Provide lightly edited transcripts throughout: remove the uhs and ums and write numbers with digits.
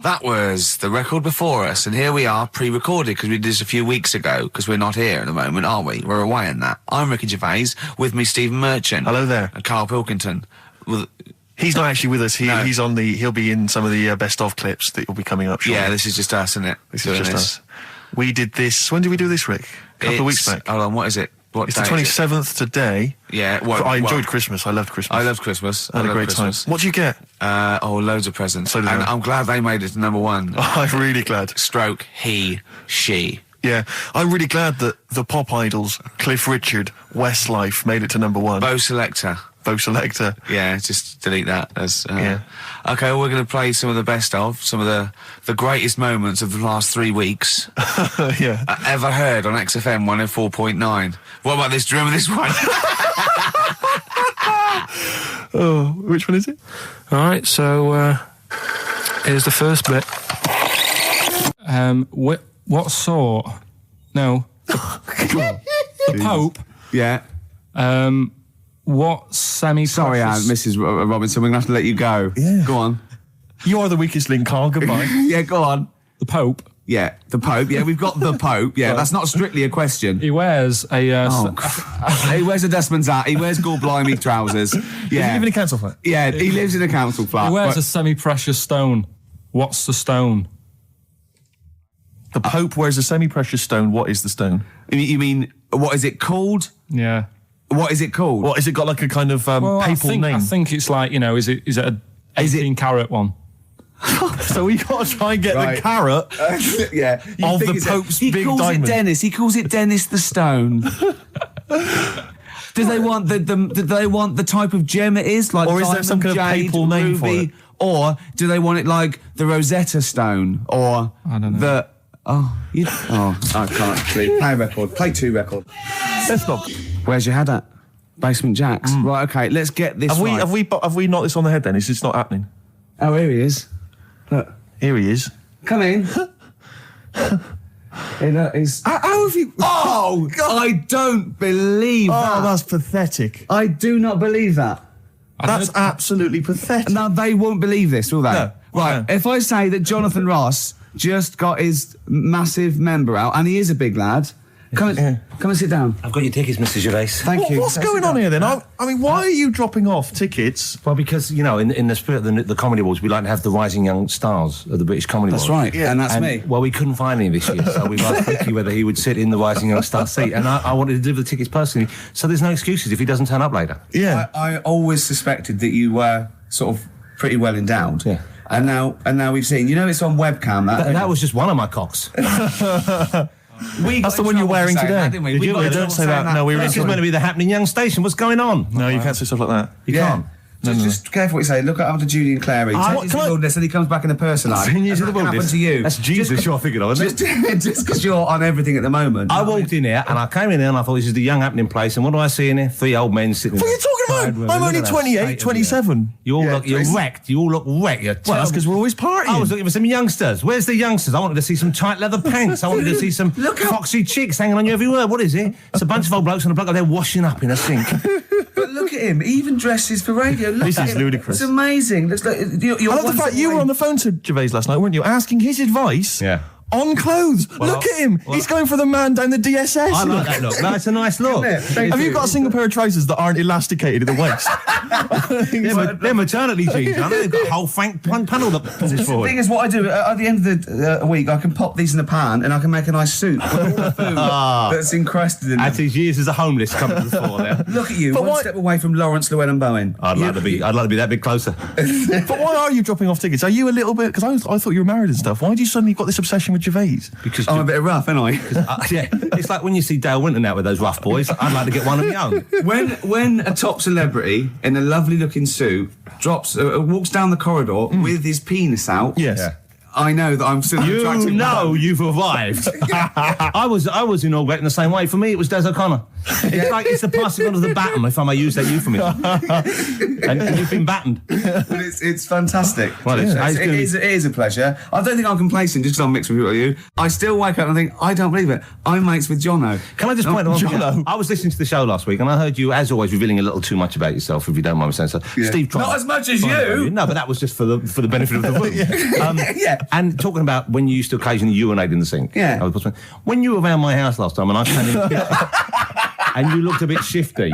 That was the record before us, and here we are, pre-recorded, because we did this a few weeks ago, because we're not here at the moment, are we? We're away in that. I'm Ricky Gervais, with me Stephen Merchant. Hello there. And Karl Pilkington. He's not actually with us. No. He'll be in some of the best of clips that will be coming up shortly. Yeah, this is just us, isn't it? This is just us. We did this, when did we do this, Rick? A couple of weeks back. Hold on, what is it? It's the 27th today. Yeah. I enjoyed Christmas. I loved Christmas. I loved Christmas. I had a great time. What did you get? Loads of presents. So did I. I'm glad they made it to number one. I'm really glad. Stroke, he, she. Yeah, I'm really glad that the pop idols, Cliff Richard, Westlife, made it to number one. Bo Selector. Yeah, just delete that. Yeah. Okay, well, we're going to play some of the best of, some of the greatest moments of the last 3 weeks. Yeah. Ever heard on XFM 104.9. What about this? Do you remember this one? Oh, which one is it? All right, so here's the first bit. What sort? No. The Pope. Yeah. What semi-precious... Sorry, Mrs. Robinson, we're going to have to let you go. Yeah. Go on. You are the weakest link, Carl. Goodbye. Yeah, go on. The Pope. Yeah, the Pope. Yeah, we've got the Pope. Yeah, that's not strictly a question. He wears a... He wears a dustman's hat. He wears gall-blimey trousers. Yeah. Does he live in a council flat? Yeah, he lives in a council flat. He wears a semi-precious stone. What's the stone? The Pope wears a semi-precious stone. What is the stone? You mean, what is it called? Yeah. What is it called? What, has it got like a kind of papal name? I think it's like, is it a 18-carat one? So we got to try and get the carat yeah, of the Pope's big diamond. He calls it Dennis. He calls it Dennis the Stone. Do they want the type of gem it is? Like, or is there some kind of papal name for it? Or do they want it like the Rosetta Stone? Or I don't know. I can't. Play a record. Play 2 record. Let's not. Where's your head at? Basement Jacks. Right, okay, let's get this right. Have we knocked this on the head then? It's just not happening. Oh, here he is. Look. Here he is. Come in. How have you... Oh, God. I don't believe that. Oh, that's pathetic. I do not believe that. That's absolutely pathetic. Now, they won't believe this, will they? No. Right, if I say that Jonathan Ross just got his massive member out, and he is a big lad... Come and sit down. I've got your tickets, Mr. Gervais. Thank you. What's going on here then? I mean, why are you dropping off tickets? Well, because, in the spirit of the Comedy Awards, we like to have the rising young stars of the British Comedy Awards. That's right, yeah. And that's me. Well, we couldn't find any this year, so we've asked Ricky whether he would sit in the rising young star seat, and I wanted to deliver the tickets personally, so there's no excuses if he doesn't turn up later. Yeah. I always suspected that you were sort of pretty well endowed. Yeah. And now we've seen, it's on webcam. That was just one of my cocks. That's the one you're wearing today. Don't say that. No, This is meant to be the happening young station. What's going on? No, you can't say stuff like that. You can't. Just careful what you say. Look after Julian Clary. 10 years in the wilderness, and he comes back in a person life. 10 years in the wilderness. Happened to you. That's Jesus you're thinking of, isn't it? Just because you're on everything at the moment. I walked in here, and I came in here, and I thought, this is the young happening place, and what do I see in here? 3 old men sitting there. What are you talking about? I'm only 28, 27. You're wrecked. You all look wrecked. Well, that's because we're always partying. I was looking for some youngsters. Where's the youngsters? I wanted to see some tight leather pants. I wanted to see some foxy chicks hanging on you everywhere. What is it? It's a bunch of old blokes and a bloke up there washing up in a sink. But look at him. He even dresses for radio. This is ludicrous. It's amazing. Looks like I love the fact you were on the phone to Gervais last night, weren't you? Asking his advice. Yeah. On clothes. Look at him. He's going for the man down the DSS. I like that look. That's a nice look. Have you got a single pair of trousers that aren't elasticated at the waist? They're maternity jeans, aren't they? They've got a whole frank panel that pushes forward. The thing is, what I do, at the end of the week, I can pop these in the pan and I can make a nice soup with all the food that's encrusted in As his years as a homeless come to the fore there. Look at you, one step away from Lawrence Llewellyn Bowen. I'd like to be that bit closer. But why are you dropping off tickets? Are you a little bit... Because I thought you were married and stuff. Why do you suddenly got this obsession with Gervais? Because I'm a bit rough, ain't I? Yeah, it's like when you see Dale Winton out with those rough boys. I'd like to get one of my own. When a top celebrity in a lovely looking suit walks down the corridor with his penis out, yes. Yeah. I know that I'm still attractive. You've arrived. I was inaugurating the same way. For me, it was Des O'Connor. It's like it's the passing on of the baton, if I may use that euphemism. and you've been battened. But it's fantastic. Well, it is a pleasure. I don't think I'm complacent just because I'm mixed with you. I still wake up and think, I don't believe it. I'm mates with Jono. Can I just point out one thing? I was listening to the show last week and I heard you, as always, revealing a little too much about yourself, if you don't mind me saying so. Yeah. Steve, not as much as you. No, but that was just for the benefit of the room. Yeah. And talking about when you used to occasionally urinate in the sink. Yeah. When you were around my house last time and I came in and you looked a bit shifty.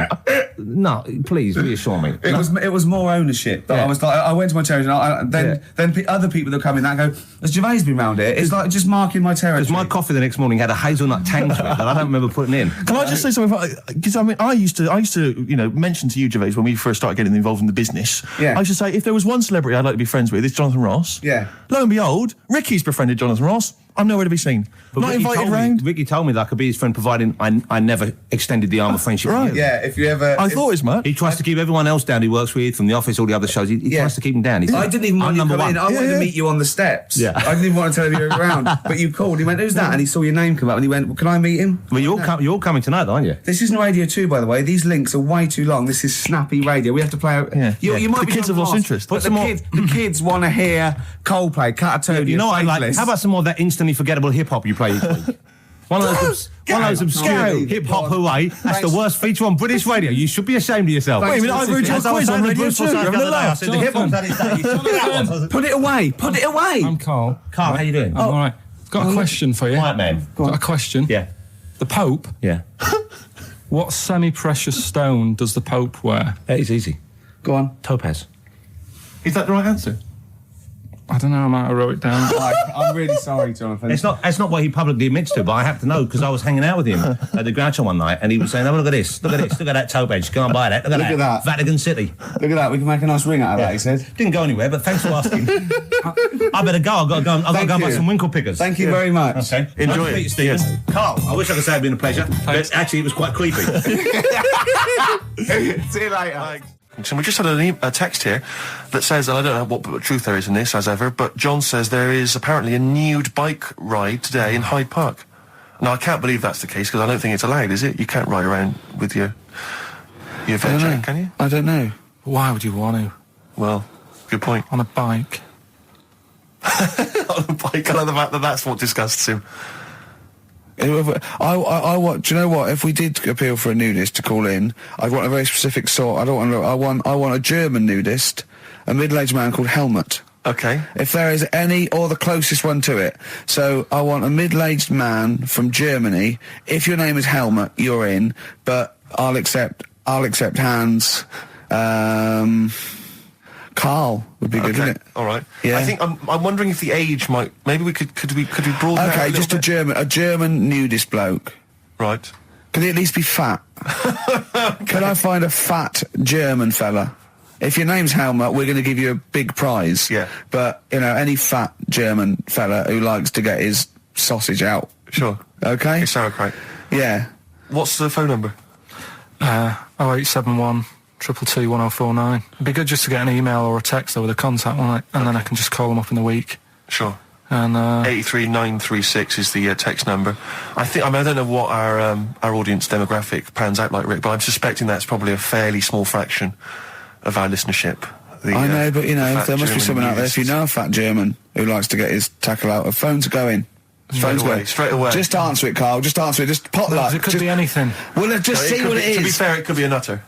No, please reassure me. It was more ownership. But I was like, I went to my territory, and then other people that come in that go, has Gervais been round here? It's like just marking my territory. Because my coffee the next morning had a hazelnut tang to it that I don't remember putting in. Can I just say something? Because I mean, I used to, mention to you, Gervais, when we first started getting involved in the business. Yeah. I should say, if there was one celebrity I'd like to be friends with, it's Jonathan Ross. Yeah. Lo and behold, Ricky's befriended Jonathan Ross. I'm nowhere to be seen. But Not Ricky invited round. Ricky told me that I could be his friend, providing I never extended the arm of friendship. Right. To you. Yeah, if you ever... I thought as much. He tries to keep everyone else down he works with, from the office, all the other shows. He tries to keep them down. I didn't even want you to come in. I wanted to meet you on the steps. Yeah. I didn't even want to tell you you were around. But you called. He went, who's that? And he saw your name come up and he went, well, can I meet him? Well, you're coming tonight, aren't you? This isn't Radio 2, by the way. These links are way too long. This is snappy radio. We have to play... You might The be kids have lost interest. But the kids want to hear Coldplay, Catatonia, You know what I like? Faithless. How about some more of that instantly forgettable hip-hop you play each week? One of those obscure hip-hop hooey. That's the worst feature on British radio. You should be ashamed of yourself. Wait a minute, I've heard your quiz on Radio 2. You're having a laugh. The hip-hop's had its day. You told me that one. Put it away. Put it away. I'm Carl. Carl, how you doing? I'm all right. Got a question for you. Right, man. Got a question. Yeah. The Pope. Yeah. What semi-precious stone does the Pope wear? That is easy. Go on. Topaz. Is that the right answer? I don't know. I might have wrote it down. I'm really sorry, Jonathan. It's not what he publicly admits to, but I have to know because I was hanging out with him at the Groucho one night and he was saying, oh, look at this, look at that topaz, go and buy that, look at that. Vatican City. Look at that, we can make a nice ring out of that, he said. Didn't go anywhere, but thanks for asking. I better go, I've got to go and buy some winkle pickers. Thank you very much. Okay. Enjoy it. Stephen. Yes. Carl, I wish I could say it'd been a pleasure, but actually it was quite creepy. See you later. And we just had a text here that says, and I don't know what truth there is in this, as ever, but John says there is apparently a nude bike ride today in Hyde Park. Now, I can't believe that's the case, because I don't think it's allowed, is it? You can't ride around with your veg, can you? I don't know. Why would you want to? Well, good point. On a bike. On a bike, I love the fact that that's what disgusts him. I want. Do you know what? If we did appeal for a nudist to call in, I'd want a very specific sort. I want a German nudist, a middle-aged man called Helmut. Okay. If there is any, or the closest one to it. So I want a middle-aged man from Germany. If your name is Helmut, you're in. But I'll accept Hans. Carl would be good, wouldn't it? All right. Yeah. I think I'm wondering if the age might. Maybe we could broaden that Okay, a just little bit? a German nudist bloke. Right. Can he at least be fat? Can I find a fat German fella? If your name's Helmut, we're going to give you a big prize. Yeah. But, any fat German fella who likes to get his sausage out. Sure. Okay? It's sauerkraut. Yeah. What's the phone number? 0871 222 1049. It'd be good just to get an email or a text over the contact, wouldn't it? And then I can just call them up in the week. Sure. And 83936 is the text number. I don't know what our audience demographic pans out like, Rick, but I'm suspecting that's probably a fairly small fraction of our listenership. I know, but there must be German someone out there. If you know a fat German who likes to get his tackle out, phones are going. Straight away. Just answer it, Carl. Just answer it. Just pot luck. it could be anything. Well, just see what it is. To be fair, it could be a nutter.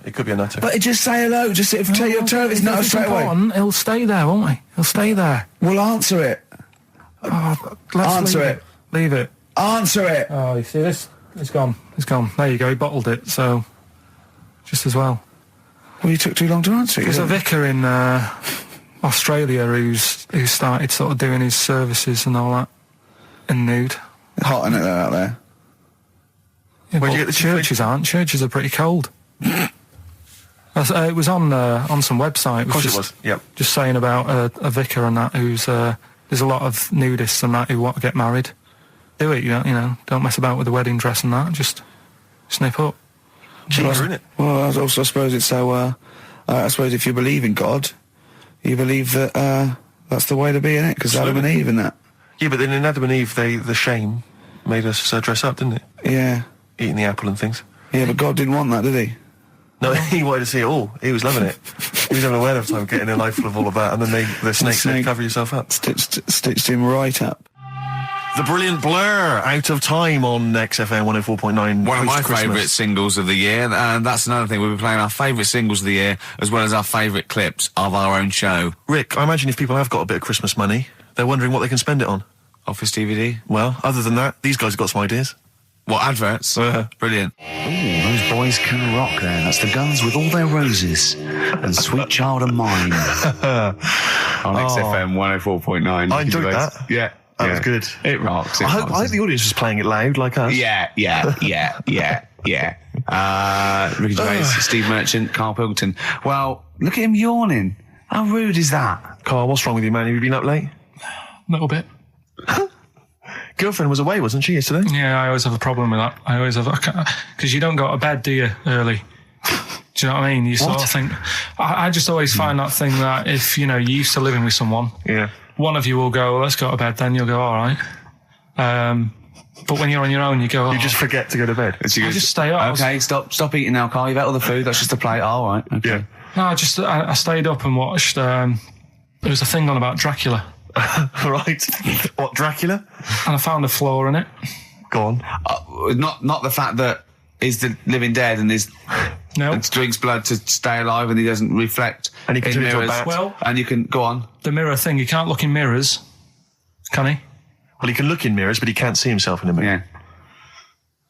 But just say hello. Just tell your turn. It's not straight away. He'll stay there, won't he? He'll stay there. Well, answer it. Answer it. Leave it. Answer it. Oh, you see this? It's gone. It's gone. There you go. He bottled it. So, just as well. Well, you took too long to answer it. There's a vicar in Australia who started sort of doing his services and all that in nude. Hot, isn't it, out there? Yeah, Where'd you get the churches aren't. Churches are pretty cold. It was on some website. Of course it was. Yep. Just saying about a vicar and that who's there's a lot of nudists and that who want to get married. Do it, don't mess about with the wedding dress and that. Just snip up. Cheaper, isn't it? Well, I suppose it's so. I suppose if you believe in God, you believe that that's the way to be, innit? Because Adam and Eve and that. Yeah, but then in Adam and Eve, the shame made us dress up, didn't it? Yeah. Eating the apple and things. Yeah, but God didn't want that, did he? No, he wanted to see it all. He was loving it. He was having a whale of a time getting a life full of all of that, and then the snake said, cover yourself up. Stitched him right up. The brilliant Blur, Out of Time on XFM 104.9. One of my post-Christmas. favourite singles of the year, and that's another thing. We'll be playing our favourite singles of the year, as well as our favourite clips of our own show. Rick, I imagine if people have got a bit of Christmas money, they're wondering what they can spend it on. Office DVD. Well, other than that, these guys have got some ideas. What, adverts? Brilliant. Ooh, those boys can rock there. That's the Guns with All Their Roses and Sweet Child of Mine. On XFM 104.9. I enjoyed that. Yeah. That was good. It rocks. I hope the audience was playing it loud like us. Yeah. Ricky Gervais, Steve Merchant, Karl Pilkington. Well, look at him yawning. How rude is that? Carl, what's wrong with you, man? Have you been up late? A little bit. Girlfriend was away, wasn't she, yesterday? Yeah, I always have a problem with that. I always have, because you don't go to bed, do you, early? Do you know what I mean? You sort of think, I just always find that thing that if, you're used to living with someone, Yeah. one of you will go, let's go to bed, then you'll go, all right. But when you're on your own, you go, You just forget to go to bed. I just stay up. Okay, stop eating now, Carl. You've ate all the food. That's just a plate. All right. Okay. Yeah. No, I stayed up and watched, there was a thing on about Dracula, Right. What, Dracula? and I found a flaw in it. Go on. Not the fact that he's the living dead and No. and drinks blood to stay alive and he doesn't reflect And he can in turn into a mirrors. bat. Well, And you can go on. the mirror thing, you can't look in mirrors, can he? Well, he can look in mirrors, but he can't see himself in a mirror.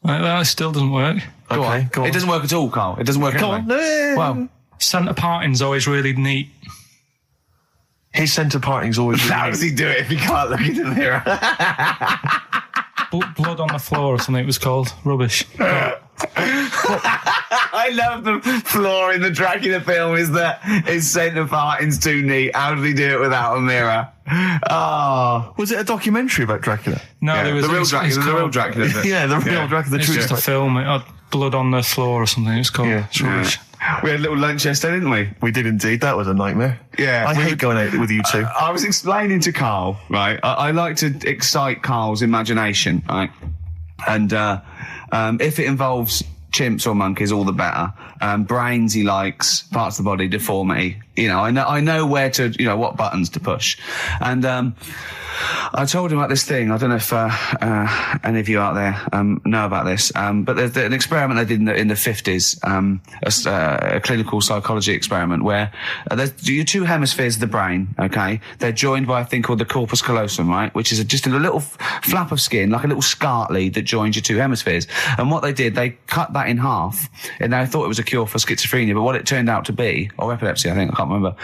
Yeah. That still doesn't work. Go Okay, on. go on. It doesn't work at all, Carl. It doesn't work. Go anyway. on. Well, Centre parting's always really neat. His centre parting's always... how does he do it if he can't look in the mirror? Blood on the floor or something it was called. Rubbish. I love the flaw in the Dracula film is that his centre parting's too neat. How did he do it without a mirror? Oh. Was it a documentary about Dracula? No, Yeah, there was the real it's Dracula. The real called- Dracula. Bit. Yeah, the real Dracula, the It's true just a film. It had blood on the floor or something. It's called. Yeah. It's rubbish. We had a little lunch yesterday, didn't we? We did indeed. That was a nightmare. Yeah. I hate going out with you two. I was explaining to Carl, right? I like to excite Carl's imagination, right? And if it involves chimps or monkeys, all the better. Brains he likes, parts of the body, deformity. I know where to, what buttons to push. And I told him about this thing. I don't know if any of you out there know about this, but there's an experiment they did in the 50s, a clinical psychology experiment where there's your two hemispheres of the brain, okay? They're joined by a thing called the corpus callosum, right? Which is just a little flap of skin, like a little scarlet lead that joins your two hemispheres. And what they did, they cut that in half, and they thought it was a cure for schizophrenia, but what it turned out to be, or epilepsy, I think, I can't remember,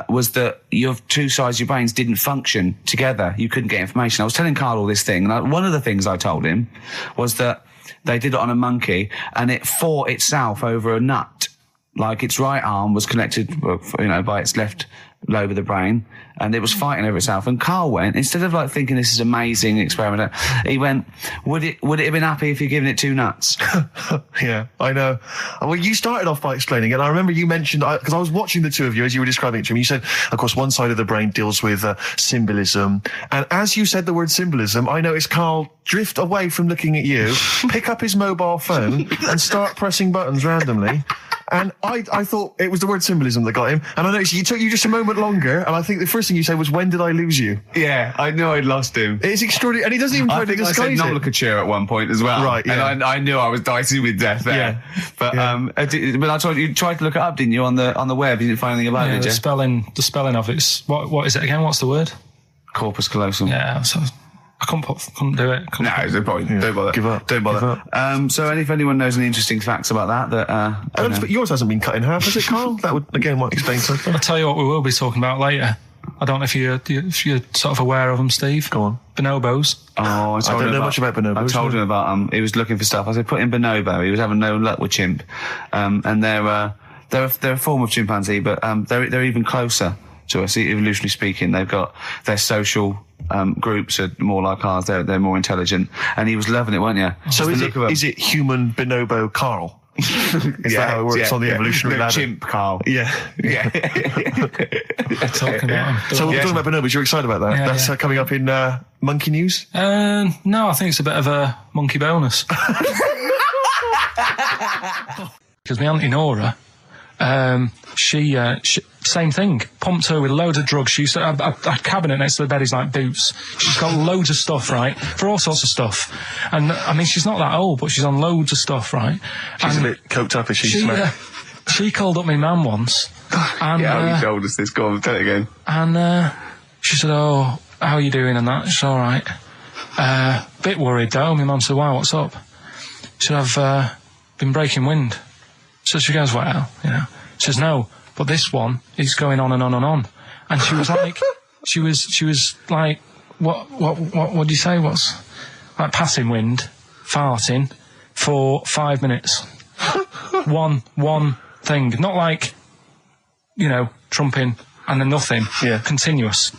was that your two sides of your brains didn't function together. You couldn't get information. I was telling Carl all this thing, and one of the things I told him was that they did it on a monkey, and it fought itself over a nut. Like its right arm was connected, by its left lobe of the brain, and it was fighting over itself. And Carl went, instead of thinking this is amazing experiment, he went, would it have been happy if you'd given it two nuts? Yeah, I know. Well, you started off by explaining it. I remember you mentioned, because I was watching the two of you as you were describing it to me, you said, of course, one side of the brain deals with symbolism. And as you said the word symbolism, I noticed Carl drift away from looking at you, pick up his mobile phone and start pressing buttons randomly. And I thought it was the word symbolism that got him. And I noticed it took you just a moment longer. And I think the first thing you said was, when did I lose you? Yeah, I knew I'd lost him. It's extraordinary. And he doesn't even try I to think I said disguise it. nomenclature at one point as well. Right, yeah. And I knew I was dicey with death there. Yeah. But Yeah. but I told you tried to look it up, didn't you, on the web? You didn't find anything about it, Yeah, did you? the spelling of it's what is it again? What's the word? Corpus callosum. Yeah, so I couldn't do it. No, it's no point. Yeah. Don't bother. Give up. Don't bother. Give up. So if anyone knows any interesting facts about that, I don't know. But yours hasn't been cut in half, has it, Carl? That would, again, might explain something. I'll tell you what we will be talking about later. I don't know if you're sort of aware of them, Steve. Go on. Bonobos. Oh, I don't know much about bonobos. I told him about he was looking for stuff. I said put in bonobo. He was having no luck with chimp, and they're a form of chimpanzee, but they're even closer to us, evolutionarily speaking. They've got their social groups are more like ours. They're more intelligent, and he was loving it, weren't you? So Just the look of 'em. is it human bonobo Carl? Is that how it works on the evolutionary No, ladder? chimp, Carl. Yeah. Yeah. Talking about them. So we're talking about bonobos. You're excited about that? Yeah, That's yeah. Coming up in Monkey News? No, I think it's a bit of a monkey bonus. Because my auntie Nora, she same thing, pumped her with loads of drugs. She used to have a cabinet next to the bed is like boots. She's got loads of stuff, right, for all sorts of stuff. And I mean, she's not that old, but she's on loads of stuff, right? She's a bit coked up, is she? She called up my mum once. And, Yeah, you told us this. Go on, tell it again. And she said, "Oh, how are you doing?" And that. She's all right. Bit worried though. My mum said, "Why? What's up?" She said, "I've been breaking wind." So she goes, "Well, you know." She says, "No, but this one is going on and on and on." And she was like, she was like, what do you say? What's like passing wind, farting for 5 minutes. one thing, not like, you know, trumping and then nothing. Yeah. Continuous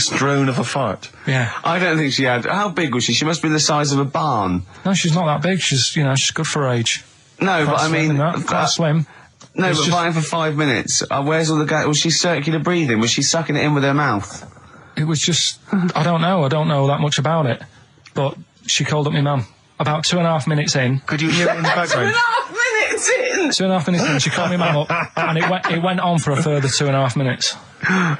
drone of a fart. Yeah. I don't think she had... How big was she? She must be the size of a barn. No, she's not that big. She's, you know, she's good for her age. No, Quite but I slim mean... and that, quite slim. No, It's but just- fighting for 5 minutes. Where's all the gas? Was she circular breathing? Was she sucking it in with her mouth? It was just, I don't know that much about it. But she called up my mum. About 2.5 minutes in. Could you hear it in the background? 2.5 minutes in! 2.5 minutes in, she called my mum up, and it went on for a further 2.5 minutes.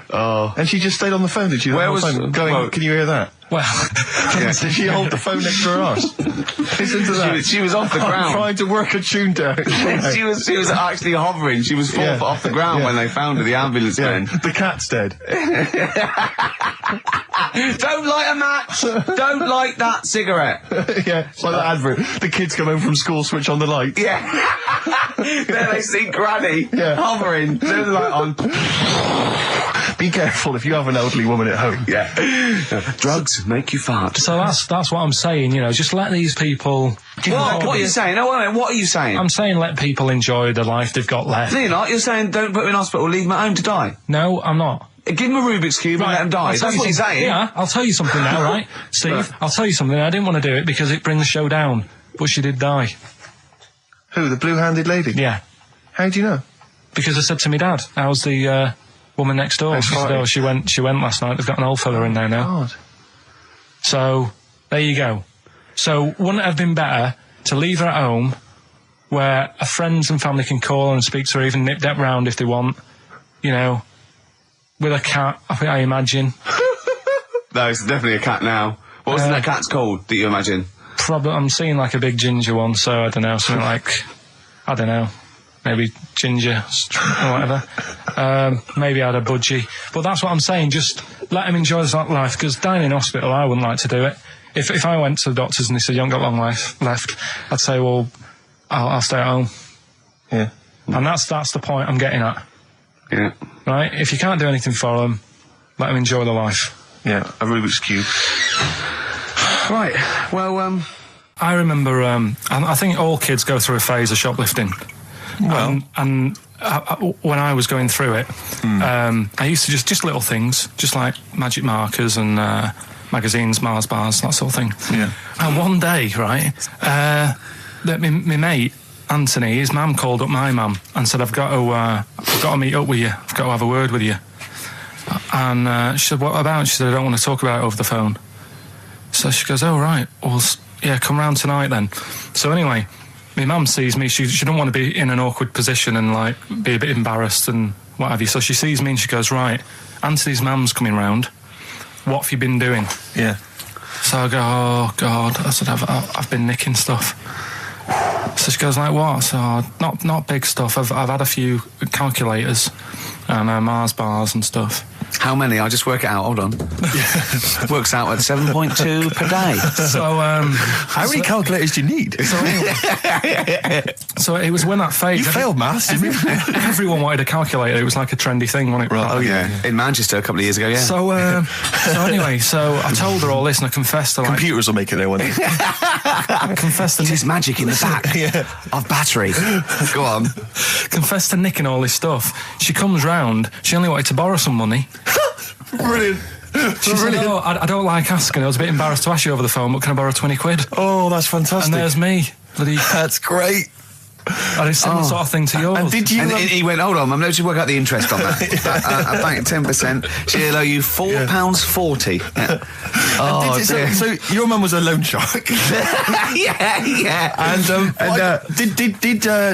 Oh. And she just stayed on the phone, did she? Where The whole was- phone going, well- can you hear that? Well, Did she hold the phone next to her arse? Listen to that. She was off the I'm ground. trying to work a tune down. She was actually hovering. She was 4 Yeah. foot off the ground Yeah. when they found her, the ambulance men. The cat's dead. Don't light a match! Don't light that cigarette! Yeah, it's like that advert. The kids come home from school, switch on the light. Yeah. There they see Granny hovering, turn the light on. Be careful if you have an elderly woman at home. Yeah. Drugs make you fart. so that's what I'm saying, you know, just let these people... What are you saying? No, wait a minute, what are you saying? I'm saying let people enjoy the life they've got left. No, you're not. You're saying don't put them in hospital, leave them at home to die. No, I'm not. Give them a Rubik's Cube and let them die. I'll tell That's what you you're something- saying. Yeah, I'll tell you something now, right? Steve, I'll tell you something. I didn't want to do it because it brings the show down. But she did die. Who, the blue-handed lady? Yeah. How do you know? Because I said to my dad, how's the woman next door? She said, oh, she went last night. They've got an old fella in there now. God. So, there you go. So, wouldn't it have been better to leave her at home where her friends and family can call and speak to her, even nip-dap round if they want, you know, with a cat, I imagine. No, it's definitely a cat now. What was that cat's called, that you imagine? Probably, I'm seeing like a big ginger one, so I don't know, something like, I don't know, maybe ginger or whatever. Maybe I had a budgie. But that's what I'm saying, just let them enjoy this life, because dying in hospital, I wouldn't like to do it. If I went to the doctors and they said, you haven't got long life left, I'd say, well, I'll stay at home. Yeah. And that's the point I'm getting at. Yeah. Right? If you can't do anything for them, let them enjoy their life. Yeah, a Rubik's Cube. Right, well, I remember, I think all kids go through a phase of shoplifting. Well. And when I was going through it, I used to just little things, just like magic markers and magazines, Mars bars, that sort of thing. Yeah. And one day, right, that my mate, Anthony, his mum called up my mum and said, I've got to meet up with you. I've got to have a word with you. And she said, what about? She said, I don't want to talk about it over the phone. So she goes, oh, right. Well, yeah, come round tonight then. So anyway, my mum sees me. She don't want to be in an awkward position and, like, be a bit embarrassed and what have you. So she sees me and she goes, right, Anthony's mum's coming round. What have you been doing? Yeah. So I go, oh, God. I said, I've been nicking stuff. So she goes, like, what? So, not big stuff. I've had a few calculators and Mars bars and stuff. How many? I'll just work it out. Hold on. Works out at 7.2 per day. So, How many calculators do you need? so it was when that phase. You failed maths, didn't you? Everyone wanted a calculator. It was like a trendy thing, wasn't it? Oh, yeah. In Manchester a couple of years ago, yeah. So anyway, so I told her all this and I confessed to, like, Computers will make it there one day. I confessed to There's magic in the back of battery. Go on. confessed to nicking all this stuff. She comes round. She only wanted to borrow some money. Brilliant. She said, oh, I don't like asking. I was a bit embarrassed to ask you over the phone, but can I borrow 20 quid? Oh, that's fantastic. And there's me. Bloody That's great. And it's similar sort of thing to yours. And did you? And he went, hold on, I'm going to work out the interest on that. I bank 10%. She'll owe you £4.40. Yeah. Oh, dear. So your mum was a loan shark. yeah. And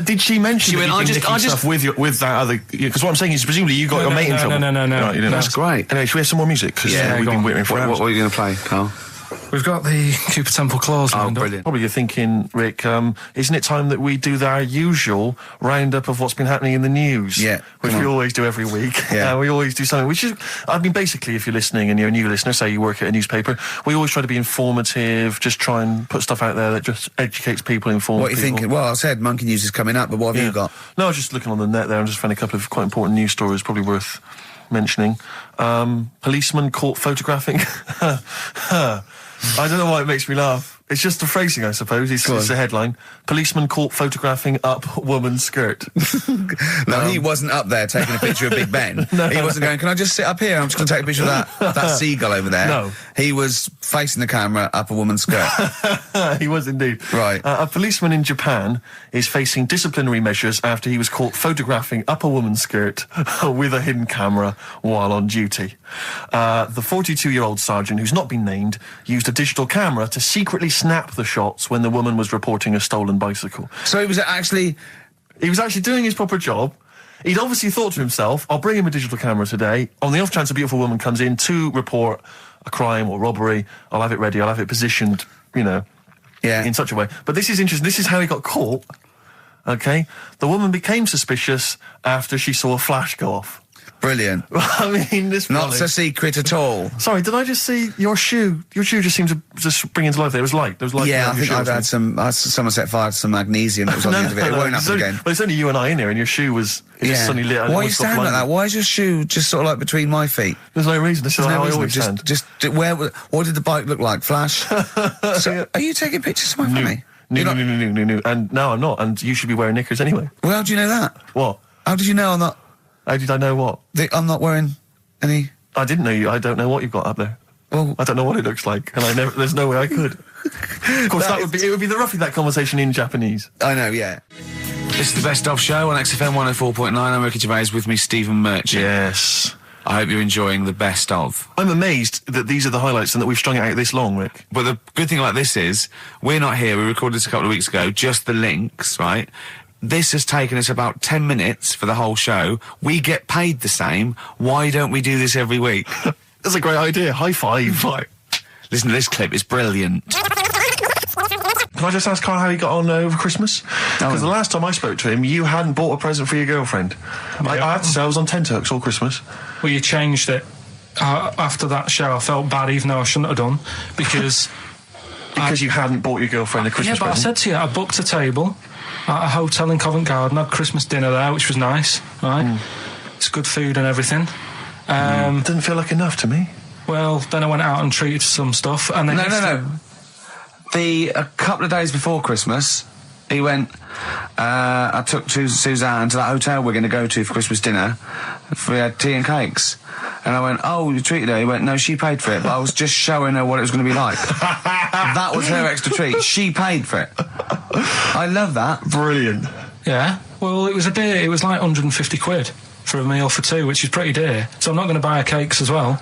did she mention? She went, I just stuff with that other? Because what I'm saying is, presumably you got your mate in trouble. No. Right, you didn't. That's great. Anyway, should we have some more music? Because we've been waiting for hours. What are you going to play, Carl? We've got the Cooper Temple Clause lined up. Brilliant. Probably you're thinking, Rick, isn't it time that we do our usual roundup of what's been happening in the news? Yeah. Which we always do every week. Yeah. We always do something, which is, I mean, basically, if you're listening and you're a new listener, say you work at a newspaper, we always try to be informative, just try and put stuff out there that just educates people, informs What are you people. thinking? Well, I said Monkey News is coming up, but what have you got? No, I was just looking on the net there and just found a couple of quite important news stories, probably worth mentioning. Policeman caught photographing. I don't know why it makes me laugh. It's just the phrasing, I suppose. It's the headline. Policeman caught photographing up woman's skirt. No, he wasn't up there taking a picture of Big Ben. He wasn't going, can I just sit up here? I'm just going to take a picture of that seagull over there. No. He was facing the camera up a woman's skirt. He was indeed. Right. A policeman in Japan is facing disciplinary measures after he was caught photographing up a woman's skirt with a hidden camera while on duty. The 42-year-old sergeant, who's not been named, used a digital camera to secretly snap the shots when the woman was reporting a stolen bicycle. So he was actually doing his proper job. He'd obviously thought to himself, I'll bring him a digital camera today. On the off chance a beautiful woman comes in to report a crime or robbery, I'll have it ready, I'll have it positioned, in such a way. But this is interesting. This is how he got caught. Okay? The woman became suspicious after she saw a flash go off. brilliant. I mean, this Not a secret at all. Sorry, did I just see your shoe? Your shoe just seemed to just spring into life there. It was light. There was light. Yeah, I think I've had someone set fire to some magnesium that was on the end of it. It won't happen again. But it's only you and I in here, and your shoe was just suddenly lit. Why are you standing like that? Why is your shoe just sort of like between my feet? There's no reason. This is how I always stand. What did the bike look like? Flash? So, are you taking pictures of my family? No. And no, I'm not. And you should be wearing knickers anyway. Well, how do you know that? What? How did you know I'm not? How did I know what? I'm not wearing any. I didn't know you. I don't know what you've got up there. Well, I don't know what it looks like, and there's no way I could. Of course, it would be roughly that conversation in Japanese. I know, yeah. This is the Best Of Show on XFM 104.9. I'm Ricky Gervais, with me Stephen Merchant. Yes. I hope you're enjoying the Best Of. I'm amazed that these are the highlights and that we've strung it out this long, Rick. But the good thing about this is, we're not here, we recorded this a couple of weeks ago, just the links, right? This has taken us about 10 minutes for the whole show. We get paid the same. Why don't we do this every week? That's a great idea. High five. Listen to this clip, it's brilliant. Can I just ask Karl how he got on over Christmas? Because the last time I spoke to him, you hadn't bought a present for your girlfriend. I have to say, I was on tenterhooks all Christmas. Well, you changed it. After that show, I felt bad, even though I shouldn't have done, because... Because you hadn't bought your girlfriend a Christmas present? Yeah, but I said to you, I booked a table at a hotel in Covent Garden, had Christmas dinner there, which was nice, right? It's good food and everything. Didn't feel like enough to me. Well, then I went out and treated some stuff, and then... No. A couple of days before Christmas, he went, I took Suzanne to that hotel we're going to go to for Christmas dinner. We had tea and cakes. And I went, oh, you treated her? He went, no, she paid for it, but I was just showing her what it was going to be like. That was her extra treat. She paid for it. I love that. Brilliant. Yeah. Well, it was a dear. It was like 150 quid for a meal for two, which is pretty dear. So I'm not going to buy her cakes as well.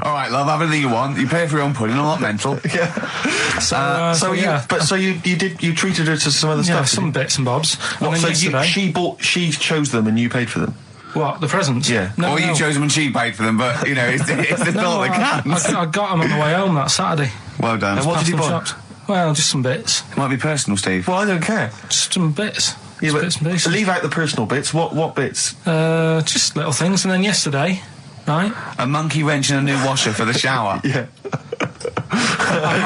All right, love, have anything you want. You pay for your own pudding. I'm not mental. Yeah. So you treated her to some other stuff. Yeah, some bits and bobs. What, and then so she chose them and you paid for them? What, the presents? Yeah. No, you chose them and she paid for them, but you know, it's the thought that counts. I got them on the way home that Saturday. Well done. And what did you buy? Shops. Well, just some bits. It might be personal, Steve. Well, I don't care. Just some bits. Yeah, but bits and pieces. leave out the personal bits. What bits? Just little things. And then yesterday, right? A monkey wrench and a new washer for the shower. Yeah.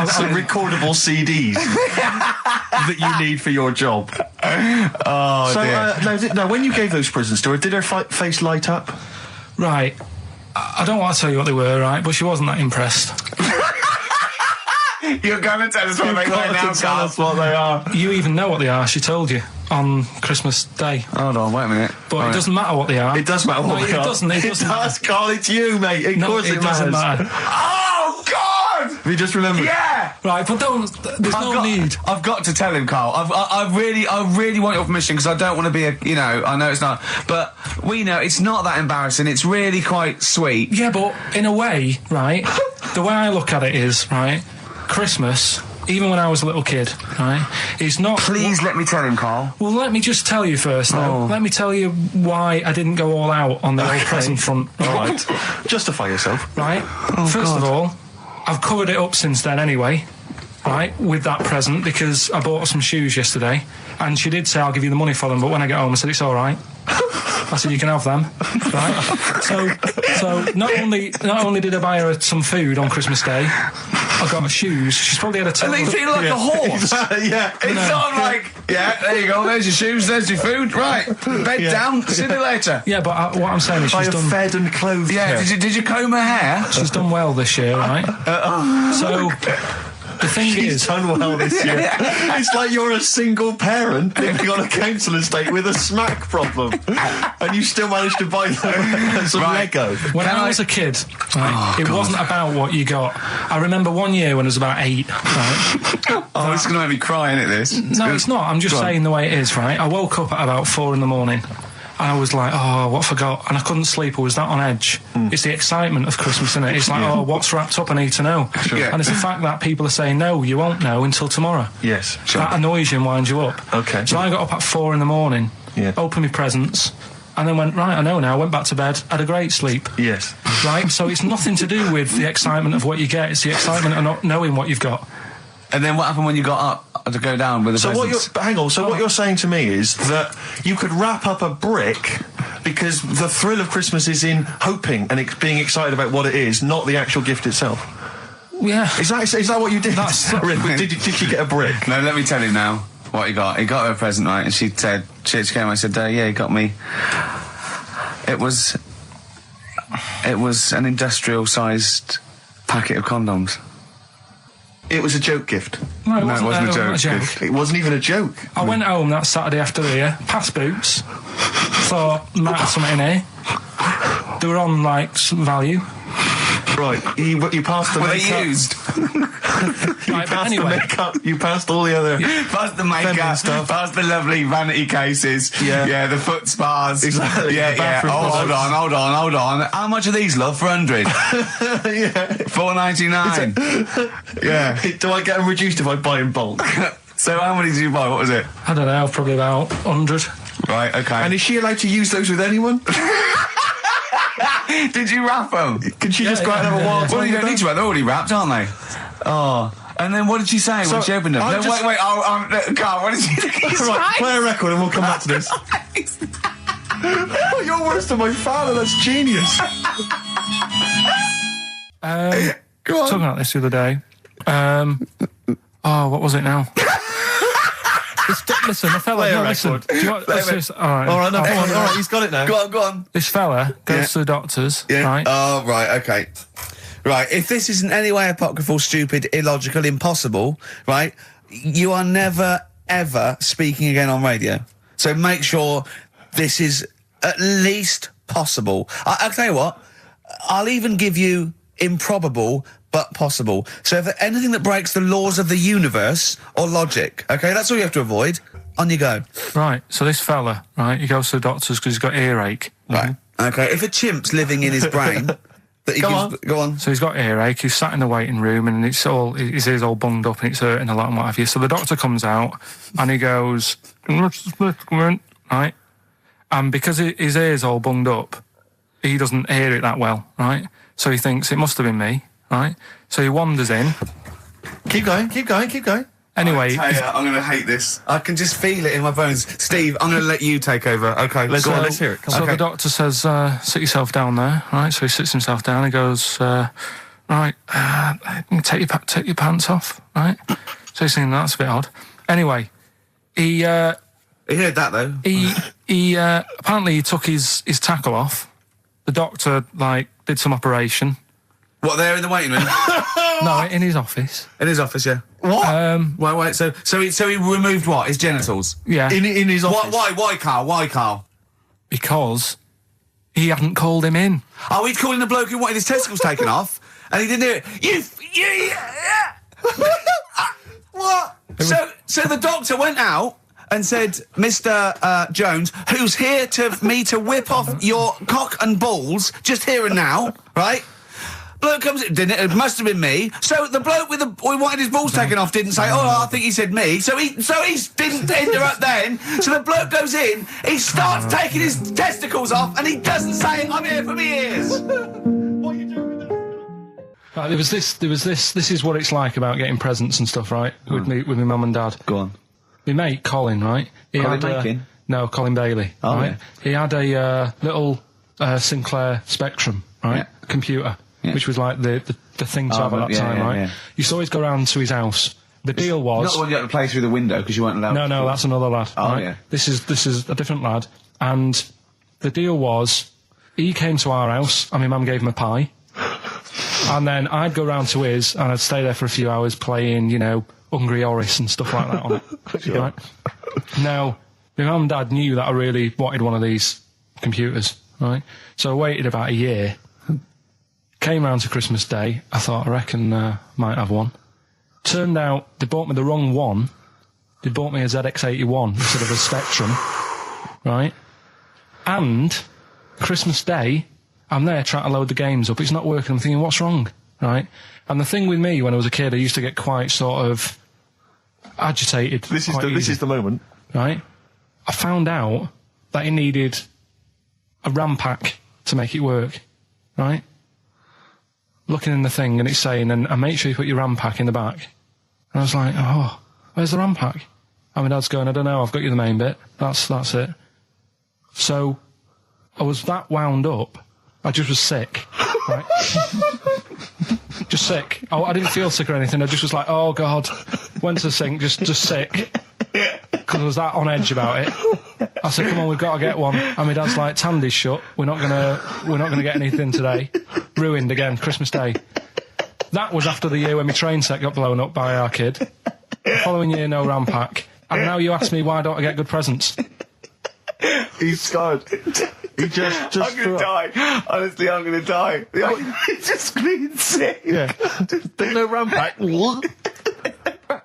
Some recordable CDs that you need for your job. Oh, so, dear. Now, when you gave those presents to her, did her face light up? Right. I don't want to tell you what they were, right? But she wasn't that impressed. You're going to tell us what they were now, tell us what they are. You even know what they are. She told you on Christmas Day. Hold on, wait a minute. But it doesn't matter what they are. It does matter what they are. It doesn't. It does, Karl. It's you, mate. Of course it doesn't matter. Oh, God! Have you just remembered? Yeah! Right, but there's no need. I've got to tell him, Carl. I really want your permission because I don't want to be I know it's not, but we know it's not that embarrassing. It's really quite sweet. Yeah, but in a way, right, the way I look at it is, right, Christmas, even when I was a little kid, right, is not... Please let me tell him, Carl. Well, let me just tell you first, though. Let me tell you why I didn't go all out on the old present front. All right. Justify yourself. Right? First of all, I've covered it up since then anyway, right, with that present, because I bought her some shoes yesterday, and she did say, I'll give you the money for them, but when I get home, I said, it's all right. I said, you can have them, right? So not only did I buy her some food on Christmas Day, I got her shoes. She's probably had a total... And they feel like a horse. Yeah. It's not like, there you go, there's your shoes, there's your food, right, bed down, see you later. Yeah, but what I'm saying is she's done... fed and clothed. Yeah, did you comb her hair? She's done well this year, right? So... The thing She's done well this year. It's like you're a single parent living on a council estate with a smack problem, and you still managed to buy them some Lego. When I was a kid, right, it wasn't about what you got. I remember one year when I was about 8. Right, it's going to make me cry, isn't it? This? No, it's not. I'm just saying the way it is. Right, I woke up at about 4 in the morning. And I was like, what have I got? And I couldn't sleep. I was that on edge. It's the excitement of Christmas, isn't it? It's like, what's wrapped up? I need to know. Sure. Yeah. And it's the fact that people are saying, no, you won't know until tomorrow. Yes. Sure. That annoys you and winds you up. Okay. So I got up at 4 in the morning, opened my presents, and then went, right, I know now, went back to bed, had a great sleep. Yes. Right? So it's nothing to do with the excitement of what you get. It's the excitement of not knowing what you've got. And then what happened when you got up to go down with the presents? What you're saying to me is that you could wrap up a brick because the thrill of Christmas is in hoping and being excited about what it is, not the actual gift itself. Yeah. Is that what you did? Did you get a brick? No, let me tell you now what he got. He got her a present, right? And she said, she came and said, yeah, he got me. It was an industrial-sized packet of condoms. It was a joke gift. No, it wasn't a joke. It wasn't even a joke. I went home that Saturday after the year, past Boots, thought, might have something in here. They were on, like, some value. Right, you passed the Were makeup. they used? Right, but The makeup, you passed all the other... Past the makeup, stuff. past the lovely vanity cases. Yeah. The foot spas. Exactly. Yeah. Hold on. How much are these, love, for 100? Yeah. $4.99. Yeah. Do I get them reduced if I buy in bulk? So how many did you buy? What was it? I don't know, probably about 100. Right, okay. And is she allowed to use those with anyone? Did you wrap them? Can she just go out and have a wild time? Well, you with don't need to wrap. They're already wrapped, aren't they? Oh. And then what did she say when she opened them? I No, just- wait. Carl, what did she say? Right, play a record and we'll come back to this. Oh, you're worse than my father. That's genius. Go on. Talking about this the other day. What was it now? Listen, the fella. Play a listen. record. Do you want, let's just, all right. All right, no, come on. All right, he's got it now. Go on. This fella goes to the doctors, right? Oh, right, okay. Right, if this is in any way apocryphal, stupid, illogical, impossible, right, you are never, ever speaking again on radio. So make sure this is at least possible. I'll tell you what, I'll even give you improbable but possible. So if anything that breaks the laws of the universe or logic, okay, that's all you have to avoid. On you go. Right, so this fella, right, he goes to the doctors because he's got earache. Right. Okay, if a chimp's living in his brain... that he go on. So he's got earache, he's sat in the waiting room and his ear's all bunged up and it's hurting a lot and what have you. So the doctor comes out and he goes, right? And because his ear's all bunged up, he doesn't hear it that well, right? So he thinks it must have been me, right? So he wanders in. Keep going. Anyway, I'm going to hate this. I can just feel it in my bones. Steve, I'm going to let you take over. Okay, Let's hear it. So the doctor says, sit yourself down there, right? So he sits himself down. He goes, right, take your pants off, right? So he's thinking, that's a bit odd. Anyway, he heard that, though. He apparently he took his tackle off. The doctor, did some operation. What, there in the waiting room? No, in his office. In his office, yeah. What? Wait, so he removed what? His genitals? Yeah. In his office? Why, Carl? Because he hadn't called him in. Oh, he'd called in the bloke who wanted his testicles taken off, and he didn't do it. What? So the doctor went out and said, Mr. Jones, who's here to whip off your cock and balls just here and now, right? Bloke comes in, didn't it? It must have been me. So the bloke who wanted his balls taken off didn't say, I think he said me. So he didn't interrupt then. So the bloke goes in, he starts taking his testicles off, and he doesn't say, I'm here for me ears. What are you doing with that? Right, there was this. This is what it's like about getting presents and stuff, right? With my mum and dad. Go on. My mate Colin, right? No, Colin Bailey. Oh, right? yeah. He had a little Sinclair Spectrum, right? Computer, which was like the thing to have at that time, right? Yeah. You used to always go round to his house. The deal was not the one you had to play through the window because you weren't allowed. No, that's another lad. Oh, right? yeah. This is a different lad, and the deal was he came to our house, and my mum gave him a pie, and then I'd go round to his, and I'd stay there for a few hours playing, Hungry Horace and stuff like that on it. Right? Now, my mum and dad knew that I really wanted one of these computers, right? So I waited about a year. Came round to Christmas Day. I thought, I reckon might have one. Turned out they bought me the wrong one. They bought me a ZX81 instead of a Spectrum, right? And Christmas Day, I'm there trying to load the games up. It's not working. I'm thinking, what's wrong, right? And the thing with me, when I was a kid, I used to get quite sort of agitated. This is the moment. Right? I found out that it needed a RAM pack to make it work, right? Looking in the thing and it's saying, and make sure you put your RAM pack in the back. And I was like, oh, where's the RAM pack? And my dad's going, I don't know, I've got you the main bit. That's it. So I was that wound up, I just was sick, right? Just sick. I didn't feel sick or anything, I just was like, oh God, went to the sink, just sick. Because I was that on edge about it. I said, come on, we've got to get one. And my dad's like, Tandy's shut, we're not gonna get anything today. Ruined again, Christmas Day. That was after the year when my train set got blown up by our kid. The following year, no RAM pack. And now you ask me, why don't I get good presents? He's scarred. He just I'm gonna die. Honestly, I'm gonna die. He's just screaming sick. Yeah. There's no RAM pack. What?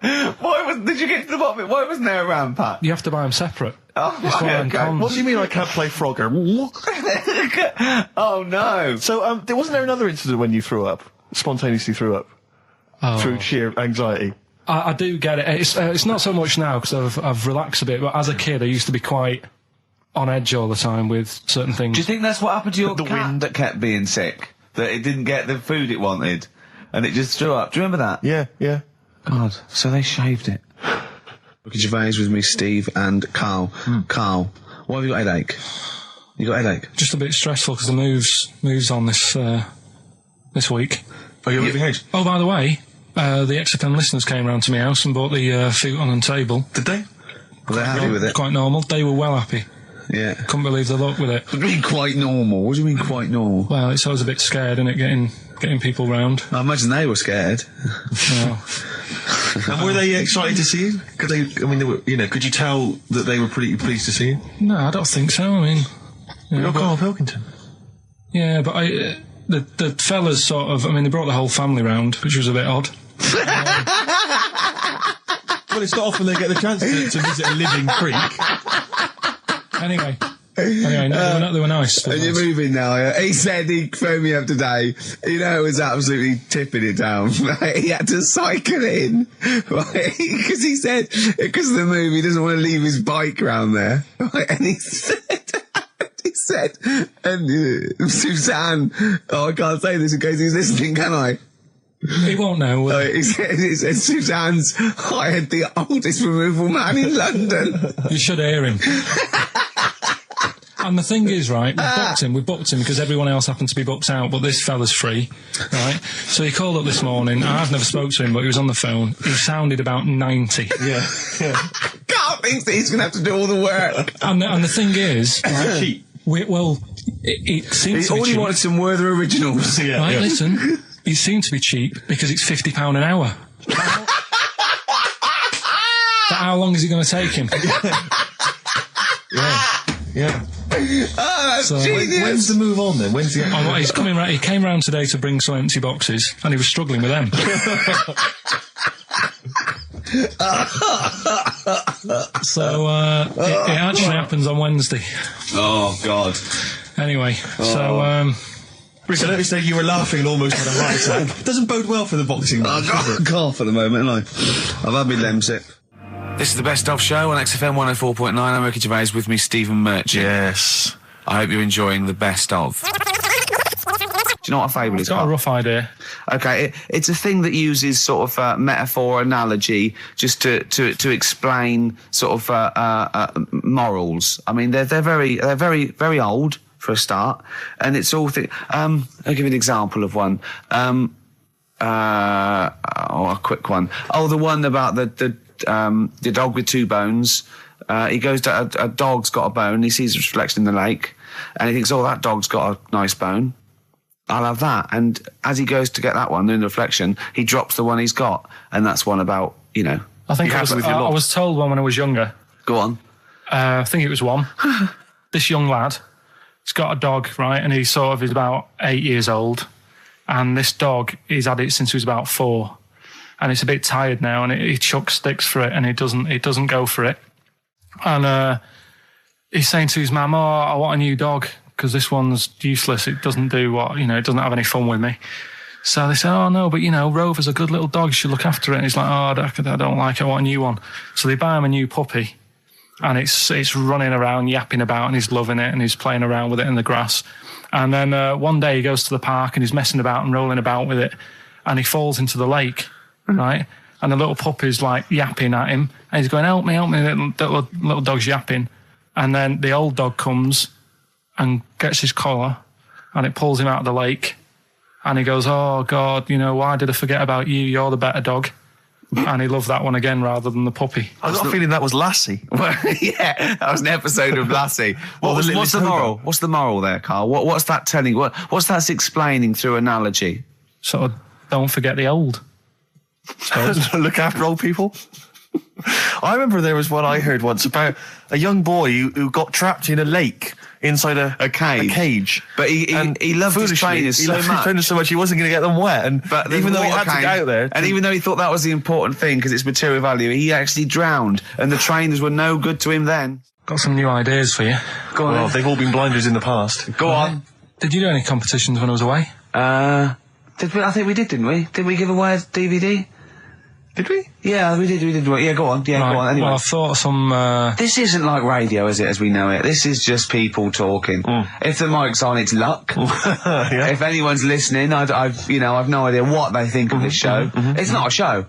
Did you get to the bottom of it? Why wasn't there a RAM pack? You have to buy them separate. Oh, okay. What do you mean I can't play Frogger? Oh no. So, wasn't there another incident when you threw up? Spontaneously threw up? Through sheer anxiety? I do get it. It's not so much now because I've relaxed a bit, but as a kid I used to be quite on edge all the time with certain things. Do you think that's what happened to your cat that kept being sick? That it didn't get the food it wanted and it just threw up? Do you remember that? Yeah. God, so they shaved it. Look at Gervais with me, Steve and Karl. Karl, why have you got a headache? You got a headache? Just a bit stressful because the moves on this week. Oh, you're moving house? Oh, by the way, the XFM listeners came round to my house and bought the futon and table. Did they? Were they happy with it? Quite normal. They were well happy. Yeah. Couldn't believe the luck with it. What do you mean quite normal? What do you mean quite normal? Well, it's always a bit scared, isn't it, getting people round. I imagine they were scared. No. And were they excited to see you? Could you tell that they were pretty pleased to see you? No, I don't think so. I mean, You're Karl Pilkington. Yeah, but the fellas sort of, they brought the whole family round, which was a bit odd. Well, it's not often they get the chance to visit a living creek. Anyway, no, they were nice. And you're moving now, yeah? He said he phoned me up today. It was absolutely tipping it down. Right? He had to cycle in, right? Because he said, because of the move, he doesn't want to leave his bike round there. Right? And he said, and Suzanne, I can't say this in case he's listening, can I? He won't know. He said Suzanne's hired the oldest removal man in London. You should hear him. And the thing is, right, we booked him because everyone else happened to be booked out, but this fella's free, right? So he called up this morning. I've never spoke to him, but he was on the phone. He sounded about 90. Yeah. Carl thinks that he's going to have to do all the work. And the thing is, right, cheap. It seems to be All he cheap. wanted some Werther originals. Yeah, Right, yeah. listen, it seemed to be cheap because it's £50 an hour. But how long is it going to take him? Yeah. Oh, that's So, genius. When's the move on then? When's the... Oh, he's coming round. He came round today to bring some empty boxes, and he was struggling with them. So it actually happens on Wednesday. Oh, God. Anyway, so Rick, I noticed that you were laughing and almost had a heart attack. Doesn't bode well for the boxing match, does it? Cough at the moment, haven't I? I've had my lemsip. This is the Best Of Show on XFM 104.9. I'm Ricky Gervais, with me Stephen Merchant. Yes. I hope you're enjoying the Best Of. Do you know what a fable is? got a rough idea. Okay, it's a thing that uses sort of metaphor, analogy, just to explain sort of morals. I mean, they're very old for a start, and it's all. I'll give you an example of one. A quick one. Oh, the one about the dog with two bones. He goes to a dog's got a bone. He sees a reflection in the lake, and he thinks, "Oh, that dog's got a nice bone. I'll have that." And as he goes to get that one in the reflection, he drops the one he's got, and that's one about I think I was told one when I was younger. Go on. I think it was one. This young lad, he's got a dog, right, and he sort of is about 8 years old, and this dog, he's had it since he was about 4, and it's a bit tired now, and he chucks sticks for it, and it doesn't go for it, and he's saying to his mum, "Oh, I want a new dog, because this one's useless. It doesn't do what, it doesn't have any fun with me." So they say, "Oh, no, but, Rover's a good little dog. You should look after it." And he's like, "Oh, I don't like it. I want a new one." So they buy him a new puppy, and it's running around, yapping about, and he's loving it, and he's playing around with it in the grass. And then one day he goes to the park, and he's messing about and rolling about with it, and he falls into the lake, right? And the little puppy's, like, yapping at him, and he's going, help me, the little dog's yapping. And then the old dog comes and gets his collar, and it pulls him out of the lake, and he goes, "Oh, God, why did I forget about you? You're the better dog." And he loved that one again rather than the puppy. I got a feeling that was Lassie. Well, yeah, that was an episode of Lassie. What's the moral? What's the moral there, Carl? What's that telling? What's that explaining through analogy? Sort of, don't forget the old. Look after old people. I remember there was one I heard once about a young boy who got trapped in a lake inside a cage. But he loved his trainers so much he wasn't going to get them wet. But even though he had to get out there, and even though he thought that was the important thing because it's material value, he actually drowned, and the trainers were no good to him then. Got some new ideas for you. Go on. Well, they've all been blinders in the past. Go on. Did you do any competitions when I was away? Did we? I think we did, didn't we? Did we give away a DVD? Did we? Yeah, we did. Yeah, go on. Yeah, right. Go on. Anyway. Well, I thought some... This isn't like radio, is it, as we know it? This is just people talking. If the mic's on, it's luck. Yeah. If anyone's listening, I've no idea what they think of this show. It's not a show.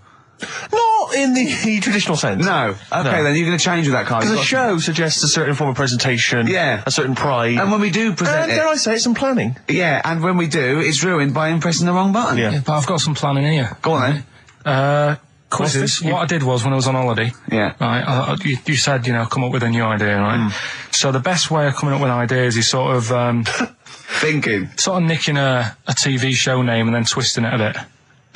Not in the traditional sense. No. Okay, then you're going to change with that, Carl. Because a show suggests a certain form of presentation. Yeah. A certain pride. And when we do present dare I say it, some planning. Yeah, and when we do, it's ruined by him pressing the wrong button. Yeah, but I've got some planning here. Go on, then. Quizzes. What I did was, when I was on holiday, right, you said, come up with a new idea, right? So the best way of coming up with ideas is sort of... thinking. Sort of nicking a TV show name and then twisting it a bit.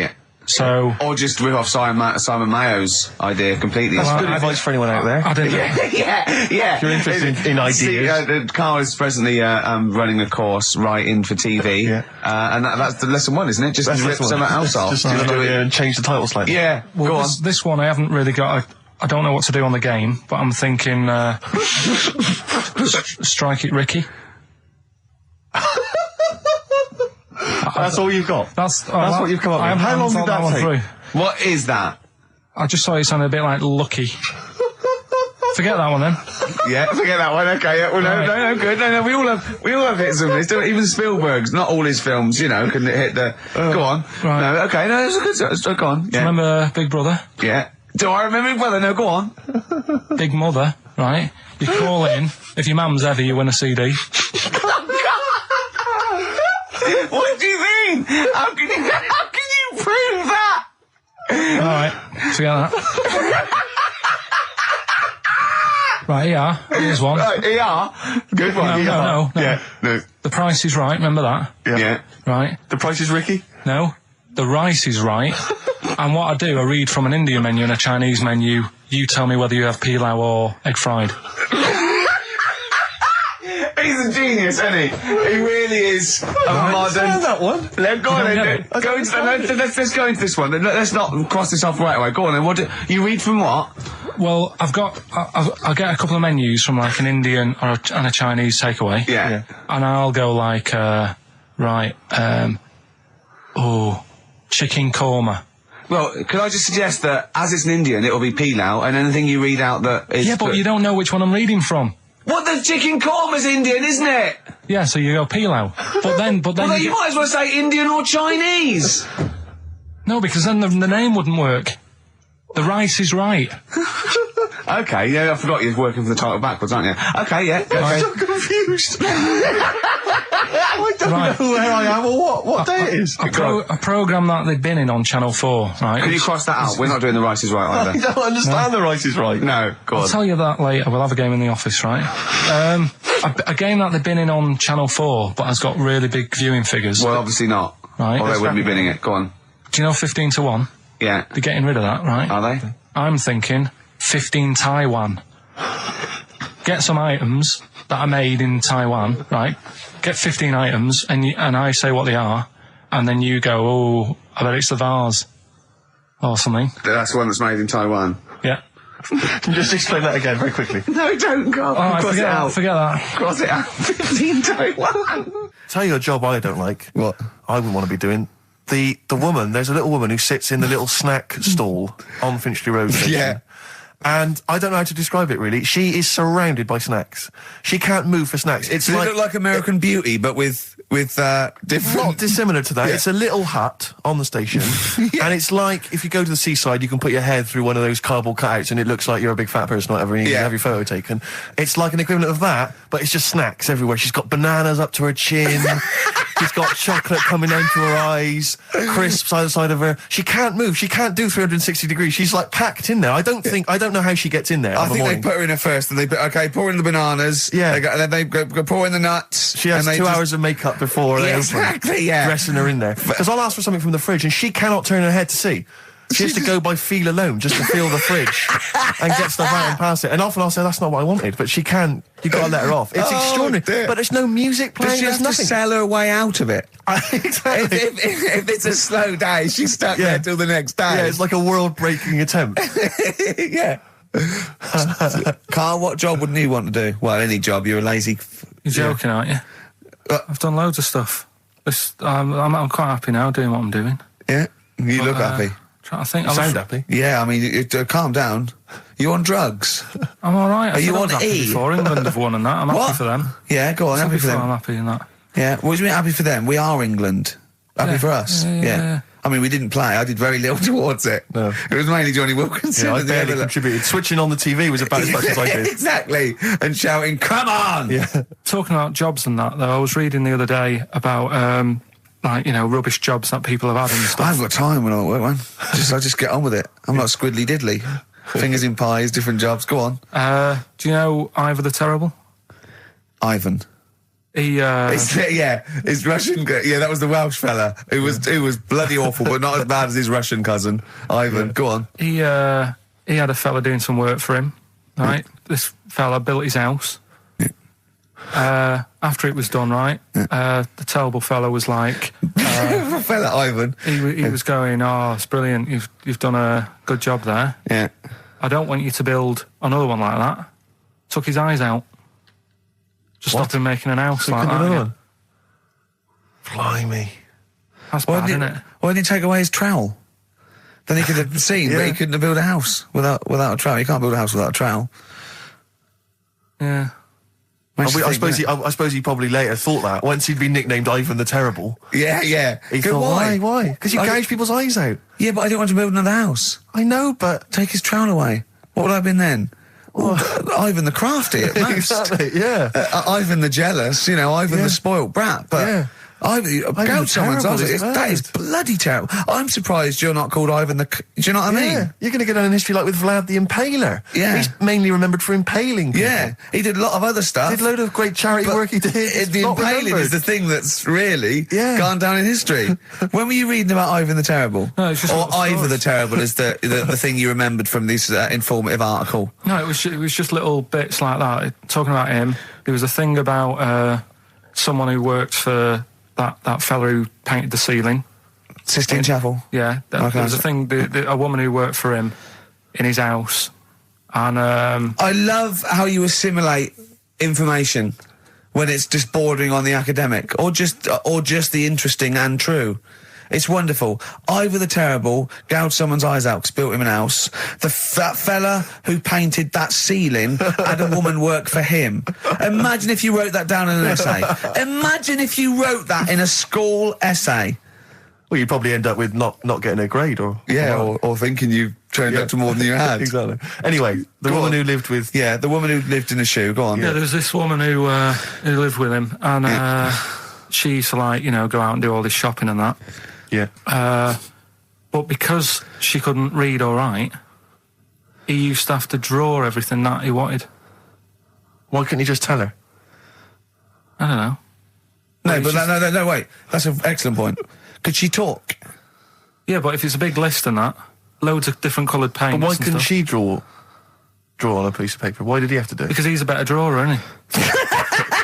Yeah. So... Or just rip off Simon Mayo's idea completely. That's good advice for anyone out there. I didn't... Yeah. If you're interested in ideas. Carl is presently running a course writing for TV. Yeah. And that's the lesson one, isn't it? Just rip something else off. Just do it and change the title slightly. Yeah. Well, go on. This one I haven't really got... I don't know what to do on the game, but I'm thinking... Strike It Ricky. That's all you've got? That's what you've come up with. How long did that take? What is that? I just thought it sounded a bit like Lucky. Forget that one then. Yeah, forget that one. Okay, yeah, well, no, good. No, we all have hits of this. Even Spielberg's, not all his films, can hit the. Go on. Right. No, okay, no, it's a good. Go on. Yeah. Remember Big Brother? Yeah. Do I remember Big Brother? No, go on. Big Mother, right? You call in. If your mum's ever, you win a CD. What do you mean? How can you prove that? All right, forget that. Right, ER. Here's one. Right, ER. Good one. No. Yeah. No. The Price is Right. Remember that? Yeah. Right. The Price is Ricky? No. The Rice is Right. And what I do, I read from an Indian menu and a Chinese menu. You tell me whether you have pilau or egg fried. He's a genius, isn't he? He really is a modern. that one. Go on then. Let's go into this one. Let's not cross this off right away. Go on then. What do you read from what? Well, I'll get a couple of menus from like an Indian and a Chinese takeaway. Yeah. And I'll go like, chicken korma. Well, could I just suggest that as it's an Indian, it'll be pilau, and anything you read out that is... Yeah, but you don't know which one I'm reading from. What, the chicken korma's Indian, isn't it? Yeah, so you go pilau. But then Well, you might as well say Indian or Chinese. No, because then the name wouldn't work. The rice is right. Okay, yeah, I forgot you're working for the title backwards, aren't you? Okay, yeah. I'm so confused. I don't know where I am or what day it is. A programme that they've been in on Channel 4, right? Can you cross that out? We're not doing The Rice is Right I either. don't understand The Rice is Right. No, go I'll on. tell you that later. We'll have a game in the office, right? A game that they've been in on Channel 4, but has got really big viewing figures. Well, obviously not. Right. Or they wouldn't be binning it. Go on. Do you know 15 to 1? Yeah. They're getting rid of that, right? Are they? I'm thinking 15 Taiwan. Get some items that are made in Taiwan, right? Get 15 items, and I say what they are, and then you go, oh, I bet it's the vase. Or something. That's the one that's made in Taiwan. Yeah. Just explain that again very quickly. No, don't go. Oh, Cross it out. Forget that. Cross it out. 15 Taiwan. Tell you a job I don't like. What? I wouldn't want to be doing. The woman, there's a little woman who sits in the little snack stall on Finchley Road station. Yeah. And I don't know how to describe it really. She is surrounded by snacks. She can't move for snacks. It's Does it look like American Beauty, but with different... not dissimilar to that. Yeah. It's a little hut on the station. And it's like, if you go to the seaside, you can put your head through one of those cardboard cutouts and it looks like you're a big fat person or whatever, and you can have your photo taken. It's like an equivalent of that, but it's just snacks everywhere. She's got bananas up to her chin. She's got chocolate coming down to her eyes, crisps either side of her. She can't move. She can't do 360 degrees. She's like packed in there. I don't know how she gets in there. I think they put her in her first, and they put, pour in the bananas. Yeah. Then they go pour in the nuts. She has and 2 hours of makeup before they open, exactly, yeah. dressing her in there. Because I'll ask for something from the fridge, and she cannot turn her head to see. She has to go by feel alone, just to feel the fridge and get stuff out and pass it. And often I'll say, that's not what I wanted, but she can't. You've got to let her off. It's extraordinary. Dear. But there's no music playing. Does she There's have to nothing. sell her way out of it? Exactly. if it's a slow day, she's stuck there till the next day. Yeah, it's like a world-breaking attempt. Yeah. Carl, what job wouldn't you want to do? Well, any job. You're a lazy... You're joking, aren't you? I've done loads of stuff. I'm quite happy now doing what I'm doing. Yeah? You look happy. Trying to think. You sound happy. Yeah, I mean, calm down. You on drugs? I'm all right. Are you on happy E? before England have won and that. I'm happy for them. Yeah, go on, happy for them. I'm happy in that. Yeah, what do you mean happy for them? We are England. Happy for us. Yeah. I mean, we didn't play. I did very little towards it. No. It was mainly Johnny Wilkinson. Yeah, I and the barely other- contributed. Switching on the TV was about as much as I did. Exactly. And shouting, come on! Yeah. Talking about jobs and that, though, I was reading the other day about, rubbish jobs that people have had and I stuff. haven't got time when I'm at work, man. I just get on with it. I'm not squiddly diddly. Fingers in pies, different jobs. Go on. Do you know Ivor the Terrible? Ivan. He, His Russian. Yeah, that was the Welsh fella who was bloody awful, but not as bad as his Russian cousin, Ivan. Go on. He had a fella doing some work for him, right? This fella built his house. After it was done, right, the terrible fella was like... fella Ivan. He was going, oh, it's brilliant, you've done a good job there. Yeah. I don't want you to build another one like that. Took his eyes out. Just stopped him making an house like that. Yeah. Blimey. That's bad, isn't it? Why didn't he take away his trowel? Then he could have seen, but he couldn't have built a house without a trowel. You can't build a house without a trowel. Yeah. I suppose he probably later thought that once he'd been nicknamed Ivan the Terrible. Yeah. He thought, why? Because you gouge people's eyes out. Yeah, but I didn't want to build another house. I know, but Take his trowel away. What would I have been then? Ivan the Crafty at most. exactly, yeah. Ivan the Jealous, Ivan the spoilt brat. But Yeah. Gouge someone's terrible eyes. is That is bloody terrible. I'm surprised you're not called Ivan the... Do you know what I mean? Yeah, you're going to get on in history like with Vlad the Impaler. Yeah. He's mainly remembered for impaling people. Yeah, he did a lot of other stuff. Did a load of great charity But work he did. It's the not impaling remembered. is the thing that's really gone down in history. When were you reading about Ivan the Terrible? No, it's just or little Ivor the stories. Terrible is the thing you remembered from this informative article. No, it was just little bits like that, talking about him, there was a thing about someone who worked for that fella who painted the ceiling. Sistine Chapel. Yeah, there was a thing. A woman who worked for him in his house, and I love how you assimilate information when it's just bordering on the academic, or just the interesting and true. It's wonderful. Ivor the Terrible gouged someone's eyes out 'cause built him an house. That fella who painted that ceiling had a woman work for him. Imagine if you wrote that down in an essay. Imagine if you wrote that in a school essay. Well, you'd probably end up with not getting a grade, or or thinking you turned up to more than you had. Exactly. Anyway, the woman who lived with the woman who lived in a shoe. Go on. yeah, there was this woman who lived with him, and she used to go out and do all this shopping and that. yeah. But because she couldn't read or write, he used to have to draw everything that he wanted. Why couldn't you just tell her? I don't know. No, but no, wait. That's an excellent point. Could she talk? Yeah, but if it's a big list and that, loads of different coloured paints. But why and couldn't stuff. she draw on a piece of paper? Why did he have to do it? Because he's a better drawer, isn't he?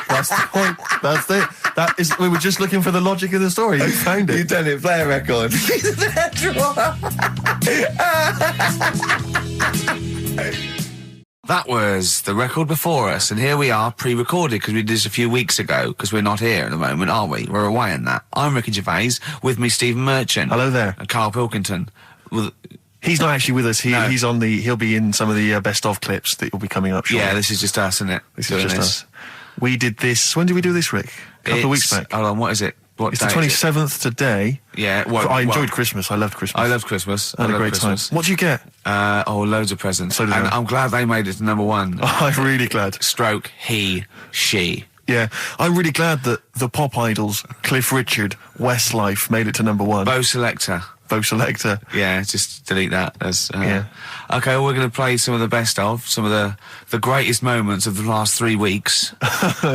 That's the point. That's it. That is. We were just looking for the logic of the story. You found it. You've done it. Play a record. That was the record before us, and here we are, pre-recorded, because we did this a few weeks ago, because we're not here at the moment, are we? We're away in that. I'm Ricky Gervais, with me Stephen Merchant. Hello there. And Karl Pilkington. Well, He's not actually with us. No. He's on the. He'll be in some of the best of clips that will be coming up shortly. yeah, this is just us, isn't it? This is just us. We did this. When did we do this, Rick? A couple of weeks back. Hold on, what is it? What It's the day is it? 27th today. Yeah, well, I enjoyed Christmas. I loved Christmas. I love Christmas. I had a great Christmas. time. What did you get? Loads of presents. So did and I. I'm glad they made it to number one. I'm really glad. Stroke, he, she. Yeah, I'm really glad that the pop idols, Cliff Richard, Westlife, made it to number one. Bo Selector. Bo Selector. Yeah, just delete that. As, Yeah. Okay, we're going to play some of the best of, some of the greatest moments of the last 3 weeks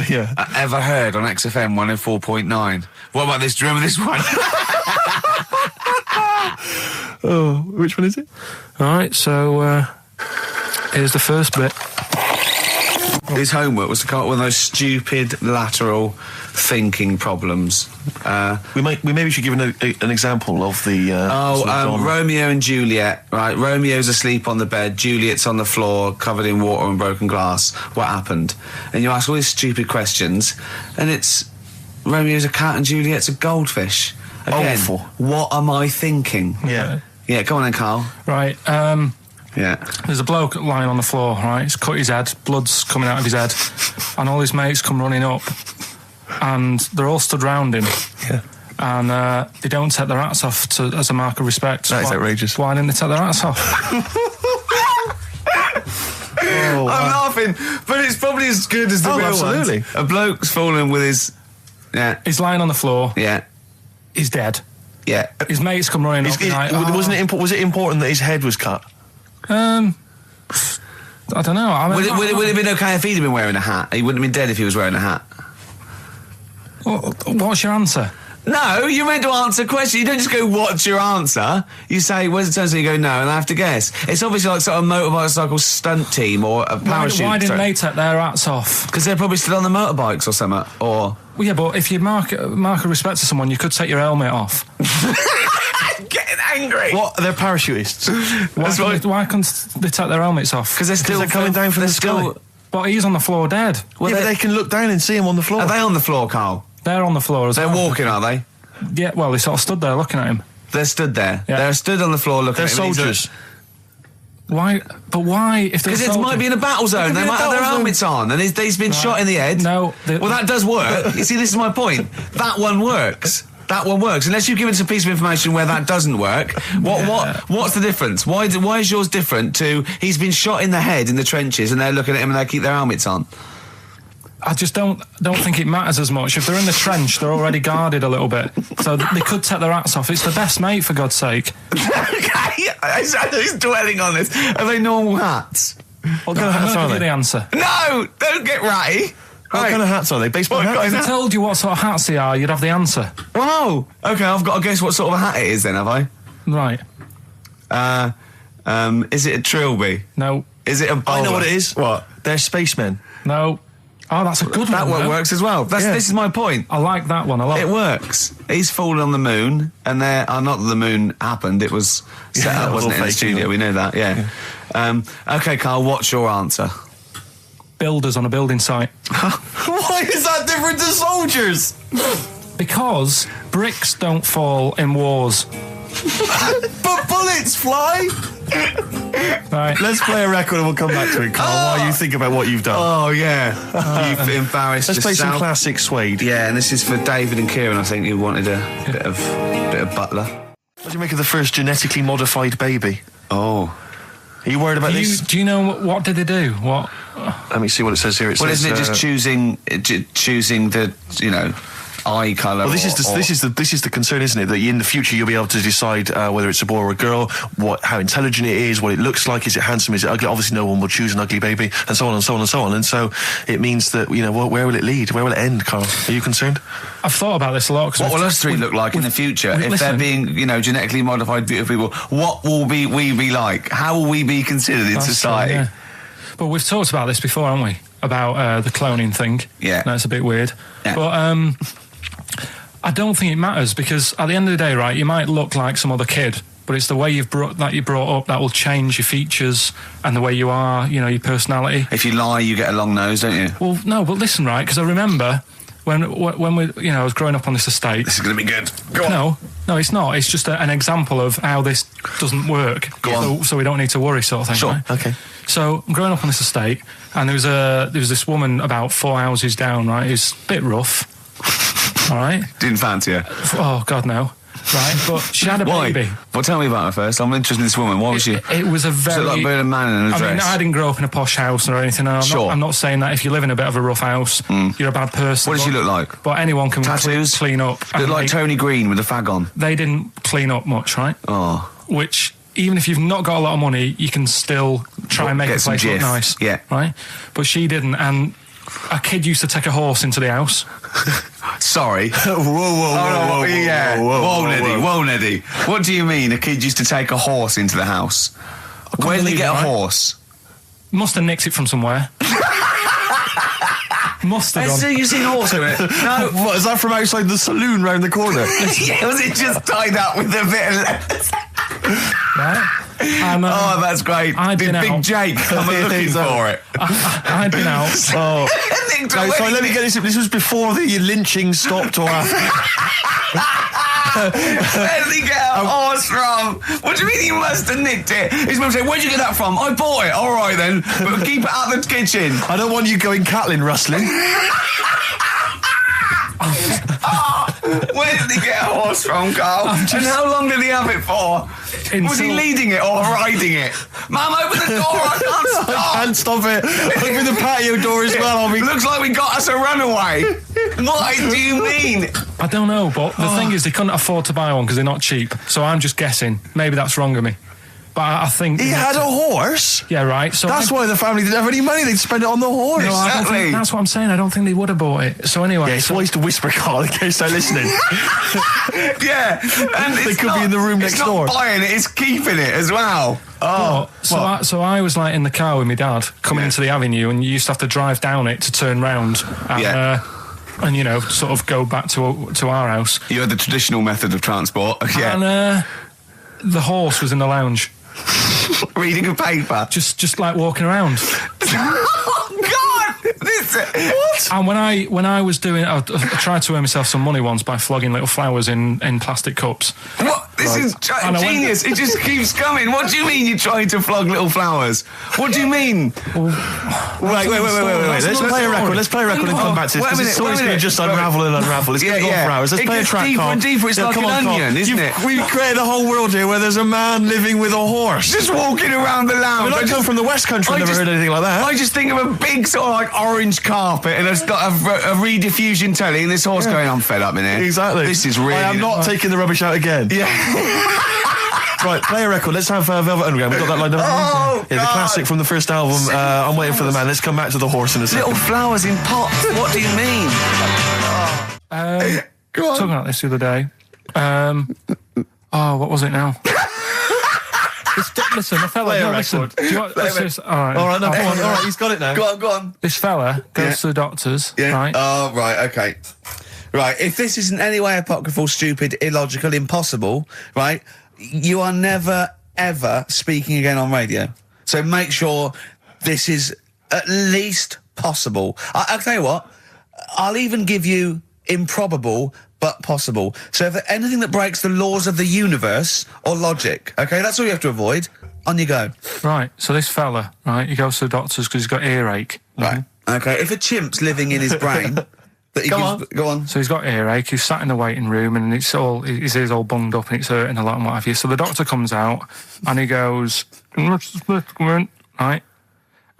Yeah. ever heard on XFM 104.9. What about this? Do you remember this one? Oh, which one is it? All right, so here's the first bit. His homework was to come up with those stupid lateral thinking problems. We maybe should give an example of the. sort of genre. Romeo and Juliet. Right, Romeo's asleep on the bed, Juliet's on the floor, covered in water and broken glass. What happened? And you ask all these stupid questions, and it's Romeo's a cat and Juliet's a goldfish. Again, Awful. what am I thinking? Yeah. Yeah, come on then, Carl. Right, Yeah. there's a bloke lying on the floor, right? He's cut his head, blood's coming out of his head, and all his mates come running up, and they're all stood round him. Yeah. And they don't take their hats off as a mark of respect. That is outrageous. Why didn't they take their hats off? Oh, I'm laughing, but it's probably as good as the Oh, real absolutely. ones. A bloke's fallen with his... Yeah, He's lying on the floor. yeah, He's dead. yeah. His mates come running up. And like, Was it important that his head was cut? I don't know. I mean, Would it have been okay if he'd have been wearing a hat? He wouldn't have been dead if he was wearing a hat. What's your answer? No, you're meant to answer questions. You don't just go, what's your answer? You say, where's the turn? So you go, no, and I have to guess. It's obviously like sort of motorcycle stunt team or a parachute. Why didn't they take their hats off? Because they're probably still on the motorbikes or something. Or... Well, yeah, but if you mark a respect to someone, you could take your helmet off. I'm getting angry. What? They're parachutists. Why couldn't they take their helmets off? Because they're still they're coming down from they're the sky. still- But he's on the floor dead. Well, Yeah, but they're, they can look down and see him on the floor. are they on the floor, Carl? They're on the floor as They're well. walking, are they? Yeah, well, they sort of stood there looking at him. They're stood there. Yeah. They're stood on the floor looking They're at him. and he's soldiers. Why? But why? If they're Because it soldiers- might be in a battle zone. They be in a might have their battle zone. helmets on, and he's been shot in the head. No, well, that does work. You see, this is my point. That one works. That one works. Unless you've given us a piece of information where that doesn't work. What's the difference? Why is yours different to he's been shot in the head in the trenches, and they're looking at him and they keep their helmets on? I just don't think it matters as much. If they're in the trench, they're already guarded a little bit, so they could take their hats off. It's the best mate, for God's sake. Okay, he's dwelling on this. Are they normal hats? What kind of hats I'm are going to give you the they? answer. No, don't get ratty. What kind of hats are they? Baseball What hats? kind If I told you what sort of hats they are, you'd have the answer. Wow. Okay, I've got to guess what sort of a hat it is then, have I? Right. Is it a trilby? No. Is it a bowler? I know what it is. What? They're spacemen. No. Oh, that's a good That one. one though. works as well. This is my point. I like that one a lot. It works. He's fallen on the moon, and not that the moon happened. It was set up, wasn't it, in the studio? We know that. Yeah. Okay, Carl. What's your answer? Builders on a building site. Why is that different to soldiers? Because bricks don't fall in wars. But bullets fly. Right. Let's play a record and we'll come back to it, Carl, while you think about what you've done. Oh yeah, you've embarrassed Let's play some yourself. classic Suede. Yeah, and this is for David and Kieran. I think who wanted a bit of Butler. What do you make of the first genetically modified baby? Oh, Are you worried about this? Do you know what did they do? What? Let me see what it says here. It well, says, isn't it just choosing the eye colour? Well, this is the concern, isn't it? That in the future you'll be able to decide whether it's a boy or a girl, how intelligent it is, what it looks like, is it handsome, is it ugly? Obviously, no one will choose an ugly baby, and so on and so on and so on. And so it means that where will it lead? Where will it end, Carl? Are you concerned? I've thought about this a lot. What will us three look like in the future if they're being, genetically modified beautiful people? What will we be like? How will we be considered in society? True, yeah. But we've talked about this before, haven't we? About the cloning thing. Yeah, that's a bit weird. Yeah. But I don't think it matters because at the end of the day, right, you might look like some other kid, but it's the way you've brought up that will change your features and the way you are, your personality. If you lie, you get a long nose, don't you? Well, no, but listen, right, because I remember when we, I was growing up on this estate. This is going to be good. Go on. No, it's not. It's just an example of how this doesn't work. Go on. So we don't need to worry, sort of thing. Sure. Right? Okay. So I'm growing up on this estate, and there was this woman about 4 houses down, right? Who's a bit rough. All right. Didn't fancy her. Oh God, no. Right, but she had a baby. Well, tell me about her first. I'm interested in this woman. What was she? It was a very. Was it like being a man in a dress? I mean, I didn't grow up in a posh house or anything. I'm not saying that if you live in a bit of a rough house, you're a bad person. What did she look like? But anyone can Tattoos? clean up. Looked like Tony Green with a fag on. They didn't clean up much, right? Oh. Which, even if you've not got a lot of money, you can still try and make the place look nice. Yeah. Right? But she didn't, and a kid used to take a horse into the house. Sorry. Whoa, Neddy. What do you mean a kid used to take a horse into the house? Where did he get a horse? Must have nicked it from somewhere. Must have done. So you've seen a horse in it? No. What, is that from outside the saloon round the corner? Yeah, was it just tied up with a bit of leather? Right? Oh, that's great. Big Jake, I'm looking for it. I'd been out. Oh. No, sorry, let me get this. This was before the lynching stopped or after. Where did he get a horse from? What do you mean he must have nicked it? His mum said, where'd you get that from? I bought it. All right then, but keep it out of the kitchen. I don't want you going Catlin rustling. Where did he get a horse from, Carl? And how long did he have it for? Was he leading it or riding it? Mum, open the door, I can't stop. I can't stop it. Open the patio door as well. Looks like we got us a runaway. What do you mean? I don't know, but the thing is they couldn't afford to buy one because they're not cheap. So I'm just guessing. Maybe that's wrong of me. But I think... He had a horse? Yeah, right. So that's why the family didn't have any money. They'd spend it on the horse. No, I don't think, that's what I'm saying. I don't think they would have bought it. So anyway... Yeah, it's wise to whisper, Carl, in case they're listening. Yeah. And they could be in the room next door. It's not buying it, it's keeping it as well. Oh. So I was like in the car with my dad coming into the avenue, and you used to have to drive down it to turn round. And, and sort of go back to our house. You had the traditional method of transport. Yeah. And the horse was in the lounge. Reading a paper. Just like walking around. Oh God! What? And when I was doing, I tried to earn myself some money once by flogging little flowers in plastic cups. What? This is genius. It just keeps coming. What do you mean you're trying to flog little flowers? What do you mean? Wait. Let's play a record. Let's play a record and come back to this. This story's going to just unravel and unravel. It's going to go on for hours. Let's play a track, deeper Carl. and deeper. It's like an onion, isn't it? We've created a whole world here where there's a man living with a horse. Just walking around the lounge. I come from the West Country. I've never heard anything like that. I just think of a big sort of like orange carpet and it's got a rediffusion telly and this horse going, I'm fed up in here. Exactly. This is really... I am not taking the rubbish out again. Yeah. Right, play a record. Let's have Velvet Underground. We've got that lined up. Oh, yeah, the classic from the first album. I'm Waiting for the Man. Let's come back to the horse in a second. Little flowers in pots. What do you mean? Go on. Talking about this the other day. What was it now? Listen, the fella. Play a No, listen. record. Do you want, Play a let's just, all right. All right, no, I'll- all right, he's got it now. Go on. This fella goes Yeah. to the doctors, Yeah. right? Oh, right, okay. Right, if this is in any way apocryphal, stupid, illogical, impossible, right, you are never, ever speaking again on radio. So make sure this is at least possible. I'll tell you what, I'll even give you improbable but possible. So if anything that breaks the laws of the universe or logic, okay, that's all you have to avoid. On you go. Right. So this fella, right, he goes to the doctors because he's got earache. Right. Okay, if a chimp's living in his brain... that he Go on. So he's got earache, he's sat in the waiting room and his ear's all bunged up and it's hurting a lot and what have you. So the doctor comes out and he goes, right?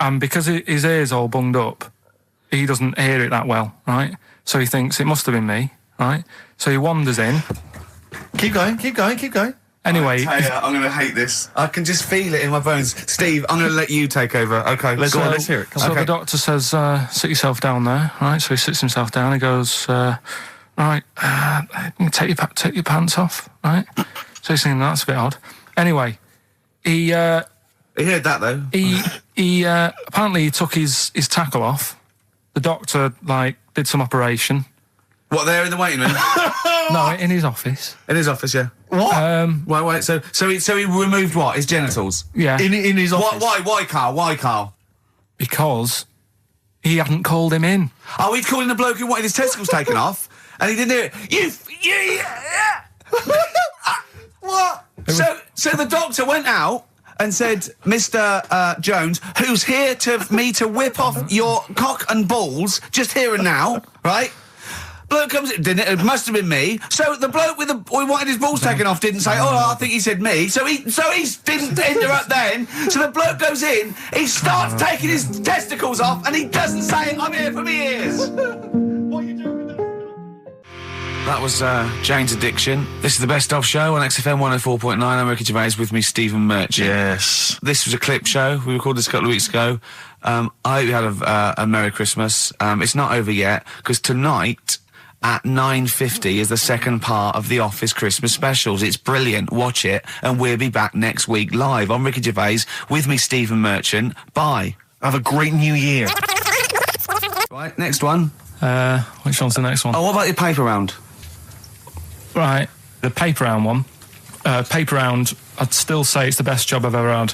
And because his ear's all bunged up, he doesn't hear it that well, right? So he thinks it must have been me, right? So he wanders in. Keep going. Anyway, I'm going to hate this. I can just feel it in my bones. Steve, I'm going to let you take over. Okay, Let's hear it. Come So on. the doctor says, sit yourself down there, right? So he sits himself down. He goes, right, take your pants off, right? So he's thinking that's a bit odd. Anyway, he heard that though. he apparently he took his tackle off. The doctor did some operation. What, there in the waiting room? No, in his office. In his office, yeah. What? Wait. So he removed what? His genitals. Yeah, In his office. Why, Carl? because he hadn't called him in. Oh, he'd called in the bloke who wanted his testicles taken off, and he didn't hear it. What? So the doctor went out and said, Mr. Jones, who's here to whip off your cock and balls just here and now, right? Bloke comes in, didn't it? It must have been me. So the bloke who wanted his balls taken off didn't say, oh, I think he said me. So he didn't interrupt then. So the bloke goes in, he starts taking his testicles off, and he doesn't say, I'm here for me ears. What are you doing with that? That was Jane's Addiction. This is the Best Of Show on XFM 104.9. I'm Ricky Gervais, with me Stephen Merchant. Yes. This was a clip show. We recorded this a couple of weeks ago. I hope you had a Merry Christmas. It's not over yet, because tonight at 9:50 is the second part of The Office Christmas specials. It's brilliant. Watch it, and we'll be back next week live. I'm Ricky Gervais, with me Stephen Merchant. Bye. Have a great new year. Right, next one. Which one's the next one? Oh, what about your paper round? Right, the paper round one. Paper round, I'd still say it's the best job I've ever had.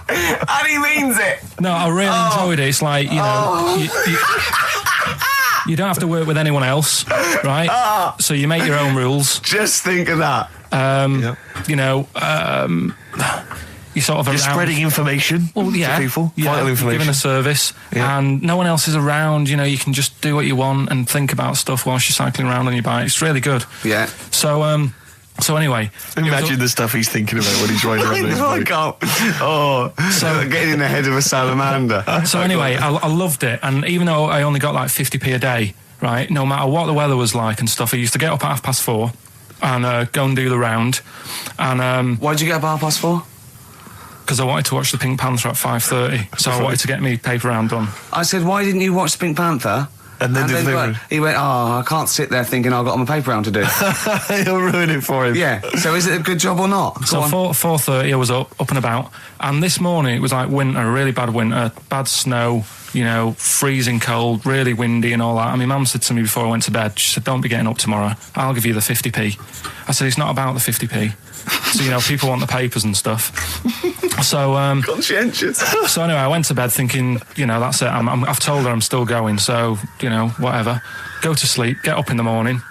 And he means it. No, I really enjoyed it. It's like, you know, you don't have to work with anyone else, right? So you make your own rules. Just think of that. You know, you sort of You're around. spreading information Well, yeah, to people. yeah, Vital information. giving a service, and no one else is around. You know, you can just do what you want and think about stuff whilst you're cycling around on your bike. It's really good. Yeah. So anyway, Imagine the stuff he's thinking about when he's riding around his bike. So getting in the head of a salamander. So anyway, I loved it, and even though I only got like 50p a day, right, no matter what the weather was like and stuff, I used to get up at 4:30 and go and do the round. And Why'd you get up at 4:30? because I wanted to watch the Pink Panther at 5:30, so I wanted to get me paper round done. I said, why didn't you watch Pink Panther? And then he went, I can't sit there thinking I've got my paper round to do. He'll ruin it for him. Yeah, so is it a good job or not? So 4:30 I was up and about, and this morning it was like winter, really bad winter, bad snow, you know, freezing cold, really windy and all that. And my mum said to me before I went to bed, she said, don't be getting up tomorrow, I'll give you the 50p. I said, it's not about the 50p. So, you know, people want the papers and stuff. So, Conscientious. so anyway, I went to bed thinking, you know, that's it. I've told her I'm still going, so, you know, whatever. Go to sleep, get up in the morning,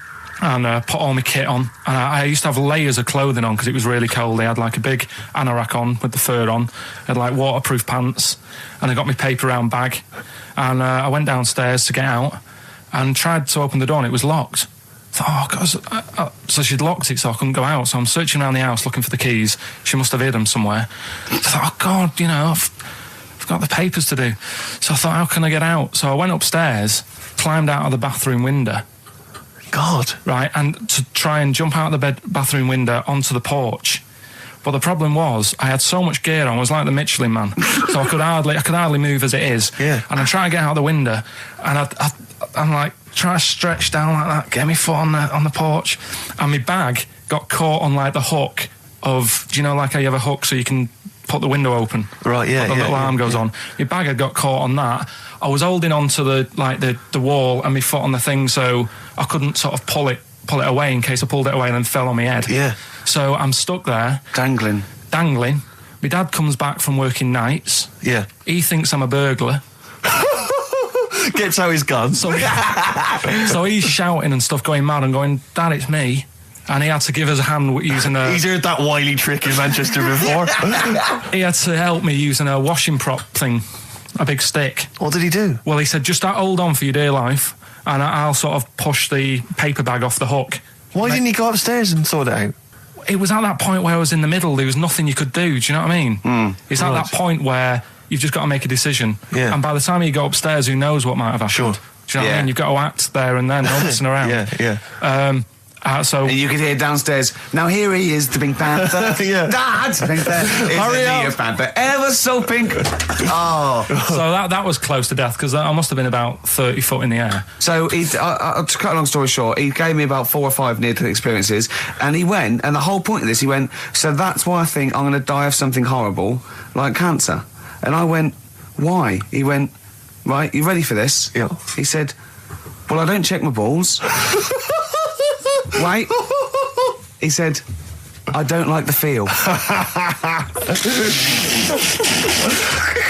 and put all my kit on. And I used to have layers of clothing on because it was really cold. I had like a big anorak on with the fur on. I had like waterproof pants, and I got my paper round bag. And I went downstairs to get out and tried to open the door, and it was locked. I thought, oh, God. So she'd locked it, so I couldn't go out. So I'm searching around the house looking for the keys. She must have hid them somewhere. I thought, oh, God, you know, I've got the papers to do. So I thought, how can I get out? So I went upstairs, climbed out of the bathroom window. God. Right, and to try and jump out of the bathroom window onto the porch. But the problem was, I had so much gear on, I was like the Michelin Man. So I could hardly move as it is. Yeah. And I'm trying to get out the window, and I'm like, trying to stretch down like that, get my foot on the porch, and my bag got caught on like the hook of, do you know, like how you have a hook so you can put the window open? Right, yeah, The yeah, little arm goes on. My bag had got caught on that. I was holding onto the wall and my foot on the thing, so I couldn't sort of pull it away in case I pulled it away and then fell on my head. Yeah. So I'm stuck there. Dangling. My dad comes back from working nights. Yeah. He thinks I'm a burglar. Gets out his gun. So he's shouting and stuff, going mad and going, Dad, it's me. And he had to give us a hand using a... He's heard that wily trick in Manchester before. He had to help me using a washing prop thing, a big stick. What did he do? Well, he said, just hold on for your dear life, and I'll sort of push the paper bag off the hook. Why didn't he go upstairs and sort it out? It was at that point where I was in the middle. There was nothing you could do. Do you know what I mean? It's at that point where you've just got to make a decision. Yeah. And by the time you go upstairs, who knows what might have happened? Sure. Do you know what I mean? You've got to act there and then, not messing around. Yeah. So And you could hear downstairs, now here he is, the Pink Panther. Yeah. Dad! Hurry up. Panther, ever so pink. Oh. So that was close to death, because I must have been about 30 foot in the air. So, to cut a long story short, he gave me about 4 or 5 near-death experiences, and he went, and the whole point of this, he went, so that's why I think I'm going to die of something horrible, like cancer. And I went, why? He went, right, you ready for this? Yeah. He said, well, I don't check my balls. Wait. He said, I don't like the feel.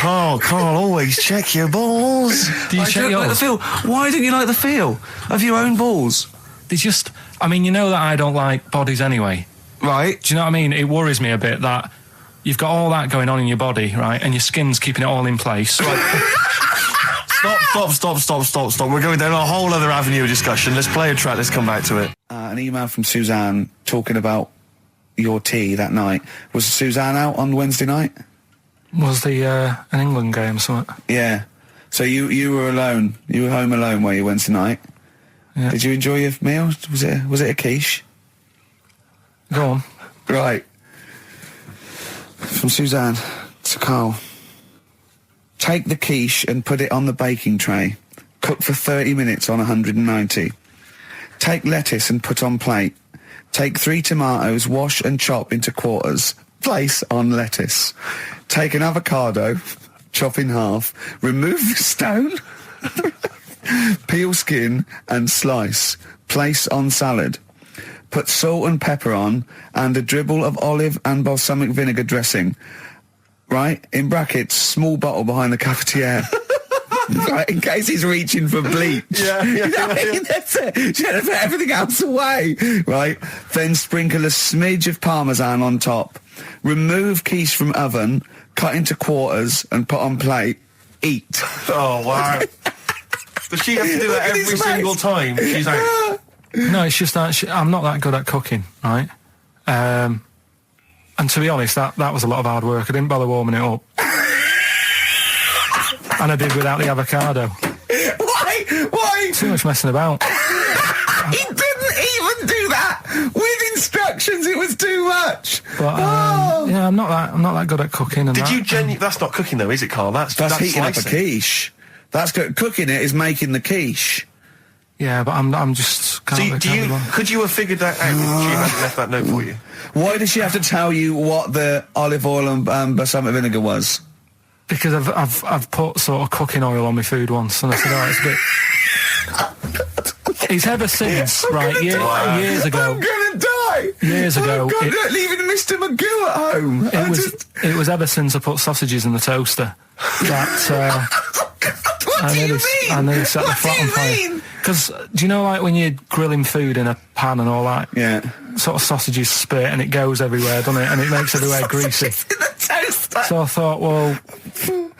Carl, always check your balls. Do you I check don't like the yours? feel. Why don't you like the feel of your own balls? They just... I mean, you know that I don't like bodies anyway. Right. Do you know what I mean? It worries me a bit that you've got all that going on in your body, right, and your skin's keeping it all in place. Stop. We're going down a whole other avenue of discussion. Let's play a track. Let's come back to it. An email from Suzanne talking about your tea that night. Was Suzanne out on Wednesday night? Was the an England game or something? Yeah. So you were alone. You were home alone, were you, Wednesday night? Yeah. Did you enjoy your meal? Was it a quiche? Go on. Right. From Suzanne to Carl. Take the quiche and put it on the baking tray. Cook for 30 minutes on 190. Take lettuce and put on plate. Take 3 tomatoes, wash and chop into quarters. Place on lettuce. Take an avocado, chop in half. Remove the stone. Peel skin and slice. Place on salad. Put salt and pepper on and a dribble of olive and balsamic vinegar dressing. Right? In brackets, small bottle behind the cafetiere. Right, in case he's reaching for bleach. Yeah. You know what I mean? That's it. Should have put everything else away. Right? Then sprinkle a smidge of parmesan on top. Remove quiche from oven, cut into quarters and put on plate. Eat. Oh, wow. Does she have to do that Look at every his single face. time? She's out. No, it's just that I'm not that good at cooking, right? And to be honest, that was a lot of hard work. I didn't bother warming it up. And I did without the avocado. Why? Too much messing about. He didn't even do that with instructions. It was too much. But yeah, I'm not that good at cooking. And Did that. you That's not cooking though, is it, Carl? That's Heating up a slicing. quiche. That's cooking it is making the quiche. Yeah, but I'm just. Could you have figured that out if she hadn't left that note for you? Why did she have to tell you what the olive oil and balsamic vinegar was? Because I've put sort of cooking oil on my food once, and I said, oh, it's a bit. It's ever since, right? Years ago. I'm gonna die. Years ago, leaving Mr. Magoo at home. It was ever since I put sausages in the toaster that I nearly set the flat on fire. Because do you know, like when you're grilling food in a pan and all that? Yeah. Sort of sausages spit and it goes everywhere, doesn't it? And it makes everywhere greasy. In the toaster. So I thought, well,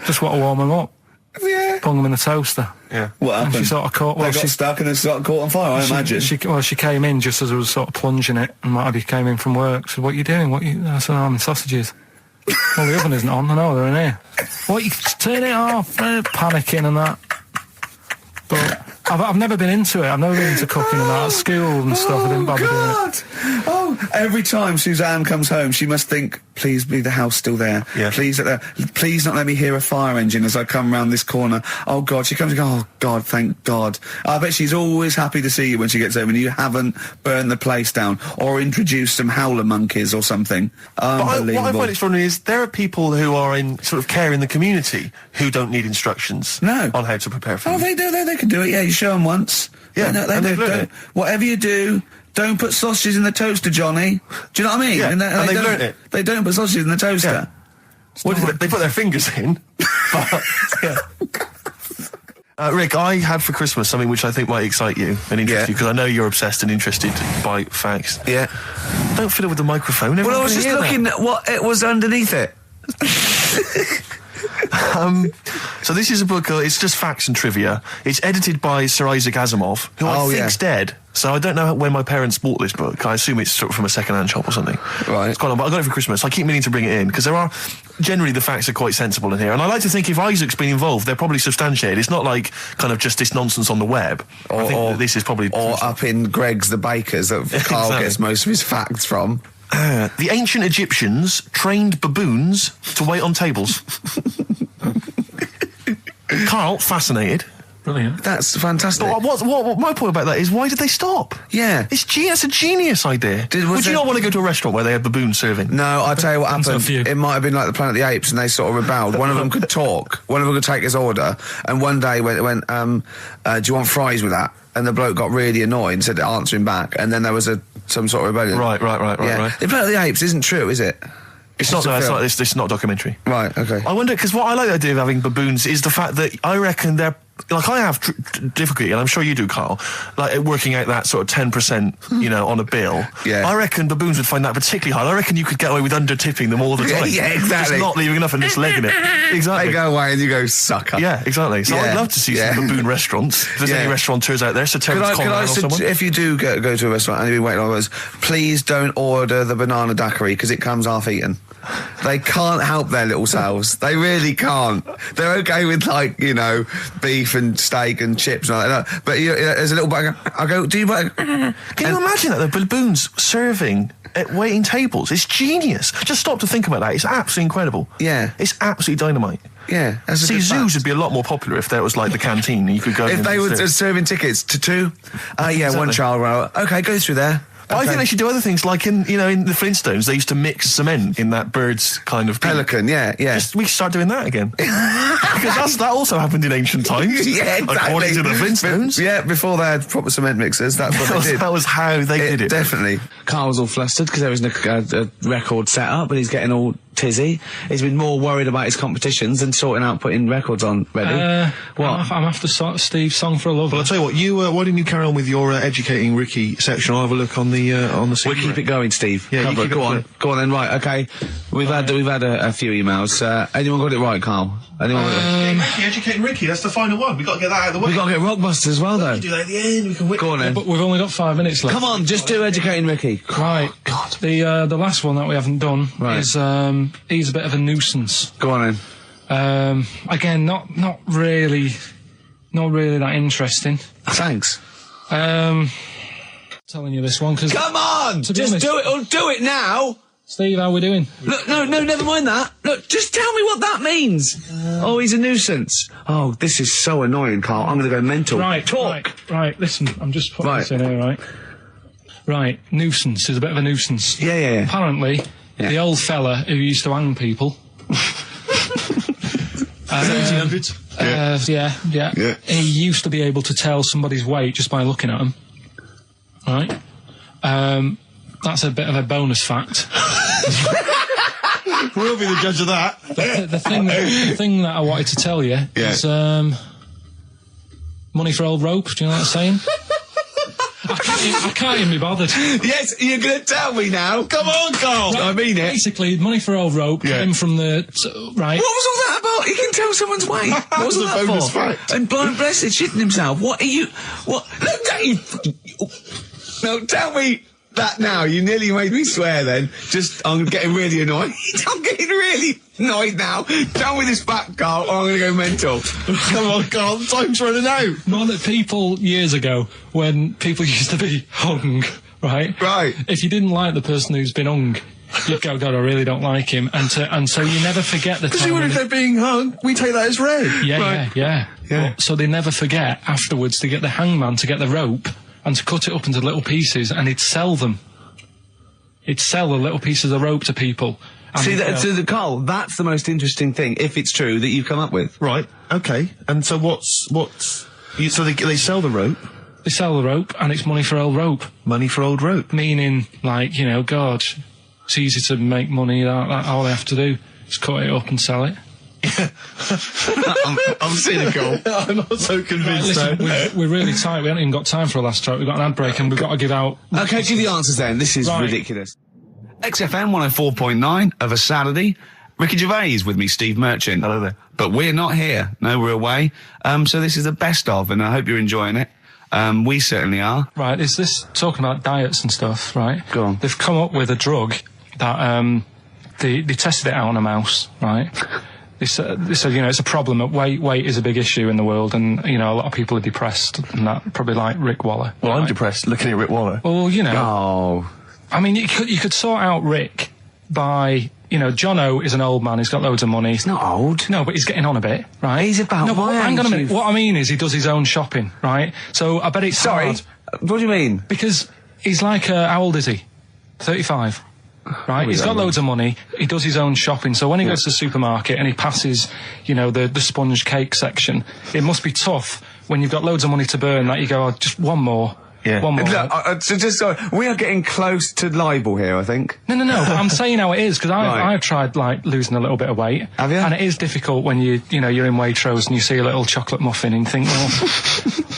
just want to warm them up. Yeah. Bung them in the toaster. Yeah. What And happened? she sort of caught. Well, They got stuck and they sort of caught on fire. I imagine. She came in just as I was sort of plunging it, and Matty came in from work. She said, "What are you doing? I said, I'm in sausages." Well, the oven isn't on. I know they're in here. What? You turn it off? Panicking and that. But I've never been into it. I've never been into cooking and that. At school and stuff, I didn't bother doing it. Oh, every time Suzanne comes home, she must think, please be the house still there. Yeah. Please not let me hear a fire engine as I come round this corner. Oh, God, she comes and goes, oh, God, thank God. I bet she's always happy to see you when she gets home and you haven't burned the place down or introduced some howler monkeys or something. Unbelievable. What I find extraordinary is there are people who are in sort of care in the community who don't need instructions on how to prepare food. Oh, they do. They can do it. Yeah, you show them once. Yeah, they do. Whatever you do, don't put sausages in the toaster, Johnny. Do you know what I mean? Yeah, and they've learnt it. They don't put sausages in the toaster. Yeah. What is it? They put their fingers in. But, yeah. Rick, I had for Christmas something which I think might excite you and interest you, because I know you're obsessed and interested by facts. Yeah. Don't fiddle with the microphone. Well, I was just looking at what it was underneath it. So this is a book, it's just facts and trivia. It's edited by Sir Isaac Asimov, who I think's dead. So I don't know when my parents bought this book. I assume it's sort of from a second-hand shop or something. Right. It's quite long, but I got it for Christmas. I keep meaning to bring it in, because generally the facts are quite sensible in here. And I like to think if Isaac's been involved, they're probably substantiated. It's not like kind of just this nonsense on the web. I think that this is probably... Or up in Greg's The Baker's that Carl gets most of his facts from. The ancient Egyptians trained baboons to wait on tables. Carl, fascinated. Brilliant. That's fantastic. But what my point about that is, why did they stop? Yeah. It's a genius idea. Would you not want to go to a restaurant where they have baboons serving? No, I'll tell you what happened. It might have been like the Planet of the Apes and they sort of rebelled. One of them could talk. One of them could take his order. And one day went, do you want fries with that? And the bloke got really annoyed and said, answer him back. And then there was some sort of rebellion. Right. The Planet of the Apes isn't true, is it? It's not a documentary. Right, okay. I wonder, because what I like the idea of having baboons is the fact that I reckon they're, like, I have difficulty, and I'm sure you do, Carl, like working out that sort of 10%, you know, on a bill. Yeah. I reckon baboons would find that particularly hard. I reckon you could get away with under-tipping them all the time. Yeah, exactly. Just not leaving enough and just legging it. Exactly. They go away and you go, sucker. Yeah, exactly. So I'd love to see some baboon restaurants. If there's any restaurateurs out there, so Terence Conrad or someone. If you do go to a restaurant and you've been waiting on those, please don't order the banana daiquiri, because it comes half-eaten. They can't help their little selves. They really can't. They're okay with, like, you know, beef and steak and chips and all that. But there's a little bag. I go, do you... Can you imagine that, the baboons serving at waiting tables? It's genius. Just stop to think about that. It's absolutely incredible. Yeah. It's absolutely dynamite. Yeah. See, zoos would be a lot more popular if there was, like, the canteen and you could go... If they were serving tickets to two? Exactly. One child. Okay, go through there. But I think they should do other things, like in the Flintstones, they used to mix cement in that bird's kind of... Pelican, yeah. We should start doing that again. Because that also happened in ancient times. Yeah, exactly. According to the Flintstones. Yeah, before they had proper cement mixers, that's what they did. That was how they did it. Definitely. Carl's all flustered because there isn't a record set up, and he's getting all tizzy. He's been more worried about his competitions than sorting out putting records on ready. What? I'm after Steve's Song for a Lover. Well, I'll tell you what, why didn't you carry on with your educating Ricky section? I'll have a look on the We'll keep it going, Steve. Yeah, you go on then. Right, okay. We've had a few emails. Anyone got it right, Carl? Anyone? Educating Ricky. That's the final one. We got to get that out of the way. We got to get Rockbusters as well, though. We can do that at the end. We can whip. Go on then. But we've only got 5 minutes left. Come on, just do Educating Ricky. Right. God. The last one that we haven't done is he's a bit of a nuisance. Go on then. Again, not really that interesting. Thanks. Telling you this one because come on, just do it. Or do it now. Steve, how we doing? Look, no, never mind that. Look, just tell me what that means. Oh, he's a nuisance. Oh, this is so annoying, Carl. I'm going to go mental. Right, talk. Right, listen, I'm just putting this in here, right? Right, nuisance is a bit of a nuisance. Yeah. Apparently, the old fella who used to hang people. 1800s? Yeah. He used to be able to tell somebody's weight just by looking at them. Right? That's a bit of a bonus fact. We'll be the judge of that. The thing that I wanted to tell you is money for old rope. Do you know what I'm saying? I can't even be bothered. Yes, you're going to tell me now. Come on, Carl. Right, I mean it. Basically, money for old rope came from the... Right. What was all that about? You can tell someone's weight. What was all that bonus for? fact. And blind blessed shitting himself. What are you... What? Look at you... No, tell me... That now, you nearly made me swear then. I'm getting really annoyed. I'm getting really annoyed now. Down with this back, Carl, or I'm going to go mental. Come on, Carl, time's running out. More that people years ago, when people used to be hung, right? Right. If you didn't like the person who's been hung, you'd go, God, I really don't like him. And so you never forget the time. Presumably if they're being hung, we take that as read. Yeah. So they never forget afterwards to get the hangman to get the rope and to cut it up into little pieces, and he'd sell them. He'd sell the little pieces of rope to people. And Carl, that's the most interesting thing, if it's true, that you've come up with. Right, okay. And so so they sell the rope? They sell the rope, and it's money for old rope. Money for old rope? Meaning, like, you know, God, it's easy to make money, that all they have to do is cut it up and sell it. I'm cynical. I'm not so convinced. Right, listen, we're really tight. We haven't even got time for a last track. We've got an ad break and we've got to give out... Okay, give the answers then. This is Right. ridiculous. XFM 104.9 of a Saturday. Ricky Gervais with me, Steve Merchant. Hello there. But we're not here. No, we're away. So this is the best of, and I hope you're enjoying it. We certainly are. Right, is this talking about diets and stuff, right? Go on. They've come up with a drug that they tested it out on a mouse, right? They said, you know, it's a problem. Weight is a big issue in the world, and, you know, a lot of people are depressed, and that, probably like Rick Waller. Well, I'm right? depressed looking at Rick Waller. Well, you know. Oh. I mean, you could sort out Rick by, you know, Jono is an old man, he's got loads of money. He's not old. No, but he's getting on a bit, right? He's about No, but my hang on a age, minute. you- What I mean is he does his own shopping, right? So I bet it's Sorry. hard. What do you mean? Because he's like, how old is he? 35. Right? He's got loads of money. He does his own shopping. So when he goes to the supermarket and he passes, you know, the sponge cake section, it must be tough when you've got loads of money to burn that you go, oh, just one more. Yeah. One more. Look, sorry, we are getting close to libel here, I think. No. But I'm saying how it is, because Right. I've tried, like, losing a little bit of weight. Have you? And it is difficult when you know, you're in Waitrose and you see a little chocolate muffin and think, well,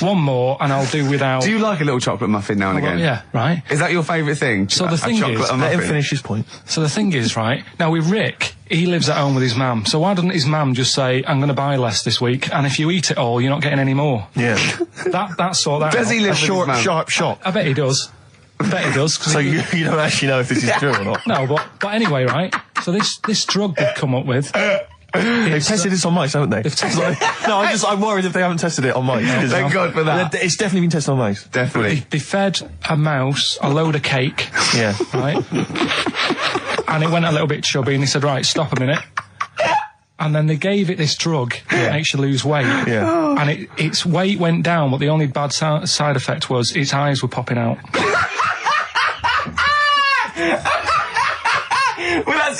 one more and I'll do without... Do you like a little chocolate muffin now and Well, again? yeah, right. Is that your favourite thing? So the A thing chocolate is- and Let him muffin? finish his point. So the thing is, right, now with Rick, he lives at home with his mum. So why doesn't his mum just say, I'm going to buy less this week, and if you eat it all, you're not getting any more? Yeah. That's sort that Does out. he live A with his short, mum? sharp shot. I bet he does. 'cause So he- you don't actually know if this is true or not. No, but anyway, right, so this drug they've come up with... They've tested this on mice, haven't they? They've tested No, I'm worried if they haven't tested it on mice. 'cause Thank God for that. It's definitely been tested on mice. Definitely. They fed a mouse a load of cake, Yeah. right? And it went a little bit chubby, and he said, right, stop a minute. And then they gave it this drug that makes you lose weight. Yeah. And its weight went down, but the only bad side effect was its eyes were popping out. Well, that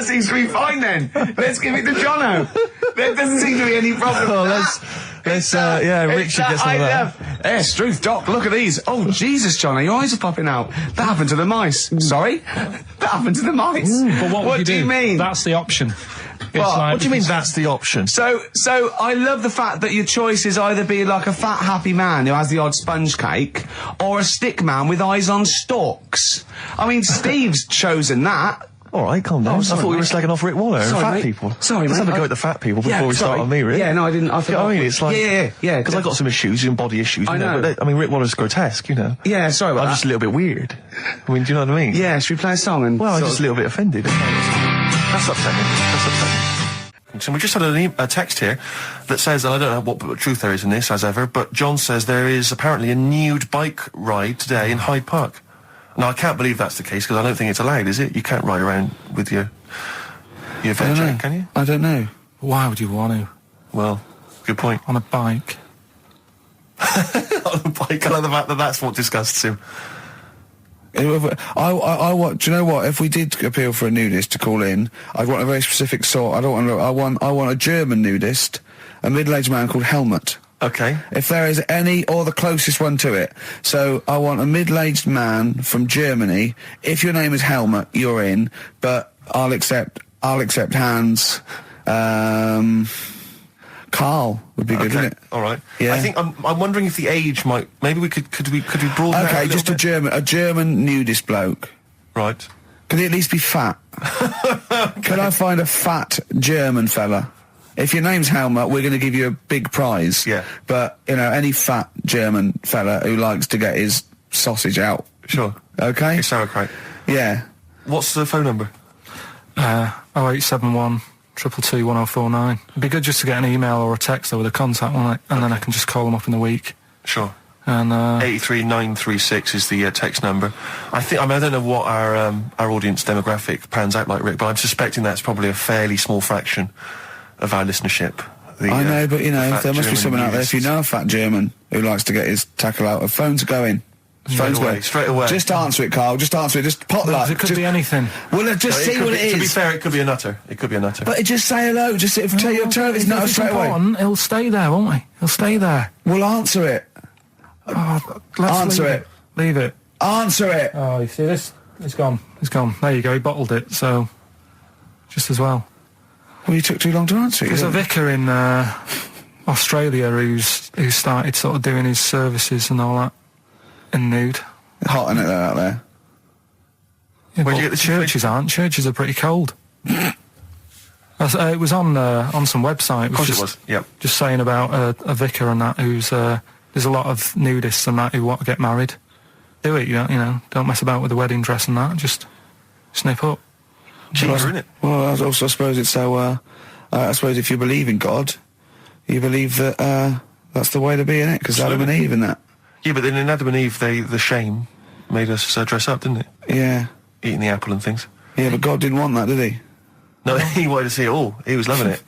seems to be fine then. Let's give it to Jono. There doesn't seem to be any problem. Oh, let's Rick should get some of that. Yes, Struth, Doc, look at these. Oh, Jesus, Jono, your eyes are popping out. That happened to the mice. Sorry? That happened to the mice. But what do you mean? That's the option. What do you mean that's the option? So I love the fact that your choice is either be like a fat, happy man who has the odd sponge cake, or a stick man with eyes on stalks. I mean, Steve's chosen that. All right, calm down. I sorry, thought we were mate. slagging off Rick Waller and Sorry, fat mate. people. Sorry, Let's mate. have a go at the fat people before we start sorry. on me, Rick. Yeah, no, I didn't. I You know what I mean? It's like... Yeah. Because I got some issues and body issues. I you know. But Rick Waller's grotesque, you know. Yeah, sorry about I'm that. just a little bit weird. I mean, do you know what I mean? Yeah, should we play a song and... Well, I'm sort just a little bit offended. That's upsetting. So we just had a text here that says, and I don't know what truth there is in this, as ever, but John says there is apparently a nude bike ride today in Hyde Park. Now, I can't believe that's the case, because I don't think it's allowed, is it? You can't ride around with your veg out, can you? I don't know. Why would you want to? Well, good point. On a bike? On a bike, I like the fact that that's what disgusts him. I want. Do you know what? If we did appeal for a nudist to call in, I'd want a very specific sort. I want a German nudist, a middle-aged man called Helmut. Okay. If there is any, or the closest one to it. So I want a middle-aged man from Germany. If your name is Helmut, you're in. But I'll accept Hans. Carl would be good, Okay, wouldn't it? all right. Yeah. I think I'm wondering if the age might. Maybe we could we broaden that out Okay, a just little bit? a German nudist bloke. Right. Could he at least be fat? Could I find a fat German fella? If your name's Helmut, we're going to give you a big prize. Yeah. But, you know, any fat German fella who likes to get his sausage out. Sure. Okay? It's sauerkraut. Yeah. What's the phone number? 0871 222 1049. It'd be good just to get an email or a text over the contact, won't it? And then I can just call them up in the week. Sure. And 83936 is the text number. I don't know what our audience demographic pans out like, Rick, but I'm suspecting that's probably a fairly small fraction of our listenership. I know, but, you know, there must be someone out there, if you users. know a fat German who likes to get his tackle out, phones are going. Phones going. Straight away. Just answer it, Carl. Just answer it. Just pop that. it could be anything. Well, just see what it is. To be fair, it could be a nutter. It could be a nutter. But just say hello. Just tell your turn. It's not straight away. He'll stay there, won't he? He'll stay there. Well, answer it. Let's Answer leave it. Leave it. Answer it. Oh, you see this? It's gone. It's gone. There you go. He bottled it, so just as well. Well, you took too long to answer it. There's a vicar in Australia who's started sort of doing his services and all that in nude. Hot, isn't it, out there? Yeah, Where'd but you get the churches aren't. Churches are pretty cold. It was on some website. Of course it was. Yep. Just saying about a vicar and that who's there's a lot of nudists and that who want to get married. Do it, you know. Don't mess about with the wedding dress and that. Just snip up. Cheaper, isn't it? Well, I also suppose it's so. I suppose if you believe in God, you believe that that's the way to be in it, because Adam and Eve and that. Yeah, but then in Adam and Eve, the shame made us dress up, didn't it? Yeah. Eating the apple and things. Yeah, but God didn't want that, did he? No, he wanted to see it all. He was loving it.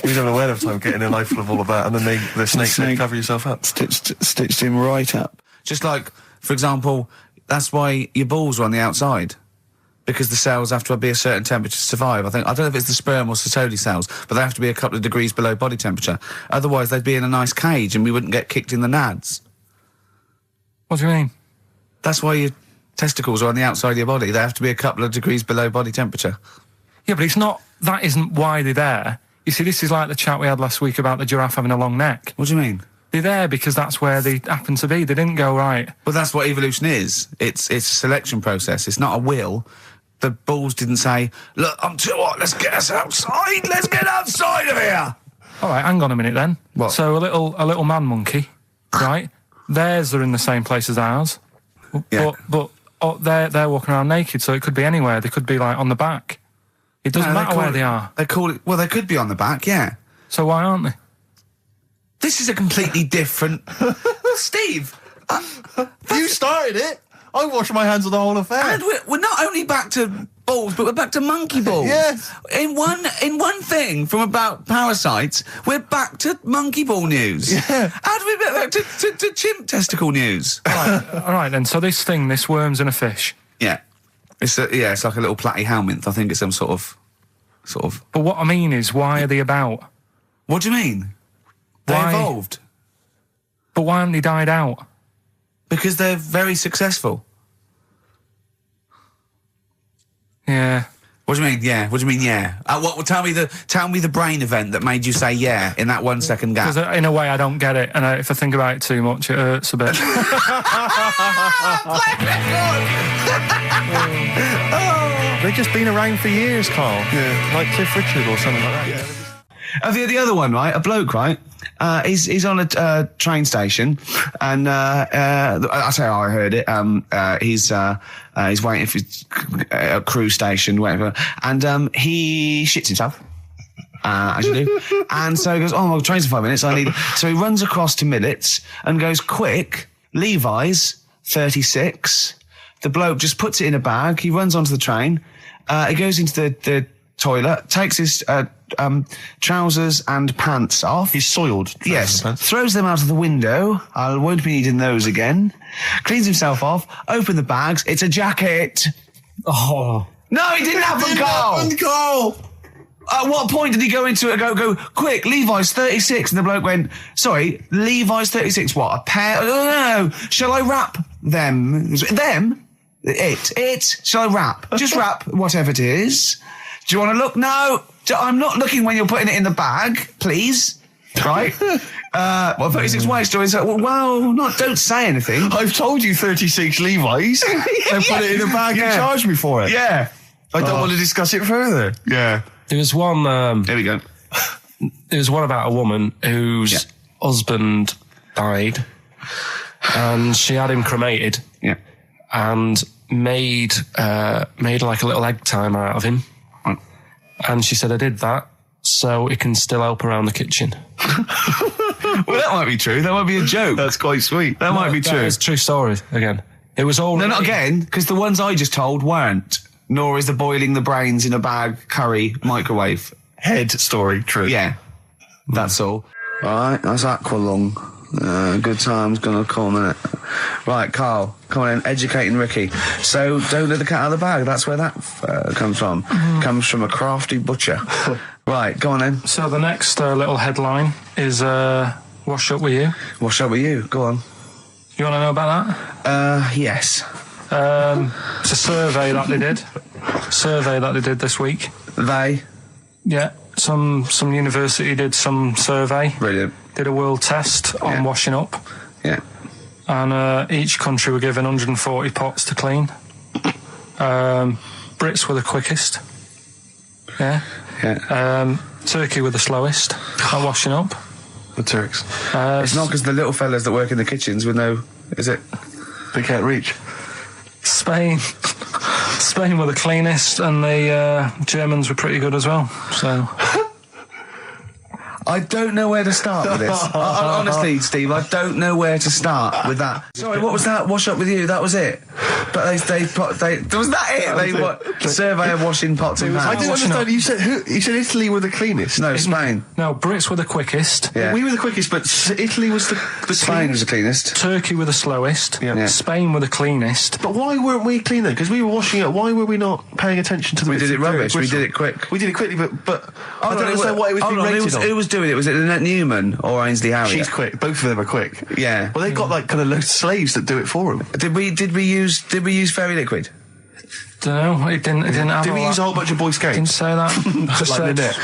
He was having a whale of a time getting a life full of all of that, and then the snake said, cover yourself up. Stitched him right up. Just like, for example, that's why your balls are on the outside. Because the cells have to be a certain temperature to survive. I don't know if it's the sperm or Sertoli cells, but they have to be a couple of degrees below body temperature. Otherwise, they'd be in a nice cage and we wouldn't get kicked in the nads. What do you mean? That's why your testicles are on the outside of your body. They have to be a couple of degrees below body temperature. Yeah, but it's not. That isn't why they're there. You see, this is like the chat we had last week about the giraffe having a long neck. What do you mean? They're there because that's where they happen to be. They didn't go right. Well, that's what evolution is. It's a selection process. It's not a will. The balls didn't say, look, I'm too hot, let's get us outside, let's get outside of here! All right, hang on a minute then. What? So a little man monkey, right? Theirs are in the same place as ours. Yeah. But they're walking around naked, so it could be anywhere. They could be, like, on the back. It doesn't matter where they are. They call it... Well, they could be on the back, yeah. So why aren't they? This is a completely different... Steve! You started it! I washed my hands of the whole affair. And we're not only back to balls, but we're back to monkey balls. Yes. In one thing from about parasites, we're back to monkey ball news. Yeah. How do we get back to chimp testicle news? All right then. So this worm's in a fish. Yeah. It's like a little platyhelminth. I think it's some sort of. But what I mean is, why are they about? What do you mean? They Why? evolved. But why haven't they died out? Because they're very successful. Yeah. What do you mean? Yeah. What do you mean? Yeah. Tell me the brain event that made you say yeah in that 1 second gap. Because in a way I don't get it, and if I think about it too much, it hurts a bit. They've just been around for years, Carl. Yeah. Like Cliff Richard or something like that. Yeah. The other one, right? A bloke, right? He's on a train station, and that's how I heard it. He's waiting for a cruise station, whatever, and he shits himself. As you do. And so he goes, oh, my train's in 5 minutes. So he runs across to Millets and goes, quick, Levi's 36. The bloke just puts it in a bag. He runs onto the train. He goes into the toilet, takes his trousers and pants off. He's soiled. Yes. Throws them out of the window. I won't be needing those again. Cleans himself off. Open the bags. It's a jacket. Oh. No, it didn't happen, Carl. At what point did he go into it and go, quick, Levi's 36? And the bloke went, sorry, Levi's 36, what, a pair? No. Shall I wrap them? Them? It. Shall I wrap? Just wrap whatever it is. Do you want to look? No, I'm not looking when you're putting it in the bag, please. Right? 36 white stories. Don't say anything. I've told you 36 Levi's. They put it in a bag and charged me for it. Yeah. I don't want to discuss it further. Yeah. There was one. There we go. There was one about a woman whose husband died, and she had him cremated. Yeah. And made like a little egg timer out of him. And she said I did that so it can still help around the kitchen. Well, that might be true. That might be a joke. That's quite sweet. That might be true. It's a true story, again. It was all... No, not again, because the ones I just told weren't. Nor is the boiling the brains in a bag curry microwave. Head story true. Yeah. That's all. Right, that's Aqualung. Good time's gonna come, innit? Right, Carl, come on in, educating Ricky. So, don't let the cat out of the bag, that's where that comes from. Comes from a crafty butcher. Right, go on then. So the next little headline is Wash Up With You. Wash up with you, go on. You want to know about that? Yes. It's a survey that they did. This week. They? Yeah, some university did some survey. Brilliant. Did a world test on washing up. Yeah. And each country were given 140 pots to clean. Brits were the quickest. Yeah. Yeah. Turkey were the slowest at washing up. The Turks. It's not because the little fellas that work in the kitchens with no... Is it? They can't reach. Spain were the cleanest, and the Germans were pretty good as well. So... I don't know where to start with this. Honestly, Steve, I don't know where to start with that. Sorry, what was that? Wash up with you? That was it. But was that it? They survey of washing pots and pans. I didn't understand. You said who? You said Italy were the cleanest. No, Spain. No, Brits were the quickest. Yeah. We were the quickest, but Italy was the Spain was the cleanest. Turkey were the slowest. Yeah. Spain were the cleanest. But why weren't we clean then? Because we were washing up. Why were we not paying attention to the? We did it rubbish. We did it quick. We did it quickly, but I don't understand what it was being rated on. Who was doing it? Was it Lynette Newman or Ainsley Harriott? She's quick. Both of them are quick. Yeah. Well, they've got like kind of loads of slaves that do it for them. Did we use fairy liquid? Don't know. It didn't have. Did we use a whole bunch of Boy Scouts? Didn't say that. Just like said,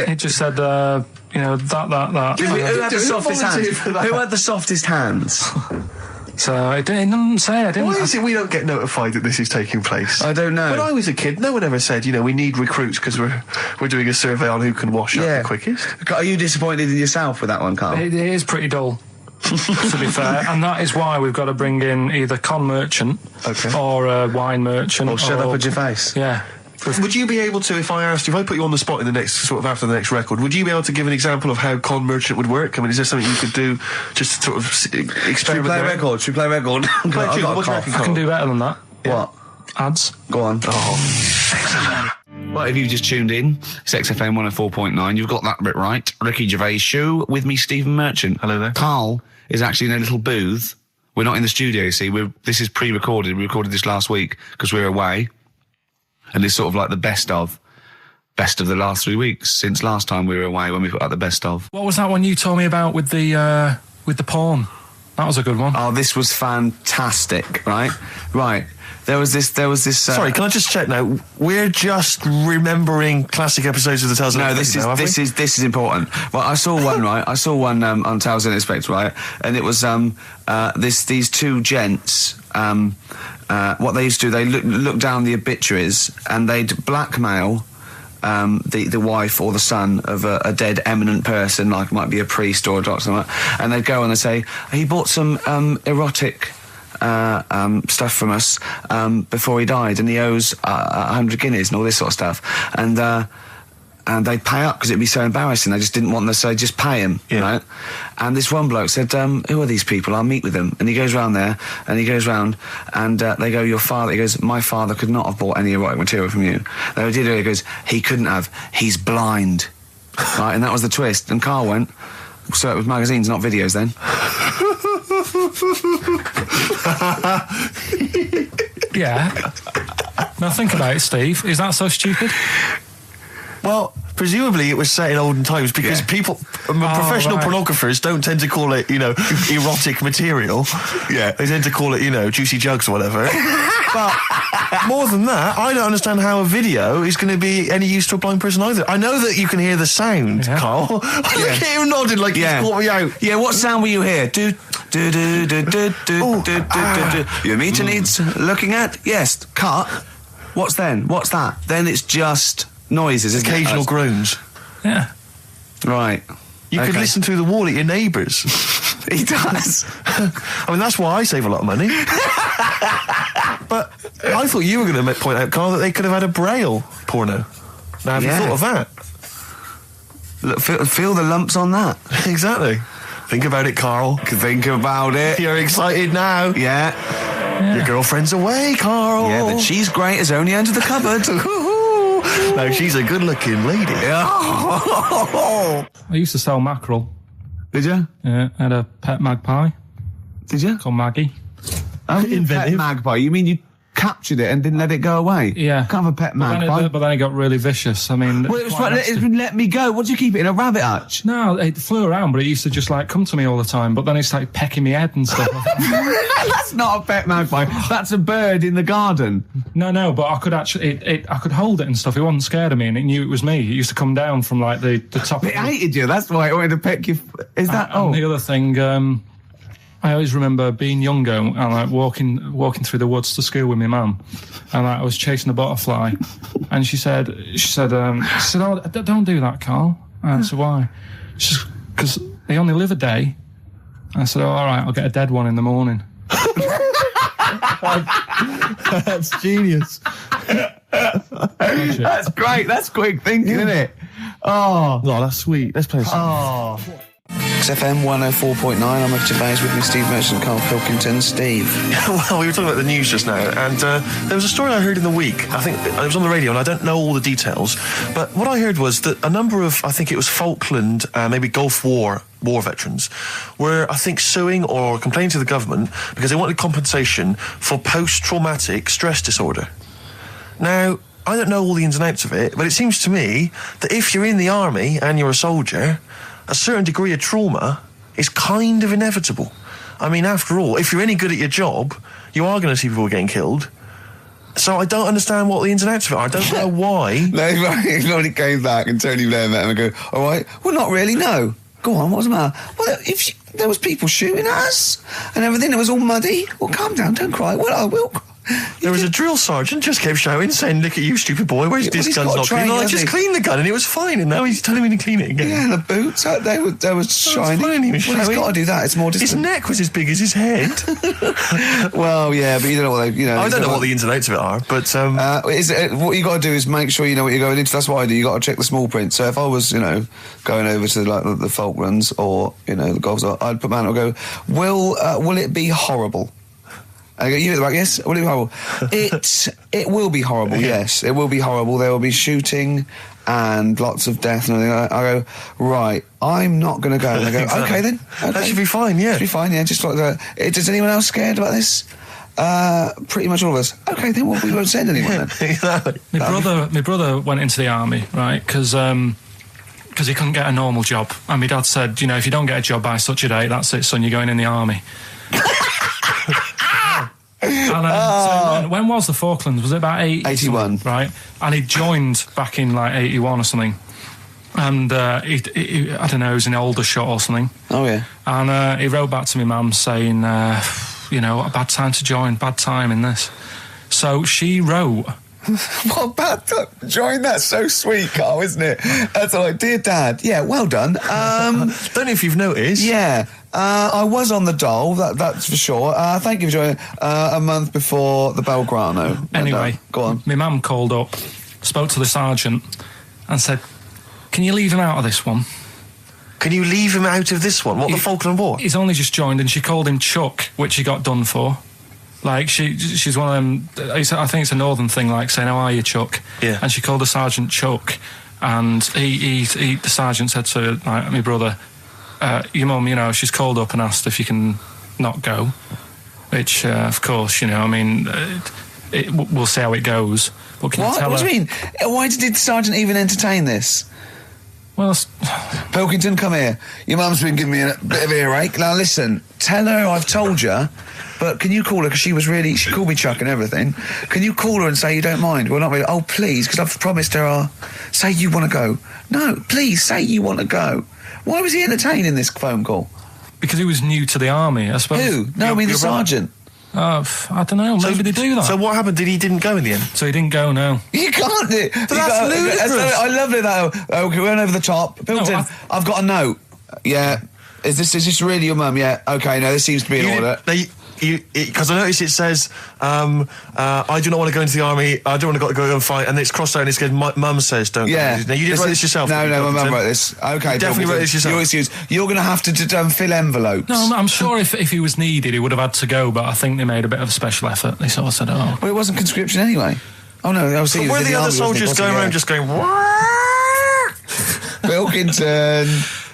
it just said, that. Who had the softest hands? Who had the softest hands? So it didn't say. I didn't. Why is it we don't get notified that this is taking place? I don't know. When I was a kid, no one ever said, we need recruits because we're doing a survey on who can wash up the quickest. Are you disappointed in yourself with that one, Carl? It is pretty dull. To be fair, and that is why we've got to bring in either con merchant or a wine merchant or shut up at your face. Yeah. Would you be able to, if I put you on the spot in the next after the next record, would you be able to give an example of how con merchant would work? I mean, is there something you could do just to sort of experiment? Should we play a record? I can do better than that. What? Ads. Go on. Well, if you've just tuned in, it's XFM 104.9. You've got that bit right. Ricky Gervais show with me, Stephen Merchant. Hello there. Carl is actually in a little booth. We're not in the studio, you see. This is pre-recorded. We recorded this last week because we're away. And it's sort of like the best of the last 3 weeks since last time we were away when we put out the best of. What was that one you told me about with the porn? That was a good one. Oh, this was fantastic, right? Right. There was this. Sorry, can I just check now? We're just remembering classic episodes of the Tales. No, this is important. Well, I saw one right. I saw one on Tales in Expect, right, and it was these two gents. What they used to do, they look down the obituaries and they'd blackmail the wife or the son of a dead eminent person, like might be a priest or a doctor, something like that, and they'd go and they'd say he bought some erotic stuff from us before he died, and he owes 100 guineas and all this sort of stuff, and they'd pay up because it'd be so embarrassing. They just didn't want them to say, just pay him, right? And this one bloke said, who are these people? I'll meet with them. And he goes round there, and they go, your father. He goes, my father could not have bought any erotic material from you. They did it. He goes, he couldn't have. He's blind. Right? And that was the twist. And Carl went, so it was magazines, not videos then. Yeah. Now think about it, Steve. Is that so stupid? Well, presumably it was set in olden times because professional pornographers don't tend to call it, erotic material. Yeah. They tend to call it, juicy jugs or whatever. But more than that, I don't understand how a video is going to be any use to a blind person either. I know that you can hear the sound, Carl. Look at him nodding like he's caught me out. Yeah, what sound were you hear? Do. Your meter needs looking at? Yes. Cut. What's then? What's that? Then it's just noises, isn't occasional it? groans. Yeah. Right. You could listen through the wall at your neighbours. He does. I mean, that's why I save a lot of money. But I thought you were going to point out, Carl, that they could have had a Braille porno. Now, have you thought of that? Look, feel the lumps on that. Exactly. Think about it, Carl. Think about it. You're excited now. Yeah. Your girlfriend's away, Carl. Yeah, but she's great as only entered the cupboard. No, she's a good-looking lady. I used to sell mackerel. Did you? Yeah, I had a pet magpie Did you? called Maggie. Oh, pet magpie. You mean you captured it and didn't let it go away? Yeah. Can't have a pet But magpie. then it got really vicious. I mean, Well, it was quite right, nasty. it wouldn't let me go. What do you keep it in, a rabbit hutch? No, it flew around, but it used to just like come to me all the time. But then it started pecking me head and stuff. That's not a pet magpie. That's a bird in the garden. No, but I could actually, I could hold it and stuff. It wasn't scared of me, and it knew it was me. It used to come down from like the top. It hated you. That's why it wanted to peck you. Is that? And the other thing, I always remember being younger and like walking through the woods to school with my mum, and like, I was chasing a butterfly, and she said, "Oh, don't do that, Carl." And I said, "Why?" She said, "Because they only live a day." I said, "Oh, all right, I'll get a dead one in the morning." That's genius. That's great. That's quick thinking, isn't it? Oh, that's sweet. Let's play a song. XFM 104.9. I'm with Gervais, with me, Steve Merchant, Karl Pilkington. Steve. Well, we were talking about the news just now, and there was a story I heard in the week. I think it was on the radio, and I don't know all the details. But what I heard was that a number of, I think it was Falkland, maybe Gulf War veterans, were, I think, suing or complaining to the government because they wanted compensation for post-traumatic stress disorder. Now, I don't know all the ins and outs of it, but it seems to me that if you're in the army and you're a soldier, a certain degree of trauma is kind of inevitable. I mean, after all, if you're any good at your job, you are going to see people getting killed. So I don't understand what the ins and outs of it are. I don't know why. No, he came back and Tony Blair met him and go, all right, well, not really, no. Go on, what's the matter? Well, there was people shooting at us and everything, it was all muddy. Well, calm down, don't cry. Well, I will cry. There was a drill sergeant just kept shouting, saying, "Look at you, stupid boy, where's this gun's not clean?" I just cleaned the gun and it was fine, and now he's telling me to clean it again. Yeah, the boots, they were shiny. Fine, he was Well, he's showing. got to do that, it's more distant. His neck was as big as his head. Well, yeah, but you don't know what they, I don't know what the ins and outs of it are, but what you got to do is make sure you know what you're going into. That's what I do. You got to check the small print. So if I was, going over to like the Falklands or the Gulf, I'd put my hand and go, will it be horrible? I go, you at the back, yes? Will it be horrible? It will be horrible, yes. It will be horrible. There will be shooting and lots of death and everything. I go, right, I'm not going to go. And they go, Exactly. okay then. Okay. That should be fine, yeah. Should be fine, yeah. Just like that. Is anyone else scared about this? Pretty much all of us. Okay, then we won't send anyone then. Exactly. My brother went into the army, right? Because he couldn't get a normal job, and my dad said, if you don't get a job by such a date, that's it, son. You're going in the army. And, so when was the Falklands? Was it about 81? Right, and he joined back in like 81 or something. And he I don't know, he was in Aldershot or something. Oh yeah. And he wrote back to my mum saying, a bad time to join, bad time in this. So she wrote. What bad time? Join, that's so sweet, Carl, isn't it? That's like, dear Dad, yeah, well done. Don't know if you've noticed. Yeah, I was on the dole, that's for sure. Thank you for joining a month before the Belgrano. Anyway, go on. My mum called up, spoke to the sergeant, and said, "Can you leave him out of this one?" Can you leave him out of this one? What, the Falkland War? He's only just joined, and she called him Chuck, which he got done for. Like, she's one of them, I think it's a northern thing, like saying, "How are you, Chuck?" Yeah. And she called the sergeant Chuck, and the sergeant said to my brother, "Your mum, she's called up and asked if you can not go," which, of course, we'll see how it goes. But can you tell What her? do you mean? Why did the sergeant even entertain this? Well, Pilkington, come here. Your mum's been giving me a bit of earache. Now listen, tell her I've told you, but can you call her, because she called me Chuck and everything. Can you call her and say you don't mind? Well, not really. Oh, please, because I've promised her say you want to go. No, please, say you want to go. Why was he entertaining this phone call? because he was new to the army, I suppose. Who? No, I mean the sergeant. I don't know. Maybe they do that. So what happened? He didn't go in the end? So he didn't go, no. You can't do it. But that's ludicrous. I love it, though. Okay, we went over the top. Pilkington, No, I've got a note. Yeah. Is this really your mum? Yeah. Okay. No, this seems to be in order. Because I noticed it says, I do not want to go into the army. I don't want to go and fight. And it's crossed out and it says, my mum says don't. Yeah. Go. Now you didn't write this yourself. No, my mum wrote this. Okay. Definitely wrote this yourself. Your excuse. You're going to have to fill envelopes. No, I'm sure if he was needed, he would have had to go. But I think they made a bit of a special effort. They sort of said, "Oh, well, it wasn't conscription anyway." Oh no, I was But were the other soldiers going around just going, Pilkington?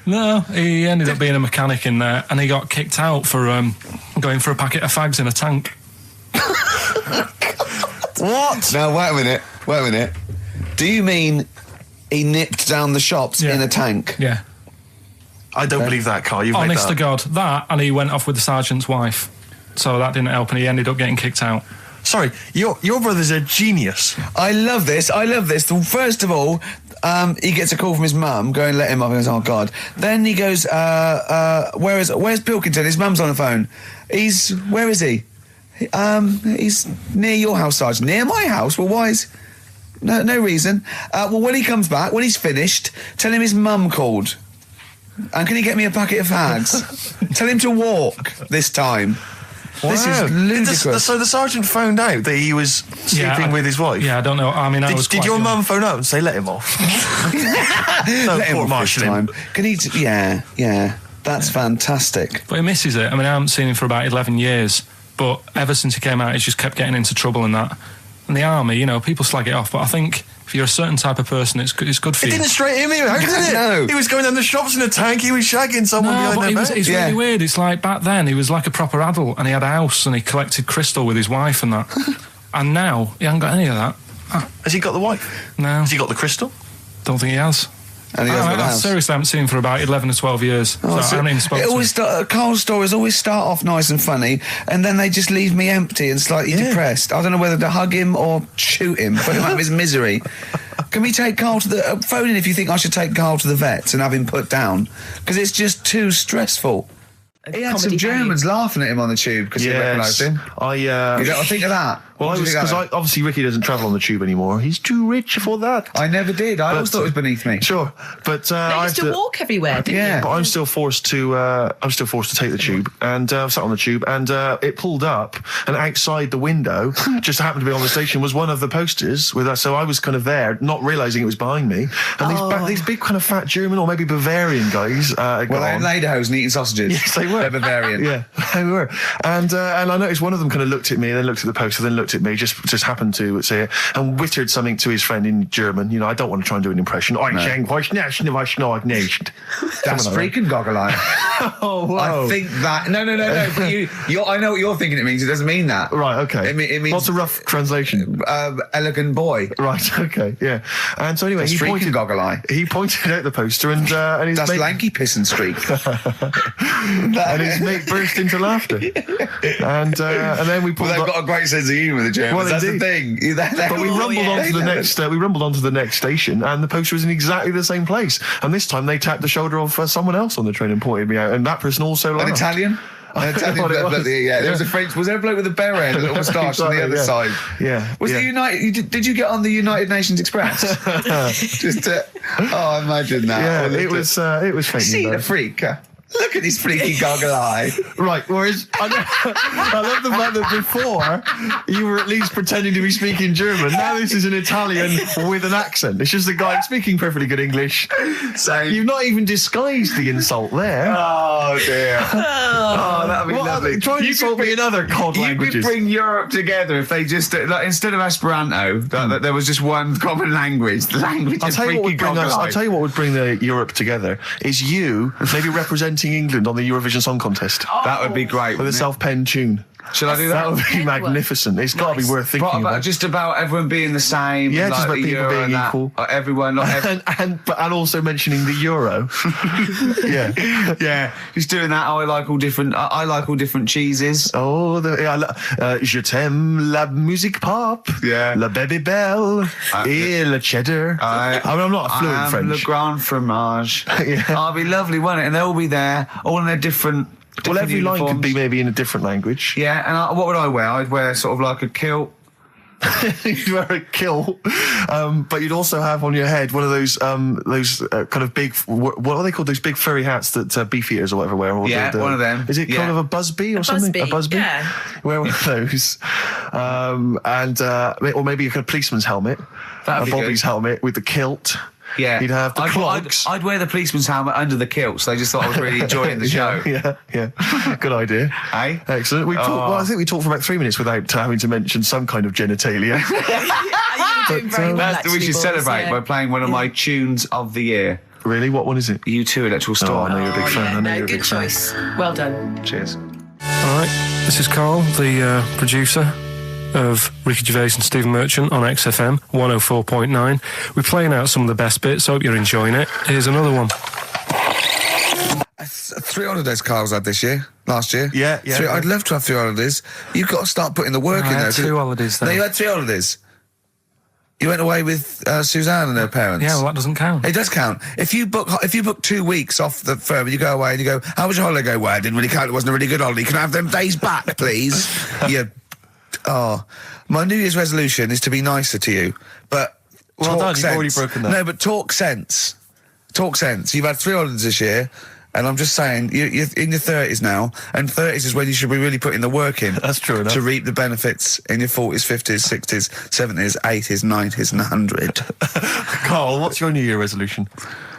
No, he ended up being a mechanic in there, and he got kicked out for going for a packet of fags in a tank. What? Now, wait a minute. Do you mean he nipped down the shops in a tank? Yeah. I don't believe that, Carl. You've made Honest that to God, that, and he went off with the sergeant's wife. So that didn't help, and he ended up getting kicked out. Sorry, your brother's a genius. I love this. First of all, he gets a call from his mum, go and let him up, and he goes, oh God. Then he goes, where's Pilkington? His mum's on the phone. Where is he? He's near your house, Sergeant. Near my house? Well, why is... No reason. Well, when he comes back, when he's finished, tell him his mum called. And can he get me a packet of fags? Tell him to walk this time. Wow. This is ludicrous. So the sergeant found out that he was sleeping with his wife? Yeah, I don't know. I mean, did your mum phone up and say, let him off? Let him off this time. Can he... Yeah. That's fantastic. But he misses it. I mean, I haven't seen him for about 11 years. But ever since he came out, he's just kept getting into trouble and that. And the army, people slag it off. But I think if you're a certain type of person, it's good for you. It didn't straight him out, did it? No. He was going down the shops in a tank, he was shagging someone behind their back. It's really weird. It's like back then, he was like a proper adult and he had a house and he collected crystal with his wife and that. And now, he hasn't got any of that. Has he got the wife? No. Has he got the crystal? Don't think he has. And he hasn't got the house. Seriously, I haven't seen him for about 11 or 12 years. I haven't even spoken to him. Carl's stories always start off nice and funny, and then they just leave me empty and slightly depressed. I don't know whether to hug him or shoot him, put him out of his misery. Can we take Carl to the... phone in if you think I should take Carl to the vets and have him put down, because it's just too stressful. He had some Germans laughing at him on the tube because he recognised him. I think of that. Well, because obviously Ricky doesn't travel on the tube anymore. He's too rich for that. I never did. I always thought it was beneath me. Sure, but I used to walk everywhere, didn't you? But I'm still forced to take the tube, and sat on the tube, and it pulled up, and outside the window, just happened to be on the station, was one of the posters with us. So I was kind of there, not realising it was behind me, and these big kind of fat German or maybe Bavarian guys. Well, they're in lederhosen eating sausages. Yes, they were. They're Bavarian. Yeah, they were. And I noticed one of them kind of looked at me, and then looked at the poster, then looked at me, just happened to say it, and wittered something to his friend in German. I don't want to try and do an impression. That's freaking goggle-eye. Oh, wow. I think that... No. But I know what you're thinking it means. It doesn't mean that. Right, okay. It means... What's a rough translation? Elegant boy. Right, okay, yeah. And so anyway, he pointed goggle-eye. He pointed out the poster, and his That's mate... lanky piss and streak. And his mate burst into laughter. And then we pulled they've got a great sense of humour, the Germans. Well, that's the thing. But we rumbled onto the next station, and the poster was in exactly the same place. And this time they tapped the shoulder of someone else on the train and pointed me out, and that person also laughed. An Italian? There was a French. Was there a bloke with a beret and a little moustache on the other side? Yeah. Was it United? Did you get on the United Nations Express? Imagine that. Yeah, it was fake. See the freak. Look at his freaky goggle eye. Right, whereas I love the fact that before you were at least pretending to be speaking German. Now this is an Italian with an accent. It's just a guy speaking perfectly good English. So you've not even disguised the insult there. Oh dear. That'd be lovely. Try and insult me in other cod languages. You could bring Europe together if they just instead of Esperanto, that there was just one common language. The language of freaky goggle eye. I'll tell you what would bring the Europe together is you maybe representing England on the Eurovision Song Contest. That would be great. With a self-penned tune. Should I do that? That would be magnificent. It's got to be worth thinking about. Just about everyone being the same. Yeah, just about people being equal. Everyone, and also mentioning the euro. Yeah. Just doing that. I like all different cheeses. Oh, je t'aime la musique pop. Yeah. La baby belle. Et le cheddar. I'm not a fluent French. Le grand fromage. Yeah. Oh, it'd be lovely, wouldn't it? And they'll all be there, all in their different. Every uniforms. line could be maybe in a different language. Yeah, and what would I wear? I'd wear sort of like a kilt, You'd wear a kilt, but you'd also have on your head one of those kind of big, what are they called? Those big furry hats that beefeaters or whatever wear. Or Yeah, one of them. Is it kind of a busby or something? A busby? Yeah. Wear one of those, or maybe a kind of policeman's helmet, That'd a be Bobby's good. helmet with the kilt. Yeah. You'd have the clogs. I'd wear the policeman's helmet under the kilt, so they just thought I was really enjoying the show. Yeah. Good idea. Hey? Excellent. I think we talked for about 3 minutes without having to mention some kind of genitalia. We should celebrate by playing one of my tunes of the year. Really? What one is it? U2 Electrical Oh, Storm. I know you're a big fan. I know you're a good big fan. choice. Well done. Cheers. All right, this is Karl, the producer of Ricky Gervais and Stephen Merchant on XFM 104.9. We're playing out some of the best bits. Hope you're enjoying it. Here's another one. 3 holidays Carl's had this year, last year. Yeah. I'd love to have 3 holidays. You've got to start putting the work I in had there. 2 holidays then. No, you had 3 holidays. You went away with Suzanne and her parents. Yeah, well, that doesn't count. It does count. If you book 2 weeks off the firm and you go away and you go, how was your holiday? Go, well, I didn't really count. It wasn't a really good holiday. Can I have them days back, please? My New Year's resolution is to be nicer to you, but Well talk done, you've sense. already broken that. No, but talk sense. Talk sense. You've had 3 holidays this year, and I'm just saying, you're in your 30s now, and 30s is when you should be really putting the work in. That's true enough. To reap the benefits in your 40s, 50s, 60s, 70s, 80s, 90s, and 100. Karl, what's your New Year resolution?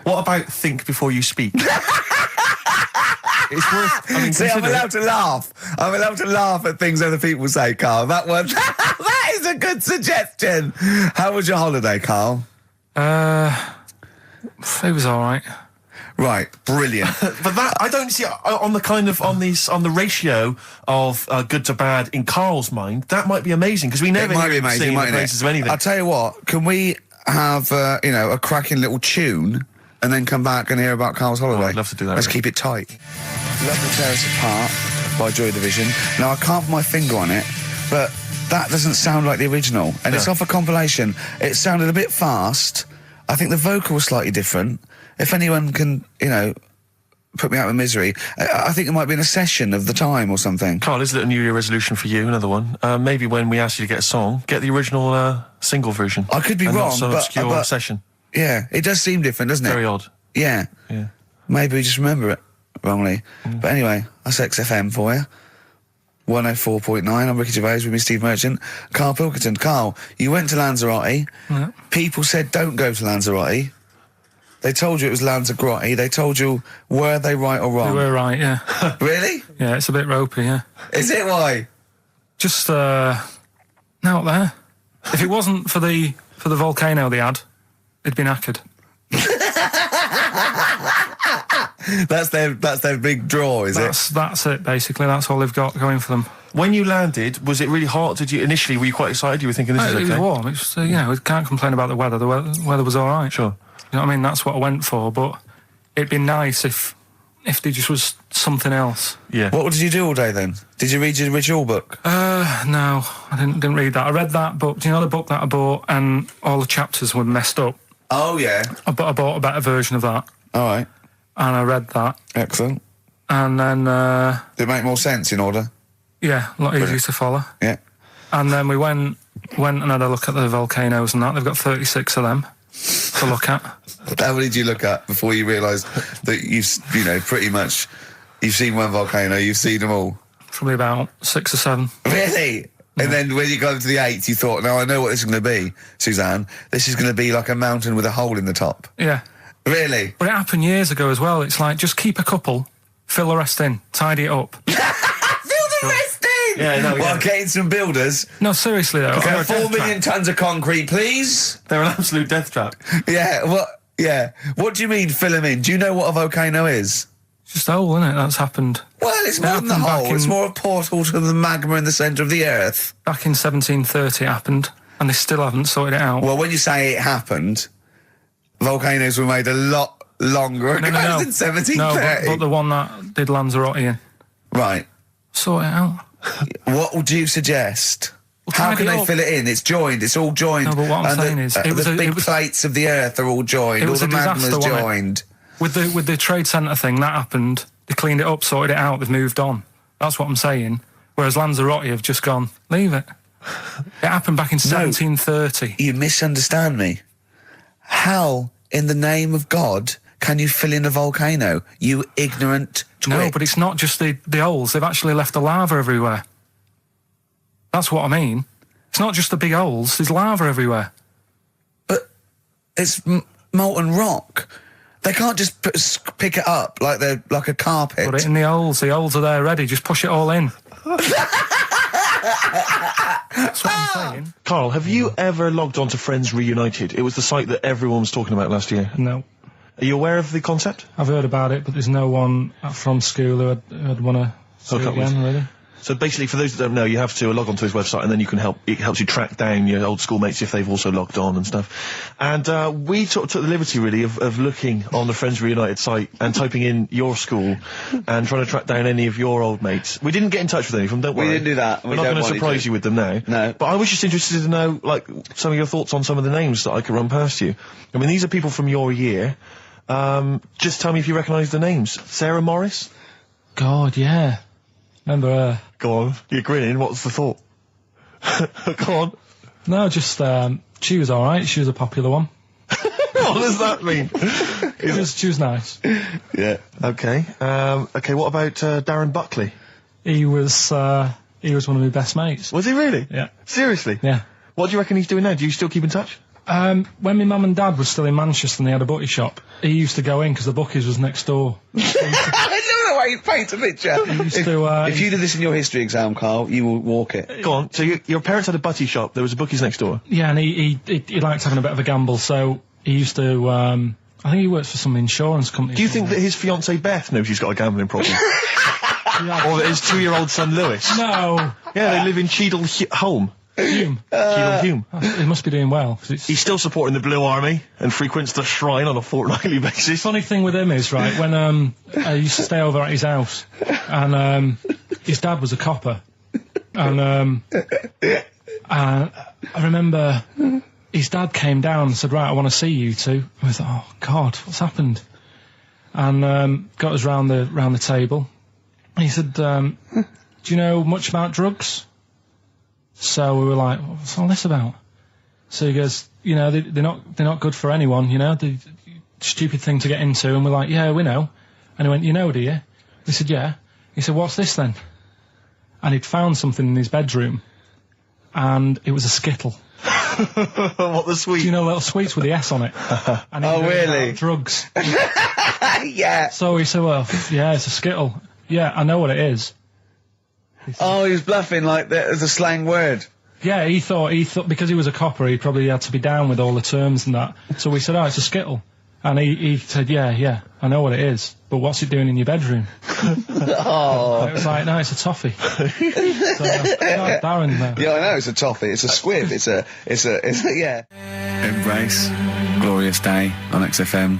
What about think before you speak? It's worth. I mean, See, I'm consider it. allowed to laugh. I'm allowed to laugh at things other people say, Karl. That one, that is a good suggestion. How was your holiday, Karl? It was all right. Right, brilliant. But that I don't see on the ratio of good to bad in Karl's mind. That might be amazing because we never It might hear be him amazing, singing the mightn't praises it? of anything. I'll tell you what. Can we have a cracking little tune and then come back and hear about Karl's holiday? I'd love to do that, Let's really. keep it tight. Love to Tear Us Apart by Joy Division. Now I can't put my finger on it, but that doesn't sound like the original, and it's off a compilation. It sounded a bit fast. I think the vocal was slightly different. If anyone can, put me out of misery, I think it might be in a session of the time or something. Karl, is it a New Year resolution for you? Another one. Maybe when we ask you to get a song, get the original single version. I could be and wrong, not some but- obscure but- session. Yeah, it does seem different, doesn't it? Very odd. Yeah. Yeah. Maybe we just remember it wrongly. But anyway, that's XFM for you. 104.9, I'm Ricky Gervais with me, Steve Merchant. Karl Pilkington. Karl, you went to Lanzarote. Yeah. People said don't go to Lanzarote. They told you it was Lanzarote. They told you, were they right or We wrong? were right, yeah. Really? Yeah, it's a bit ropey, yeah. Is it why? Just, out there. If it wasn't for the volcano they had, it'd been knackered. That's their big draw, is it? That's it, basically. That's all they've got going for them. When you landed, was it really hot? Were you quite excited? You were thinking this is It okay? was warm. It's we can't complain about the weather. The weather was all right. Sure. You know what I mean? That's what I went for. But it'd be nice if there just was something else. Yeah. What did you do all day then? Did you read your ritual book? No, I didn't read that. I read that book. Do you know the book that I bought and all the chapters were messed up? Oh, yeah. I bought a better version of that All right. and I read that. Excellent. And then, Did it make more sense in order? yeah, a lot easier to follow. Yeah. And then we went and had a look at the volcanoes and that. They've got 36 of them to look at. How many did you look at before you realised that pretty much, you've seen one volcano, you've seen them all? Probably about 6 or 7. Really? Yeah. And then when you got to the 8th, you thought, now I know what this is going to be, Suzanne. This is going to be like a mountain with a hole in the top. Yeah. Really? But it happened years ago as well. It's like, just keep a couple, fill the rest in, tidy it up. Fill the rest in! Yeah, no, Well, yeah. getting some builders. No, seriously though. Okay, 4 million tonnes of concrete, please. They're an absolute death trap. Yeah, what do you mean fill them in? Do you know what a volcano is? It's just a hole, isn't it? That's happened. Well, it's more than the happened back hole. It's in- more a portal to the magma in the centre of the earth. Back in 1730 it happened, and they still haven't sorted it out. Well, when you say it happened, volcanoes were made a lot longer ago than 1730. No, but the one that did Lanzarote in. Right. Sort it out. What would you suggest? How tidy can they up. fill it in? It's joined. It's all joined. No, but what I'm And saying is, the big plates of the earth are all joined. It All was the a disaster, magma's wasn't it? joined. With the trade centre thing, that happened. They cleaned it up, sorted it out, they've moved on. That's what I'm saying. Whereas Lanzarote have just gone, leave it. It happened back in 1730. You misunderstand me. How, in the name of God, can you fill in a volcano? You ignorant twit. No, but it's not just the holes. They've actually left the lava everywhere. That's what I mean. It's not just the big holes. There's lava everywhere. But it's molten rock. They can't just pick it up like they're like a carpet. Put it in the holes. The holes are there ready. Just push it all in. That's what I'm saying. Carl, have you ever logged on to Friends Reunited? It was the site that everyone was talking about last year. No. Are you aware of the concept? I've heard about it, but there's no one from school who'd want to see it again, really. So basically, for those that don't know, you have to log on to his website, and then you can it helps you track down your old schoolmates if they've also logged on and stuff. And we took the liberty, really, of looking on the Friends Reunited site and typing in your school and trying to track down any of your old mates. We didn't get in touch with any of them, don't worry. We didn't do that. We're not going to surprise you with them now. No. But I was just interested to know, like, some of your thoughts on some of the names that I could run past you. I mean, these are people from your year. Just tell me if you recognise the names. Sarah Morris? God, yeah. Remember her? Go on, you're grinning, what's the thought? Go on. No, just, she was alright, she was a popular one. What does that mean? She was nice. Yeah. Okay, okay, what about, Darren Buckley? He was one of my best mates. Was he really? Yeah. Seriously? Yeah. What do you reckon he's doing now? Do you still keep in touch? When my mum and dad were still in Manchester and they had a butty shop, he used to go in because the bookies was next door. I love the way you paint a picture. If you did this in your history exam, Carl, you will walk it. Go on, so your parents had a butty shop, there was a bookies next door? Yeah, and he liked having a bit of a gamble, so he used to, I think he works for some insurance company. Do you think that his fiancée Beth knows he's got a gambling problem? Or that his 2-year-old son Lewis? No. Yeah, they live in Cheadle Holme. Hume. Cheadle Hume. He must be doing well. He's still supporting the Blue Army and frequents the shrine on a fortnightly basis. Funny thing with him is, right, when I used to stay over at his house, and his dad was a copper, and I remember his dad came down and said, right, I want to see you two. I was like, oh God, what's happened? And got us round the table. And he said, do you know much about drugs? So we were like, what's all this about? So he goes, you know, they're not good for anyone, you know, the stupid thing to get into. And we're like, yeah, we know. And he went, you know, do you? We said, yeah. He said, what's this then? And he'd found something in his bedroom, and it was a Skittle. What, the sweet? Do you know little sweets with the S on it? And oh, really? Drugs. Yeah. So he said, well, yeah, it's a Skittle. Yeah, I know what it is. Oh, he was bluffing like that as a slang word. Yeah, he thought because he was a copper, he probably had to be down with all the terms and that. So we said, oh, it's a Skittle. And he said, yeah, I know what it is, but what's it doing in your bedroom? Oh. It was like, no, it's a toffee. So, Darren, yeah, I know, it's a toffee, it's a squib, it's a, yeah. Embrace, glorious day on XFM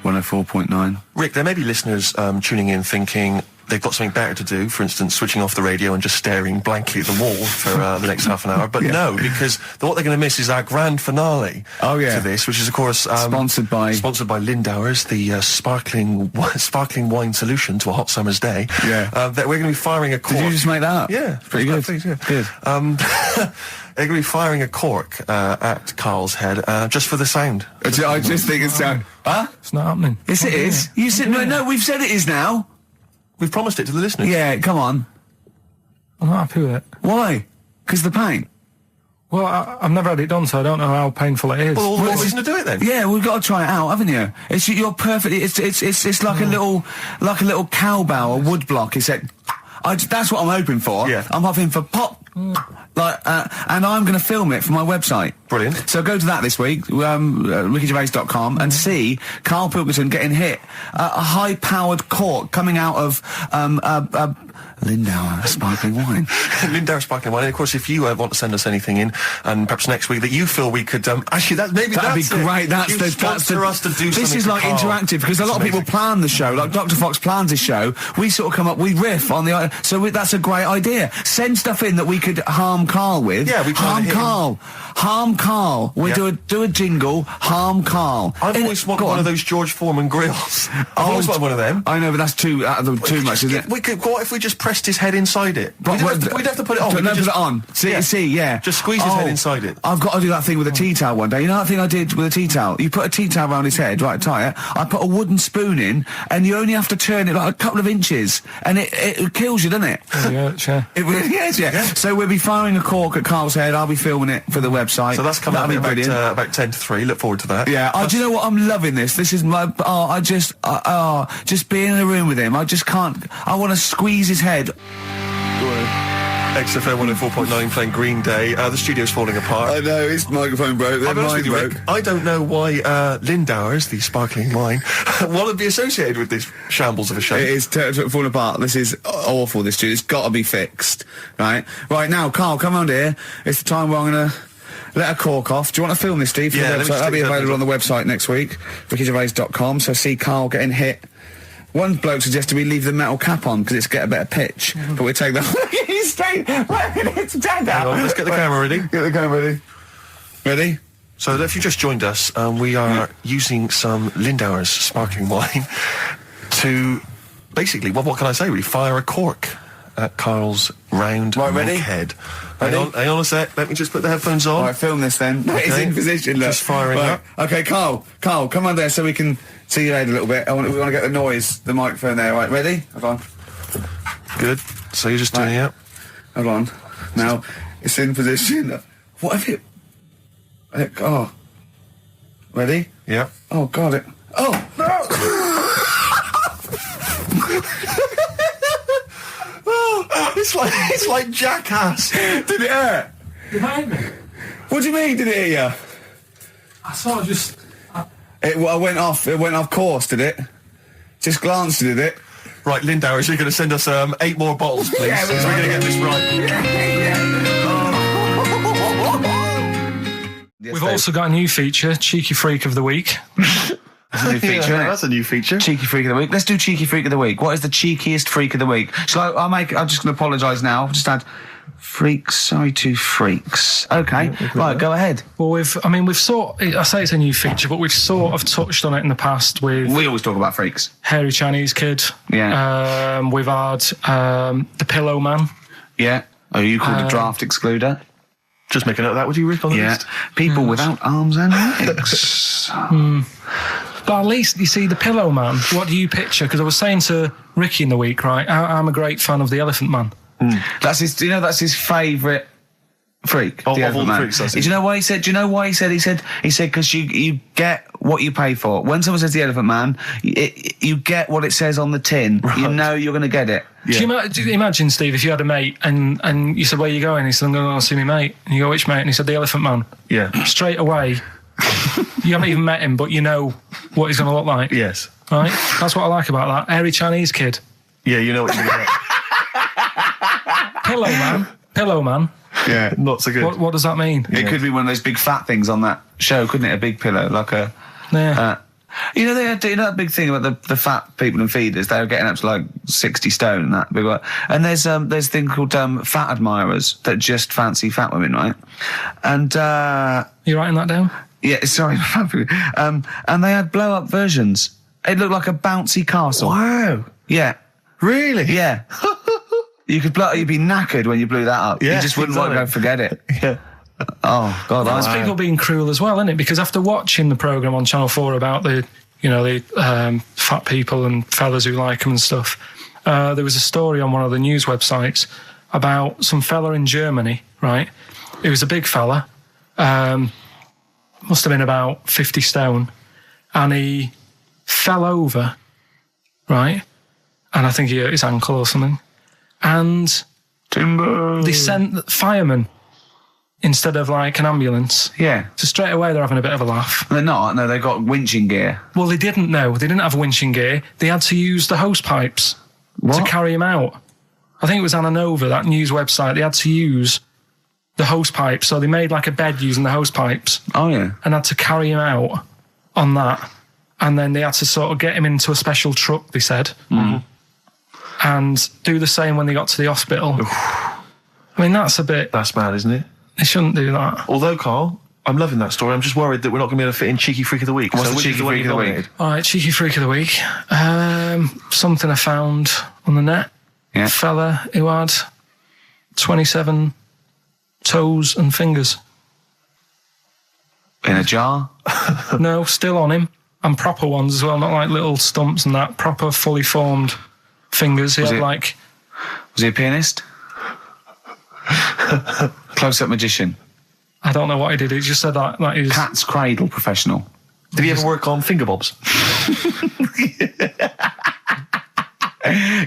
104.9. Rick, there may be listeners tuning in thinking they've got something better to do, for instance, switching off the radio and just staring blankly at the wall for the next half an hour. But no, because what they're going to miss is our grand finale to this, which is, of course... sponsored by Lindauer's, the sparkling wine solution to a hot summer's day. Yeah. That we're going to be firing a cork. Did you just make that up? Yeah. Pretty good. Good. They're going to be firing a cork at Carl's head, just for the sound. I just think it's sound... Huh? It's not happening. Yes, it is. You said... No, we've said it is now. We've promised it to the listeners. Yeah, come on. I'm not happy with it. Why? Because the pain? Well, I've never had it done, so I don't know how painful it is. Well, all the more reason to do it then. Yeah, we've got to try it out, haven't you? You're perfect. It's like a little cowbell, a wood block. That's what I'm hoping for. Yeah. I'm hoping for pop. And I'm going to film it for my website. Brilliant. So go to that this week, rickygervais.com, and see Karl Pilkington getting hit. A high-powered cork coming out of Lindauer sparkling wine. Lindauer sparkling wine. And of course, if you want to send us anything in, and perhaps next week that you feel we could actually that'd be great. That's us to do. This is like interactive, because a lot of people plan the show. Like Dr. Fox plans his show. We sort of come up, we riff on the. So that's a great idea. Send stuff in that we could harm Karl with. Yeah, we harm Karl. Harm Carl. We do a jingle, harm Carl. I've always wanted one of those George Foreman grills. I've always wanted one of them. I know, but that's too much, isn't it? What if we just pressed his head inside it? We'd have to put it on. Put it on. See, yeah. Just squeeze his head inside it. I've got to do that thing with a tea towel one day. You know that thing I did with a tea towel? You put a tea towel around his head, right, tie it. I put a wooden spoon in, and you only have to turn it like a couple of inches, and it kills you, doesn't it? Yeah. It really is, yeah. So we'll be firing a cork at Carl's head. I'll be filming it for the website. So that's coming up brilliant. about 10 to 3. Look forward to that. Yeah. Do you know what? I'm loving this. This is my. Just being in a room with him. I just can't. I want to squeeze his head. XFM 104.9 playing Green Day. The studio's falling apart. I know, his microphone broke. Their mind broke. Rick, I don't know why Lindauer's, the sparkling wine, want to be associated with this shambles of a show. It is falling apart. This is awful, this studio. It's got to be fixed. Right now, Carl, come round here. It's the time where I'm going to let a cork off. Do you want to film this, Steve? Yeah, that'll be available on the website next week, rickygervais.com. So see Carl getting hit. One bloke suggested we leave the metal cap on because it's get a better pitch, but we take that. He's staying. It's dead out. Let's get the camera ready. Get the camera ready. Ready? So if you just joined us, we are using some Lindauer's sparkling wine to basically, what can I say? We fire a cork at Carl's round head. Hang on a sec. Let me just put the headphones on. All right, film this then. Okay. It's in position. Look. Just firing up. Okay, Carl, come on there so we can see your head a little bit. We want to get the noise, the microphone there. Right, ready? Hold on. Good. So you're just doing it. Hold on. Now it's in position. What if it? Oh. Ready? Yeah. Oh God! Oh no! It's like Jackass. Did it hurt? It hurt me. What do you mean? Did it hit you? I sort of just. It went off. It went off course. Did it? Just glanced. Did it? Right, Lindauer, you're going to send us 8 more bottles, please. Yeah, we're going to get this right. We've also got a new feature, Cheeky Freak of the Week. That's a new feature, isn't it? That's a new feature. Cheeky Freak of the Week. Let's do Cheeky Freak of the Week. What is the cheekiest freak of the week? So I'm just going to apologise now. I've just had freaks. Sorry to freaks. Okay, right, go ahead. Well, I say it's a new feature, but we've sort of touched on it in the past with... We always talk about freaks. Hairy Chinese kid. Yeah. We've had the Pillow Man. Yeah. Oh, you called a draft excluder? Just make a note of that, would you, Rick, on the list? People without arms and legs. But at least, you see, the Pillow Man, what do you picture? Because I was saying to Ricky in the week, right, I'm a great fan of the Elephant Man. That's his. Do you know that's his favourite freak? Of all the freaks, do you know why he said? Do you know why he said? He said because you get what you pay for. When someone says the Elephant Man, you get what it says on the tin. Right. You know you're going to get it. Yeah. Do you imagine, Steve, if you had a mate and you said, "Where are you going?" He said, "I'm going to go see my mate." And you go, "Which mate?" And he said, "The Elephant Man." Yeah. Straight away, you haven't even met him, but you know what he's going to look like. Yes. Right. That's what I like about that hairy Chinese kid. Yeah, you know what you're going to get. Pillow Man. Yeah, not so good. What does that mean? It could be one of those big fat things on that show, couldn't it? A big pillow, like a. Yeah. You know, they had that big thing about the fat people and feeders. They were getting up to like 60 stone and that big one. And there's a thing called fat admirers that just fancy fat women, right? And you writing that down? Yeah, sorry. And they had blow up versions. It looked like a bouncy castle. Wow. Yeah. Really? Yeah. You'd be knackered when you blew that up. Yeah, you just wouldn't want to go forget it. Yeah. Oh God! That's people being cruel as well, isn't it? Because after watching the programme on Channel 4 about the fat people and fellas who like them and stuff, there was a story on one of the news websites about some fella in Germany. Right, he was a big fella, must have been about 50 stone, and he fell over, right, and I think he hurt his ankle or something, and Timber. They sent firemen instead of like an ambulance. Yeah. So straight away they're having a bit of a laugh. They're not. No, they've got winching gear. Well, they didn't know. They didn't have winching gear. They had to use the hose pipes to carry him out. I think it was Anna Nova, that news website. They had to use the hose pipes. So they made like a bed using the hose pipes. Oh, yeah. And had to carry him out on that. And then they had to sort of get him into a special truck, they said. Mm. And do the same when they got to the hospital. I mean, that's a bit... That's mad, isn't it? They shouldn't do that. Although, Carl, I'm loving that story. I'm just worried that we're not going to be able to fit in Cheeky Freak of the Week. What's the which is Cheeky one Freak you of the Week? nominated? All right, cheeky freak of the week. Something I found on the net. Yeah. A fella who had 27 toes and fingers. In a jar? No, still on him. And proper ones as well, not like little stumps and that. Proper, fully formed fingers. He Was had it- like... Was he a pianist? Close-up magician? I don't know what he did. He just said that he was... Cat's cradle professional? Did he ever work on finger bobs?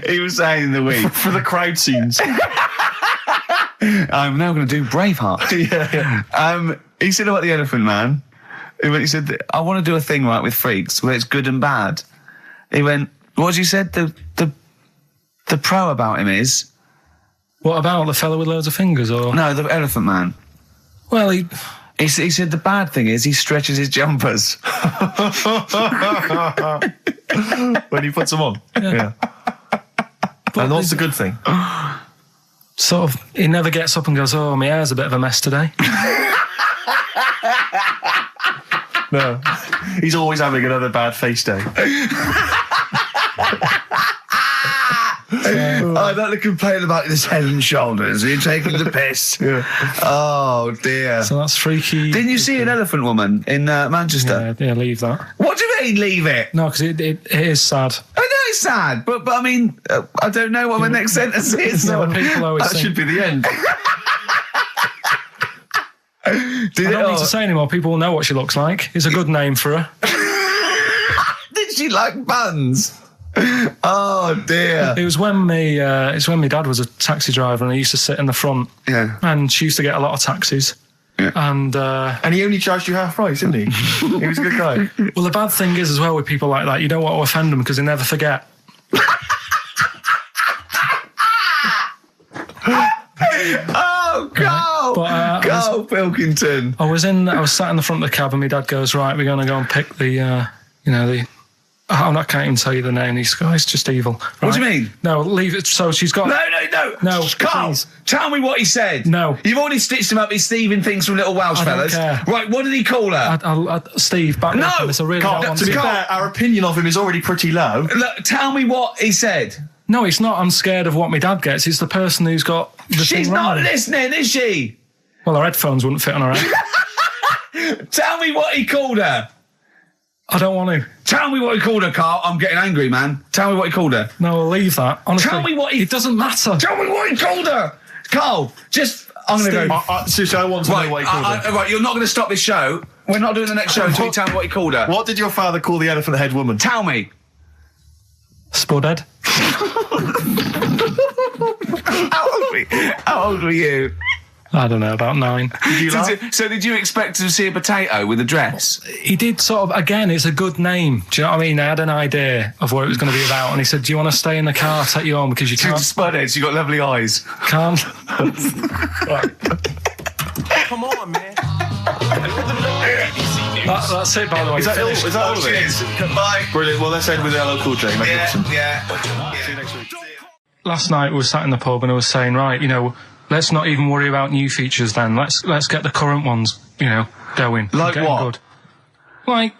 He was saying in the week. For the crowd scenes. I'm now going to do Braveheart. Yeah. He said about the Elephant Man. He said, I want to do a thing right with freaks where it's good and bad. He went, what did you said? The pro about him is? What about the fella with loads of fingers, or...? No, the Elephant Man. Well, he said the bad thing is he stretches his jumpers. When he puts them on. Yeah. And what's the good thing? sort of... He never gets up and goes, oh, my hair's a bit of a mess today. No. He's always having another bad face day. I'm not to complain about this head and shoulders. Are you taking the piss? Yeah. Oh, dear. So that's freaky. Didn't you see an elephant woman in Manchester? Yeah, leave that. What do you mean, leave it? No, because it is sad. I know it's sad, but I mean, I don't know what my next sentence is. No, people always That think... should be the end. I don't need to say anymore. People will know what she looks like. It's a good name for her. Did she like buns? Oh dear! It was when my dad was a taxi driver, and he used to sit in the front. Yeah. And she used to get a lot of taxis. Yeah. And he only charged you half price, didn't he? He was a good guy. well, the bad thing is as well with people like that, you don't want to offend them because they never forget. Oh, go! But, Go, Pilkington! I was sat in the front of the cab, and my dad goes, right, we're going to go and pick the I can't even tell you the name of these guys, just evil. Right? What do you mean? No, leave it. So she's got... No, Carl, please. tell me what he said. No. You've already stitched him up his thieving things from Little Welsh I don't fellas. care. Right, what did he call her? Steve, back No! up on this. I really Carl, don't want to be to. fair, our opinion of him is already pretty low. Look, tell me what he said. No, it's not. I'm scared of what my dad gets. It's the person who's got the She's thing not wrong. listening, is she? Well, her headphones wouldn't fit on her head. Tell me what he called her. I don't want to. Tell me what he called her, Carl. I'm getting angry, man. Tell me what he called her. No, I'll leave that. Honestly, Tell me what he... It doesn't matter. Tell me what he called her. Carl, just... I'm going to go... Susie, I want to know what he called her. Right, you're not going to stop this show. We're not doing the next show until you tell me what he called her. What did your father call the elephant head woman? Tell me. Spudhead. How old were you? I don't know, about 9. So did you expect to see a potato with a dress? He did sort of, again, it's a good name. Do you know what I mean? I had an idea of what it was going to be about, and he said, do you want to stay in the car, I'll take you home, because you can't... Spudheads, you got lovely eyes. Can't. Come on, man. That's it, by the way. Is that all of it? Bye. Brilliant. Well, let's end with LL Cool J. Mel Gibson. Yeah. See you next week. Last night we were sat in the pub and I was saying, right, let's not even worry about new features then. Let's get the current ones, going. Like getting what? Good. Like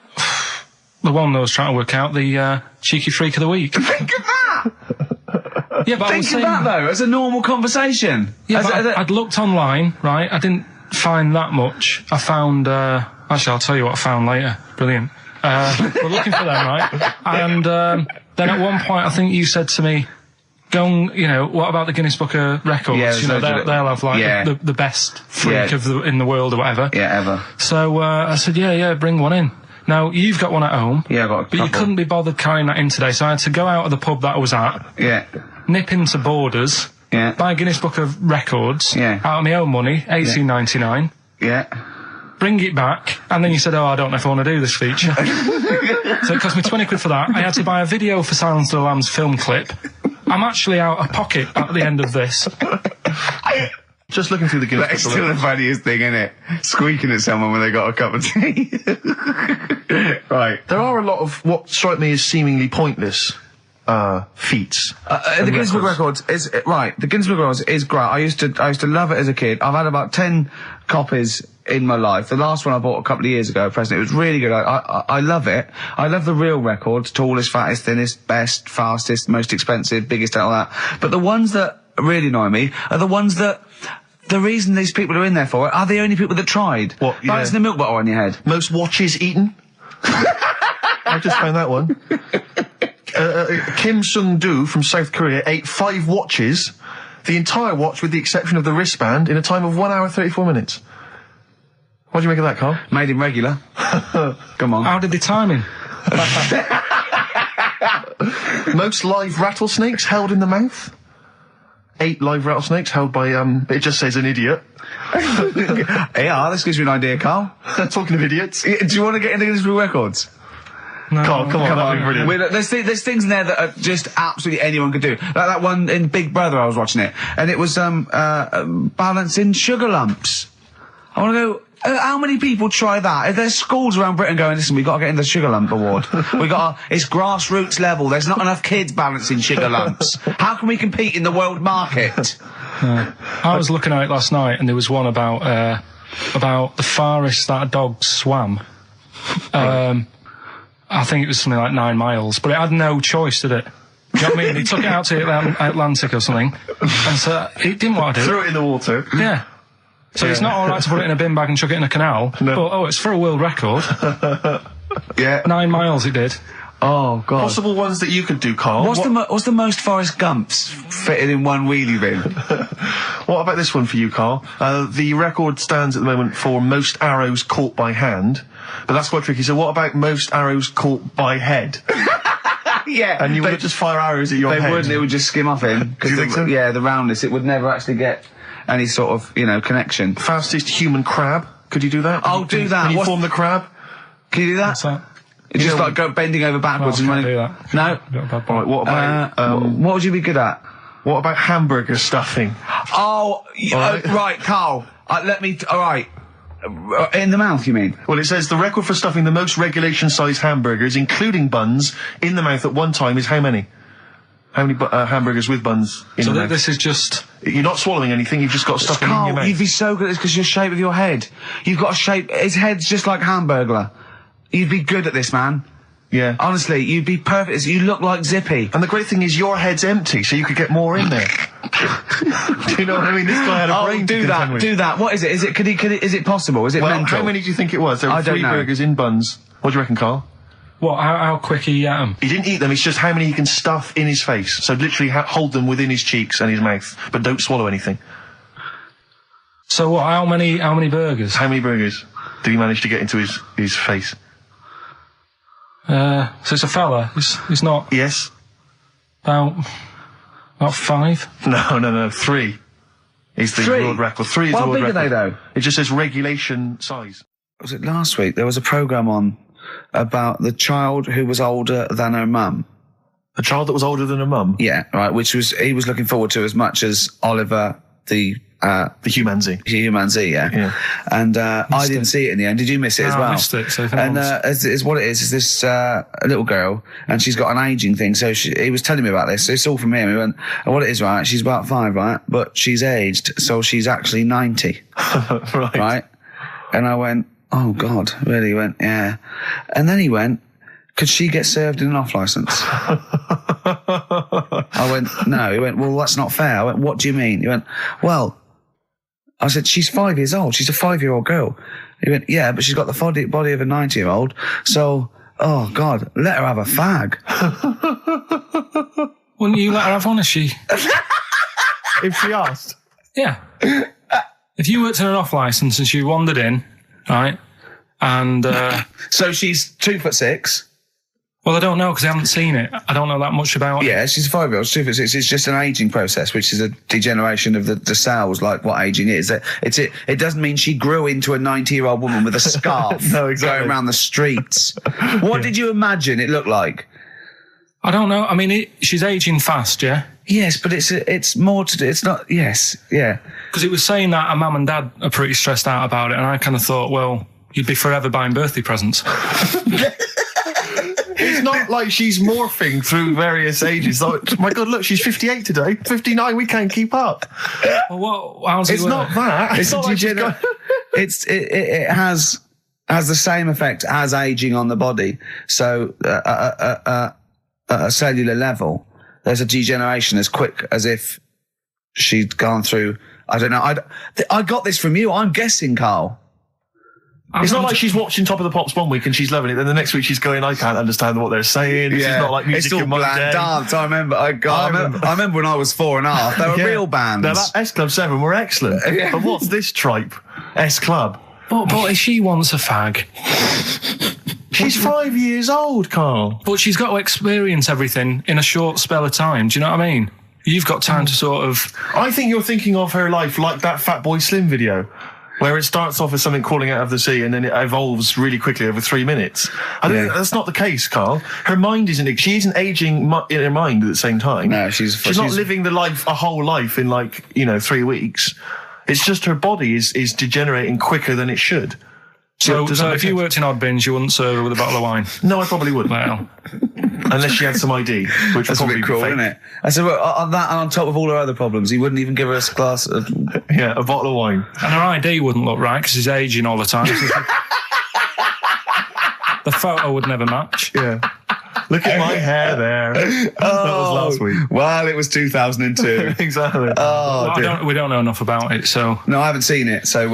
the one that I was trying to work out, the cheeky freak of the week. Think of that. Yeah, but I was Think of saying, that, though, as a normal conversation. yeah, but I'd looked online, right? I didn't find that much. I found, actually, I'll tell you what I found later. Brilliant. We're looking for them, right? And then at one point, I think you said to me, go and, what about the Guinness Book of Records? Yeah, they'll have like the in the world or whatever. Yeah, ever. So I said, yeah, bring one in. Now, you've got one at home. Yeah, I got a But you couple. couldn't be bothered carrying that in today, so I had to go out of the pub that I was at, Yeah. nip into Borders, Yeah. buy a Guinness Book of Records, Yeah. out of my own money, $18.99, Yeah. bring it back, and then you said, I don't know if I want to do this feature. So it cost me 20 quid for that. I had to buy a video for Silence of the Lambs film clip. I'm actually out of pocket at the end of this. Just looking through the Guinness That's Book still of the funniest thing, isn't it? Squeaking at someone when they got a cup of tea. Right. There are a lot of what strike me as seemingly pointless feats. The Guinness Book of Records is right. The Guinness Book of Records is great. I used to love it as a kid. I've had about 10 copies in my life. The last one I bought a couple of years ago, a present, it was really good. I love it. I love the real records, tallest, fattest, thinnest, best, fastest, most expensive, biggest, and all that. But the ones that really annoy me are the ones that the reason these people are in there for it are the only people that tried. What? Yeah. Balancing the milk bottle on your head. Most watches eaten. I just found that one. Kim Sung-do from South Korea ate 5 watches, the entire watch with the exception of the wristband, in a time of 1 hour 34 minutes. What do you make of that, Carl? Made him regular. Come on. How did they time him? Most live rattlesnakes held in the mouth. 8 live rattlesnakes held by, it just says an idiot. Yeah, this gives you an idea, Carl. Talking of idiots. Do you want to get into Guinness World Records? No. Carl, come on, that'd be brilliant. There's things in there that are just absolutely anyone could do. Like that one in Big Brother, I was watching it, and it was balancing sugar lumps. I want to go. How many people try that? If there's schools around Britain going, listen, we've got to get in the sugar lump award. It's grassroots level. There's not enough kids balancing sugar lumps. How can we compete in the world market? I was looking at it last night, and there was one about the farthest that a dog swam. I think it was something like 9 miles, but it had no choice, did it? You know what I mean? He took it out to the Atlantic or something, and so it didn't want to do it. Threw it in the water. Yeah. So it's not all right to put it in a bin bag and chuck it in a canal, but it's for a world record. Yeah. 9 miles it did. Oh, God. Possible ones that you could do, Carl. What's the most Forrest Gumps fitted in one wheelie bin? What about this one for you, Carl? The record stands at the moment for most arrows caught by hand, but that's quite tricky. So what about most arrows caught by head? Yeah. And you would just fire arrows at your head? They wouldn't, it would just skim off him. Do you think so? Yeah, the roundness, it would never actually get any sort of, connection. Fastest human crab. Could you do that? I'll do that. Can you form the crab? Can you do that? What's that? It's just like go bending over backwards and running. Do that. No? Right, what about, what would you be good at? what about hamburger stuffing? Oh, right, Carl. Alright. In the mouth, you mean? Well, it says the record for stuffing the most regulation-sized hamburgers, including buns, in the mouth at one time is how many? How many hamburgers with buns in the mouth? This is just... You're not swallowing anything, you've just got stuffing in your mouth. You'd be so good at this because your shape of your head. You've got a shape... His head's just like Hamburglar. You'd be good at this, man. Yeah. Honestly, you'd be perfect. You look like Zippy. And the great thing is your head's empty, so you could get more in there. Do you know what I mean? This guy had a brain to contend with. Do that. What is it? Is it possible? Is it mental? How many do you think it was? There were 3 burgers in buns. What do you reckon, Carl? What, how quick he ate them? He didn't eat them, it's just how many he can stuff in his face. So literally hold them within his cheeks and his mouth, but don't swallow anything. So what, how many burgers? How many burgers did he manage to get into his face? So it's a fella, he's not... Yes. About 5? No, 3 is the world record. 3 is the world record. How big are they, though? It just says regulation size. Was it last week? There was a programme on about the child who was older than her mum. A child that was older than her mum? Yeah, right, he was looking forward to as much as Oliver, the Humanzee. Humanzee, yeah. And I didn't see it in the end. Did you miss it as well? I missed it. So and it's what it is this a little girl, and she's got an ageing thing. So he was telling me about this. It's all from him. He went, and what it is, right? She's about 5, right? But she's aged, so she's actually 90. Right? And I went, oh God, really? He went, yeah. And then he went, could she get served in an off licence? I went, no. He went, well, that's not fair. I went, what do you mean? He went, well, I said, she's 5 years old. She's a 5-year-old girl. He went, yeah, but she's got the body of a 90-year-old. So, oh God, let her have a fag. Wouldn't you let her have one if she... If she asked? Yeah. If you worked in an off licence and she wandered in, right, and... So she's 2'6". Well, I don't know because I haven't seen it. I don't know that much about it. Yeah, she's a 5-year-old. She's 2'6". It's just an ageing process, which is a degeneration of the cells, like what ageing is. It doesn't mean she grew into a 90-year-old woman with a scarf No, exactly. going around the streets. What did you imagine it looked like? I don't know. I mean, she's ageing fast, yeah? Yes, but it's more to do. It's not. Yes, yeah. Because it was saying that her mum and dad are pretty stressed out about it, and I kind of thought, well, you'd be forever buying birthday presents. It's not like she's morphing through various ages. Like, my God, look, she's 58 today. 59, we can't keep up. Well, how's it It's work? not that. It's not like she's got... it has the same effect as aging on the body. So at a cellular level, there's a degeneration as quick as if she'd gone through. I don't know. I got this from you. I'm guessing, Carl. It's not like she's watching Top of the Pops one week and she's loving it, then the next week she's going, I can't understand what they're saying. It's not like music it's all in my bland day. dance. I remember when I was 4.5. They were real bands. Now, that S Club 7 were excellent. Yeah. But what's this tripe? S Club. But if she wants a fag, She's 5 years old, Carl. but she's got to experience everything in a short spell of time. Do you know what I mean? You've got time to sort of... I think you're thinking of her life like that Fatboy Slim video, where it starts off as something crawling out of the sea and then it evolves really quickly over 3 minutes. I think that's not the case, Carl. Her mind isn't... She isn't aging in her mind at the same time. No, she's not living a whole life in 3 weeks. It's just her body is degenerating quicker than it should. So if you worked in odd bins, you wouldn't serve her with a bottle of wine? No, I probably wouldn't. Well... Unless she had some ID, which That's would a probably bit cruel, be fake. isn't it? I said, well, on that and on top of all her other problems, he wouldn't even give her a glass of... Yeah, a bottle of wine. And her ID wouldn't look right because he's aging all the time. The photo would never match. Yeah. Look at my hair there. That was last week. Well, it was 2002. Exactly. We don't know enough about it, so... No, I haven't seen it, so,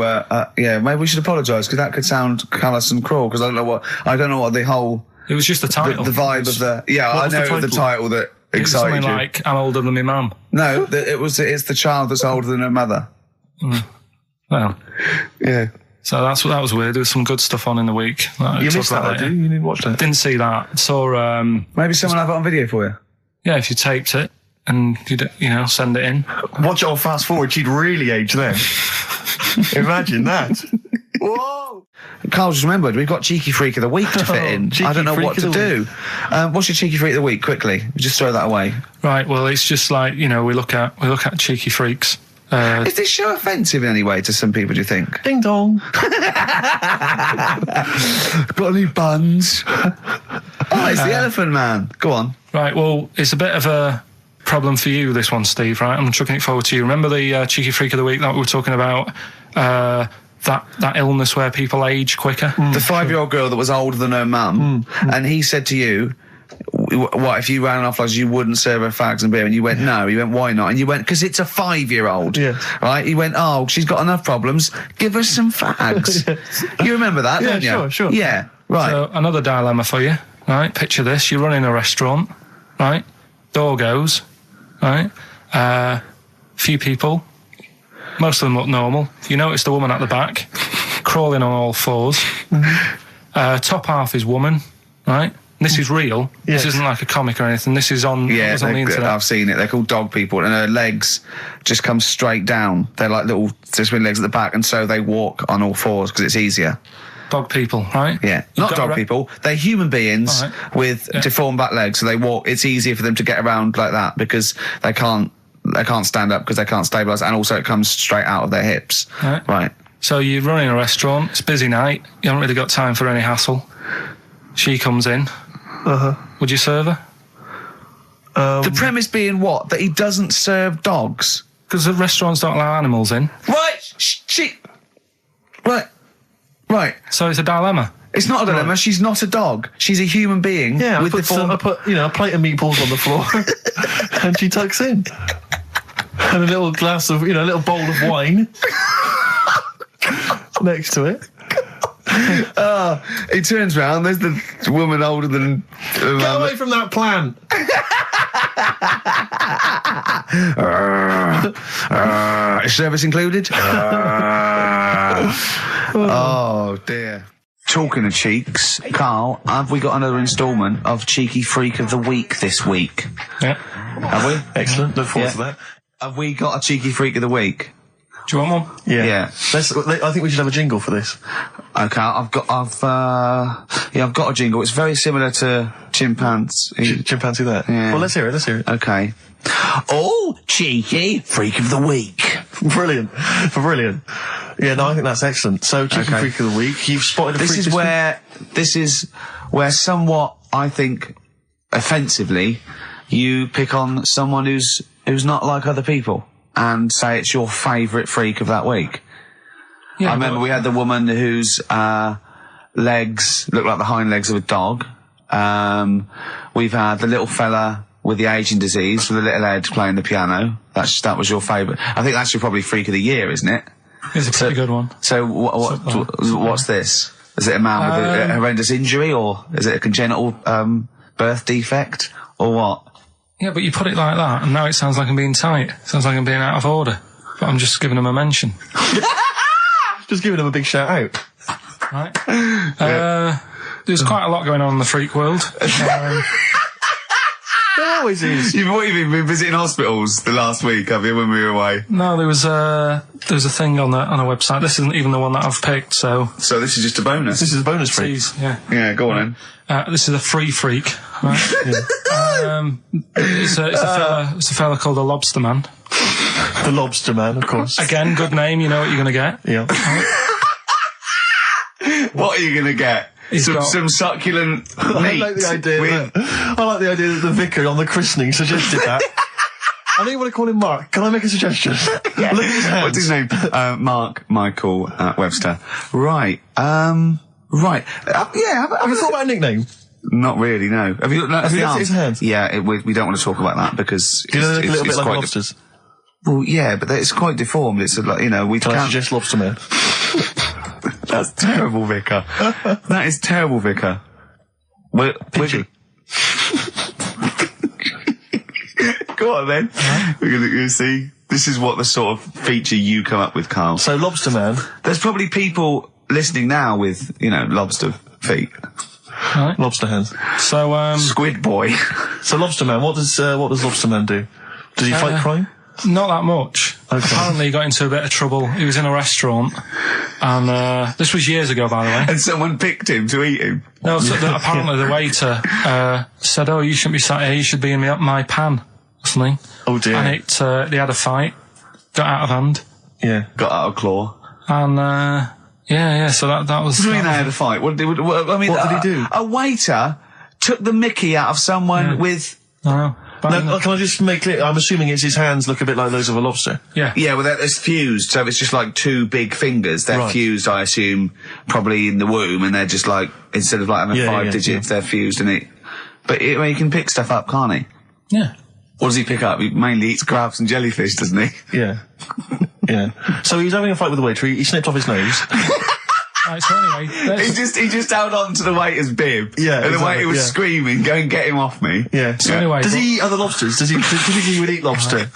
maybe we should apologise, because that could sound callous and cruel, because I don't know what the whole... It was just the title. The vibe of the... Yeah, I know the title that it was excited something you. like, I'm older than my mum. No, it's the child that's older than her mother. Well... Yeah. So that was weird. There was some good stuff on in the week. You missed that, did you? You didn't watch that? Didn't see that. Saw... Maybe someone have it on video for you? Yeah, if you taped it and, send it in. Watch it on fast forward, she'd really age then. Imagine that. Whoa! Carl just remembered, we've got Cheeky Freak of the Week to fit in. I don't know what to do. What's your Cheeky Freak of the Week, quickly? Just throw that away. Right, well, it's just like, we look at cheeky freaks. Is this show offensive in any way to some people, do you think? Ding dong. Got any buns? It's the Elephant Man. Go on. Right, well, it's a bit of a problem for you, this one, Steve, right? I'm chucking it forward to you. Remember the Cheeky Freak of the Week that we were talking about? That illness where people age quicker? The 5-year-old girl that was older than her mum, and he said to you, what, if you ran off like you wouldn't serve her fags and beer? And you went, no. He went, why not? And you went, because it's a 5-year-old. Yeah. Right? He went, oh, she's got enough problems. Give her some fags. You remember that, don't you? Sure. Yeah, right. So, another dilemma for you, right? Picture this. You're running a restaurant, right? Door goes, right? Few people. Most of them look normal. You notice the woman at the back, crawling on all fours. Top half is woman, right? This is real. Yes. This isn't like a comic or anything. This is on, Yeah, on the internet. I've seen it. They're called dog people, and her legs just come straight down. They're like little twin legs at the back, and so they walk on all fours because it's easier. Dog people, right? Yeah, not dog people. They're human beings with deformed back legs, so they walk. It's easier for them to get around like that because they can't stand up because they can't stabilise, and also it comes straight out of their hips. Right. So you're running a restaurant. It's a busy night. You haven't really got time for any hassle. She comes in. Would you serve her? The premise being what? That he doesn't serve dogs? Because the restaurants don't allow animals in. Right. So it's a dilemma. It's not a dilemma. Right. She's not a dog. She's a human being. Yeah, with I put a plate of meatballs on the floor, and she tucks in, and a little glass of, a little bowl of wine next to it. He turns round. There's the woman older than. Get away from that plant. Is service included? Oh dear. Talking of cheeks, Carl, have we got another instalment of Cheeky Freak of the Week this week? Yeah. Have we? Excellent. Look forward to that. Have we got a Cheeky Freak of the Week? Do you want one? Yeah. I think we should have a jingle for this. Okay, I've got a jingle. It's very similar to Chimpanzee. Chimpanzee that? Yeah. Well, let's hear it. Okay. Oh, Cheeky Freak of the Week. Brilliant. Yeah, no, I think that's excellent. So, Cheeky Freak of the Week, you've spotted a freak This is where somewhat, I think, offensively, you pick on someone who's not like other people and say it's your favourite freak of that week. I remember we had the woman whose legs looked like the hind legs of a dog. We've had the little fella with the aging disease with the little head playing the piano. That was your favourite. I think that's your probably freak of the year, isn't it? It's a pretty good one. So what's this? Is it a man with a horrendous injury, or is it a congenital birth defect, or what? Yeah, but you put it like that, and now it sounds like I'm being tight. It sounds like I'm being out of order. But I'm just giving him a mention. Just giving him a big shout out. Right. There's quite a lot going on in the freak world. There always is. You've been visiting hospitals the last week, have you, when we were away? No, there was a thing on a website. This isn't even the one that I've picked, so this is just a bonus. This is a bonus freak. Please, yeah. Yeah, go on then. This is a free freak. Right? It's a fella called the Lobster Man. The Lobster Man, of course. Again, good name. You know what you're going to get. Yeah. What are you going to get? Some succulent meat. I like the idea that the vicar on the christening suggested that. I don't want to call him Mark. Can I make a suggestion? Yeah. Look at his hands. What's his name? Mark Michael Webster. Right. Right. Have you thought about a nickname? Not really, no. Have you looked at his hands? Yeah, we don't want to talk about that because do you know, they look a little bit like lobsters? Well, yeah, but it's quite deformed. It's like, we Can can't... I suggest Lobster Man? That's terrible, Vicar. That is terrible, Vicar. Pitchy. Go on then. We're going to see. This is what the sort of feature you come up with, Carl. So Lobster Man. There's probably people listening now with, lobster feet. Right. Lobster hands. So, Squid Boy. So Lobster Man, what does Lobster Man do? Does he fight crime? Not that much. Okay. Apparently he got into a bit of trouble. He was in a restaurant, and this was years ago, by the way. And someone picked him to eat him. No, so apparently the waiter said, "Oh, you shouldn't be sat here. You should be in my pan," or something. Oh dear. And they had a fight, got out of hand. Yeah. Got out of claw. And yeah. So that was. What do you mean they had a fight? What did he do? A waiter took the mickey out of someone with. No. No, can I just make clear? I'm assuming his hands look a bit like those of a lobster. Yeah. Yeah, well, it's fused, so it's just like two big fingers. They're fused, I assume, probably in the womb, and they're just like, instead of like having 5 digits, they're fused, and he can pick stuff up, can't he? Yeah. What does he pick up? He mainly eats crabs and jellyfish, doesn't he? Yeah. Yeah. So he was having a fight with the waiter, he snipped off his nose. Right, so anyway, he just held on to the waiter's bib. Yeah, and the waiter was screaming, "Go and get him off me." Yeah. So anyway, does he eat other lobsters? Does he think he would eat lobster,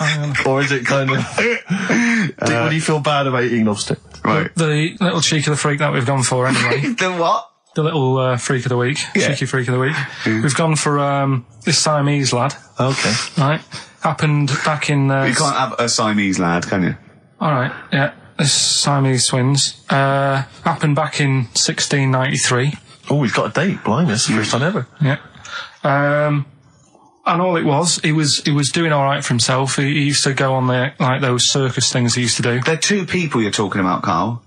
or is it kind of? Would he feel bad about eating lobster? Right. The little cheek of the freak that we've gone for anyway. The what? The little freak of the week, cheeky freak of the week. We've gone for this Siamese lad. Okay. Right. Happened back in. You can't have a Siamese lad, can you? All right. Yeah. This Siamese twins happened back in 1693. Oh, he's got a date. Blimey, that's the first time ever. Yeah. And all it was, he was doing all right for himself. He used to go on those circus things he used to do. They're two people you're talking about, Carl.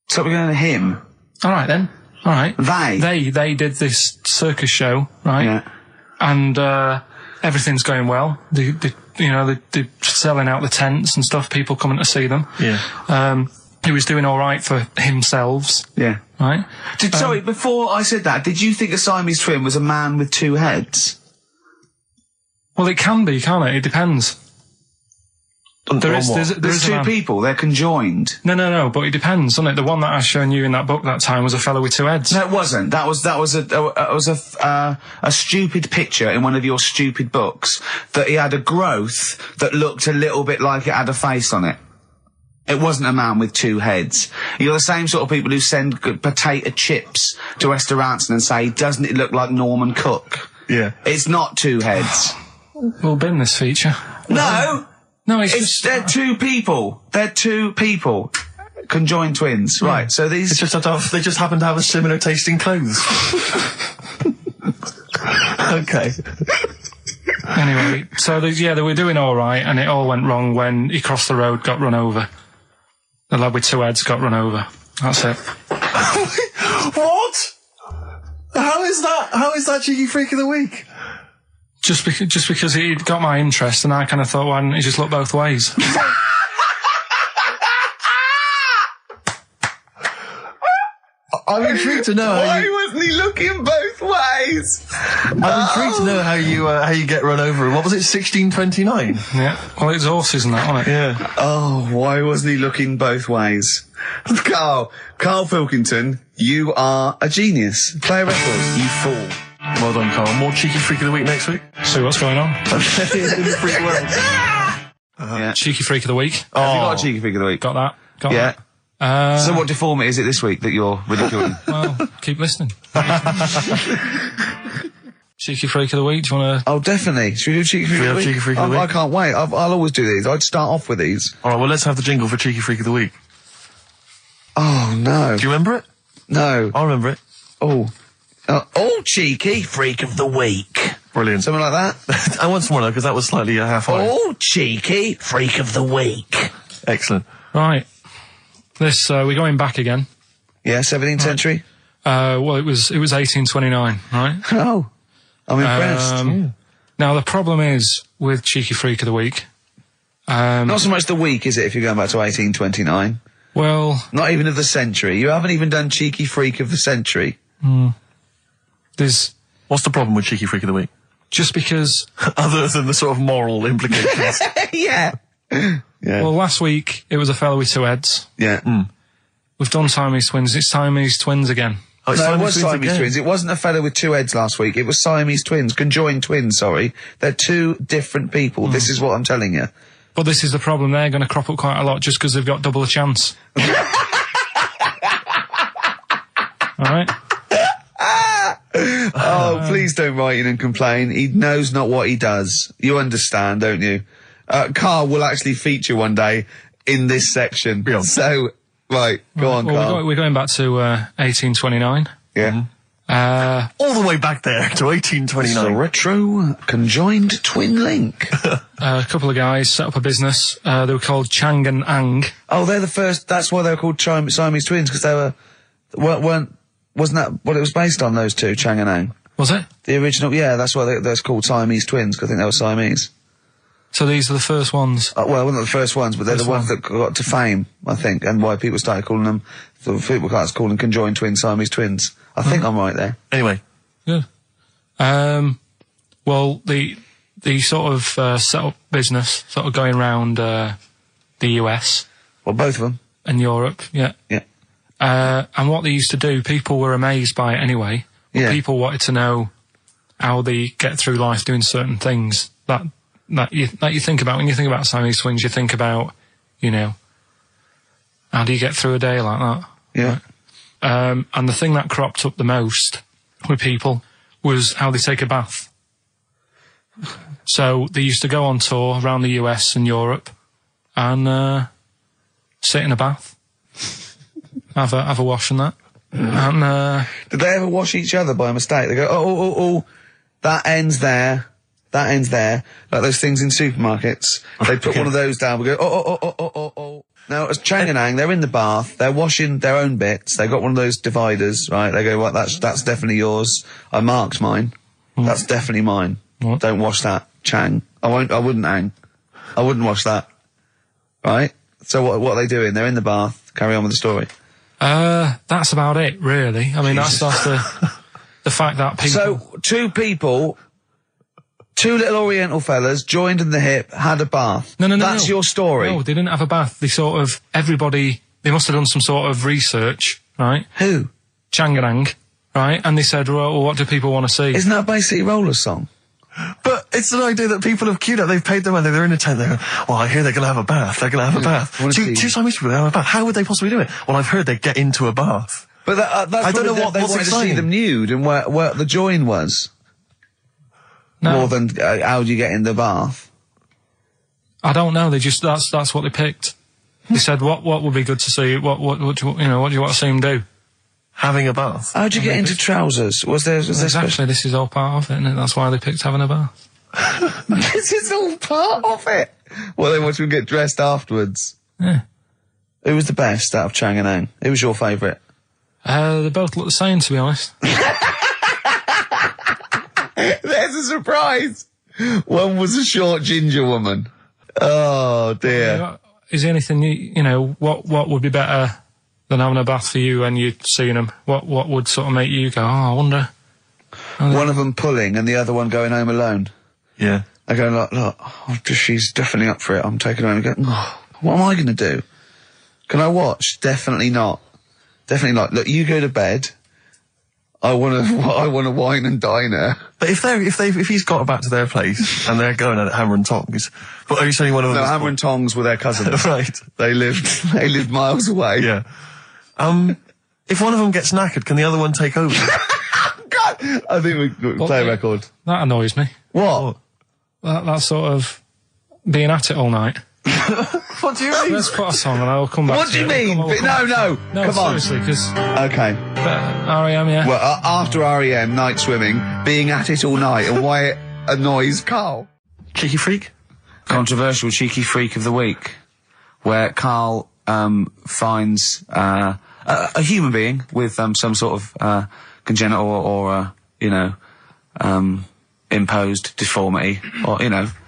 So we're going to him. All right then. All right. They did this circus show, right? Yeah. And everything's going well. They're selling out the tents and stuff, people coming to see them. Yeah. He was doing all right for himself. Yeah. Right? Sorry, before I said that, did you think a Siamese twin was a man with two heads? Well, it can be, can't it? It depends. There's two people, they're conjoined. No, but it depends, doesn't it? The one that I shown you in that book that time was a fellow with two heads. No, it wasn't. That was a stupid picture in one of your stupid books that he had a growth that looked a little bit like it had a face on it. It wasn't a man with two heads. You're the same sort of people who send potato chips to restaurants and say, "Doesn't it look like Norman Cook?" Yeah. It's not two heads. We'll bin this feature. No! No, they're two people. They're two people. Conjoined twins. Yeah. Right, so these... They just happen to have a similar taste in clothes. Okay. Anyway, so they were doing all right, and it all went wrong when he crossed the road, got run over. The lad with two heads got run over. That's it. What? How is that cheeky freak of the week? Just because he got my interest, and I kind of thought, why didn't he just look both ways? I'm intrigued to know Why wasn't he looking both ways? I'm intrigued to know how you get run over. What was it, 1629? Yeah. Well, it's horses and that, wasn't it? Yeah. Oh, why wasn't he looking both ways? Karl Pilkington, you are a genius. Play a record, you fool. Well done, Karl. More cheeky freak of the week next week. See what's going on. Freak world. Yeah. Cheeky freak of the week. Have you got a cheeky freak of the week? Got that. Got Yeah. that. So what deformity is it this week that you're ridiculing? Well, keep listening. Cheeky freak of the week. Do you want to? Oh, definitely. Should we do cheeky freak of the week? Cheeky freak of the I week? can't wait. I'll always do these. I'd start off with these. All right, well, let's have the jingle for cheeky freak of the week. Oh, no. Do you remember it? No. I remember it. Oh, cheeky freak of the week. Brilliant. Something like that? I want some more, though, because that was slightly half-high. Oh, cheeky freak of the week. Excellent. Right. This we're going back again. Yeah, 17th century? Well, it was 1829, right? Oh, I'm impressed. Now the problem is with cheeky freak of the week. Not so much the week, is it, if you're going back to 1829? Well, Not even of the century. You haven't even done cheeky freak of the century. there's What's the problem with cheeky freak of the week? just because. Other than the sort of moral implications. Yeah. Yeah. Well, last week it was a fellow with two heads. Yeah. We've done Siamese twins. It's Siamese twins again. Oh, it's No, it was twins Siamese again. twins. It wasn't a fellow with two heads last week. It was Siamese twins. Conjoined twins, sorry. They're two different people. This is what I'm telling you. But this is the problem. They're going to crop up quite a lot just because they've got double a chance. All right. Oh, please don't write in and complain. He knows not what he does. You understand, don't you? Karl will actually feature one day in this section. Yeah. So, right, go on, Karl. We're going back to 1829. Yeah. All the way back there to It's a 1829. retro conjoined twin link. A couple of guys set up a business. They were called Chang and Ang. Oh, they're the first. That's why they were called Siamese twins, because they wasn't that what it was based on? Those two, Chang and Ang. Was it? The original, yeah. That's why they're called Siamese twins, because I think they were Siamese. So these are the first ones. Well, not the first ones, but they're the ones that got to fame, I think, and why people started calling them. People started calling them conjoined twins, Siamese twins. I think I'm right there. Anyway. Good. Well, the sort of set up business, sort of going around the US Well, both of them. and Europe, yeah. Yeah. And what they used to do, people were amazed by it anyway. But Yeah. people wanted to know how they get through life doing certain things that you think about. When you think about Siamese twins, you think about, how do you get through a day like that? Yeah. And the thing that cropped up the most with people was how they take a bath. So they used to go on tour around the US and Europe and sit in a bath, have a wash and that. And Did they ever wash each other by mistake? They go, oh, that ends there. That ends there. Like those things in supermarkets. They put one of those down. We go, oh. Now, as Chang and Ang, they're in the bath. They're washing their own bits. They got one of those dividers, right? They go, well, that's definitely yours. I marked mine. That's definitely mine. What? Don't wash that, Chang. I wouldn't, Ang. I wouldn't wash that. Right? So what are they doing? They're in the bath. Carry on with the story. that's about it, really. I mean, that's the fact that people. So, two little Oriental fellas joined in the hip, had a bath. No. That's your story. No, they didn't have a bath. They they must have done some sort of research, right? Who? Changarang, right? And they said, well, what do people want to see? Isn't that basically Roller's song? But it's an idea that people have queued up. They've paid their money. They're in a tent. They're going, well, I hear they're going to have a bath. They're going to have a bath. Two Siamese people, they have a bath. How would they possibly do it? Well, I've heard they get into a bath. But that's I don't know they what's wanted to see exciting. them nude and where the join was. No. More than how do you get in the bath? I don't know. They just that's what they picked. They said, what would be good to see? What do you want to see them do? Having a bath. How'd you get into trousers? Was there Exactly. This is all part of it, isn't it? That's why they picked having a bath. This is all part of it. Well, they want to get dressed afterwards. Yeah. Who was the best out of Chang and Ang? Who was your favourite? They both look the same, to be honest. There's a surprise. One was a short ginger woman. Oh dear. Is there anything what would be better than having a bath for you when you'd seen them? What would sort of make you go, oh, I wonder? One of them pulling and the other one going home alone. Yeah. I go, look, she's definitely up for it. I'm taking her home and go, oh, what am I going to do? Can I watch? Definitely not. Definitely not. Look, you go to bed. I want to wine and dine her. But if he's got back to their place and they're going at hammer and tongs, but are you saying one of them? No, hammer and tongs were their cousins. Right. They lived miles away. Yeah. If one of them gets knackered, can the other one take over? God, I think we play a record. That annoys me. What? That sort of being at it all night. What do you mean? Let's put a song and I'll come back What to do you it. mean? No, Come on. seriously, because Okay. R.E.M., yeah. Well, after R.E.M., night swimming, being at it all night, and why it annoys Carl. Cheeky freak? Controversial cheeky freak of the week, where Carl finds a human being with some sort of congenital or imposed deformity, or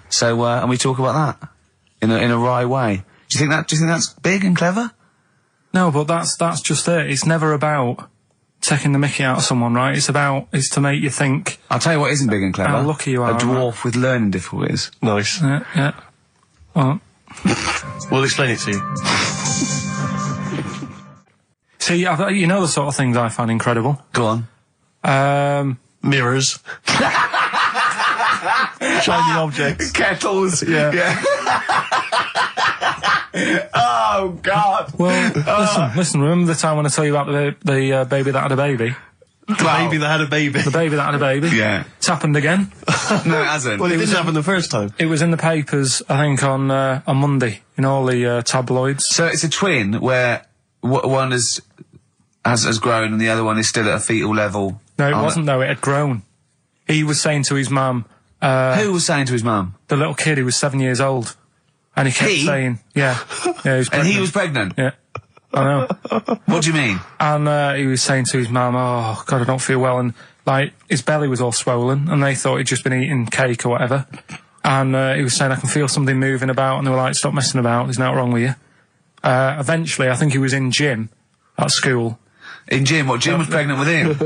So and we talk about that in a wry way. Do you think that's big and clever? No, but that's just it. It's never about taking the mickey out of someone, right? It's to make you think. I'll tell you what isn't big and clever. How lucky you are. A dwarf with learning difficulties. Nice. Yeah. Well. We'll explain it to you. See, you know the sort of things I find incredible. Go on. Mirrors. Shiny objects. Kettles. Yeah. Oh, God. Well, listen, remember the time when I tell you about the baby that had a baby? The baby that had a baby. The baby that had a baby? Yeah. It's happened again. No, it hasn't. Well, it didn't happen the first time. It was in the papers, I think, on Monday, in all the tabloids. So it's a twin where one has grown and the other one is still at a fetal level. No, it wasn't, though. It had grown. He was saying to his mum... Who was saying to his mum? The little kid who was 7 years old. And he kept saying... Yeah. He was pregnant. And he was pregnant? Yeah. I know. What do you mean? And he was saying to his mum, oh, God, I don't feel well. And, his belly was all swollen, and they thought he'd just been eating cake or whatever. And he was saying, I can feel something moving about. And they were like, stop messing about. There's nothing wrong with you. Eventually, I think he was in gym at school. In gym? What, Jim was pregnant with him?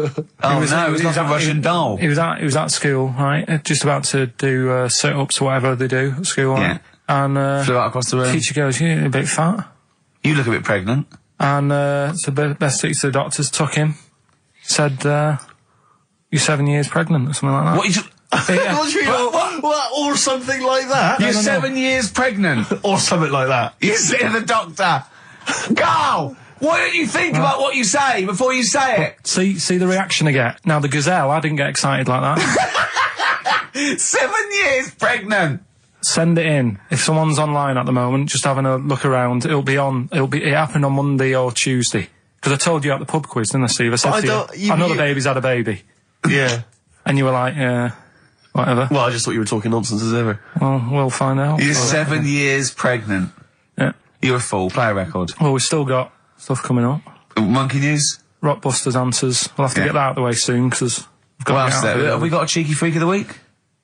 Oh, it was like a Russian doll. He was at school, right? Just about to do sit-ups or whatever they do at school, right? Yeah. And flew out across the room. Teacher goes, you're a bit fat. You look a bit pregnant. And so the best teacher, the doctors took him, said, you're 7 years pregnant or something like that. What you... What? Or something like that? You're 7 years pregnant. Or something like that. You say to the doctor, Carl, why don't you think about what you say before you say it? See the reaction I get. Now, the gazelle, I didn't get excited like that. 7 years pregnant. Send it in. If someone's online at the moment, just having a look around, it happened on Monday or Tuesday. Because I told you at the pub quiz, didn't I, Steve? I said to you, I know the baby's had a baby. Yeah. And you were like, yeah, whatever. Well, I just thought you were talking nonsense as ever. Well, we'll find out. You're 7 years pregnant. Yeah. You're a fool. Play a record. Well, we've still got stuff coming up. Monkey news? Rockbusters answers. We'll have to get that out of the way soon, because we've got What else there? Have we got a cheeky freak of the week?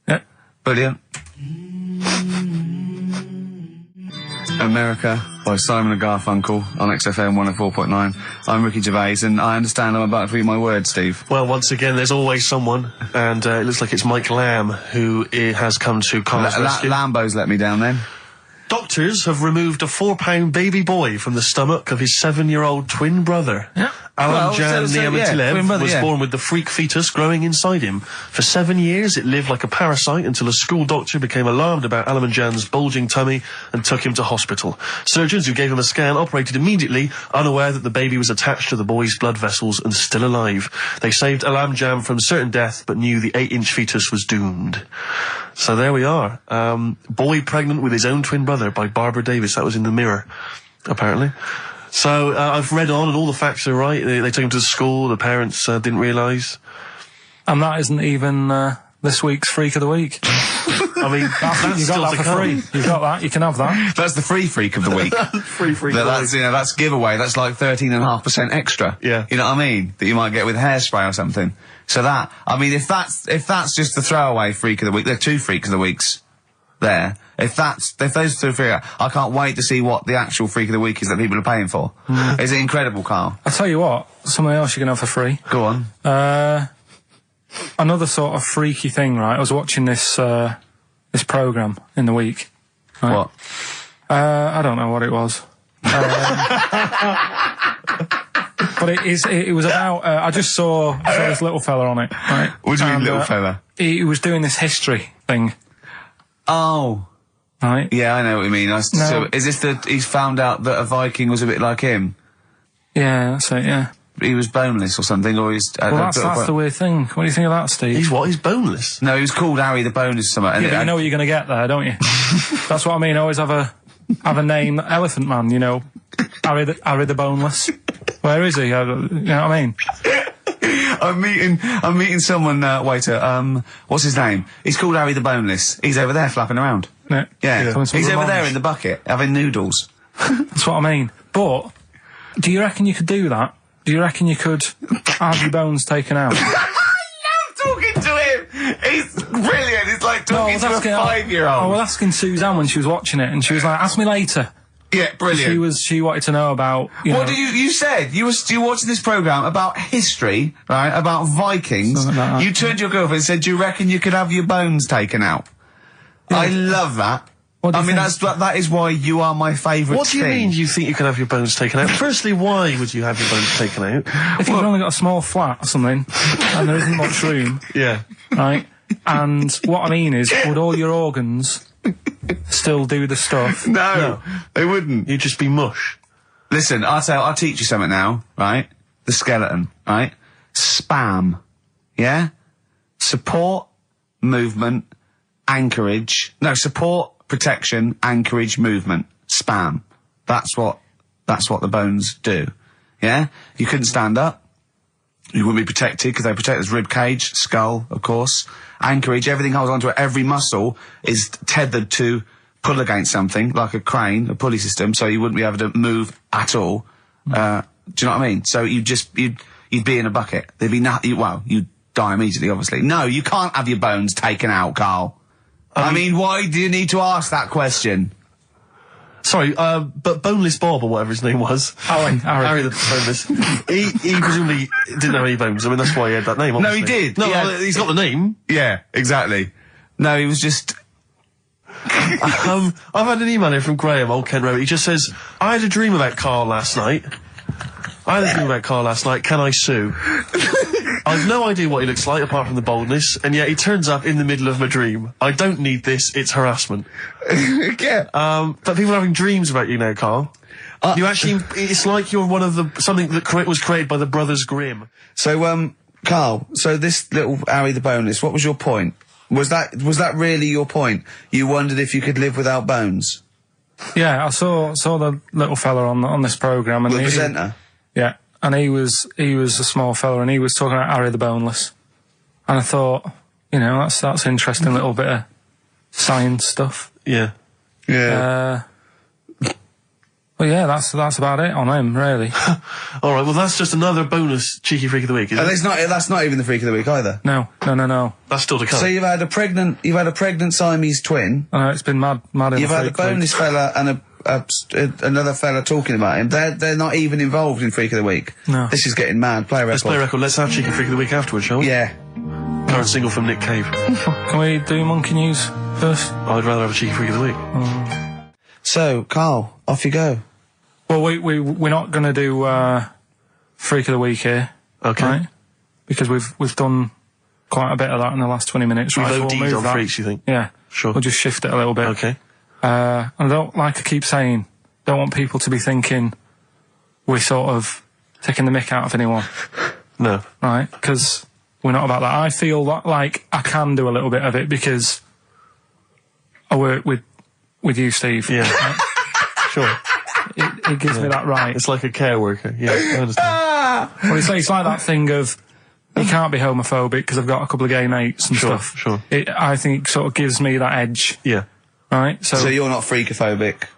Yeah. Brilliant. America by Simon and Garfunkel on XFM 104.9. I'm Ricky Gervais, and I understand I'm about to read my words, Steve. Well, once again, there's always someone, and it looks like it's Mike Lamb who has come to Carl's rescue. Lambo's let me down then. Doctors have removed a 4-pound baby boy from the stomach of his 7-year-old twin brother. Yeah. Alan Jan Niamatilev was yeah. born with the freak fetus growing inside him. For 7 years, it lived like a parasite until a school doctor became alarmed about Alan Jan's bulging tummy and took him to hospital. Surgeons who gave him a scan operated immediately, unaware that the baby was attached to the boy's blood vessels and still alive. They saved Alan Jan from certain death, but knew the 8-inch fetus was doomed. So there we are. Boy pregnant with his own twin brother by Barbara Davis. That was in the Mirror, apparently. So I've read on, and all the facts are right. They took him to school. The parents didn't realise. And that isn't even this week's Freak of the Week. I mean, that's you got that for free. You've got that. You can have that. That's the free freak of the week. Free freak. That's giveaway. That's like 13.5% extra. Yeah. You know what I mean? That you might get with hairspray or something. So that, I mean, if that's just the throwaway freak of the week, there are 2 freaks of the weeks. there. If those two figure, I can't wait to see what the actual Freak of the Week is that people are paying for. Is it incredible, Carl? I'll tell you what, something else you can have for free. Go on. Another sort of freaky thing, right? I was watching this programme in the week. Right? What? I don't know what it was. But it was about, I just saw this little fella on it, right? What do you mean, little fella? He was doing this history thing. Oh. Right? Yeah, I know what you mean. So, is this he's found out that a Viking was a bit like him? Yeah, that's it, yeah. He was boneless or something, or he's... Well, that's the weird thing. What do you think of that, Steve? He's what? He's boneless? No, he was called Harry the Boneless or something. Yeah, but you know what you're going to get there, don't you? That's what I mean. Always have a name, Elephant Man, you know. Harry the Boneless. Where is he? You know what I mean? I'm meeting someone, waiter, what's his name? He's called Harry the Boneless. He's over there flapping around. Yeah. He's over there in the bucket, having noodles. That's what I mean. But, do you reckon you could do that? Do you reckon you could have your bones taken out? I love talking to him! He's brilliant! It's like talking to a 5-year-old. I was asking Suzanne when she was watching it, and she was like, ask me later. Yeah, brilliant. She wanted to know about, What did you said? You were watching this programme about history, right? About Vikings. Like that. You turned to your girlfriend and said, do you reckon you could have your bones taken out? Yeah. I love that. I mean, that is why you are my favourite What do you mean you think you can have your bones taken out? Firstly, why would you have your bones taken out? If you've only got a small flat or something, and there isn't much room. Yeah. Right? And what I mean is, would all your organs still do the stuff? No, they wouldn't. You'd just be mush. Listen, I'll teach you something now, right? The skeleton, right? Spam. Yeah? Support, movement, anchorage. No, support, protection, anchorage, movement. Spam. That's what the bones do. Yeah? You couldn't stand up. You wouldn't be protected because they protect this rib cage, skull, of course. Anchorage, everything holds onto it. Every muscle is tethered to pull against something, like a crane, a pulley system, so you wouldn't be able to move at all. Do you know what I mean? So you'd be in a bucket. There'd be you'd die immediately, obviously. No, you can't have your bones taken out, Carl. I mean, why do you need to ask that question? Sorry, but Boneless Bob, or whatever his name was. Harry the Boneless. he presumably didn't have any bones. I mean, that's why he had that name, obviously. No, he did. No, he's got the name. Yeah, exactly. No, he was just... I've had an email here from Graham, old Ken Rowe. He just says, I had a dream about Karl last night. Can I sue? I've no idea what he looks like, apart from the boldness, and yet he turns up in the middle of my dream. I don't need this, it's harassment. Yeah. But people are having dreams about you now, Karl. You actually, it's like you're one of something that was created by the Brothers Grimm. So, Carl, so this little Harry the Boneless, what was your point? Was that really your point? You wondered if you could live without bones? Yeah, I saw the little fella on this programme. And the presenter? Yeah, and he was a small fella, and he was talking about Harry the Boneless. And I thought, that's interesting little bit of science stuff. Yeah. Yeah. Well, yeah, that's about it on him, really. All right, well, that's just another bonus cheeky freak of the week, isn't it? That's not even the freak of the week either. No. That's still to come. So you've had a pregnant Siamese twin. I know, it's been mad. You've had a boneless fella and another fella talking about him. They're not even involved in freak of the week. No. This is getting mad. Play a record. Let's play a record. Let's have cheeky freak of the week afterwards, shall we? Yeah. Current single from Nick Cave. Can we do monkey news first? I'd rather have a cheeky freak of the week. So, Carl, off you go. Well, we're not going to do freak of the week here, okay? Right? Because we've done quite a bit of that in the last 20 minutes. We've right? OD'd on freaks, you think? Yeah, sure. We'll just shift it a little bit. Okay. And I don't like to keep saying, don't want people to be thinking we're sort of taking the mick out of anyone. No. Right? Because we're not about that. I feel like I can do a little bit of it because I work with you, Steve. Yeah. Right? Sure. It gives me that right. It's like a care worker. Yeah, I understand. Well, it's like that thing of you can't be homophobic because I've got a couple of gay mates and stuff. Sure. I think it sort of gives me that edge. Yeah. Right? So you're not freakophobic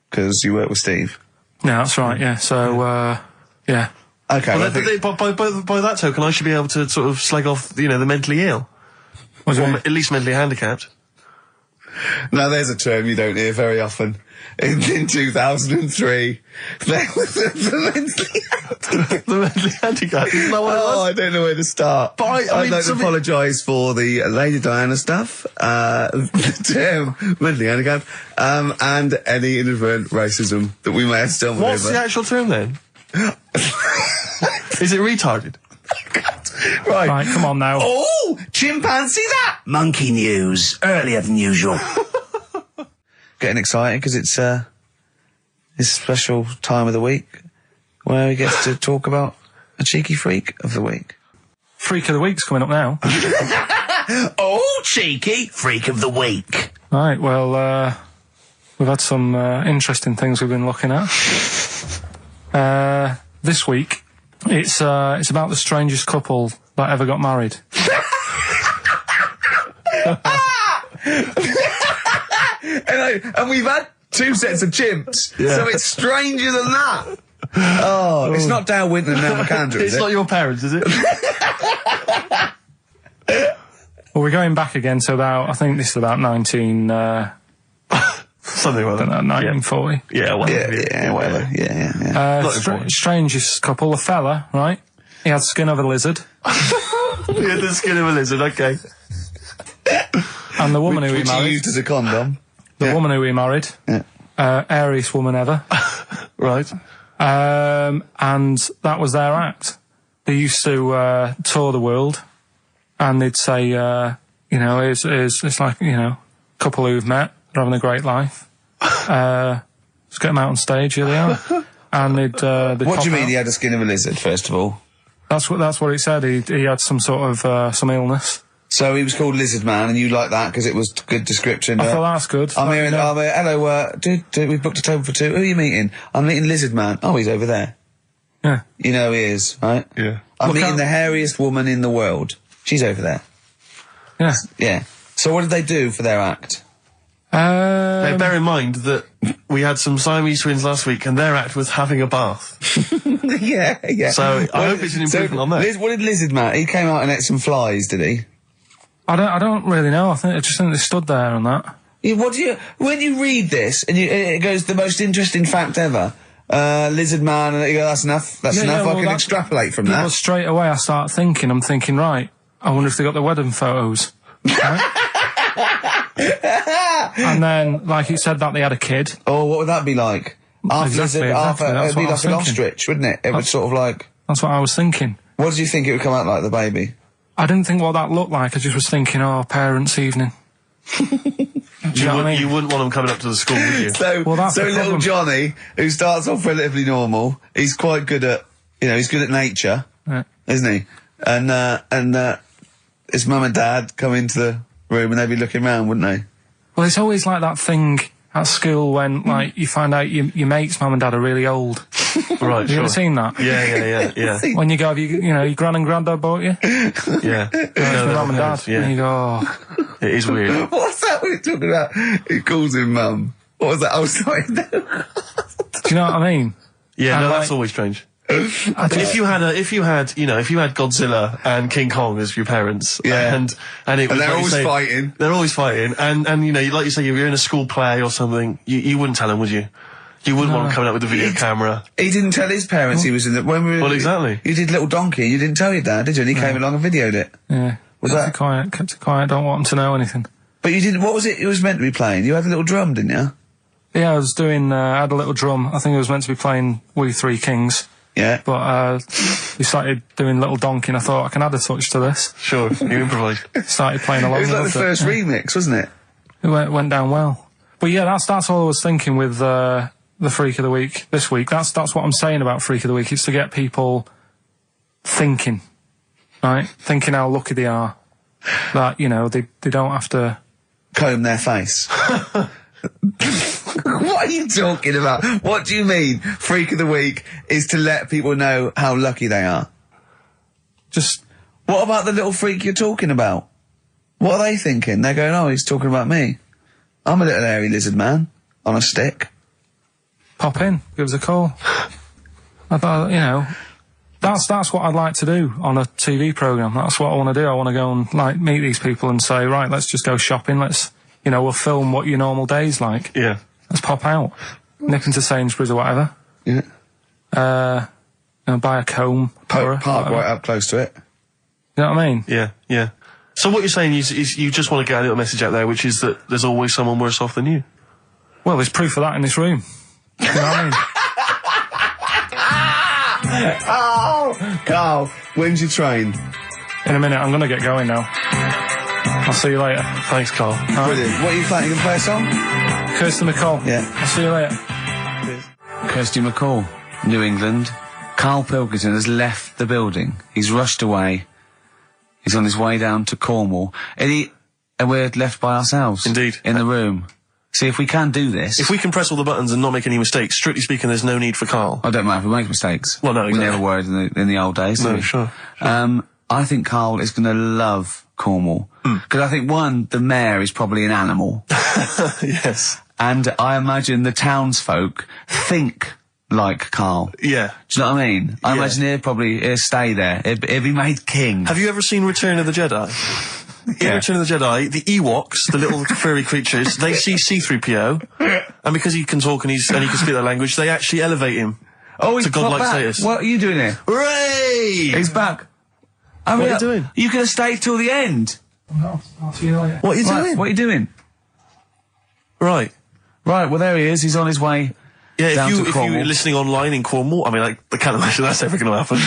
because you work with Steve? No, that's right, yeah. So, yeah. Okay. Well, by that token, I should be able to sort of slag off, the mentally ill. Or at least mentally handicapped. Now there's a term you don't hear very often. In 2003, there was the mentally handicapped. The mentally handicapped. Isn't that what it was? Oh, I don't know where to start. But I'd like to apologise for the Lady Diana stuff, the term mentally handicapped, and any inadvertent racism that we may have stumbled What's over. the actual term then? Is it retarded? Right, come on now. Oh, chimpanzee that! Monkey news, earlier than usual. Getting excited because it's this special time of the week where we get to talk about a cheeky freak of the week. Freak of the week's coming up now. Oh, cheeky freak of the week. Right, well, we've had some interesting things we've been looking at. This week, it's about the strangest couple that ever got married. And we've had 2 sets of chimps, so it's stranger than that. Oh, it's not Dale Winton and Nell McAndrew, is It's it? not your parents, is it? Well, we're going back again to about, I think this is about 19... Something like that. 1940. Yeah, whatever. Whatever. Yeah. Strangest couple, a fella, right? He had skin of a lizard. He had the skin of a lizard, okay. And the woman who he Which he married... used as a condom. The woman who he married. Yeah. Airiest woman ever. Right. And that was their act. They used to tour the world, and they'd say, it's like, a couple who've met, they're having a great life. Let's get them out on stage, here they are. And they'd What do you mean out. he had the skin of a lizard, first of all? That's what it said. He had some sort of some illness. So he was called Lizard Man, and you like that because it was good description. I thought that's good. I'm here, hello, dude, we booked a table for 2. Who are you meeting? I'm meeting Lizard Man. Oh, he's over there. Yeah. You know he is, right? Yeah. I'm Look meeting out. the hairiest woman in the world. She's over there. Yeah. Yeah. So what did they do for their act? Now, bear in mind that we had some Siamese twins last week, and their act was having a bath. yeah. So I hope it's an improvement on that. What did Lizard Man? He came out and ate some flies, did he? I don't really know. I just think they stood there and that. Yeah, when you read this and it goes the most interesting fact ever, Lizard Man, and you go, that's enough. That's enough. I can extrapolate from that. Well, straight away I start thinking. I'm thinking, right. I wonder if they got the wedding photos. Right? And then, like you said, that they had a kid. Oh, what would that be like? Exactly, It'd be like an ostrich, wouldn't it? It would sort of like... That's what I was thinking. What did you think it would come out like, the baby? I didn't think what that looked like. I just was thinking, parents' evening. Do you know what I mean? You wouldn't want them coming up to the school, would you? So that's the little problem. Johnny, who starts off relatively normal, he's quite good at, he's good at nature, Yeah. isn't he? And his mum and dad come into the room and they'd be looking round, wouldn't they? Well, it's always like that thing at school when, like, you find out your mate's mum and dad are really old. Right, Have you ever seen that? Yeah. When you go, your gran and granddad bought you? Yeah. Your mum and dad. Yeah. And you go, oh. It is weird. What's that we're talking about? He calls him mum. What was that? I was sorry, no. Do you know what I mean? Yeah, And no, like- that's always strange. But if you had Godzilla and King Kong as your parents, Yeah. and it was they're like you always say, fighting. they're always fighting, and like you say, you're in a school play or something, you wouldn't tell them, would you? You wouldn't want them coming up with a video camera. He didn't tell his parents he was in the... When we were, Well, exactly. You did Little Donkey, you didn't tell your dad, did you? And he came along and videoed it. Yeah. Was kept that... it quiet, don't want them to know anything. But you didn't... What was it was meant to be playing? You had a little drum, didn't you? Yeah, I was doing, I had a little drum. I think I was meant to be playing We Three Kings. Yeah. But, we started doing Little Donkey and I thought I can add a touch to this. Sure, you improvise. Started playing along. It was like the loved first Yeah. remix, wasn't it? It went down well. But yeah, that's all I was thinking with, the Freak of the Week this week. That's what I'm saying about Freak of the Week. It's to get people thinking, right? Thinking how lucky they are. That, they don't have to... Comb their face. What are you talking about? What do you mean? Freak of the Week is to let people know how lucky they are. Just... What about the little freak you're talking about? What are they thinking? They're going, oh, he's talking about me. I'm a little hairy lizard man on a stick. Pop in, give us a call. I thought, that's what I'd like to do on a TV programme. That's what I want to do. I want to go and, meet these people and say, right, let's just go shopping, let's you know, we'll film what your normal day's like. Yeah. Let's pop out. Nip into Sainsbury's or whatever. Yeah. You know, buy a comb. Park right up close to it. You know what I mean? Yeah, yeah. So what you're saying is you just want to get a little message out there, which is that there's always someone worse off than you. Well, there's proof of that in this room. You know what I mean? Oh, Carl, when's your train? In a minute, I'm going to get going now. I'll see you later. Thanks, Carl. Brilliant. What are you playing? You gonna play a song? Kirsty McCall. Yeah. I'll see you later. Kirsty McCall, New England. Karl Pilkington has left the building. He's rushed away. He's on his way down to Cornwall. And we're left by ourselves. Indeed. In the room. See, if we can do this... If we can press all the buttons and not make any mistakes, strictly speaking, there's no need for Karl. I don't mind if we make mistakes. Well, no, exactly. We never were in the old days. No, sure. I think Karl is going to love Cornwall. Because I think, one, the mayor is probably an animal. Yes. And I imagine the townsfolk think like Karl. Yeah. Do you know what I mean? I imagine he'll stay there. He'll be made king. Have you ever seen Return of the Jedi? In Return of the Jedi, the Ewoks, the little furry creatures, they see C-3PO, and because he can talk and he can speak their language, they actually elevate him he's to godlike back. status. What are you doing here? Hooray! He's back. What are you doing? You could have stayed till the end. No, I'll see you later. What are you doing? What are you doing? Right. Right, well, there he is. He's on his way Yeah, down to if Cornwall. you're listening online in Cornwall, I mean, I can't imagine that's ever going to happen.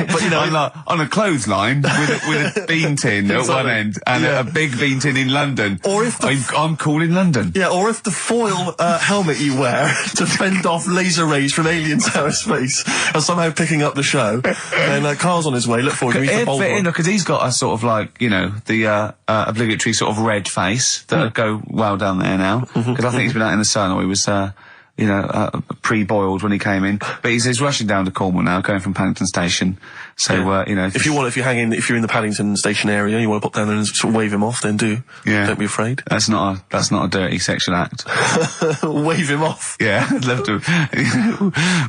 But, you know... on a clothesline with a bean tin at one end and a big bean tin in London. Or if I'm cool in London. Yeah, or if the foil helmet you wear to fend off laser rays from aliens out of space are somehow picking up the show, then Carl's on his way. Look forward to meet the bold one. Because he's got a sort of like, you know, the obligatory sort of red face that would go well down there now. Because I think he's been out in the sun, or he was... pre-boiled when he came in. But he's rushing down to Cornwall now, going from Paddington Station. So, you know... If you're in the Paddington Station area, you want to pop down there and sort of wave him off, then do. Yeah. Don't be afraid. That's not a dirty sexual act. Wave him off. Yeah, I'd love to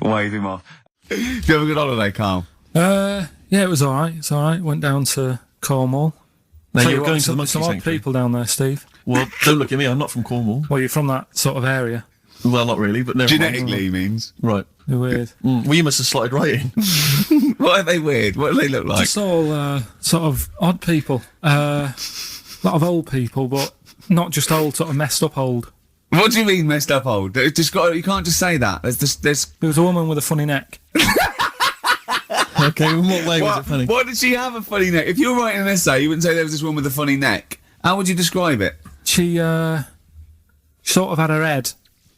wave him off. Did you have a good holiday, Carl? Yeah, it was alright. It's alright. Went down to Cornwall. Now you're going to the monkey some odd sanctuary. people down there, Steve. Well, don't look at me, I'm not from Cornwall. Well, you're from that sort of area. Well, not really, but never Genetically, he means. Right. They're weird. Well, you must have slotted right in. What are they weird? What do they look like? Just all sort of odd people. A lot of old people, but not just old, sort of messed up old. What do you mean messed up old? You can't just say that. There was a woman with a funny neck. Okay, in what way was it funny? Why did she have a funny neck? If you were writing an essay, you wouldn't say there was this woman with a funny neck. How would you describe it? She sort of had her head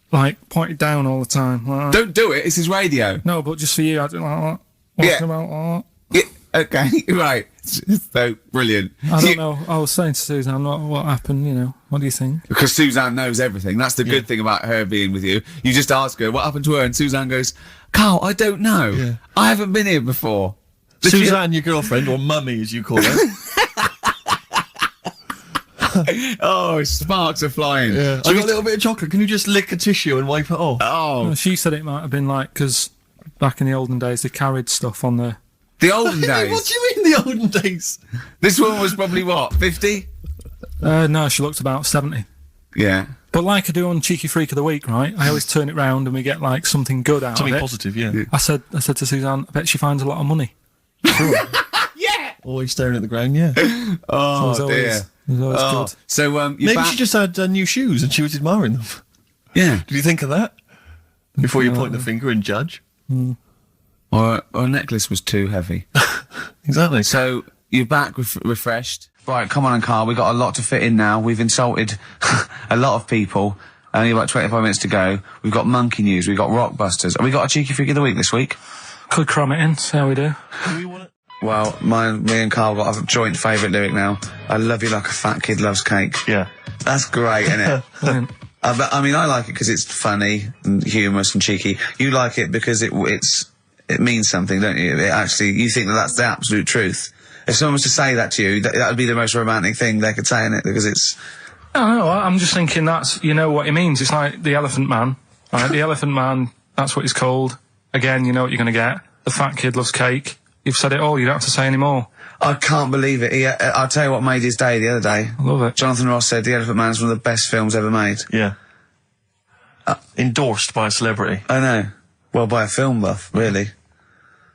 like pointed down all the time. Like, don't do it. It's his radio. No, but just for you, I don't like that. Yeah. About Yeah. Okay. Right. So brilliant. I don't know. I was saying to Suzanne, what happened? You know, what do you think? Because Suzanne knows everything. That's the good thing about her being with you. You just ask her what happened to her, and Suzanne goes, "Carl, I don't know. Yeah. I haven't been here before." Suzanne, your girlfriend, or mummy as you call her. Oh, sparks are flying. Yeah. I got a little bit of chocolate. Can you just lick a tissue and wipe it off? Oh. Well, she said it might have been like, because back in the olden days, they carried stuff on the... The olden days? What do you mean the olden days? This woman was probably, what, 50? No, she looked about 70. Yeah. But like I do on Cheeky Freak of the Week, right? I always turn it round and we get like something good out Something of it. positive, yeah. I said to Suzanne, I bet she finds a lot of money. Yeah! Always staring at the ground, yeah. Oh, So dear. it was always good. So, you're Maybe back... she just had new shoes and she was admiring them. Yeah. Did you think of that? Before you point the finger and judge? Or a necklace was too heavy. Exactly. So, you're back refreshed. Right, come on, and Carl, we've got a lot to fit in now. We've insulted a lot of people. Only about 25 minutes to go. We've got monkey news, we've got rockbusters. Have we got a cheeky freak of the week this week? Could cram it in, see how we do. Do we want it? Well, me and Carl got a joint favourite lyric now. I love you like a fat kid loves cake. Yeah. That's great, isn't it? Brilliant. I mean, I like it because it's funny and humorous and cheeky. You like it because it means something, don't you? You think that that's the absolute truth. If someone was to say that to you, that would be the most romantic thing they could say in it, because it's... No, I'm just thinking that's, you know what it means. It's like the Elephant Man, right? The Elephant Man, that's what he's called. Again, you know what you're going to get. The fat kid loves cake. You've said it all, you don't have to say any more. I can't believe it. I'll tell you what made his day the other day. I love it. Jonathan Ross said The Elephant Man is one of the best films ever made. Yeah. Endorsed by a celebrity. I know. Well, by a film buff, really.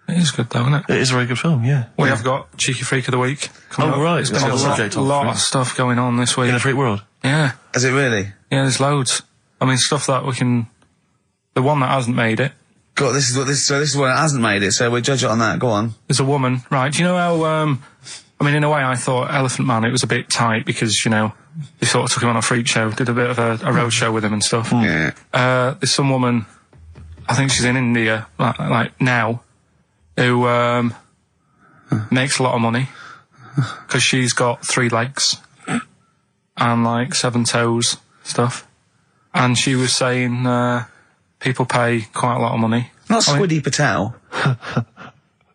It is good though, isn't it? It is a very good film, yeah. We have got Cheeky Freak of the Week coming up. Right. It's That's got the subject a of lot it. of stuff going on this week. In the freak world. Yeah. Is it really? Yeah, there's loads. I mean, stuff that we can... The one that hasn't made it. God, this is one that hasn't made it, so we'll judge it on that. Go on. There's a woman, right? Do you know how, I mean, in a way I thought Elephant Man, it was a bit tight because, you know, they sort of took him on a freak show, did a bit of a road show with him and stuff. Yeah. There's some woman, I think she's in India, like now, who, makes a lot of money because she's got 3 legs and like 7 toes, stuff. And she was saying, people pay quite a lot of money. Not Squiddy Patel.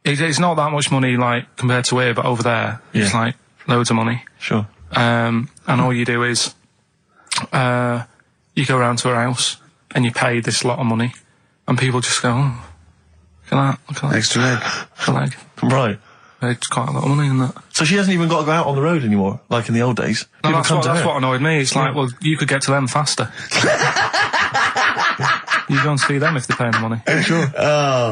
It's not that much money, like, compared to here, but over there, it's like loads of money. Sure. And all you do is, you go around to her house and you pay this lot of money, and people just go, oh, look at that. Extra leg. Extra leg. Right. It's quite a lot of money in that. So she hasn't even got to go out on the road anymore, like in the old days. No, People that's what annoyed me. It's like, well, you could get to them faster. You go and see them if they're paying the money. Sure.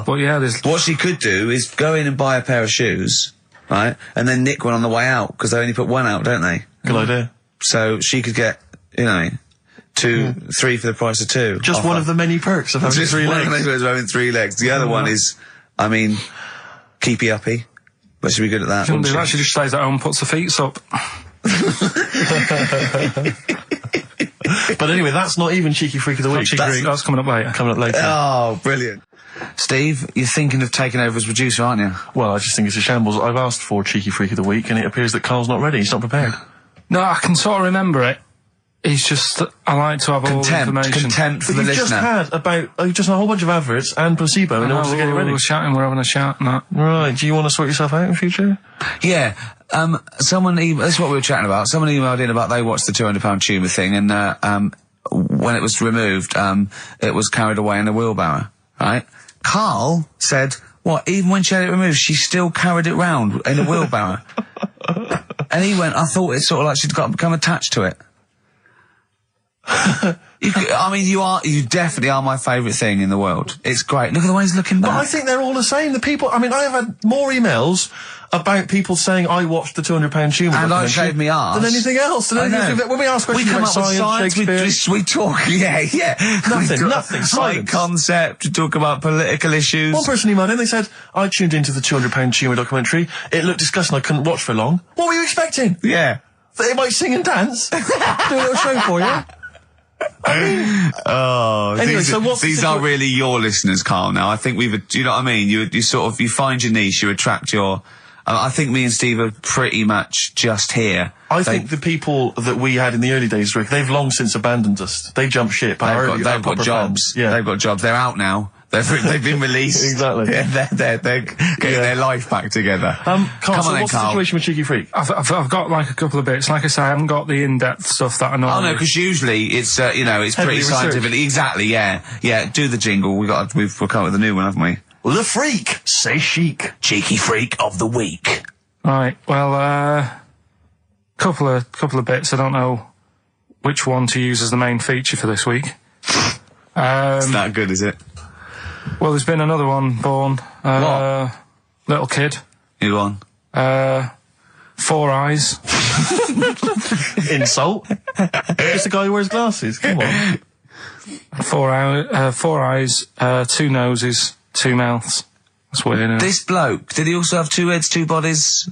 But yeah, there's... What she could do is go in and buy a pair of shoes, right, and then nick one on the way out, because they only put one out, don't they? Good idea. So she could get, you know, 3 for the price of 2. Just one of the many perks of having 3 legs. Just one of having 3 legs. The other one is, I mean, keepy uppy. But she'd be good at that. Shouldn't do that. She just stays at home and puts her feet up. But anyway, that's not even Cheeky Freak of the Week. That's coming up later. Coming up later. Oh, brilliant. Steve, you're thinking of taking over as producer, aren't you? Well, I just think it's a shambles. I've asked for Cheeky Freak of the Week, and it appears that Carl's not ready. He's not prepared. No, I can sort of remember it. It's just, I like to have all the information. Contempt for But the you've just listener. had just a whole bunch of adverts and placebo in order to get it ready. We're chatting, we're having a chat and that. Right, do you want to sort yourself out in future? Yeah. Someone this is what we were chatting about. Someone emailed in about they watched the £200 tumour thing, and when it was removed, it was carried away in a wheelbarrow, right? Carl said, what, even when she had it removed, she still carried it round in a wheelbarrow? And he went, I thought it's sort of like she'd become attached to it. I mean, you definitely are my favourite thing in the world. It's great. Look at the way he's looking back. But I think they're all the same. The people, I mean, I have had more emails about people saying I watched the £200 tumour and I shaved me arse than anything else. When we ask questions about science, Shakespeare, we talk, yeah. Nothing. Science concept, we talk about political issues. One person emailed in, they said, I tuned into the £200 tumour documentary. It looked disgusting, I couldn't watch for long. What were you expecting? Yeah. That it might sing and dance? Do a little show for you? Anyway, these are situation? really your listeners, Carl. Now, I think you know what I mean. You sort of find your niche, you attract your. I think me and Steve are pretty much just here. I think the people that we had in the early days, Rick, they've long since abandoned us. They jumped ship. They've got jobs. Yeah, they've got jobs. They're out now. They've been released. Exactly. Yeah, they're getting their life back together. Carl, Come on, what's the situation with Cheeky Freak? I've got like a couple of bits. Like I say, I haven't got the in-depth stuff that I know. Oh no, because usually it's it's pretty scientific. Exactly. Yeah. Do the jingle. We'll come up with a new one, haven't we? The Freak, say chic. Cheeky Freak of the Week. Right. Well, couple of bits. I don't know which one to use as the main feature for this week. It's not good, is it? Well, there's been another one born. What? Little kid. You go on. 4 eyes. Insult. Just a guy who wears glasses. Come on. 4 eyes, 2 noses, 2 mouths. That's weird, isn't it? This bloke, did he also have 2 heads, 2 bodies?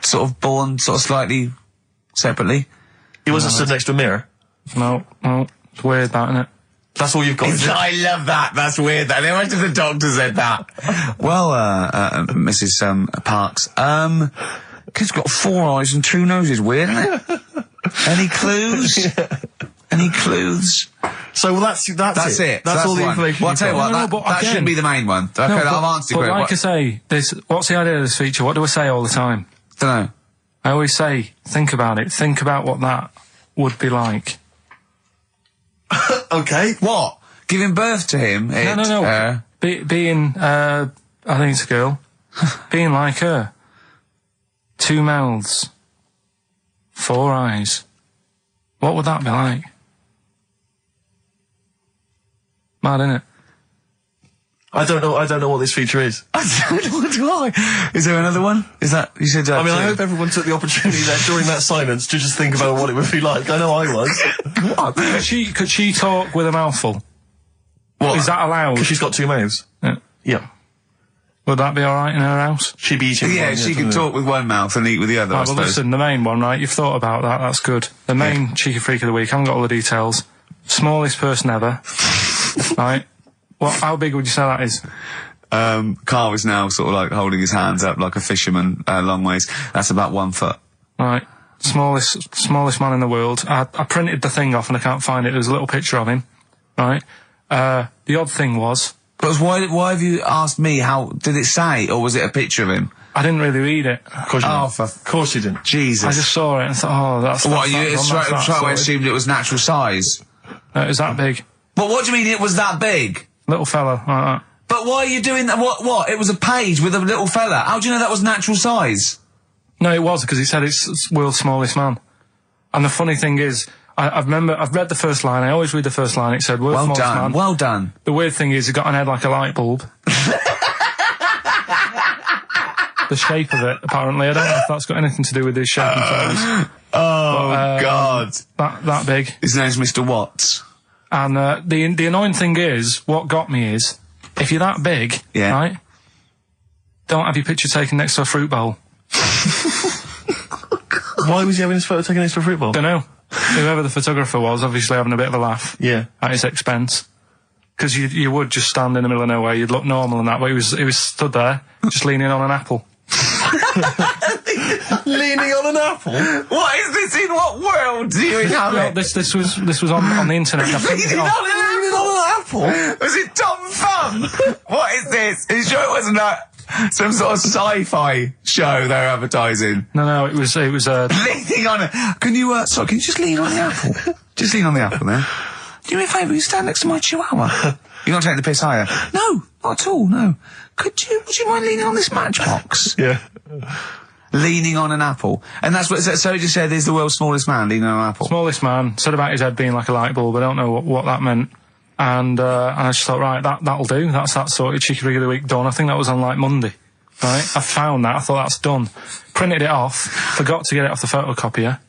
Sort of born slightly separately? He wasn't stood next to a mirror? No. It's weird, that, isn't it? That's all you've got. I love that. That's weird. That. Imagine the doctor said that. Well, Mrs. Parks, kid's got 4 eyes and 2 noses. Weird, isn't it? Any clues? Any clues? So that's it. That's all the information. Well, I'll tell you what, that shouldn't be the main one. Okay, I've answered your question. But like I say, what's the idea of this feature? What do I say all the time? Dunno. I always say, think about it. Think about what that would be like. Okay. What? Giving birth to him? No. Being, I think it's a girl. Being like her. 2 mouths, 4 eyes. What would that be like? Mad, innit? I don't know what this feature is. I don't know what do I. Is there another one? Is that, you said I mean, I two? hope everyone took the opportunity there during that silence to just think about what it would be like. I know I was. Could she talk with a mouthful? What? Is that allowed? Because she's got 2 mouths. Yeah. Yeah. Would that be alright in her house? She'd be eating Yeah, one, she can doesn't talk with one mouth and eat with the other, I Right, well, suppose. listen, the main one, right? You've thought about that. That's good. The main cheeky freak of the week. I haven't got all the details. Smallest person ever. Right? How big would you say that is? Carl is now sort of like holding his hands up like a fisherman, long ways. That's about 1 foot. Right. Smallest man in the world. I printed the thing off and I can't find it. There's a little picture of him. Right? The odd thing was... But why have you asked me how, did it say, or was it a picture of him? I didn't really read it. Of course you didn't. Of course you didn't. Jesus. I just saw it and thought, oh, that's... What, that's you that straight away sorted. assumed it was natural size? It was that big. But what do you mean it was that big? Little fella, like that. But why are you doing that? What? It was a page with a little fella. How do you know that was natural size? No, it was, because he said it's world's smallest man. And the funny thing is, I've read the first line, I always read the first line, it said world's smallest man. Well done. The weird thing is, he got an head like a light bulb. The shape of it, apparently. I don't know if that's got anything to do with his shape and size. God. That big. His name's Mr. Watts. And the annoying thing is, what got me is, if you're that big, Yeah. right, don't have your picture taken next to a fruit bowl. Why was he having his photo taken next to a fruit bowl? Don't know. Whoever the photographer was, obviously having a bit of a laugh. Yeah. At his expense. Because you would just stand in the middle of nowhere, you'd look normal and that, but he was stood there, just leaning on an apple. Leaning on an apple? What is this? In what world do you inhabit? This was on the internet. I printed it Leaning off. on an apple? Was it Tom Thumb? What is this? Are you sure it wasn't some sort of sci-fi show they're advertising? No, it was Leaning on it. Can you just lean on the apple? Just lean on the apple there. Do me a favour, you stand next to my chihuahua. You're not taking the piss, are you? No, not at all, no. Would you mind leaning on this matchbox? Yeah. Leaning on an apple. And that's what, so he just said he's the world's smallest man leaning on an apple. smallest man, said about his head being like a light bulb, I don't know what that meant. And I just thought, right, that'll do. That's that sorted. Cheeky Freak of the Week done. I think that was on like Monday. Right? I found that. I thought that's done. Printed it off. Forgot to get it off the photocopier.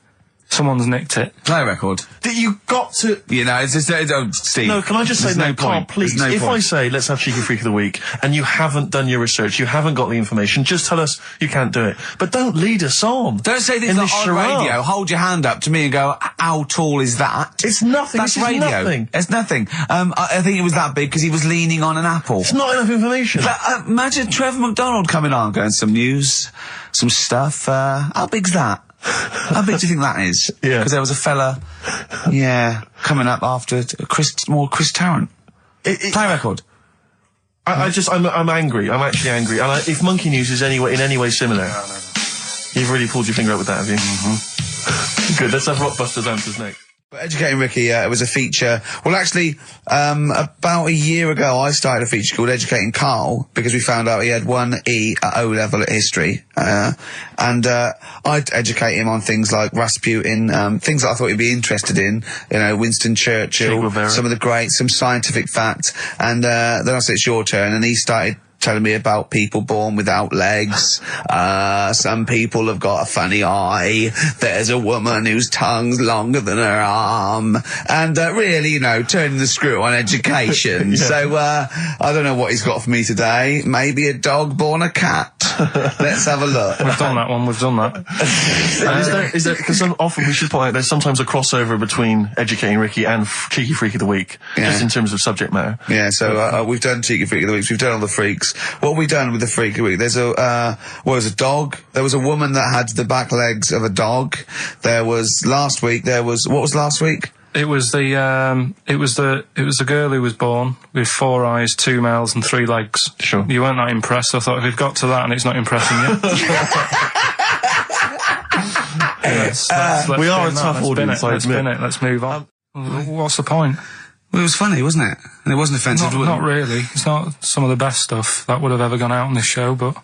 Someone's nicked it. Play a record. You got to... You know, it's just, Steve. No, can I just say, there's no, Carl, point. please, There's no if point. I say, let's have Cheeky Freak of the Week, and you haven't done your research, you haven't got the information, just tell us you can't do it. But don't lead us on. Don't say this in like this on charade. radio. Hold your hand up to me and go, how tall is that? It's nothing. That's This is radio. nothing. It's nothing. I think it was that big because he was leaning on an apple. It's not enough information. But, imagine Trevor McDonald coming on, going some news, some stuff. How big's that? How big do you think that is? Yeah. Because there was a fella, coming up after Chris Tarrant. Play a record. I'm angry. I'm actually angry. And if Monkey News is in any way similar, you've really pulled your finger out with that, have you? Mm-hmm. Good. Let's have Rockbusters answers next. Educating Ricky, it was a feature. Well, actually, about a year ago, I started a feature called Educating Karl because we found out he had 1 E at O level at history. And I'd educate him on things like Rasputin, things that I thought he'd be interested in. You know, Winston Churchill, some of the greats, some scientific facts. And then I said, it's your turn. And he started telling me about people born without legs. Some people have got a funny eye. There's a woman whose tongue's longer than her arm. And really, you know, turning the screw on education. So, I don't know what he's got for me today. Maybe a dog born a cat. Let's have a look. We've done that one, we've done that. Is there, because often we should point out there's sometimes a crossover between Educating Ricky and Cheeky Freak of the Week, just in terms of subject matter. Yeah, so we've done Cheeky Freak of the Week, we've done all the freaks. What have we done with the Freak of the Week? There's a dog. There was a woman that had the back legs of a dog. There was last week, what was last week? It was the girl who was born with 4 eyes, 2 mouths and 3 legs. Sure. You weren't that impressed, so I thought if we've got to that and it's not impressing you. We are a tough audience, I Let's spin admit. it, let's move on. What's the point? Well, it was funny, wasn't it? And it wasn't offensive. Not really. It's not some of the best stuff that would have ever gone out on this show, but,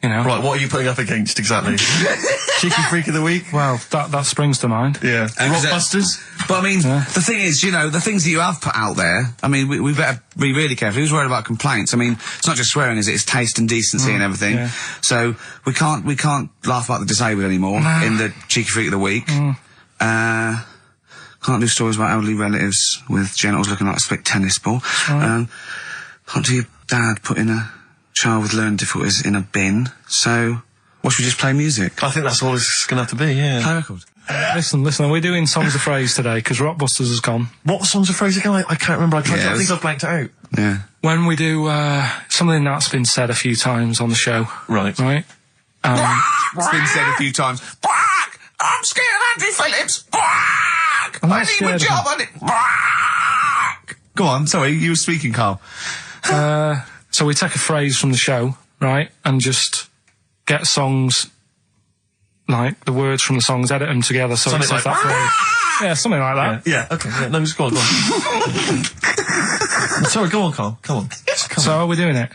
You know. Right, what are you putting up against exactly? Cheeky Freak of the Week? Well, that springs to mind. Yeah. Rockbusters? But I mean, the thing is, you know, the things that you have put out there, I mean, we better be really careful. Who's worried about complaints? I mean, it's not just swearing, is it? It's taste and decency and everything. Yeah. So we can't laugh about the disabled anymore in the Cheeky Freak of the Week. Can't do stories about elderly relatives with genitals looking like a split tennis ball. Can't do your dad putting a child with learning difficulties in a bin. So, what should we just play music? I think that's all it's going to have to be, yeah. Play a record. Listen, we're doing Songs of Phrase today, because Rockbusters has gone. What songs of phrase again? I can't remember. I think I've blanked it out. Yeah. When we do, something that's been said a few times on the show. Right. Right? It's been said a few times. I'm scared of Andrew Phillips. I need a job on it. Go on, sorry, you were speaking, Carl. So we take a phrase from the show, right, and just get songs, like the words from the songs, edit them together so Something it says like that phrase. Yeah, something like that. Yeah, okay. Yeah, no, just go on. Sorry, go on, Carl. Come on. So are we doing it?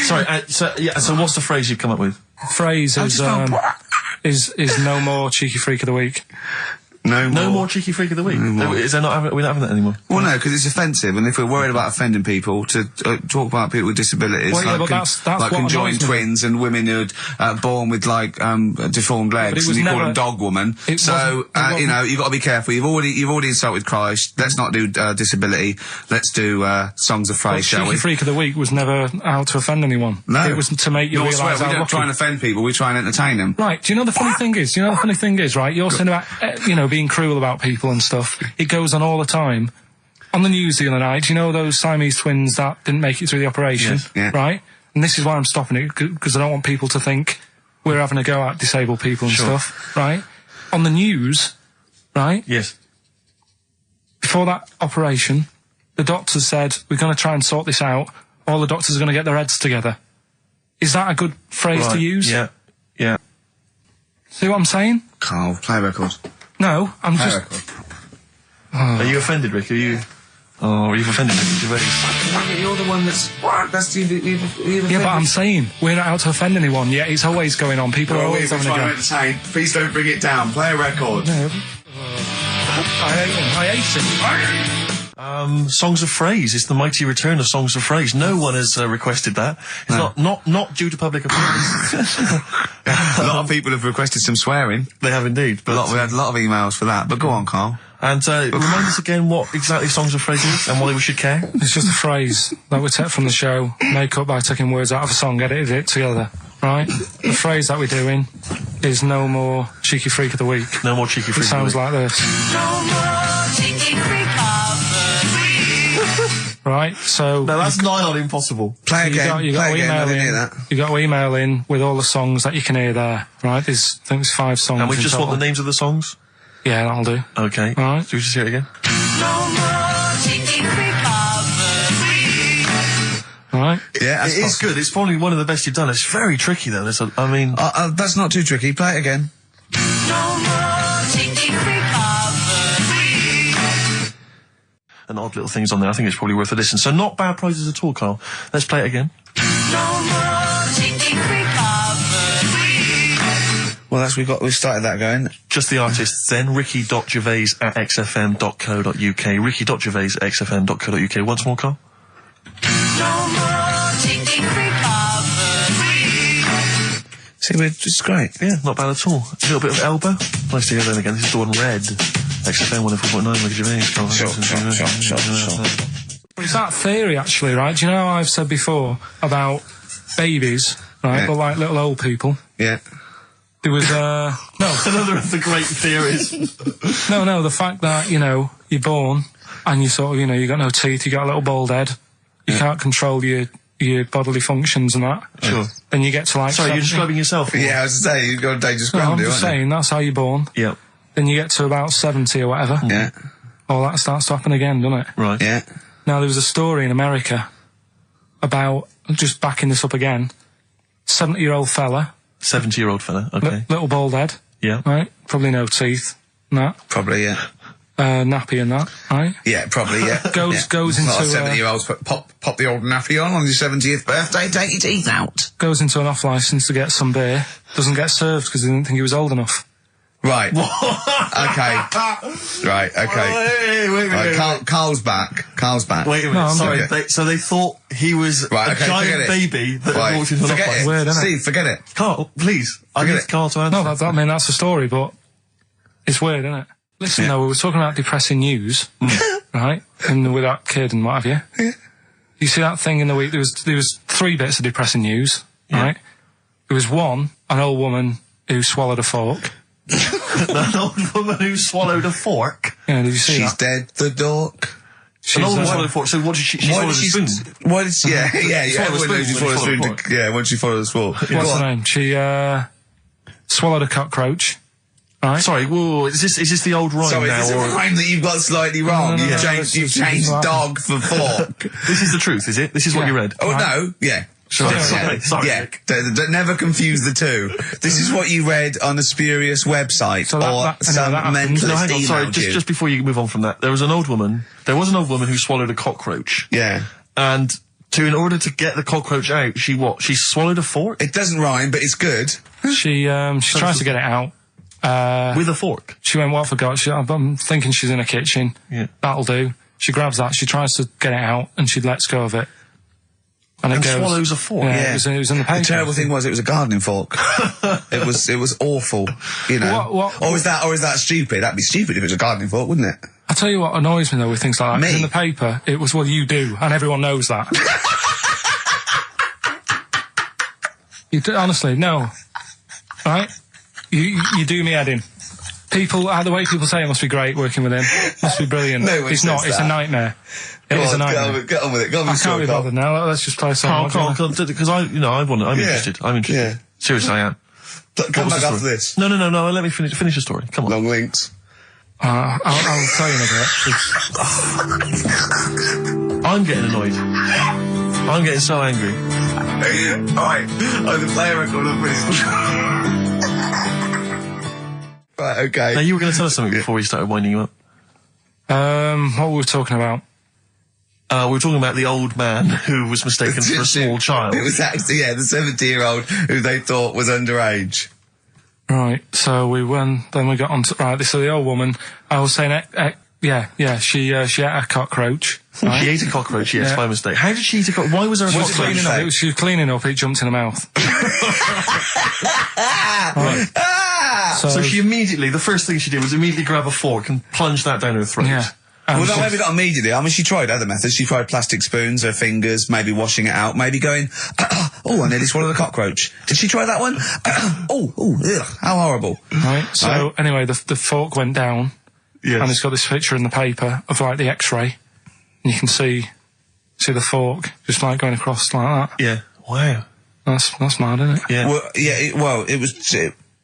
Sorry, so what's the phrase you've come up with? Phrase is no more Cheeky Freak of the Week. No more Cheeky Freak of the Week. Is there not? We're not having that anymore. Well, no, because it's offensive, and if we're worried about offending people, to talk about people with disabilities, Well, yeah, like, but that's like what conjoined annoys me. twins and women who are born with like deformed legs, was and you call never- them dog woman. It So wasn't- it wasn't- you know, you've got to be careful. You've already insulted Christ. Let's not do disability. Let's do songs of phrase, shall Cheeky we? Freak of the Week was never out to offend anyone. No, it was to make you You'll realise swear, we how don't lucky. try and offend people. We try and entertain them. Right, do you know the funny thing is? Right, you're saying about, being cruel about people and stuff. It goes on all the time. On the news the other night, do you know those Siamese twins that didn't make it through the operation? Yes, yeah. Right? And this is why I'm stopping it, because I don't want people to think we're having a go at disabled people and stuff. Right? On the news, right? Yes. Before that operation, the doctors said, we're going to try and sort this out. All the doctors are going to get their heads together. Is that a good phrase to use? Yeah. Yeah. See what I'm saying? Carl, play a record. No, I'm Play a just... record. Are you offended, Rick? Are you offended, Ricky Gervais? You're the one that's Yeah, but I'm saying, we're not out to offend anyone, yet it's always going on. People are always having a go. entertain. Please don't bring it down. Play a record. No. I hate him. Songs of Phrase. It's the mighty return of Songs of Phrase. No one has requested that. It's not due to public appearance. A lot of people have requested some swearing. They have indeed. But We had a lot of emails for that. But go on, Carl. And remind us again what exactly Songs of Phrase is and why we should care. It's just a phrase that we take from the show, make up by taking words out of a song, edited it together, right? The phrase that we're doing is no more Cheeky Freak of the Week. No more Cheeky Freak It sounds of the Week. like this. No more Cheeky Freak of the Week. Right, so... No, that's nigh on impossible. Play again. You got Play to again. I email didn't hear in. that. You got to email in with all the songs that you can hear there, right? I think it's 5 songs. And we in just want total. the names of the songs? Yeah, that'll do. Okay. All right. So we just hear it again? No more Cheeky Freak of the Week. All right. Yeah, It is good. It's probably one of the best you've done. It's very tricky, though. That's not too tricky. Play it again. No more Cheeky Freak of the Week. and odd little things on there. I think it's probably worth a listen. So not bad prizes at all, Carl. Let's play it again. No more Cheeky Freak of the Week. Well, we've started that going. Just the artists then. Ricky.gervais@xfm.co.uk. Ricky.gervais@xfm.co.uk. Once more, Carl. No more Cheeky Freak of the Week. See, it's great. Yeah, not bad at all. A little bit of elbow. Nice to hear that again. This is the one red. XFM 104.9, Ricky Gervais. Sure. It's that theory, actually, right? Do you know how I've said before about babies, right? Yeah. But like little old people. Yeah. There was, Another of the great theories. No, the fact that, you're born and you sort of, you got no teeth, you got a little bald head, you can't control your bodily functions and that. Sure. Then you get to like... Sorry, you're 70. describing yourself? Yeah, I was to say, you've got a dangerous No, ground, I'm aren't just you? saying, that's how you're born. Yep. Then you get to about 70 or whatever. Yeah. All that starts to happen again, doesn't it? Right. Yeah. Now, there was a story in America about, just backing this up again, 70-year-old fella, 70-year-old fella. Okay. little bald head, Yeah. right? Probably no teeth, and that. Probably, yeah. nappy and that, right? Yeah, probably, yeah. Goes Not into... a 70-year-old's pop the old nappy on your 70th birthday, take your teeth out. Goes into an off-licence to get some beer. Doesn't get served because he didn't think he was old enough. Right. Okay. Right, okay. Wait. Carl's back. Wait a minute, No, I'm sorry. okay. So they thought he was Right, a okay, giant forget it. baby that had walked into an Forget off-licence. it. Weird, isn't it? Steve, forget it. Carl, please. I Forget need it. Carl to answer. No, I mean, that's the story, but it's weird, isn't it? Listen, though, we were talking about depressing news, right? And with that kid and what have you. Yeah. You see that thing in the week? There was 3 bits of depressing news, right? There was one, an old woman who swallowed a fork. An old woman who swallowed a fork. Yeah, did you see She's that? dead, the dork. An old woman uh, swallowed a fork. So what did she swallowed a spoon? Why did she... Yeah, Swallowed a everyone knows she spoon swallowed a when she spoon. swallowed a Yeah, when she swallowed a spoon. What's her name? She swallowed a cockroach. Right? Sorry, whoa, is this the old rhyme Sorry, now? is this a rhyme that you've got slightly wrong? No, You've it's changed just- dog for fork. This is the truth, is it? This is what you read? Oh, no, yeah. Sorry. Yeah, never confuse the two. This is what you read on a spurious website So that- or that- some that happens. mentalist No, hang on, sorry, emailed you. just before you move on from that, there was an old woman who swallowed a cockroach. Yeah. And in order to get the cockroach out, she swallowed a fork? It doesn't rhyme, but it's good. She tries to get it out. With a fork? She went, what I forgot? I'm thinking she's in a kitchen. Yeah. That'll do. She grabs that, she tries to get it out, and she lets go of it. And it goes, swallows a fork? Yeah, Yeah. It was in the paper. The terrible thing was it was a gardening fork. it was awful, you know. Or is that stupid? That'd be stupid if it was a gardening fork, wouldn't it? I'll tell you what annoys me though with things like that. 'Cause Me? in the paper, it was, well, you do, and everyone knows that. Honestly, no. Right? You do me head in. The way people say it must be great working with him. Must be brilliant. No one It's not, says it's a that. nightmare. It is a nightmare. Get on with it. Go on I with can't be Carl. bothered now. Let's just play a song. Carl, because I'm interested. I'm interested. Yeah. Seriously, I am. Come was back the after story? this. No, let me finish the story. Come on. Long links. I'll tell you in a bit. I'm getting annoyed. I'm getting so angry. Alright, I'm the player record of this. Right, okay. Now, you were going to tell us something before we started winding you up. What were we talking about? We were talking about the old man who was mistaken for a small child. It was actually, the 70-year-old who they thought was underage. Right, so then we got on to, right, so the old woman, I was saying, she ate a cockroach. Right? She ate a cockroach, yes, Yeah. by mistake. How did she eat a cockroach? Why was there a She was cockroach? cleaning up, she was cleaning up, it jumped in her mouth. Right. So she the first thing she did was immediately grab a fork and plunge that down her throat. Yeah. Well, no, maybe not immediately. I mean, she tried other methods. She tried plastic spoons, her fingers, maybe washing it out, maybe going, oh, I nearly swallowed a cockroach. Did she try that one? Ugh, how horrible. Right, so anyway, the fork went down, Yes. and it's got this picture in the paper of like the X-ray, and you can see the fork just like going across like that. Yeah. Wow. That's mad, isn't it? Yeah. Well, it was,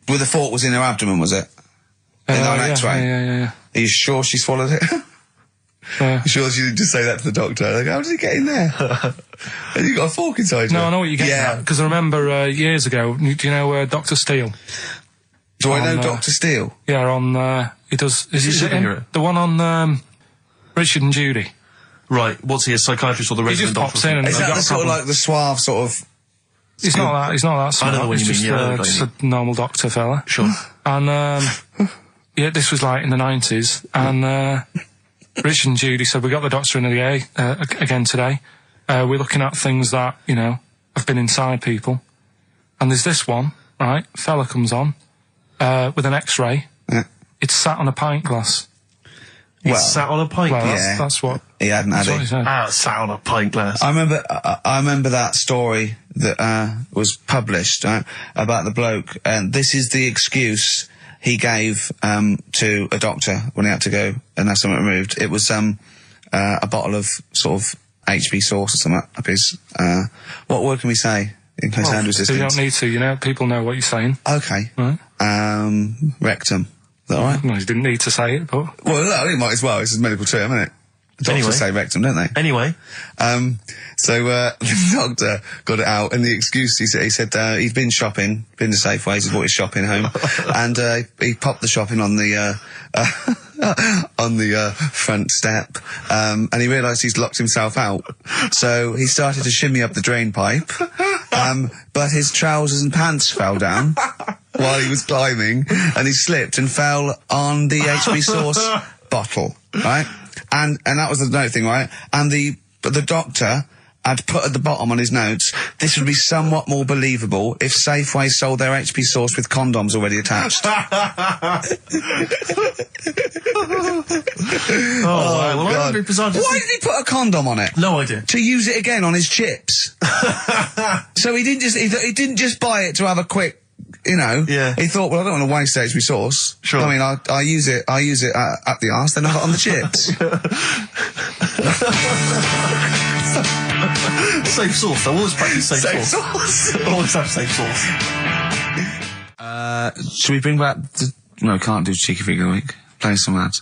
where the fork was in her abdomen, was it? In an X-ray? Yeah. Are you sure she swallowed it? Sure she didn't just say that to the doctor? Like, how did it get in there? And you got a fork inside you? No, I know what you're getting at, because I remember years ago, do you know Dr. Steele? Do I know Dr. Steele? Yeah, on, he does... Is he a it him? superhero? The one on Richard and Judy. Right. What's he, a psychiatrist or the He resident just doctor? pops in and... Is that the sort of like the suave sort of... He's not that smart. I know what He's you just, mean, yeah, I know what just you a normal doctor fella. Sure. And, this was like in the 90s, and, Rich and Judy said, we got the doctor in again today. We're looking at things that, have been inside people. And there's this one, right? Fella comes on, with an X-ray. Yeah. It's sat on a pint glass. He sat on a pint Well, glass. that's what... He hadn't had That's what he it. said. Sat on a pint glass. I remember that story that was published about the bloke, and this is the excuse he gave to a doctor when he had to go and have something removed. It was a bottle of sort of HB sauce or something up his. What word can we say in case Andrew So you assistance? don't need to, people know what you're saying. Okay. Right. Rectum. Is that all right? No, you didn't need to say it, but... Well, no, he might as well. It's a medical term, isn't it? Doctors say rectum, don't they? Anyway. So the doctor got it out, and the excuse, he said he'd been shopping, been to Safeways, he brought his shopping home, and he popped the shopping on the front step, and he realised he's locked himself out. So he started to shimmy up the drain pipe, but his trousers and pants fell down while he was climbing, and he slipped and fell on the HB sauce bottle, right? And that was the note thing, right? And the doctor had put at the bottom on his notes, this would be somewhat more believable if Safeway sold their HP sauce with condoms already attached. Wow. Well, God. be bizarre. Why did he put a condom on it? No idea. To use it again on his chips. So he didn't just buy it to have a quick, you know. Yeah. He thought, well, I don't want to waste HP sauce. Sure. I mean, I use it up the arse, then I got on the chips. Safe sauce. I always practice safe sauce. Always have safe sauce. Should we bring back no, can't do Cheeky Freak of the Week. Play some ads.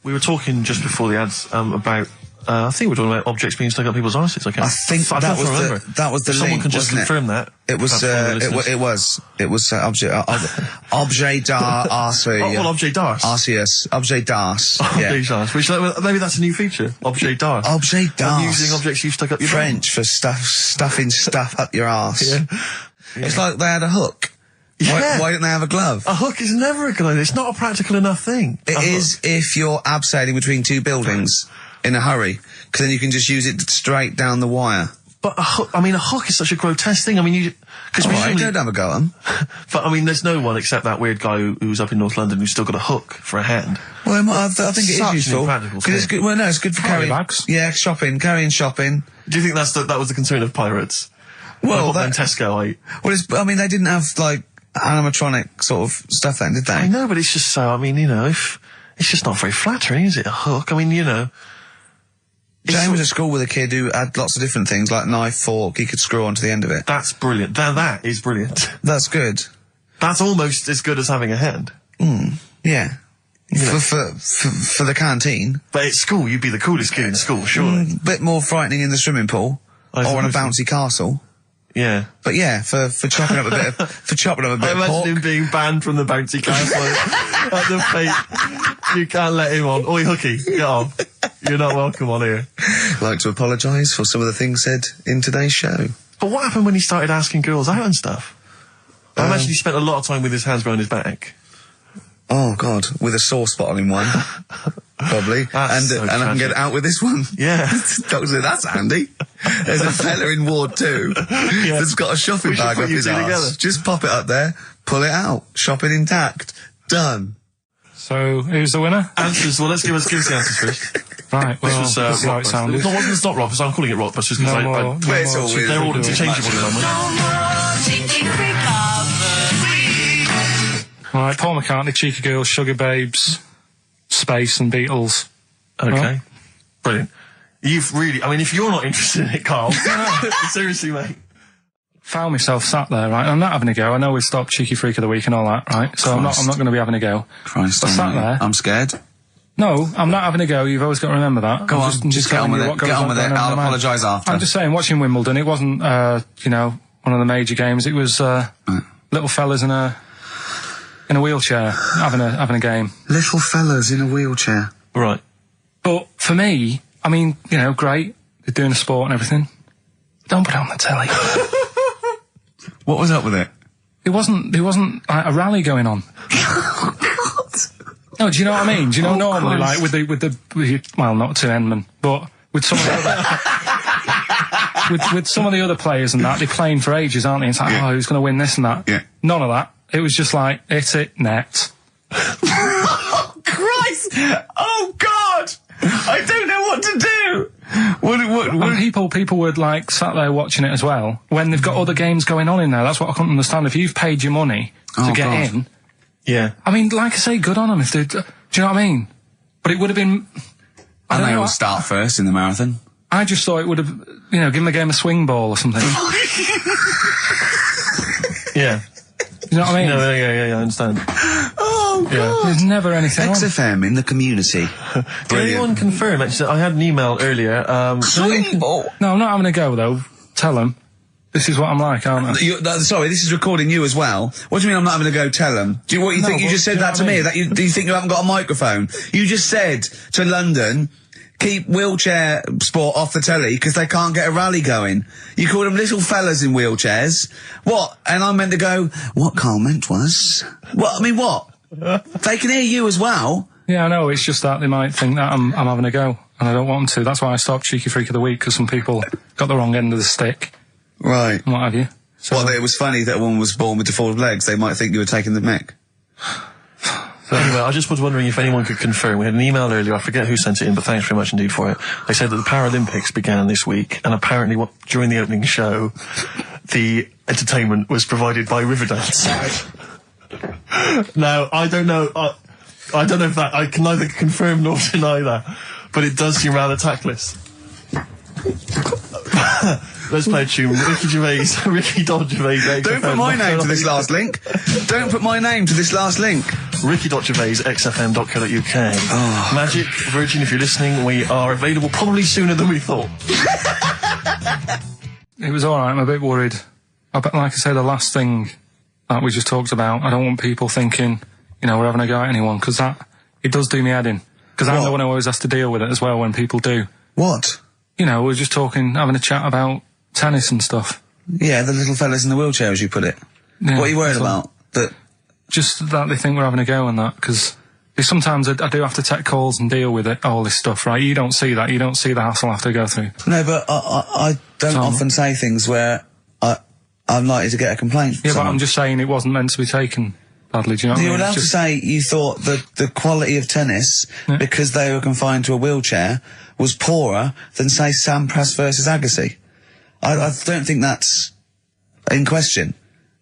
We were talking just before the ads about I think we're talking about objects being stuck up people's arses. Okay. I think that was the someone link, can just wasn't it? confirm that. It was objet d'art objet d'art. RCS objet d'art. Objet d'art. Which maybe that's a new feature. Objet d'art. Objet d'art. Using objects you stuck up your French for stuffing stuff up your arse. Yeah. It's like they had a hook. Yeah. Why didn't they have a glove? A hook is never a good idea. It's not a practical enough thing. It is if you're abseiling between two buildings in a hurry, because then you can just use it straight down the wire. But a hook is such a grotesque thing. I mean, don't have a go at them. But I mean, there's no one except that weird guy who was up in North London who's still got a hook for a hand. Well, I think it is useful. Because it's good. Well, no, it's good for carrying bags. Yeah, carrying shopping. Do you think that was the concern of pirates? Well, that Tesco. Well, they didn't have like animatronic sort of stuff then, did they? I know, but it's just so. I mean, if it's just not very flattering, is it? A hook. I mean, Jane was at school with a kid who had lots of different things, like knife, fork, he could screw onto the end of it. That's brilliant. That is brilliant. That's good. That's almost as good as having a hand. Yeah. For the canteen. But at school, you'd be the coolest kid in school, surely. Bit more frightening in the swimming pool. Or on a bouncy castle. Yeah. But yeah, for chopping up a bit of, I imagine pork. him being banned from the bouncy castle at the fate. You can't let him on. Oi, hooky, get on. You're not welcome on here. I'd like to apologise for some of the things said in today's show. But what happened when he started asking girls out and stuff? I imagine he spent a lot of time with his hands behind his back. Oh, God, with a sore spot on him one. Probably. And I can get out with this one. Yeah. Doctor said, that's handy. There's a fella in Ward 2 that's got a shopping bag up his arse. Just pop it up there, pull it out. Shopping intact. Done. So, who's the winner? Answers. Well, let's give us the answers first. Right, well, this was how it sounded. No, it's not Rockbusters. I'm calling it Rockbusters because they're all interchangeable in my mind. Right, Paul McCartney, Cheeky Girls, Sugar Babes, Space and Beatles. Okay. Right. Brilliant. You've really, if you're not interested in it, Carl, seriously, mate. Found myself sat there, right, I'm not having a go. I know we've stopped Cheeky Freak of the Week and all that, right? So I'm not going to be having a go. Christ, I sat there. I'm scared. No, I'm not having a go. You've always got to remember that. Go on, just get on with it. Get on with it. I'll apologise after. I'm just saying, watching Wimbledon, it wasn't, one of the major games. It was, little fellas in a wheelchair having a game. Little fellas in a wheelchair. Right. But for me, great. They're doing a sport and everything. Don't put it on the telly. What was up with it? There wasn't like a rally going on. No, do you know what I mean? Do you know normally, Christ. like with the well, not to Enman, but with some of the other, with some of the other players and that, they're playing for ages, aren't they? It's like, who's going to win this and that? Yeah. None of that. It was just like, hit it, net. Oh, Christ! Oh, God! I don't know what to do! And people were like sat there watching it as well when they've got other games going on in there. That's what I couldn't understand. If you've paid your money to get in, yeah. Like I say, good on them. If they, do you know what I mean? But it would have been. And they all start first in the marathon. I just thought it would have, given the game a swing ball or something. Yeah. You know what I mean? No, yeah, I understand. Oh, There's never anything on. XFM in the community. Can anyone confirm? Actually, I had an email earlier. Swingball. No, I'm not having a go, though. Tell them. This is what I'm like, aren't I? Sorry, this is recording you as well. What do you mean I'm not having to go tell them? Do you think you just said that to me? That do you think you haven't got a microphone? You just said to London, keep wheelchair sport off the telly because they can't get a rally going. You called them little fellas in wheelchairs. What? And I meant to go, what Carl meant was... What? I mean, what? They can hear you as well. Yeah, I know, it's just that they might think that I'm having a go, and I don't want them to. That's why I stopped Cheeky Freak of the Week, because some people got the wrong end of the stick. Right. And what have you. So, well, it was funny that a woman was born with deformed legs. They might think you were taking the mick. So anyway, I just was wondering if anyone could confirm. We had an email earlier, I forget who sent it in, but thanks very much indeed for it. They said that the Paralympics began this week, and apparently during the opening show, the entertainment was provided by Riverdance. Now, I don't know if that, I can neither confirm nor deny that, but it does seem rather tactless. Let's play a tune. Ricky Gervais. Don't put my name to this last link. Don't put my name to this last link. Ricky.Gervais, XFM.co.uk. Oh. Magic, Virgin, if you're listening, we are available probably sooner than we thought. It was alright, I'm a bit worried. Like I say, the last thing that we just talked about, I don't want people thinking, we're having a go at anyone, because it does do me head in. Because I'm the one who always has to deal with it as well when people do. What? We were just having a chat about tennis and stuff. Yeah, the little fellas in the wheelchair, as you put it. Yeah, what are you worried about? Just that they think we're having a go and that, because sometimes I do have to take calls and deal with it, all this stuff, right? You don't see that. You don't see the hassle I have to go through. No, but I don't often say things where I'm likely to get a complaint from someone. But I'm just saying it wasn't meant to be taken badly, do you know what I mean? You're allowed to say you thought that the quality of tennis, because they were confined to a wheelchair, was poorer than, say, Sampras versus Agassi. I don't think that's in question.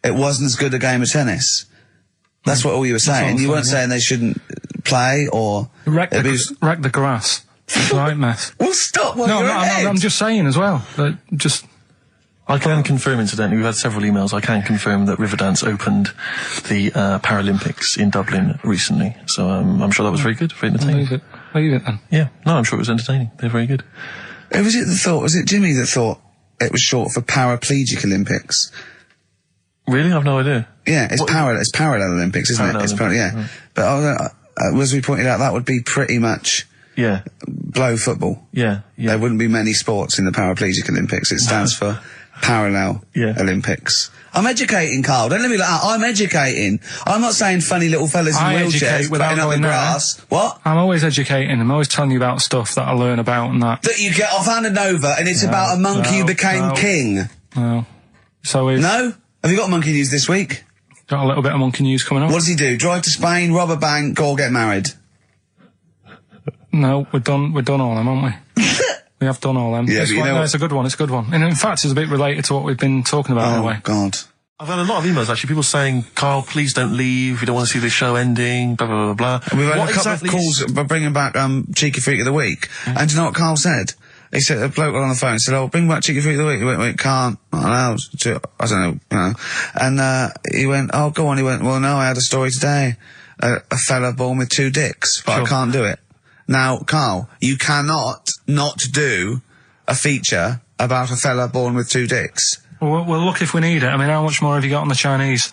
It wasn't as good a game of tennis. That's what all you were saying. You weren't saying they shouldn't play or... Wreck the grass. Right mess. Well, stop while I'm just saying as well. I can confirm, incidentally, we've had several emails, I can confirm that Riverdance opened the Paralympics in Dublin recently. So I'm sure that was very good, very entertaining. Leave it then. Yeah, no, I'm sure it was entertaining. They're very good. Who was it that thought? Was it Jimmy that thought it was short for Paraplegic Olympics? Really? I've no idea. Yeah, it's Parallel Olympics, isn't it? It's yeah. But as we pointed out, that would be pretty much blow football. Yeah. There wouldn't be many sports in the Paraplegic Olympics. It stands for Parallel Olympics. I'm educating, Carl. Don't let me like that. I'm educating. I'm not saying funny little fellas in wheelchairs putting up the grass. What? I'm always educating. I'm always telling you about stuff that I learn about and that. That you get off-handed over and it's about a monkey who became king. No. No? Have you got monkey news this week? Got a little bit of monkey news coming up. What does he do? Drive to Spain, rob a bank, or get married? No, we're done all them, aren't we? We have done all them. Yeah, it's a good one, it's a good one. And in fact, it's a bit related to what we've been talking about in a way. Oh, God. I've had a lot of emails, actually, people saying, Carl, please don't leave, we don't want to see the show ending, blah, blah, blah, blah. We've had a couple of calls by bringing back Cheeky Freak of the Week. And do you know what Carl said? He said, a bloke on the phone said, bring back Cheeky Freak of the Week. He went, can't, not allowed to, I don't know, And, he went, go on. He went, well, no, I had a story today. A fella born with 2 dicks, but I can't do it. Now, Carl, you cannot not do a feature about a fella born with 2 dicks. Well, look if we need it. I mean, how much more have you got on the Chinese?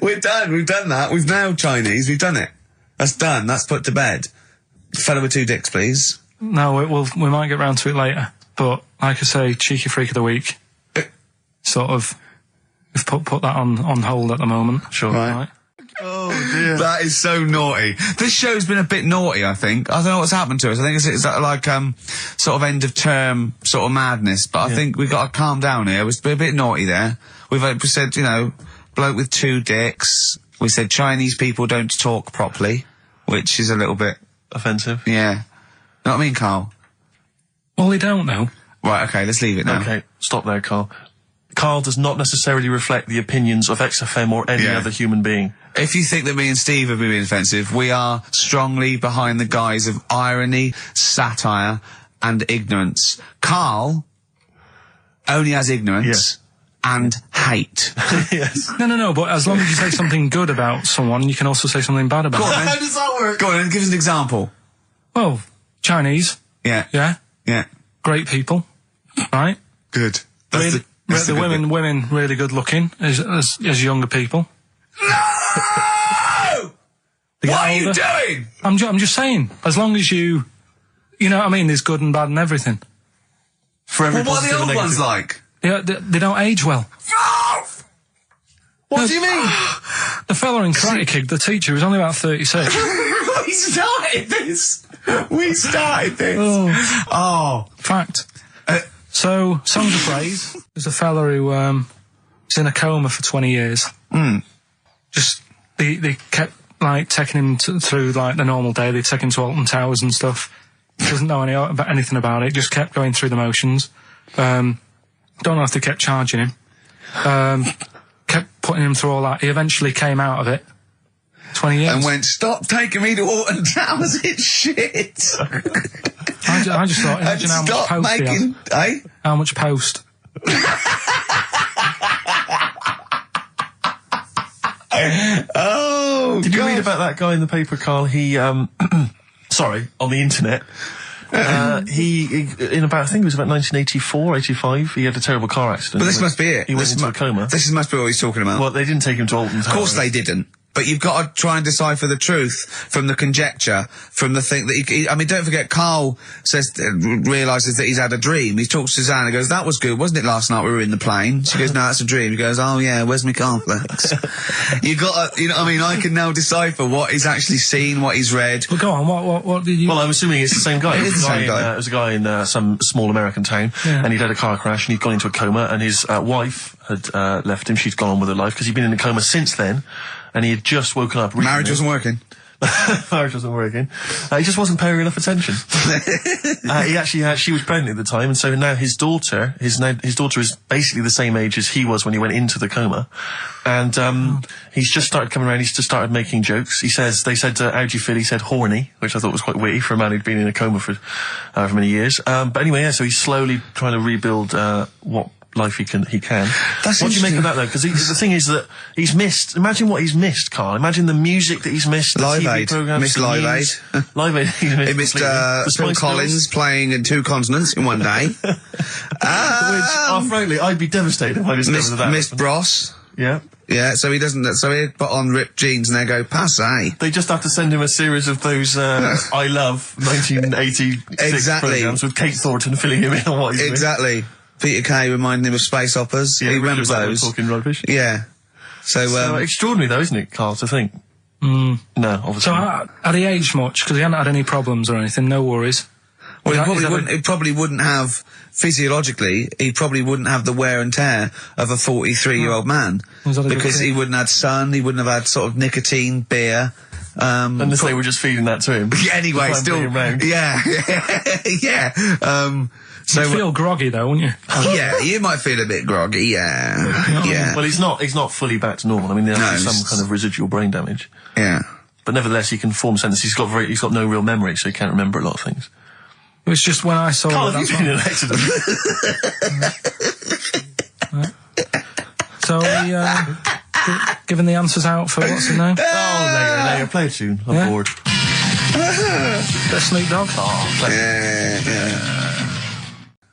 We're done. We've done that. We've nailed Chinese. We've done it. That's done. That's put to bed. Fella with 2 dicks, please. No, we might get round to it later. But, like I say, Cheeky Freak of the Week. Sort of, we've put that on hold at the moment. Sure. Right. Oh, dear. That is so naughty. This show's been a bit naughty, I think. I don't know what's happened to us. I think it's like, sort of end of term sort of madness, but I think we've got to calm down here. We've been a bit naughty there. We said, bloke with 2 dicks. We said Chinese people don't talk properly, which is a little bit... offensive. Yeah. Know what I mean, Carl? Well, they don't know. Right, okay, let's leave it now. Okay, stop there, Carl. Carl does not necessarily reflect the opinions of XFM or any other human being. If you think that me and Steve have been being offensive, we are strongly behind the guise of irony, satire, and ignorance. Carl only has ignorance and hate. Yes. No, but as long as you say something good about someone, you can also say something bad about them. How does that work? Go on, and give us an example. Well, Chinese, Yeah. yeah, Yeah. great people, right? Good. Really, that's the good bit. women really good looking as younger people. No! They get What are you older. doing? I'm just saying, as long as you know what I mean, there's good and bad and everything. For every Well, what are the positive old and ones negative. like? Yeah, they don't age well. What do you mean? The fella in Karate Kid, the teacher, was only about 36. We started this. Oh. Fact. So, Songs of Praise, there's a fella who was in a coma for 20 years. Just, they kept, like, taking him through, like, the normal day. They'd take him to Alton Towers and stuff. He doesn't know anything about it, just kept going through the motions. Don't know if they kept charging him. Kept putting him through all that. He eventually came out of it. 20 years. And went, stop taking me to Alton Towers, it's shit. I just thought, imagine how much Stop post he making, had. How much post? Oh, Did you God. read about that guy in the paper, Carl? He, sorry, on the internet. He, in about, I think it was about 1984, 85, he had a terrible car accident. But this must be it. He went This into a mu- coma. This must be what he's talking about. Well, they didn't take him to Alton Towers. Of course they didn't. But you've got to try and decipher the truth from the conjecture, from the thing that I mean, don't forget, Carl realises that he's had a dream. He talks to Suzanne and goes, that was good, wasn't it, last night we were in the plane? She goes, no, that's a dream. He goes, oh yeah, where's my cornflakes? You got to, you know what I mean? I can now decipher what he's actually seen, what he's read. Well, go on, what did you... Well, I'm assuming it's the same guy. It is the same guy. It was a guy in some small American town, and he'd had a car crash, and he'd gone into a coma, and his wife had left him. She'd gone on with her life, because he'd been in a coma since then, and he had just woken up. Marriage wasn't working. Marriage wasn't working. He just wasn't paying enough attention. He actually had, she was pregnant at the time, and so now his daughter is basically the same age as he was when he went into the coma. And, he's just started coming around, he's just started making jokes. They said, how do you feel? He said horny, which I thought was quite witty for a man who'd been in a coma for many years. But anyway, yeah, so he's slowly trying to rebuild, what life he can. That's what do you make of that though? Because the thing is that he's missed. Imagine what he's missed, Carl. Imagine the music that he's missed. The Live TV Aid. programs, Missed the Live news. Aid. Live Aid. He He missed The Phil Spice Collins Girls. playing in 2 continents in one day. Frankly, I'd be devastated if I discovered that. Missed Bros. Yeah. Yeah, so he doesn't. So he'd put on ripped jeans and they go passe. They just have to send him a series of those I Love 1986 Exactly. programs with Kate Thornton filling him in on what he's Exactly. Peter Kay reminding him of space operas. Yeah, he remembers Richard Burton those. talking rubbish. Yeah. So extraordinary though, isn't it, Carl, to think? No, obviously. So, had he aged much? Because he hadn't had any problems or anything, no worries. well, Is that he probably wouldn't have physiologically. He probably wouldn't have the wear and tear of a 43-year-old man Was that a good because kid? he wouldn't have had sun. He wouldn't have had sort of nicotine, beer. Unless they were just feeding that to him. Anyway, To try and still, bring him round. yeah. So You'd feel groggy though, wouldn't you? yeah, you might feel a bit groggy. Yeah. Well, he's not fully back to normal. I mean, there's No, actually it's- some kind of residual brain damage. Yeah. But nevertheless, he can form sentences. He's got no real memory, so he can't remember a lot of things. It was just when I saw Carl, it. have you been in an accident? So he, giving the answers out for what's his name? Oh, later, play a tune. I'm bored. Bit of Snoop Dogg. Oh, play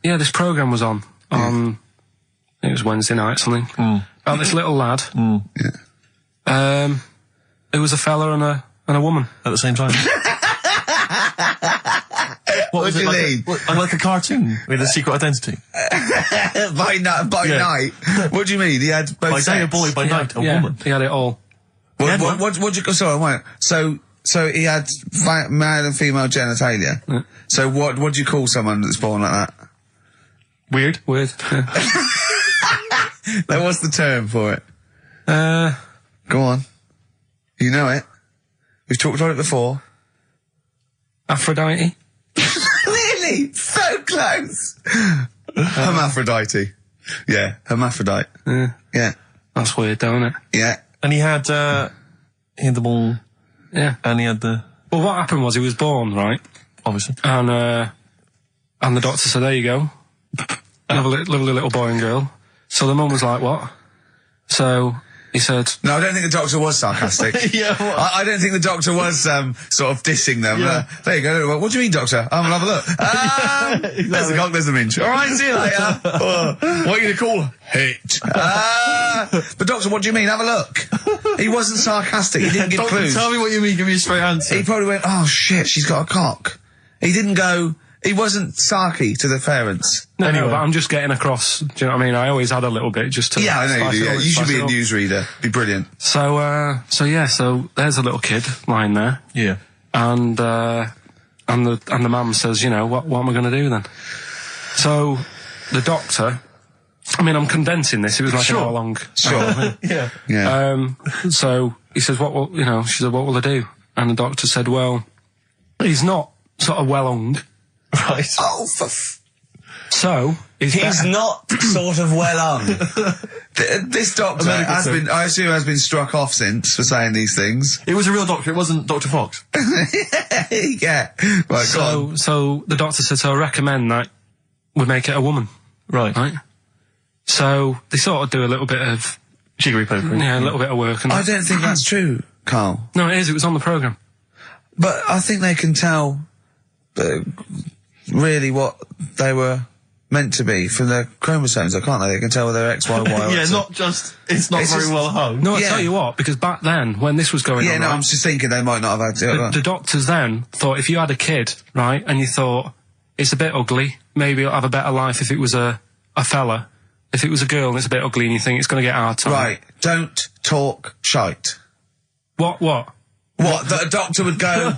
Yeah, this programme was on. I think it was Wednesday night, something. About this little lad. It was a fella and a woman. at the same time. What do you mean? Like a cartoon with a secret identity. By night? What do you mean? He had both By day a sets? boy, by night a woman. He had it all. What you, sorry, wait. So he had male and female genitalia. Yeah. So what do you call someone that's born like that? Weird. Yeah. Now, what's the term for it? Go on. You know it. We've talked about it before. Aphrodite. Really? So close. Hermaphrodite. Yeah, hermaphrodite. Yeah. That's weird, though, isn't it? Yeah. And he had the ball, Yeah. and he had the, Well, what happened was he was born, right? obviously. And the doctor said, there you go. Lovely little boy and girl. So the mum was like, what? So he said... No, I don't think the doctor was sarcastic. Yeah, what? I don't think the doctor was sort of dissing them. Yeah. There you go. What do you mean, doctor? I'm gonna have a look. There's the cock, there's the minch. All right, see you later. What are you going to call her? Hit. But doctor, what do you mean? Have a look. He wasn't sarcastic. He didn't give clues. Tell me what you mean. Give me a straight answer. He probably went, oh shit, she's got a cock. He didn't go... He wasn't sarky to the parents. No, but I'm just getting across. Do you know what I mean? I always had a little bit just to... Yeah, I know you spice do, it yeah. up, You should spice be it a up. newsreader. Be brilliant. So there's a little kid lying there. Yeah. And the mum says, you know, what am I going to do then? So the doctor, I mean, I'm condensing this. It was like an hour long. Sure. Yeah. So he says, you know, she said, what will I do? And the doctor said, well, he's not sort of well hung. Right. Oh, So he's not sort of well on. This doctor has been, I assume, has been struck off since for saying these things. It was a real doctor. It wasn't Dr. Fox. Yeah. Right, go on. So the doctor said, so I recommend that we make it a woman. Right. Right? So they sort of do a little bit of... Jiggery pokery. Yeah, a little bit of work. And I don't think that's true, Carl. No, it is. It was on the programme. But I think they can tell really what they were meant to be from their chromosomes, can't they? They can tell whether they're X, Y, Y, or Yeah, X. not just... It's not very well hung. No, I Yeah. tell you what, because back then, when this was going Yeah, on... no, right, I'm just thinking they might not have had to. the doctors then thought if you had a kid, right, and you thought, it's a bit ugly, maybe it'll have a better life if it was a fella. If it was a girl and it's a bit ugly and you think it's going to get a hard time. Right, don't talk shite. What? What? That a doctor would go,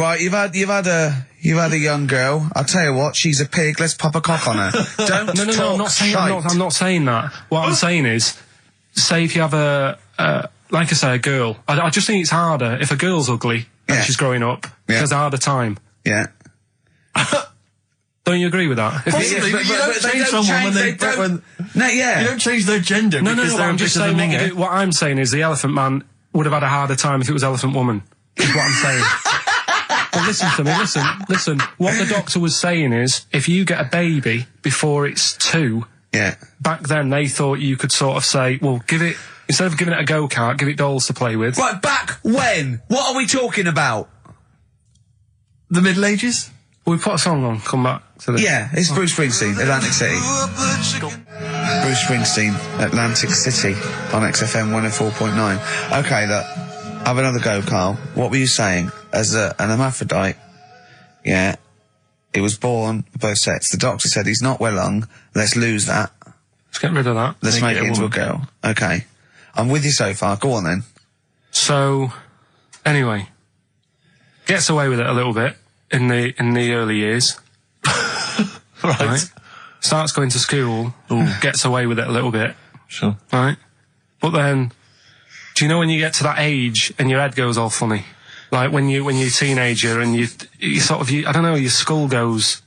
right, you've had a young girl, I'll tell you what, she's a pig, let's pop a cock on her. Don't No, talk I'm not saying, shite. I'm not saying that. What I'm saying is, say if you have like I say, a girl. I just think it's harder if a girl's ugly and Yeah. she's growing up. Yeah. She has a harder time. Yeah. Don't you agree with that? Possibly, but you don't change someone when No, yeah. you don't change their gender No, because they're I'm just ambitious saying and mingy. what I'm saying is the Elephant Man would have had a harder time if it was Elephant Woman. Is what I'm saying. But listen to me, listen. What the doctor was saying is, if you get a baby before it's 2, Yeah. back then they thought you could sort of say, well, instead of giving it a go-kart, give it dolls to play with. Right, back when? What are we talking about? The Middle Ages? We put a song on, come back to this. Yeah, it's Bruce Springsteen, Atlantic City. Bruce Springsteen, Atlantic City, on XFM 104.9. Okay, look, have another go, Carl. What were you saying? As an hermaphrodite, yeah, he was born both sets. The doctor said he's not well hung, let's lose that. Let's get rid of that. Let's make it into a girl. Okay. I'm with you so far, go on then. So, anyway, gets away with it a little bit in the early years. Right. Starts going to school, gets away with it a little bit. Sure. Right? But then, do you know when you get to that age and your head goes all funny? Like when you're a teenager and you sort of, I don't know, your skull goes...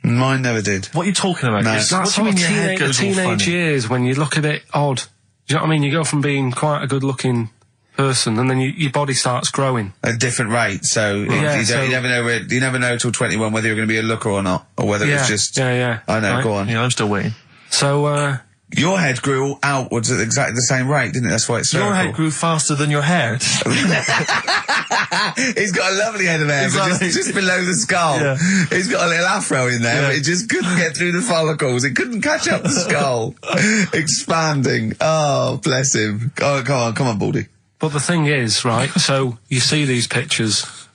Mine never did. What are you talking about? No. What That's do you mean your head the goes all teenage funny? years when you look a bit odd. Do you know what I mean? You go from being quite a good-looking person and then your body starts growing. At a different rate, so you never know till 21 whether you're going to be a looker or not, or whether it's just... Yeah. I know, Right. go on. Yeah, I'm still waiting. So, Your head grew outwards at exactly the same rate, didn't it? That's why it's Your spherical. head grew faster than your hair. He's got a lovely head of hair, but Exactly. just below the skull. Yeah. He's got a little afro in there, Yeah. but it just couldn't get through the follicles. It couldn't catch up the skull. Expanding. Oh, bless him. Oh, come on, Baldy. but the thing is, right, so you see these pictures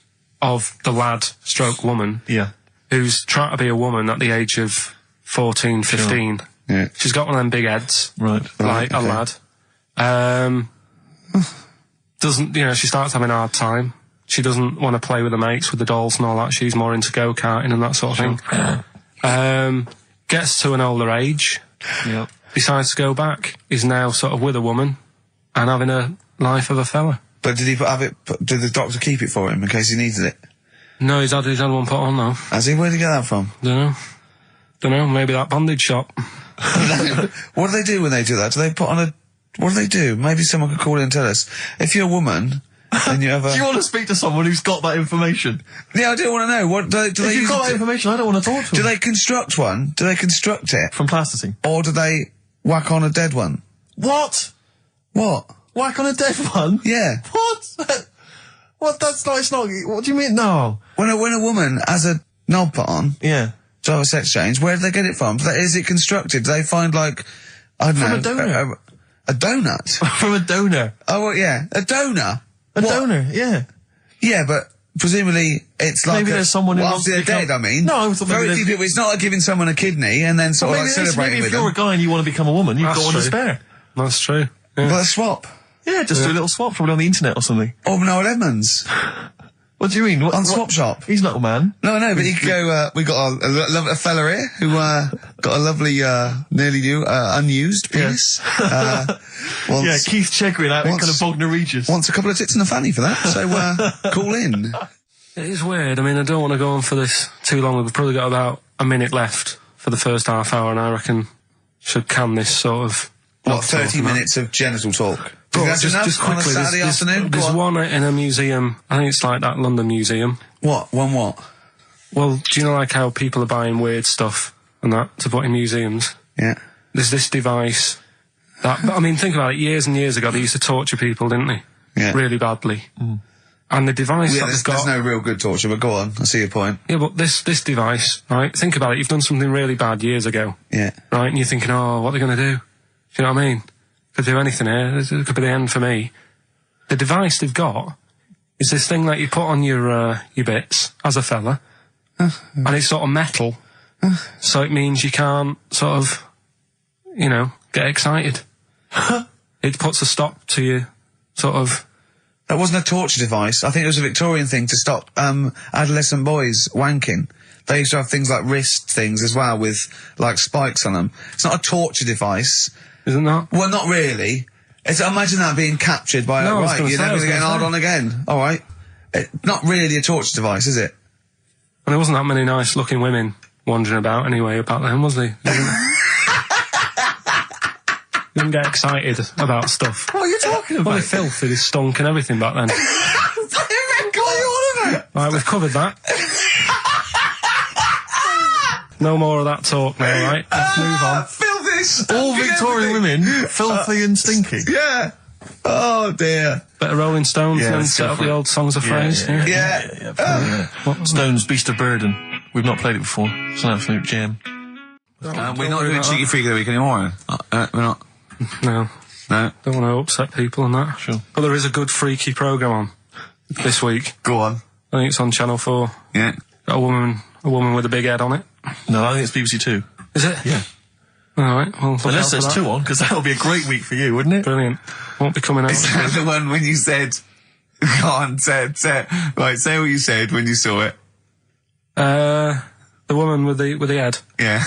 of the lad stroke woman Yeah. who's trying to be a woman at the age of 14, 15. Yeah. She's got one of them big heads. Right. Like a lad. Doesn't, she starts having a hard time. She doesn't want to play with the mates, with the dolls and all that. She's more into go-karting and that sort of thing. Gets to an older age. Yep. Decides to go back. Is now sort of with a woman and having a life of a fella. But did did the doctor keep it for him in case he needed it? No, he's had one put on though. Has he? Where'd he get that from? Don't know, maybe that bondage shop. What do they do when they do that? Do they put on a... What do they do? Maybe someone could call in and tell us. If you're a woman and you have a... Do you want to speak to someone who's got that information? Yeah, I do want to know. What do they If use you've got it that information, I don't want to talk to Do them. they construct one? Do they construct it? From plasticine. Or do they whack on a dead one. What? What? Whack on a dead one? Yeah. What? What? That's not, it's not, what do you mean? No. When a woman has a knob put on Yeah. to have a sex change, where do they get it from? Is it constructed? Do they find, like, I don't From know. a donor. A donut? From a donor. Oh, well, yeah. A donor? A donor, yeah. Yeah, but presumably it's like Maybe there's someone who well, wants after to they're become- dead, I mean. No, I thought maybe very there's- few people. It's not like giving someone a kidney and then sort of like celebrating maybe with if you're them. a guy and you want to become a woman, you've That's got one to true. spare. That's true. Yeah. Well, a swap. Yeah, just do a little swap, probably on the internet or something. Or Noel Edmonds. What do you mean? On Swap Shop. He's not a man. No, but he could go, we got a fella here who, got a lovely, nearly new, unused penis. Wants, Yeah, Keith Chegrin out in kind of Bognor Regis. wants a couple of tits and a fanny for that, so, call in. It is weird. I mean, I don't want to go on for this too long. We've probably got about a minute left for the first half hour, and I reckon should can this sort of... What, 30 minutes of genital talk? Do you think that's enough just on a quickly, Saturday afternoon? Go there's on. one in a museum. I think it's like that London Museum. What? One what? Well, do you know like how people are buying weird stuff and that to put in museums? Yeah. There's this device that, I mean, think about it. Years and years ago, they used to torture people, didn't they? Yeah. Really badly. And the device Yeah, that there's, they've got... there's no real good torture, but go on, I see your point. Yeah, but this device, right? Think about it. You've done something really bad years ago, Yeah. right? And you're thinking, oh, what are they going to do? Do you know what I mean? Could do anything here. It could be the end for me. The device they've got is this thing that you put on your bits as a fella, and it's sort of metal, so it means you can't sort of, you know, get excited. It puts a stop to you, sort of. That wasn't a torture device. I think it was a Victorian thing to stop adolescent boys wanking. They used to have things like wrist things as well with like spikes on them. It's not a torture device. Isn't that? Well, not really. It's, imagine that being captured by No, I was right, gonna you're say, I never was going to get gonna hard say. on again. All right. Not really a torture device, is it? And there wasn't that many nice looking women wandering about anyway about then, was there? You didn't get excited about stuff. What are you talking about? Well, they filthy, they stunk and everything back then. What are you on about? Right, we've covered that. No more of that talk now, right? Let's move on. Filthy. All Victorian women, filthy and stinky. Yeah. Oh dear. Better Rolling Stones Yeah, and then let's set go up for the it. old songs of phrase. Yeah. Stones, Beast of Burden. We've not played it before. It's an absolute gem. We're not doing Cheeky Freak of the Week anymore. We're not. No, No. don't want to upset people and that. Sure. But there is a good freaky programme on this week. Go on. I think it's on Channel 4. Yeah. Got a woman with a big head on it. No, I think it's BBC Two. Is it? Yeah. Alright, well, look Unless out there's for that. two on, because that'll be a great week for you, wouldn't it? Brilliant. Won't be coming out. Is that the one when you said, go on, say what you said when you saw it? The woman with the head Yeah.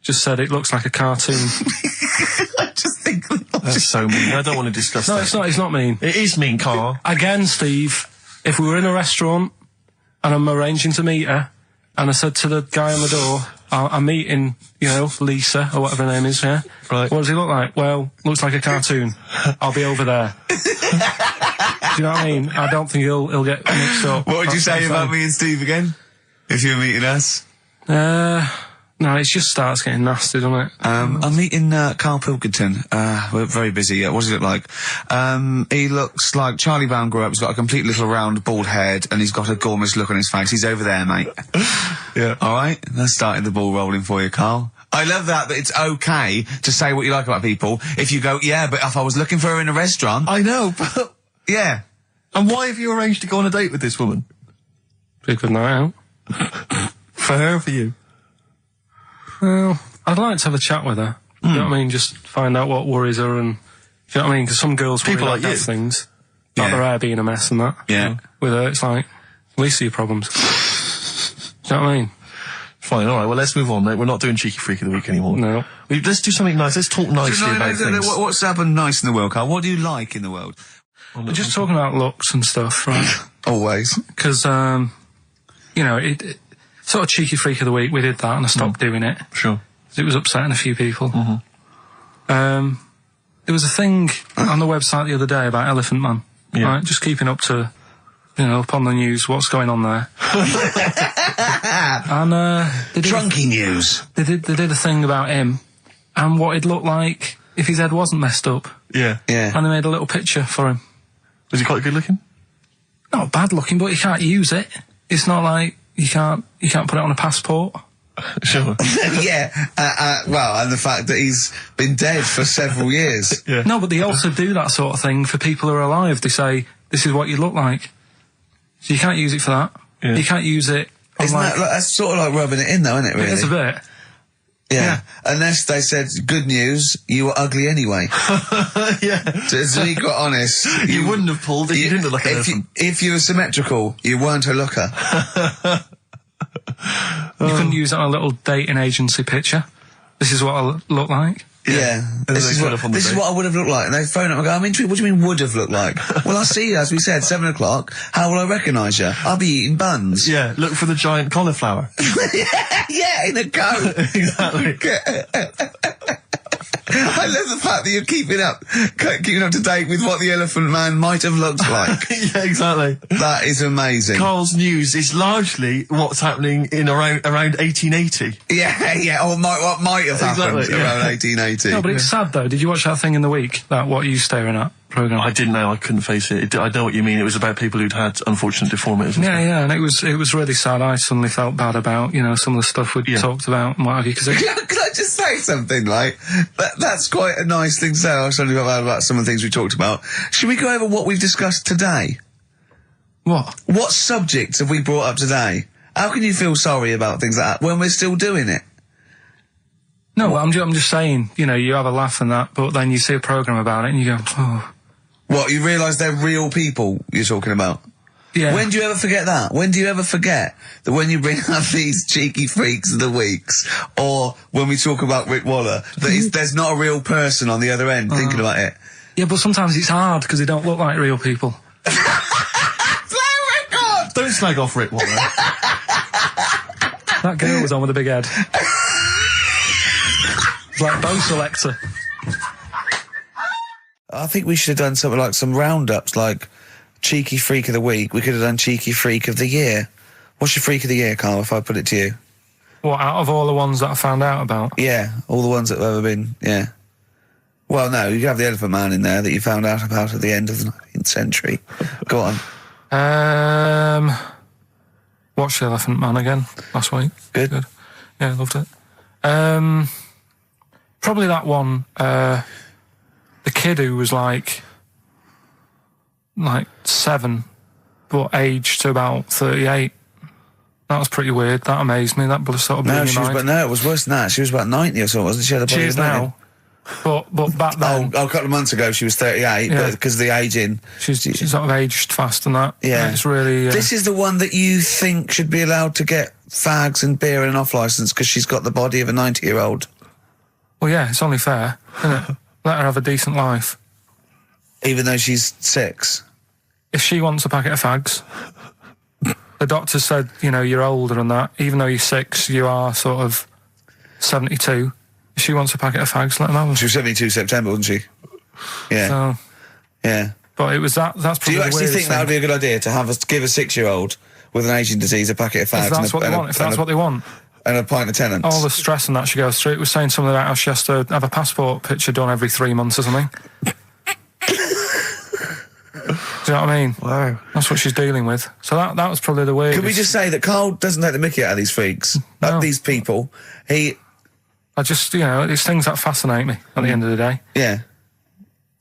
just said it looks like a cartoon. I just think That's so mean. I don't want to discuss No, that. it's not. It's not mean. It is mean, Carl. Again, Steve, if we were in a restaurant and I'm arranging to meet her, and I said to the guy on the door, I'm meeting, you know, Lisa, or whatever her name is, yeah? Right. What does he look like? Well, looks like a cartoon. I'll be over there. Do you know what I mean? I don't think he'll get mixed up. What would you That's say what I'm about saying. me and Steve again? If you were meeting us? No, it just starts getting nasty, doesn't it? I'm meeting Karl Pilkington. We're very busy. What does he look like? He looks like Charlie Brown grew up. He's got a complete little round bald head, and he's got a gormless look on his face. He's over there, mate. Yeah. All right, that started the ball rolling for you, Carl. I love that it's okay to say what you like about people. If you go, yeah, but if I was looking for her in a restaurant, I know, but... yeah. And why have you arranged to go on a date with this woman? Be a good night out. For her or for you? Well, I'd like to have a chat with her. You know what I mean? Just find out what worries her and... Do you know what I mean? Because some girls worry People about like you. dead things. Like Yeah. their hair being a mess and that. Yeah. With her, it's like, at least your problems. Do you know what I mean? Fine, alright, well, let's move on, mate. We're not doing Cheeky Freak of the Week anymore. No. Let's do something nice. Let's talk nicely about things. What's happened nice in the world, Carl? What do you like in the world? We're just talking about looks and stuff, right? Always. Because, you know, it sort of Cheeky Freak of the Week, we did that and I stopped doing it. Sure. It was upsetting a few people. There was a thing on the website the other day about Elephant Man. Yeah. Right? Just keeping up to, you know, up on the news, what's going on there. And, they did, Drunky news. they did a thing about him, and what he'd look like if his head wasn't messed up. Yeah. Yeah. And they made a little picture for him. Was he quite good looking? Not bad looking, but you can't use it. It's not like you can't put it on a passport. Sure. Yeah. Well, and the fact that he's been dead for several years. Yeah. No, but they also do that sort of thing for people who are alive. They say, this is what you look like. So you can't use it for that. Yeah. You can't use it on Isn't that like, that's sort of like rubbing it in, though, isn't it? Really? It is a bit. Yeah. Unless they said, good news, you were ugly anyway. Yeah. To be quite honest. You wouldn't have pulled if you didn't look like an elephant. If you were symmetrical, you weren't a looker. You couldn't use it on a little dating agency picture. This is what I look like. Yeah. This is what I would have looked like. And they phone up and go, I'm intrigued, what do you mean would have looked like? Well, I see you, as we said, 7 o'clock. How will I recognise you? I'll be eating buns. Yeah, look for the giant cauliflower. Yeah, in a coat. Exactly. I love the fact that you're keeping up to date with what the Elephant Man might have looked like. Yeah, exactly. That is amazing. Carl's news is largely what's happening in around 1880. Yeah, or what might have happened around 1880. No, but it's sad though. Did you watch that thing in the week? That What Are You Staring At programme? I didn't know. I couldn't face it. I know what you mean. It was about people who'd had unfortunate deformities. Yeah, and it was really sad. I suddenly felt bad about some of the stuff we'd talked about and what have you. Cause Can I just say something? Like that's quite a nice thing to say. I suddenly felt bad about some of the things we talked about. Should we go over what we've discussed today? What subjects have we brought up today? How can you feel sorry about things like that when we're still doing it? No, I'm just saying, you have a laugh and that, but then you see a programme about it and you go, oh. What, you realise they're real people you're talking about? Yeah. When do you ever forget that? When do you ever forget that when you bring up these cheeky freaks of the weeks, or when we talk about Rick Waller, that there's not a real person on the other end thinking about it? Yeah, but sometimes it's hard because they don't look like real people. Don't slag off Rick Waller. That girl was on with a big head. It's like Bo Selector. I think we should have done something like some roundups, like Cheeky Freak of the Week. We could have done Cheeky Freak of the Year. What's your Freak of the Year, Carl, if I put it to you? What, out of all the ones that I found out about? Yeah, all the ones that have ever been, yeah. Well, no, you have the Elephant Man in there that you found out about at the end of the 19th century. Go on. Watched The Elephant Man again last week. Good. Yeah, loved it. Probably that one, the kid who was like 7, but aged to about 38. That was pretty weird. That amazed me. That sort of blew my mind. No, it was worse than that. She was about 90 or something, wasn't she? She is now. But back then... a couple of months ago she was 38, but because of the ageing... She's sort of aged fast and that. Yeah. It's really... This is the one that you think should be allowed to get fags and beer and an off-licence because she's got the body of a 90-year-old. Well, yeah, it's only fair, isn't it? Let her have a decent life. Even though she's 6? If she wants a packet of fags... The doctor said, you're older and that. Even though you're 6, you are sort of 72. If she wants a packet of fags, let them have them. She was 72 September, wasn't she? Yeah. So, yeah. But it was that's probably Do you actually think that would thing. be a good idea to give a 6-year-old with an aging disease a packet of fags? If that's what they want. And a pint of Tennent's. All the stress and that she goes through. It was saying something about how she has to have a passport picture done every 3 months or something. Do you know what I mean? Wow. That's what she's dealing with. So that was probably the weirdest. Can we just say that Carl doesn't take the mickey out of these freaks? No. These people. I just, it's things that fascinate me at the end of the day. Yeah.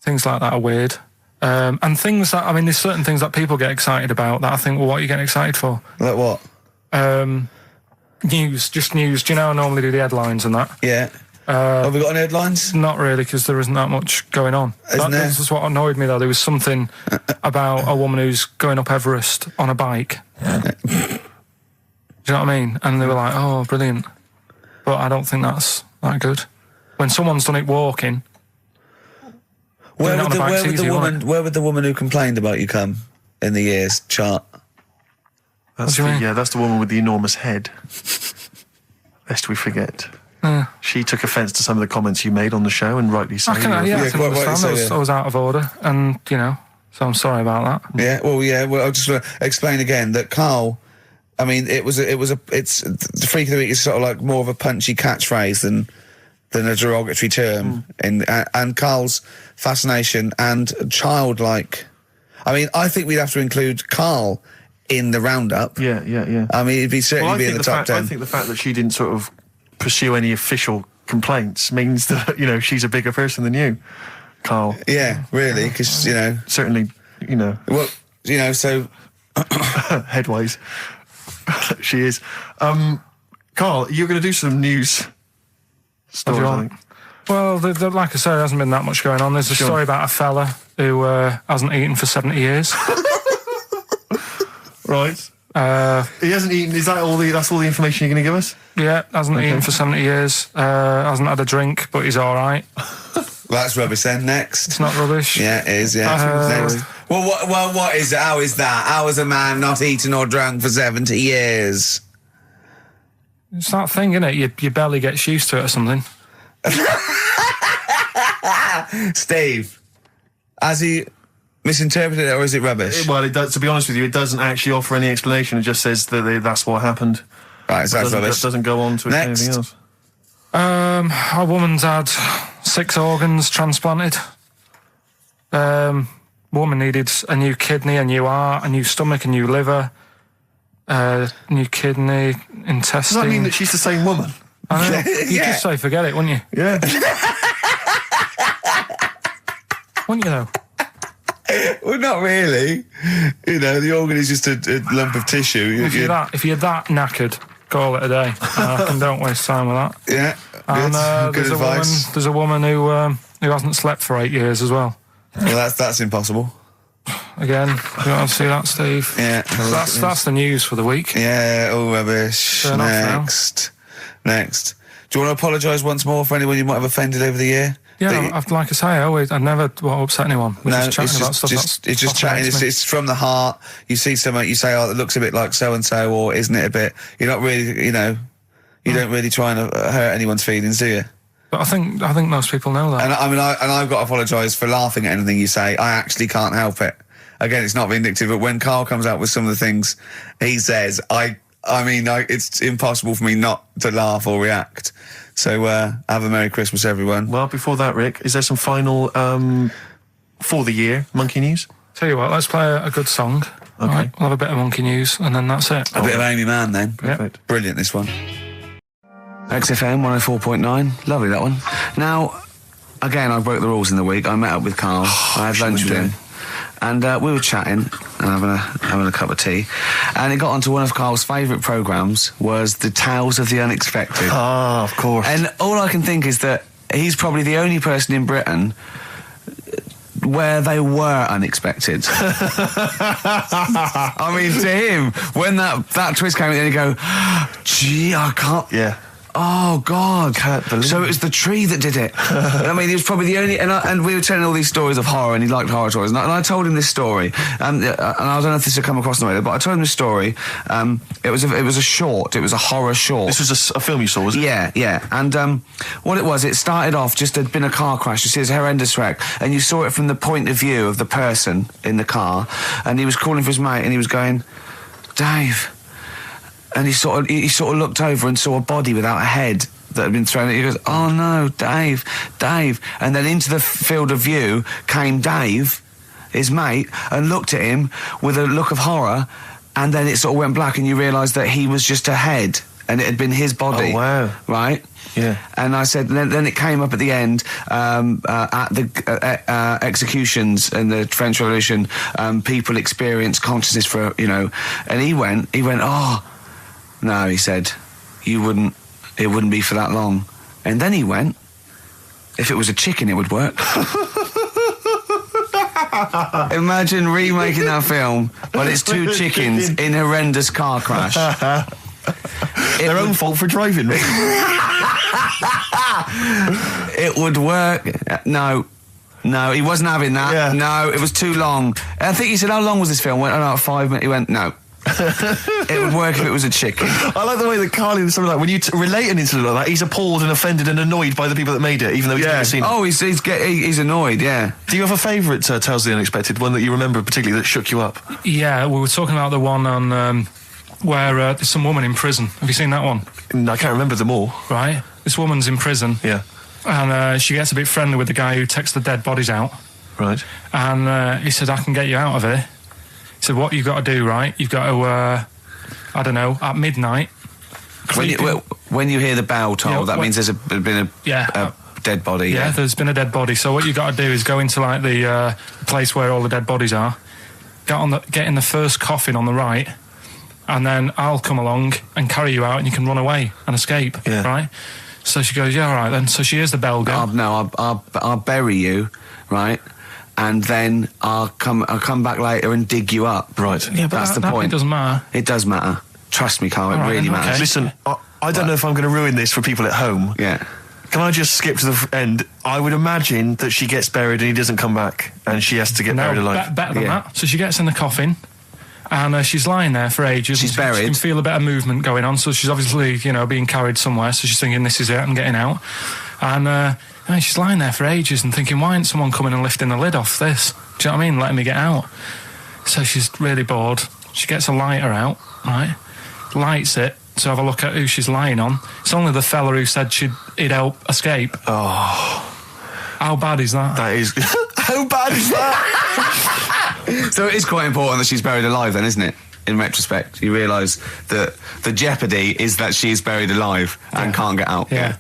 Things like that are weird. And things that, there's certain things that people get excited about that I think, well, what are you getting excited for? Like what? News. Do you know I normally do the headlines and that? Yeah. Have we got any headlines? Not really, because there isn't that much going on. This is what annoyed me, though. There was something about a woman who's going up Everest on a bike. Do you know what I mean? And they were like, oh, brilliant. But I don't think that's that good. When someone's done it walking... Where would the woman who complained about you come in the years chart? That's the woman with the enormous head. Lest we forget. She took offence to some of the comments you made on the show, and rightly so. I was out of order, and so I'm sorry about that. Yeah, well, I'll just explain again that Carl. The Freak of the Week is sort of like more of a punchy catchphrase than a derogatory term. And Karl's fascination and childlike. I mean, I think we'd have to include Karl in the roundup. Yeah. I mean, it'd certainly be in the top 10. I think the fact that she didn't sort of pursue any official complaints means that, you know, she's a bigger person than you, Karl. Yeah, really, because, you know... Certainly, you know... Well, you know, so... Headways. She is. Karl, you're going to do some news stories, I think. Well, like I said, there hasn't been that much going on. There's a story about a fella who hasn't eaten for 70 years. Right. He hasn't eaten. Is that all that's all the information you're going to give us? Yeah, hasn't eaten for 70 years. Hasn't had a drink, but he's all right. That's rubbish then. Next. It's not rubbish. Yeah, it is, yeah. Next. Well, what is it? How is that? How is a man not eaten or drunk for 70 years? It's that thing, isn't it? Your belly gets used to it or something. Steve, has he misinterpreted it or is it rubbish? Well, it does, to be honest with you, it doesn't actually offer any explanation. It just says that that's what happened. Right, so that's rubbish. It doesn't go on to anything else. A woman's had 6 organs transplanted. Woman needed a new kidney, a new heart, a new stomach, a new liver, new kidney, intestine. Does that mean that she's the same woman? I know. You'd just say forget it, wouldn't you? Yeah. Wouldn't you though? Well, not really. You know, the organ is just a lump of tissue. If you're that knackered, call it a day. And don't waste time with that. Yeah. And good advice. There's a woman who hasn't slept for 8 years as well. Well, that's impossible. Again, you want to see that, Steve? Yeah. That's the news for the week. Yeah, all rubbish. Turn off Next. Do you want to apologise once more for anyone you might have offended over the year? Yeah, like I say, I never want to upset anyone. We're just chatting about stuff. It's just chatting. It's from the heart. You see something, you say, "Oh, it looks a bit like so and so," or "Isn't it a bit?" You're not really, you know, you don't really try and hurt anyone's feelings, do you? But I think most people know that. And I've got to apologise for laughing at anything you say. I actually can't help it. Again, it's not vindictive, but when Karl comes out with some of the things he says, it's impossible for me not to laugh or react. So, have a Merry Christmas, everyone. Well, before that, Rick, is there some final, for the year, Monkey News? Tell you what, let's play a good song. Okay. Right, we'll have a bit of Monkey News, and then that's it. A bit of Amy Mann, then. Perfect. Yep. Brilliant, this one. XFM 104.9. Lovely, that one. Now, again, I broke the rules in the week. I met up with Karl. I had lunch with him. And we were chatting and having a cup of tea. And it got onto one of Karl's favourite programmes was the Tales of the Unexpected. Ah, of course. And all I can think is that he's probably the only person in Britain where they were unexpected. I mean, to him, when that twist came in, he'd go, gee, I can't... Yeah. Oh, God. Can't believe so it was the tree that did it. I mean, he was probably the only... And we were telling all these stories of horror, and he liked horror stories. And I told him this story, and I don't know if this had come across the way, but I told him this story. It was a short. It was a horror short. This was a film you saw, was it? Yeah. And what it was, it started off, just there'd been a car crash. You see, it's a horrendous wreck. And you saw it from the point of view of the person in the car. And he was calling for his mate, and he was going, Dave... And he sort of looked over and saw a body without a head that had been thrown. He goes, "Oh no, Dave!" And then into the field of view came Dave, his mate, and looked at him with a look of horror. And then it sort of went black, and you realised that he was just a head, and it had been his body. Oh wow! Right? Yeah. And I said, then it came up at the end at the executions in the French Revolution. People experience consciousness for and he went, oh. No, he said, it wouldn't be for that long. And then he went, if it was a chicken, it would work. Imagine remaking that film, but it's 2 chickens in horrendous car crash. Their own fault for driving. It would work. No, he wasn't having that. Yeah. No, it was too long. I think he said, how long was this film? Went, 5 minutes. He went, no. It would work if it was a chicken. I like the way that Karl is something like when you relate an incident like that, he's appalled and offended and annoyed by the people that made it, even though he's never seen it. Oh, he's annoyed. Yeah. Do you have a favourite Tales of the Unexpected, one that you remember particularly that shook you up? Yeah, we were talking about the one on where there's some woman in prison. Have you seen that one? I can't remember them all. Right. This woman's in prison. Yeah. and she gets a bit friendly with the guy who takes the dead bodies out. Right. And he said, I can get you out of here. He said, what you've got to do, right? You've got to, I don't know, at midnight. When you hear the bell toll, that means there's been a dead body. Yeah, there's been a dead body. So what you've got to do is go into like the place where all the dead bodies are, get in the first coffin on the right, and then I'll come along and carry you out, and you can run away and escape. Yeah. Right. So she goes, yeah, all right then. So she hears the bell go. I'll bury you, right? And then I'll come back later and dig you up. Right. Yeah, but that's the point. It doesn't matter. It does matter. Trust me, Carl. It really matters. Okay. Listen, I don't know if I'm going to ruin this for people at home. Yeah. Can I just skip to the end? I would imagine that she gets buried and he doesn't come back, and she has to get buried alive. Better than that. So she gets in the coffin, and she's lying there for ages. She's buried. She can feel a bit of movement going on, so she's obviously, being carried somewhere. So she's thinking, this is it, I'm getting out. And she's lying there for ages and thinking, why isn't someone coming and lifting the lid off this? Do you know what I mean? Letting me get out. So she's really bored. She gets a lighter out, right? Lights it to have a look at who she's lying on. It's only the fella who said he'd help escape. Oh. How bad is that? That is... How bad is that? So it is quite important that she's buried alive then, isn't it? In retrospect, you realise that the jeopardy is that she's buried alive and can't get out. Yeah.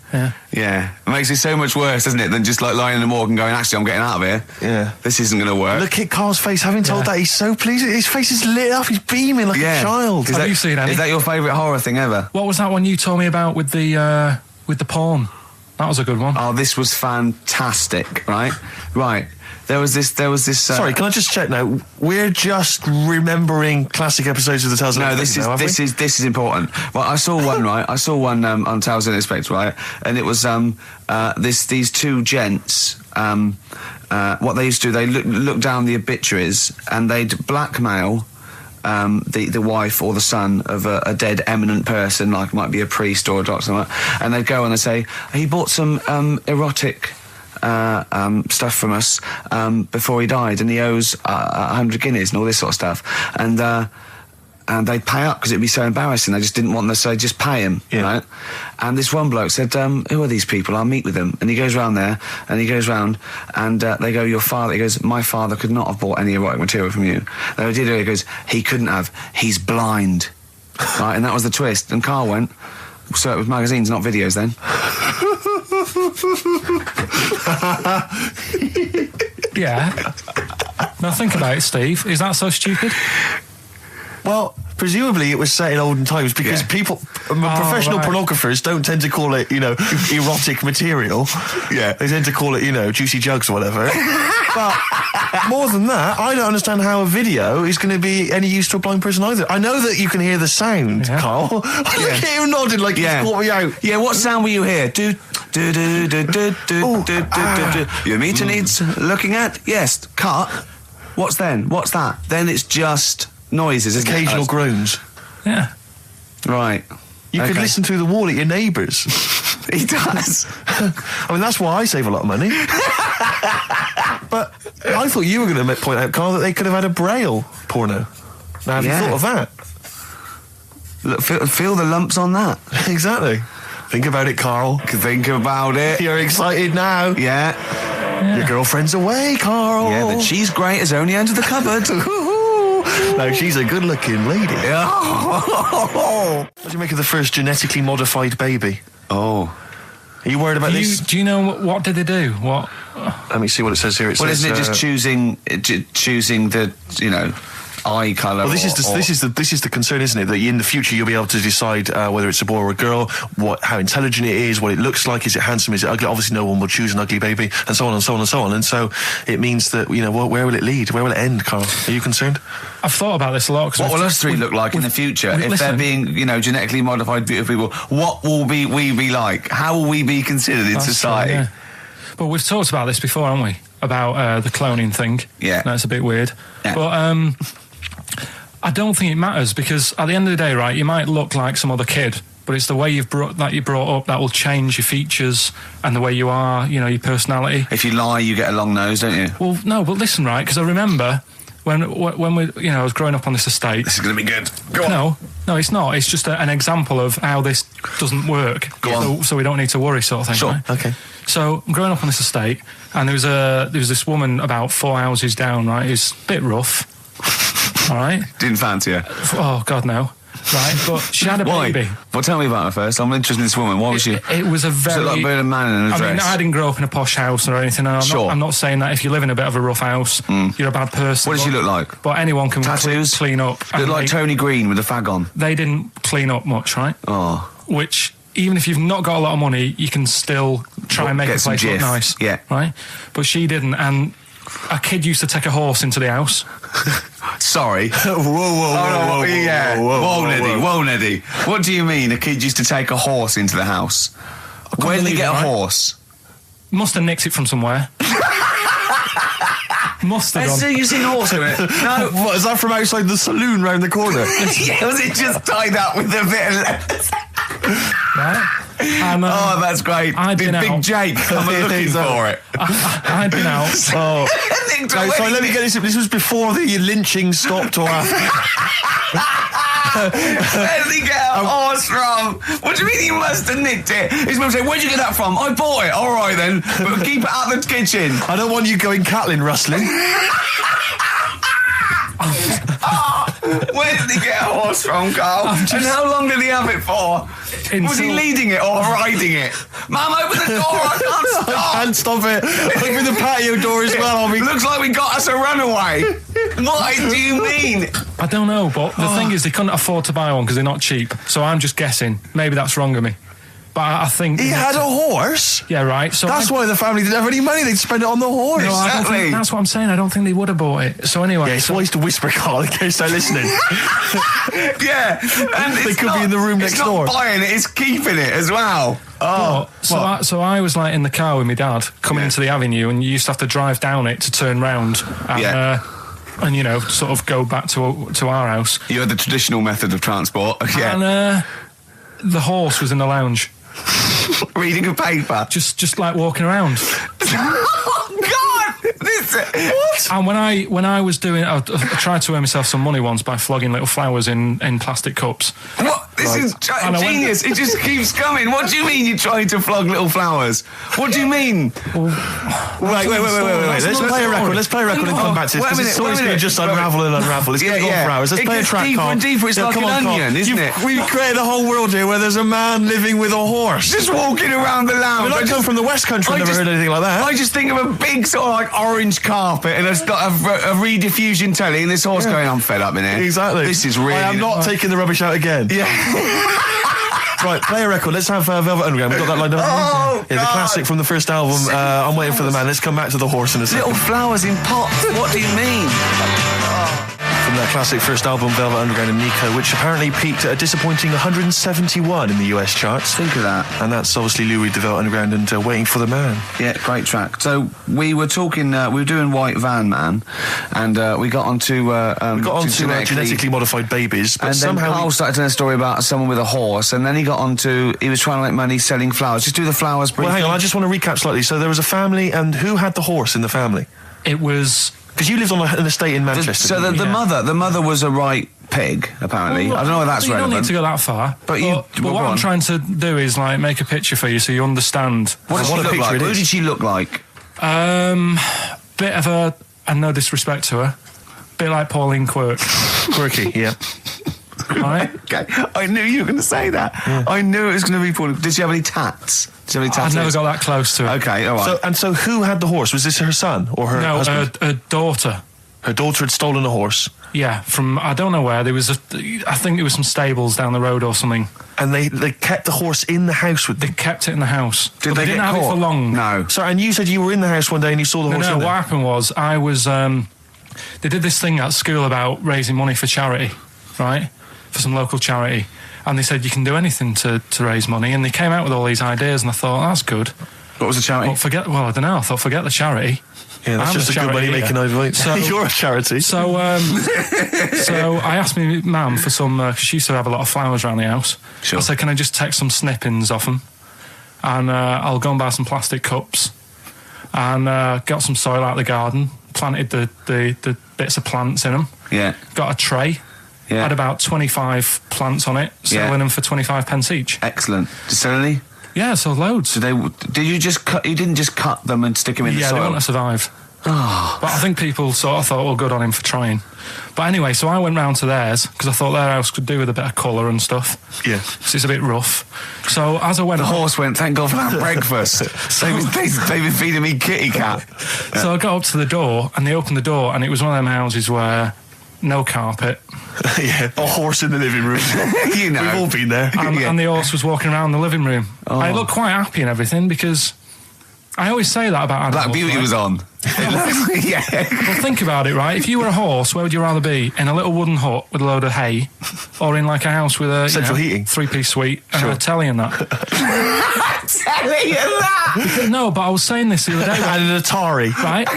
It makes it so much worse, doesn't it, than just like lying in the morgue and going, actually, I'm getting out of here. Yeah. This isn't going to work. Look at Carl's face. Having told that, he's so pleased. His face is lit up. He's beaming like a child. Have you seen any? Is that your favourite horror thing ever? What was that one you told me about with the porn? That was a good one. Oh, this was fantastic, right? Right. There was this. Sorry, can I just check now? We're just remembering classic episodes of the Tales Unexpected. No, this is important. Well, I saw one, right? I saw one on Tales Unexpected, right? And it was these two gents. What they used to do, they look down the obituaries and they'd blackmail the wife or the son of a dead eminent person, like might be a priest or a doctor, and they'd go and they'd say, he bought some erotic stuff from us before he died, and he owes 100 guineas and all this sort of stuff, and they'd pay up because it'd be so embarrassing. They just didn't want to say, just pay him, right? And this one bloke said, who are these people? I'll meet with them. And he goes round there, and he goes round, and they go, your father. He goes, my father could not have bought any erotic material from you. They did it. He goes, he couldn't have. He's blind, right? And that was the twist. And Carl went, so it was magazines, not videos then. Yeah. Now think about it, Steve. Is that so stupid? Well, presumably it was set in olden times because people, professional pornographers don't tend to call it, erotic material. Yeah. They tend to call it, juicy jugs or whatever. But more than that, I don't understand how a video is going to be any use to a blind person either. I know that you can hear the sound, Carl. Look at you nodding like you caught me out. Yeah, what sound will you hear? Your meter needs looking at? Yes. Cut. What's then? What's that? Then it's just noises, occasional groans. Yeah. Right. You could listen through the wall at your neighbours. He does. I mean, that's why I save a lot of money. But I thought you were going to point out, Carl, that they could have had a Braille porno. Now, have you thought of that? Look, feel the lumps on that. Exactly. Think about it, Carl. Think about it. You're excited now. Yeah. Your girlfriend's away, Carl. Yeah, the cheese grate has only entered the cupboard. No, she's a good-looking lady. What do you make of the first genetically modified baby? Oh. Are you worried about this? Do you know what did they do? What? Let me see what it says here. Isn't it just choosing the, eye colour? Well, this is the concern, isn't it? That in the future you'll be able to decide whether it's a boy or a girl, how intelligent it is, what it looks like, is it handsome, is it ugly? Obviously, no one will choose an ugly baby, and so on and so on and so on. And so it means that where will it lead? Where will it end, Carl? Are you concerned? I've thought about this a lot. What will us three look like in the future if they're being, genetically modified beautiful people? What will we be like? How will we be considered in society? True, yeah. But we've talked about this before, haven't we? About the cloning thing. Yeah, that's a bit weird. Yeah. But I don't think it matters because at the end of the day, right, you might look like some other kid, but it's the way you brought up that will change your features and the way you are, your personality. If you lie, you get a long nose, don't you? Well, no, but listen, right, because I remember when we, I was growing up on this estate. This is going to be good. Go on. No, No, it's not. It's just an example of how this doesn't work. So we don't need to worry, sort of thing. Sure. Right? Okay. So I'm growing up on this estate, and there was this woman about 4 houses down, right, who's a bit rough. All right? Didn't fancy her. Oh, God, no. Right, but she had a baby. Well, tell me about her first. I'm interested in this woman. Why was she? It was a very... Was it like being a man in a dress? I mean, I didn't grow up in a posh house or anything. And I'm not saying that if you live in a bit of a rough house, you're a bad person. What did she look like? But anyone can Tattoos? clean up. Looked like Tony Green with a fag on. They didn't clean up much, right? Oh. Which, even if you've not got a lot of money, you can still try and make the place look nice. Yeah. Right? But she didn't, and a kid used to take a horse into the house. Sorry. Whoa, Neddy. What do you mean a kid used to take a horse into the house? Where did he get a horse? Must have nicked it from somewhere. Must have done. So you've seen a horse in it? No. What, is that from outside the saloon round the corner? Yeah, was it just tied up with a bit of leather? Right? And, oh, that's great. Big Jake, I'm looking for it. I'd been out. Oh. No, so let me get this. This was before the lynching stopped or after. Where did he get a horse from? What do you mean he must have nicked it? His mum said, where'd you get that from? I bought it. All right then, but keep it out of the kitchen. I don't want you going Catlin rustling. Where did he get a horse from, Carl? And how long did he have it for? Was he leading it or riding it? Mum, open the door, I can't stop. I can't stop it. Open the patio door as well. Looks like we got us a runaway. What do you mean? I don't know, but the thing is they couldn't afford to buy one because they're not cheap. So I'm just guessing. Maybe that's wrong of me. But I think... He had a horse? Yeah, right. So that's why the family didn't have any money. They'd spend it on the horse. No, I don't think, that's what I'm saying. I don't think they would have bought it. So anyway... Yeah, it's wise to whisper, Carl, in case they're listening. Yeah. And they could be in the room next door. It's not buying it, it's keeping it as well. Oh. So I was like in the car with my dad coming into the avenue, and you used to have to drive down it to turn round. And, and you know, sort of go back to our house. You had the traditional method of transport. Yeah. And the horse was in the lounge. Reading a paper. Just like walking around. Oh God! What? And when I was doing, I tried to earn myself some money once by flogging little flowers in plastic cups. What? This is genius. It just keeps coming. What do you mean you're trying to flog little flowers? What do you mean? Wait. Let's play a record. Let's play a record and come back to this. This story's going to just unravel and unravel. It's going to go on for hours. Let's play a track, deeper Carl. and deeper. It's like an onion, isn't it? We've created a whole world here where there's a man living with a horse. Just walking around the lounge. I come from the West Country. I've never heard anything like that. I just think of a big sort of like orange carpet and it's got a rediffusion telly and this horse going, I'm fed up in here. Exactly. This is really... I am not taking the rubbish out again. Yeah. Right, play a record. Let's have Velvet Underground. We've got that lined up. Oh, yeah, the classic from the first album. I'm Waiting for the Man. Let's come back to the horse in a second. Little flowers in pots. What do you mean? From their classic first album, Velvet Underground and Nico, which apparently peaked at a disappointing 171 in the US charts. Think of that. And that's obviously Lou Reed, the Velvet Underground, and Waiting for the Man. Yeah, great track. So we were talking, we were doing White Van Man, and we got onto genetically modified babies, but and somehow then Carl started telling a story about someone with a horse, and then he got onto, he was trying to make money selling flowers. Just do the flowers briefly. Well, hang on, I just want to recap slightly. So there was a family, and who had the horse in the family? It was... Because you lived on an estate in Manchester. So the mother was a right pig, apparently. Well, I don't know whether that's relevant. You don't need to go that far. But what I'm trying to do is like make a picture for you so you understand what does she look like. Who did she look like? Bit of a, and no disrespect to her, bit like Pauline Quirk. Quirky, yeah. Right? Okay, I knew you were going to say that. Yeah. I knew it was going to be Pauline. Did she have any tats? I've never got that close to it. Okay, all right. So who had the horse? Was this her son or her husband? No, her daughter. Her daughter had stolen a horse. Yeah, from I don't know where. There was I think there was some stables down the road or something. And they kept the horse in the house with them? They kept it in the house. Did they didn't get have caught? it for long. No. Sorry, and you said you were in the house one day and you saw the horse in there? No, what happened was I was... they did this thing at school about raising money for charity, right? For some local charity. And they said you can do anything to raise money. And they came out with all these ideas and I thought, that's good. What was the charity? Well, I don't know. I thought, forget the charity. Yeah, that's just a good money making overnight. So you're a charity. So, so I asked my mum for some, because she used to have a lot of flowers around the house. Sure. I said, can I just take some snippings off them? And I'll go and buy some plastic cups. And got some soil out of the garden, planted the bits of plants in them. Yeah. Got a tray. Yeah. Had about 25 plants on it, selling them for 25 pence each. Excellent. Did you sell any? Yeah, so loads. So did you just cut? You didn't just cut them and stick them in the Yeah, soil? they want to survive. Oh. But I think people sort of thought, well, good on him for trying. But anyway, so I went round to theirs because I thought their house could do with a bit of colour and stuff. Yeah. Because it's a bit rough. So as I went... The horse went, thank God for that breakfast. They've been feeding me kitty cat. So I got up to the door and they opened the door and it was one of them houses where no carpet. Yeah, a horse in the living room. You know. We've all been there. And the horse was walking around the living room. Oh. I looked quite happy and everything because I always say that about animals. Black Beauty right? was on. Yeah. Well, think about it, right? If you were a horse, where would you rather be? In a little wooden hut with a load of hay, or in like a house with a central heating, 3-piece suite, and a telly and that? Telly and that. No, but I was saying this the other day. And an Atari, right?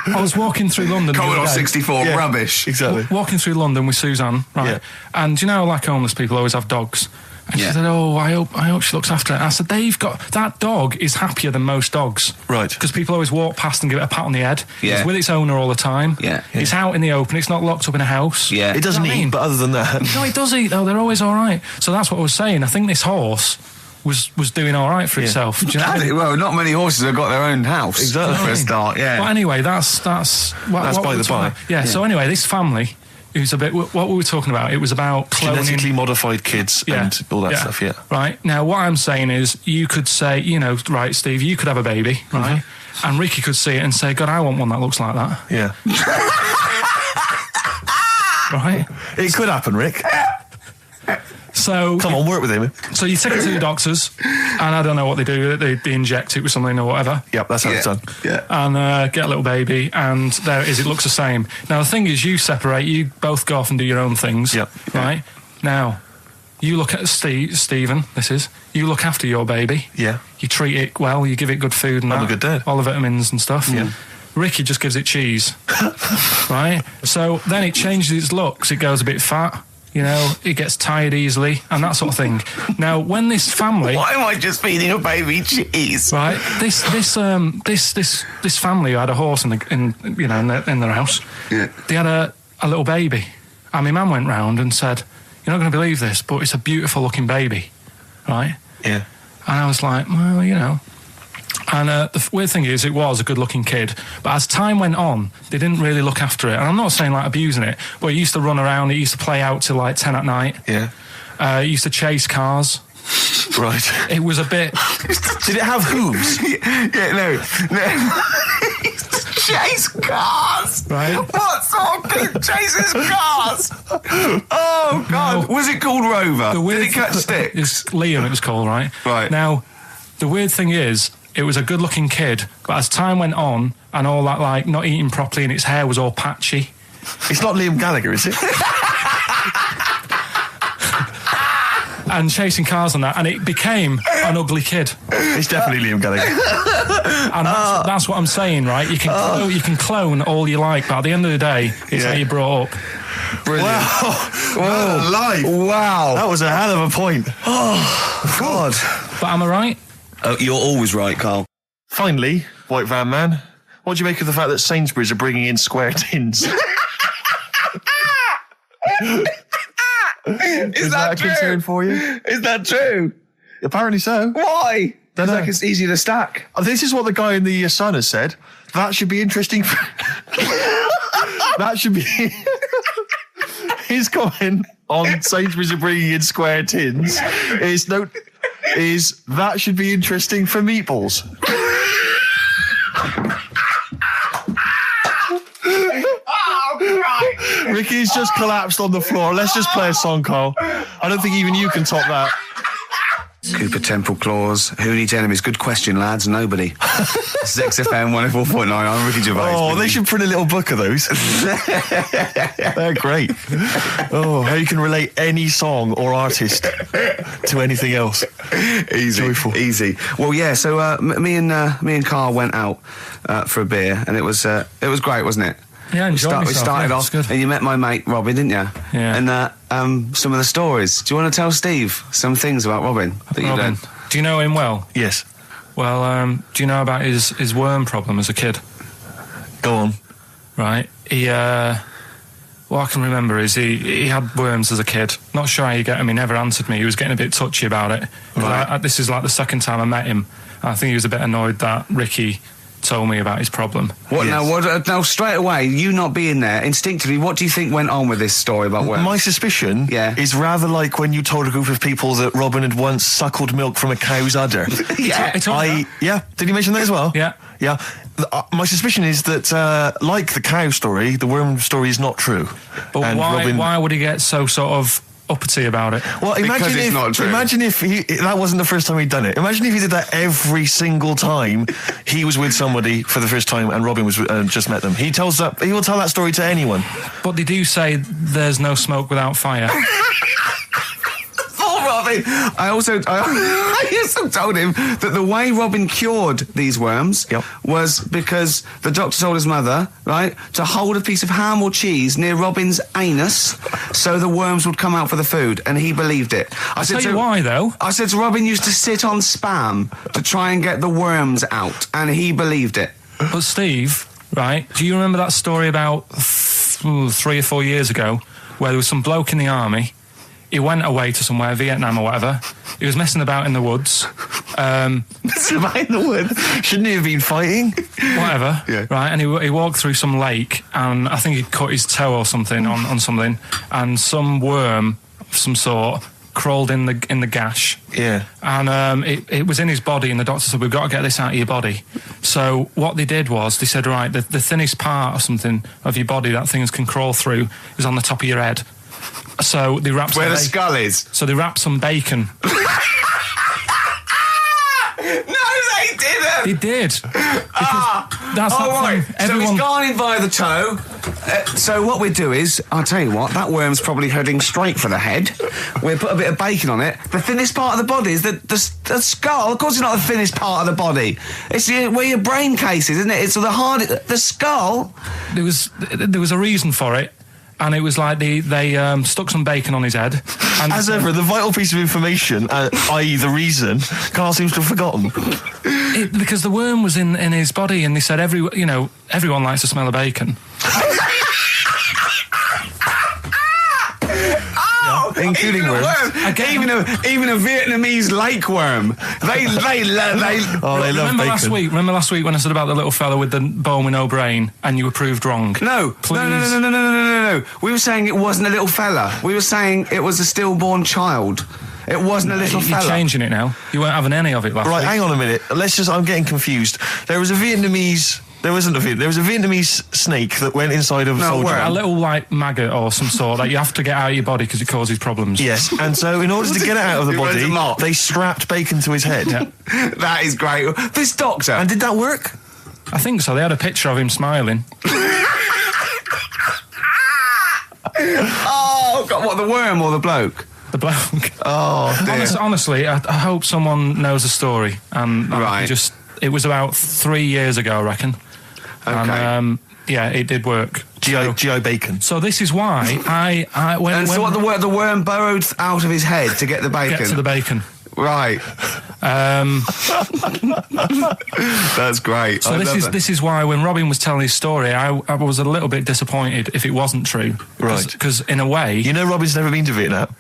I was walking through London. Commodore 64, rubbish. Exactly. Walking through London with Suzanne, right? Yeah. And you know, like homeless people always have dogs. And she said, "Oh, I hope she looks after it." I said, that dog is happier than most dogs, right? Because people always walk past and give it a pat on the head. Yeah. It's with its owner all the time. Yeah. It's out in the open. It's not locked up in a house. Yeah. It doesn't eat, but other than that, no, it does eat though. They're always all right. So that's what I was saying. I think this horse was doing all right for itself. Do you know what I mean? Well, not many horses have got their own house. Exactly. For a start, yeah. But anyway, that's by the by. Yeah. So anyway, this family. Who's a bit what we were talking about? It was about cloning, genetically modified kids and all that stuff. Yeah. Right. Now, what I'm saying is, you could say, you know, right, Steve, you could have a baby, right? And Ricky could see it and say, God, I want one that looks like that. Yeah. Right. It could happen, Rick. So come on, work with him. So you take it to the doctors, and I don't know what they do. They inject it with something or whatever. Yep, that's how it's done. Yeah. And get a little baby, and there it is. It looks the same. Now the thing is, you separate. You both go off and do your own things. Yep. Right. Now, you look at Stephen. You look after your baby. Yeah. You treat it well. You give it good food and I'm a good dad. all the vitamins and stuff. Yeah. Ricky just gives it cheese. Right. So then it changes its looks. It goes a bit fat. You know, it gets tired easily and that sort of thing. Now, when this family, why am I just feeding a baby cheese? Right, this family who had a horse in their house. Yeah. They had a little baby, and my mum went round and said, "You're not going to believe this, but it's a beautiful looking baby," right? Yeah. And I was like, well, you know. And the weird thing is, it was a good-looking kid. But as time went on, they didn't really look after it. And I'm not saying, like, abusing it, but it used to run around. It used to play out till, like, 10 at night. Yeah. It used to chase cars. Right. It was a bit... Did it have hooves? Yeah, no. Chase cars! Right. What sort of kid chases cars? Oh, God. No. Was it called Rover? Did it catch sticks? It's Liam, it was called, right? Right. Now, the weird thing is, it was a good-looking kid, but as time went on, and all that, like, not eating properly and its hair was all patchy. It's not Liam Gallagher, is it? And chasing cars and that, and it became an ugly kid. It's definitely Liam Gallagher. And that's what I'm saying, right? You can clone all you like, but at the end of the day, it's how you brought up. Brilliant. Wow. Life. Wow. That was a hell of a point. Oh, God. But am I right? Oh, you're always right, Carl. Finally, White Van Man, what do you make of the fact that Sainsbury's are bringing in square tins? Is that a concern true? for you? Is that true? Apparently so. Why? Don't know. Like it's easy to stack. This is what the guy in the Sun has said. That should be interesting. That should be his comment on Sainsbury's are bringing in square tins. Is that should be interesting for meatballs. Ricky's just collapsed on the floor. Let's just play a song, Carl. I don't think even you can top that. Cooper Temple Claws. Who needs enemies? Good question, lads. Nobody. This is XFM 104.9. I'm Ricky Gervais. Oh, they should print a little book of those. They're great. Oh, how you can relate any song or artist to anything else. Easy. Joyful. Easy. Well, yeah, so me and Carl went out for a beer, and it was great, wasn't it? Yeah, we started yeah, off, good. and you met my mate Robin, didn't you? Yeah. And some of the stories. Do you want to tell Steve some things about Robin that you've done? Do you know him well? Yes. Well, do you know about his worm problem as a kid? Go on. Right. He What I can remember is he had worms as a kid. Not sure how you get him. He never answered me. He was getting a bit touchy about it. Right. This is like the second time I met him. I think he was a bit annoyed that Ricky told me about his problem. What now? Now, straight away, you not being there, instinctively, what do you think went on with this story about worms? My suspicion is rather like when you told a group of people that Robin had once suckled milk from a cow's udder. Yeah. Did you mention that as well? Yeah. Yeah. My suspicion is that, like the cow story, the worm story is not true. But And why would he get so sort of uppity about it? Well, Because it's not true. Imagine if that wasn't the first time he'd done it. Imagine if he did that every single time he was with somebody for the first time and Robin was just met them. He will tell that story to anyone. But they do say there's no smoke without fire. Oh, Robin! I also told him that the way Robin cured these worms was because the doctor told his mother, right, to hold a piece of ham or cheese near Robin's anus so the worms would come out for the food, and he believed it. I'll tell you why, though. I said to Robin used to sit on spam to try and get the worms out, and he believed it. But Steve, right, do you remember that story about 3 or 4 years ago where there was some bloke in the army? He went away to somewhere, Vietnam or whatever. He was messing about in the woods. Messing about in the woods? Shouldn't he have been fighting? Whatever. Yeah. Right, and he walked through some lake, and I think he cut his toe or something on something, and some worm of some sort crawled in the gash. Yeah. And it was in his body, and the doctor said, we've got to get this out of your body. So what they did was, they said, right, the thinnest part or something of your body that things can crawl through is on the top of your head. So they wrapped Where the skull is. So they wrapped some bacon. No, they didn't! They did. That's that right. thing. So he's gone in by the toe. So what we do is, I'll tell you what, that worm's probably heading straight for the head. We'll put a bit of bacon on it. The thinnest part of the body is the skull. Of course it's not the thinnest part of the body. It's where your brain case is, isn't it? It's the skull. There was a reason for it. And it was like they stuck some bacon on his head. And As ever, the vital piece of information, i.e. the reason, Carl seems to have forgotten. Because the worm was in his body, and they said everyone likes the smell of bacon. Including worms. Even a Vietnamese lake worm. They love bacon. Remember last week when I said about the little fella with the bone with no brain, and you were proved wrong? No. Please. No. We were saying it wasn't a little fella. We were saying it was a stillborn child. It wasn't a little fella. You're changing it now. You weren't having any of it last week. Right, hang on a minute. I'm getting confused. There was a Vietnamese snake that went inside of a soldier. A little, like, maggot or some sort that you have to get out of your body because it causes problems. Yes, and so in order to get it out of the body, they strapped bacon to his head. Yeah. That is great. This doctor. And did that work? I think so. They had a picture of him smiling. Oh, God, what, the worm or the bloke? The bloke. Oh, dear. Honestly, I hope someone knows the story. Right. It was about 3 years ago, I reckon. Okay. And, it did work. GI bacon. So this is why the worm burrowed out of his head to get the bacon. Get to the bacon. Right. That's great. So this is why when Robin was telling his story, I was a little bit disappointed if it wasn't true. Right. Because in a way, you know, Robin's never been to Vietnam.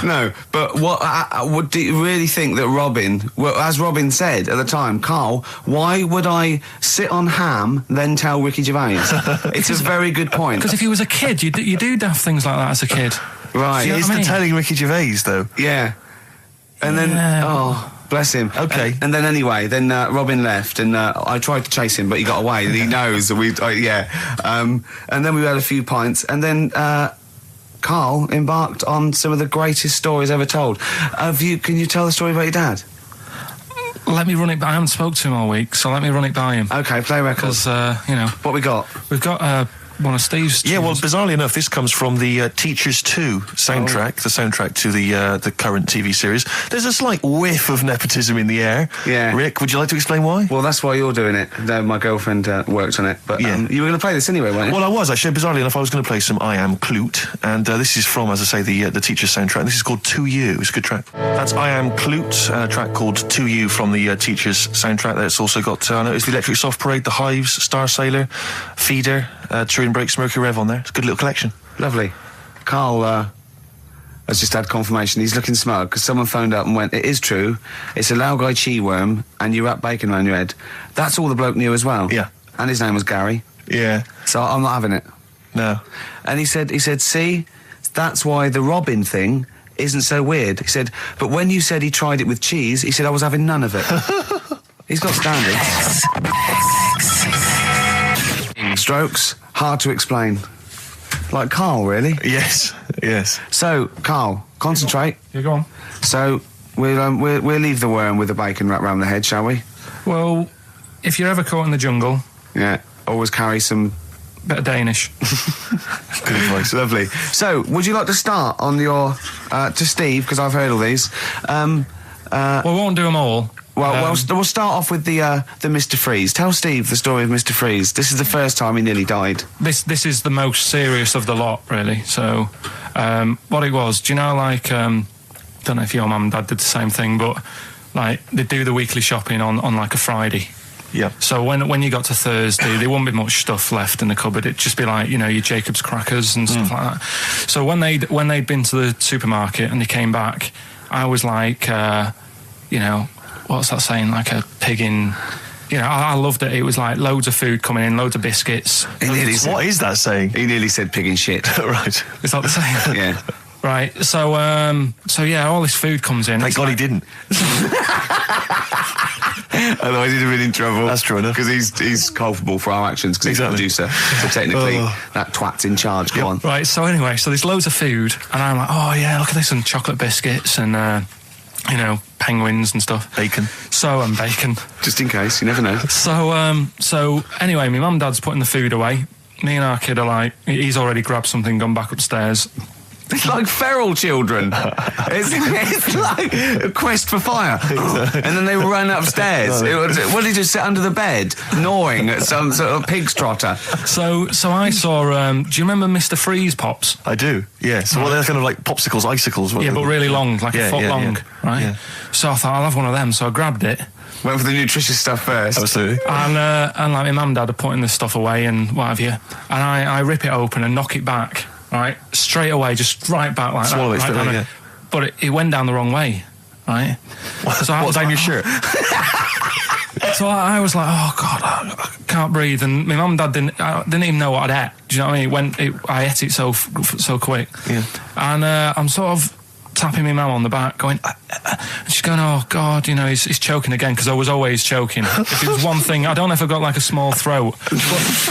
No, but what do you really think that Robin? Well, as Robin said at the time, Carl, why would I sit on ham then tell Ricky Gervais? It's a very good point. Because if he was a kid, you do daft things like that as a kid. Right. He is telling Ricky Gervais though. Yeah. And then, bless him. Okay. And then anyway, Robin left, and I tried to chase him, but he got away. He knows that and then we had a few pints, and then Carl embarked on some of the greatest stories ever told. Can you tell the story about your dad? Let me run it by. I haven't spoke to him all week, so let me run it by him. Okay, play records. Because, What we got? We've got one of Steve's tunes. Yeah, well, bizarrely enough, this comes from the Teachers 2 soundtrack, the soundtrack to the current TV series. There's a slight whiff of nepotism in the air. Yeah. Rick, would you like to explain why? Well, that's why you're doing it. My girlfriend worked on it. But you were going to play this anyway, weren't you? Well, I was, actually. Bizarrely enough, I was going to play some I Am Clute, and this is from, as I say, the Teachers soundtrack. This is called To You. It's a good track. That's I Am Clute, a track called To You from the Teachers soundtrack. It's also got, I know it's the Electric Soft Parade, The Hives, Star Sailor, Feeder, True and Break Smoky Rev on there. It's a good little collection. Lovely. Carl has just had confirmation. He's looking smug because someone phoned up and went, it is true. It's a Laogai chi worm and you wrap bacon around your head. That's all the bloke knew as well. Yeah. And his name was Gary. Yeah. So I'm not having it. No. And he said, see, that's why the Robin thing isn't so weird. He said, but when you said he tried it with cheese, he said I was having none of it. He's got standards. Strokes, hard to explain. Like Carl, really? Yes. Yes. So, Carl, concentrate. Yeah, go on. So, we'll leave the worm with the bacon wrapped round the head, shall we? Well, if you're ever caught in the jungle, Yeah. Always carry some... bit of Danish. Good advice. Lovely. So, would you like to start on your... to Steve, because I've heard all these. Well, we won't do them all. Well, we'll start off with the Mr. Freeze. Tell Steve the story of Mr. Freeze. This is the first time he nearly died. This is the most serious of the lot, really. So, what it was, do you know, like, don't know if your mum and dad did the same thing, but, like, they do the weekly shopping on like, a Friday. Yeah. So when you got to Thursday, there wouldn't be much stuff left in the cupboard. It'd just be like, you know, your Jacob's crackers and stuff like that. So when they'd been to the supermarket and they came back, I was like, you know, what's that saying? Like a pig in... You know, I loved it. It was like loads of food coming in, loads of biscuits. What is that saying? He nearly said pig in shit. Right. Is that the saying? Yeah. Right. So yeah, all this food comes in. Thank God he didn't. Otherwise he'd have been in trouble. That's true enough. Because he's culpable for our actions because Exactly. he's the producer. So technically, that twat's in charge. Go on. Right. So anyway, so there's loads of food, and I'm like, oh yeah, look at this, and chocolate biscuits, and you know, penguins and stuff. Bacon. And bacon. Just in case, you never know. So anyway, my mum and dad's putting the food away. Me and our kid are like, he's already grabbed something, gone back upstairs. It's like feral children. it's like a quest for fire. And then they ran upstairs. What did he just sit under the bed, gnawing at some sort of pig's trotter? So I saw, do you remember Mr. Freeze Pops? I do, yeah. So they're kind of like popsicles, icicles. Yeah, but really long, like a foot long, right? Yeah. So I thought, I'll have one of them. So I grabbed it. Went for the nutritious stuff first. Absolutely. And like my mum and dad are putting this stuff away and what have you. And I rip it open and knock it back, right? Straight away, just right back like Swallow that. it, Right, yeah. But it went down the wrong way, right? So What's down your shirt? So I was like, oh God, I can't breathe. And my mum and dad didn't even know what I'd ate. Do you know what I mean? I ate it so quick. Yeah. And I'm sort of tapping my mum on the back, going, and she's going, oh God, you know, he's choking again, because I was always choking. If it was one thing, I don't know if I've got like a small throat,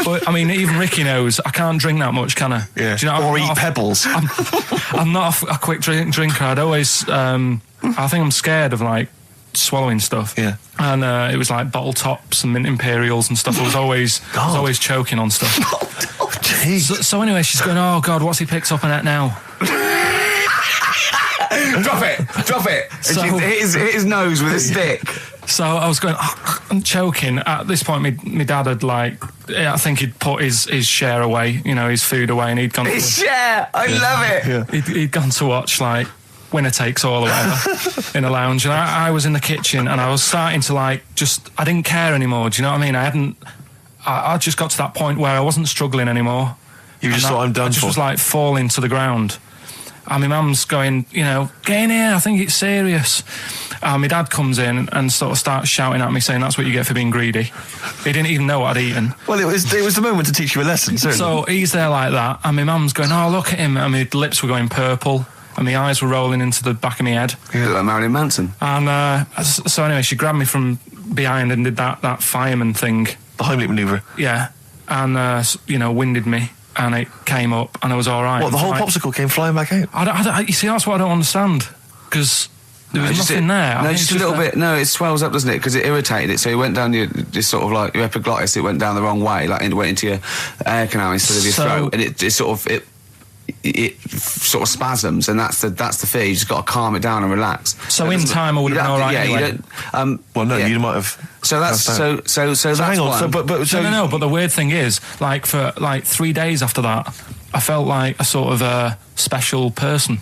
but I mean, even Ricky knows I can't drink that much, can I? Yeah. Do you know, or eat pebbles. I'm not a quick drinker. I'd always, I think I'm scared of like swallowing stuff. Yeah. And it was like bottle tops and mint imperials and stuff. I was always choking on stuff. So anyway, she's going, oh God, what's he picked up on it now? Drop it. So- hit his nose with a stick. So I was going, I'm choking. At this point, my dad had I think he'd put his share away, you know, his food away, and he'd gone. His share, I love it. He'd gone to watch like Winner Takes All or whatever in a lounge, and I was in the kitchen, and I was starting to I didn't care anymore. Do you know what I mean? I just got to that point where I wasn't struggling anymore. You just thought, I'm done I just for. was like falling to the ground. And my mum's going, you know, get in here, I think it's serious. And my dad comes in and sort of starts shouting at me, saying that's what you get for being greedy. He didn't even know what I'd eaten. Well, it was the moment to teach you a lesson, certainly. So he's there like that, and my mum's going, oh, look at him. And my lips were going purple, and my eyes were rolling into the back of my head. You look like Marilyn Manson. And so anyway, she grabbed me from behind and did that fireman thing. The Heimlich manoeuvre. Yeah. And, you know, winded me. And it came up, and I was all right. What, the whole popsicle came flying back out? You see, that's what I don't understand. Because there was nothing there. No, just a little bit. No, it swells up, doesn't it? Because it irritated it. So it went down your sort of like your epiglottis. It went down the wrong way, like it went into your air canal instead of your throat, and it sort of spasms, and that's the fear. You just got to calm it down and relax. So in time, I would have been all right. Yeah, anyway. you don't. Well, no, you might have. So that's so that's hang on. one. No. But the weird thing is, like for 3 days after that, I felt like a sort of a special person.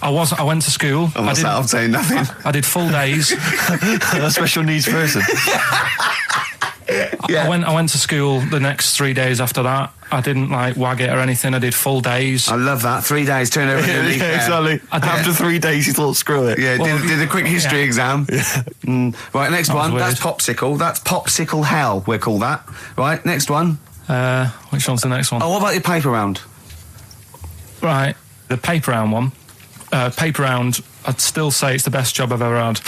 I went to school. I'm saying nothing. I did full days. A special needs person. I went to school the next 3 days after that. I didn't like wag it or anything. I did full days. I love that. 3 days, turn over a leaf. Exactly. After 3 days, you thought, screw it. Yeah, did a quick history exam. Right, next one. weird. That's popsicle. That's popsicle hell, we'll call that. Right, next one. Which one's the next one? Oh, what about your paper round? Right, the paper round one. Paper round, I'd still say it's the best job I've ever had.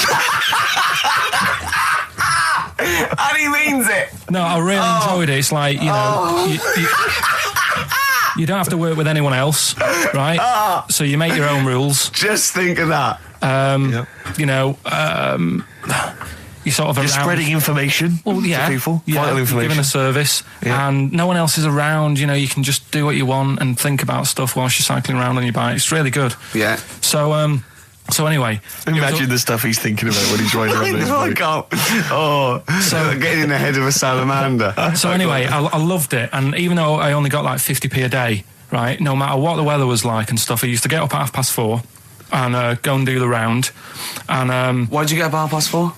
And he means it. No, I really enjoyed it. It's like, you know, you don't have to work with anyone else, right? So you make your own rules. Just think of that. You know, you sort of You're spreading information to people, vital information. You're giving a service, and no one else is around. You know, you can just do what you want and think about stuff whilst you're cycling around on your bike. It's really good. Yeah. So anyway, imagine the stuff he's thinking about when he's riding around his bike. So getting in the head of a salamander. So anyway, I loved it, and even though I only got like 50p a day, right? No matter what the weather was like and stuff, I used to get up at 4:30 and go and do the round. And why did you get up at 4:30?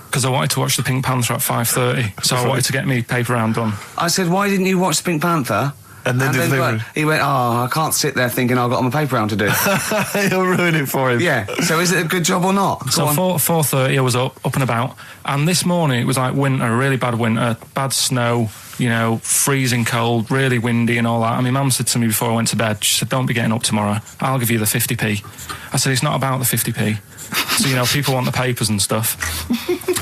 Because I wanted to watch the Pink Panther at 5:30, so I wanted to get me paper round done. I said, why didn't you watch the Pink Panther? And then he went, I can't sit there thinking I've got my paper round to do. You'll ruin it for him. Yeah. So is it a good job or not? So 4:30 I was up and about, and this morning it was like winter, really bad winter, bad snow, you know, freezing cold, really windy and all that. And my mum said to me before I went to bed, she said, don't be getting up tomorrow, I'll give you the 50p. I said, it's not about the 50p. So, you know, people want the papers and stuff.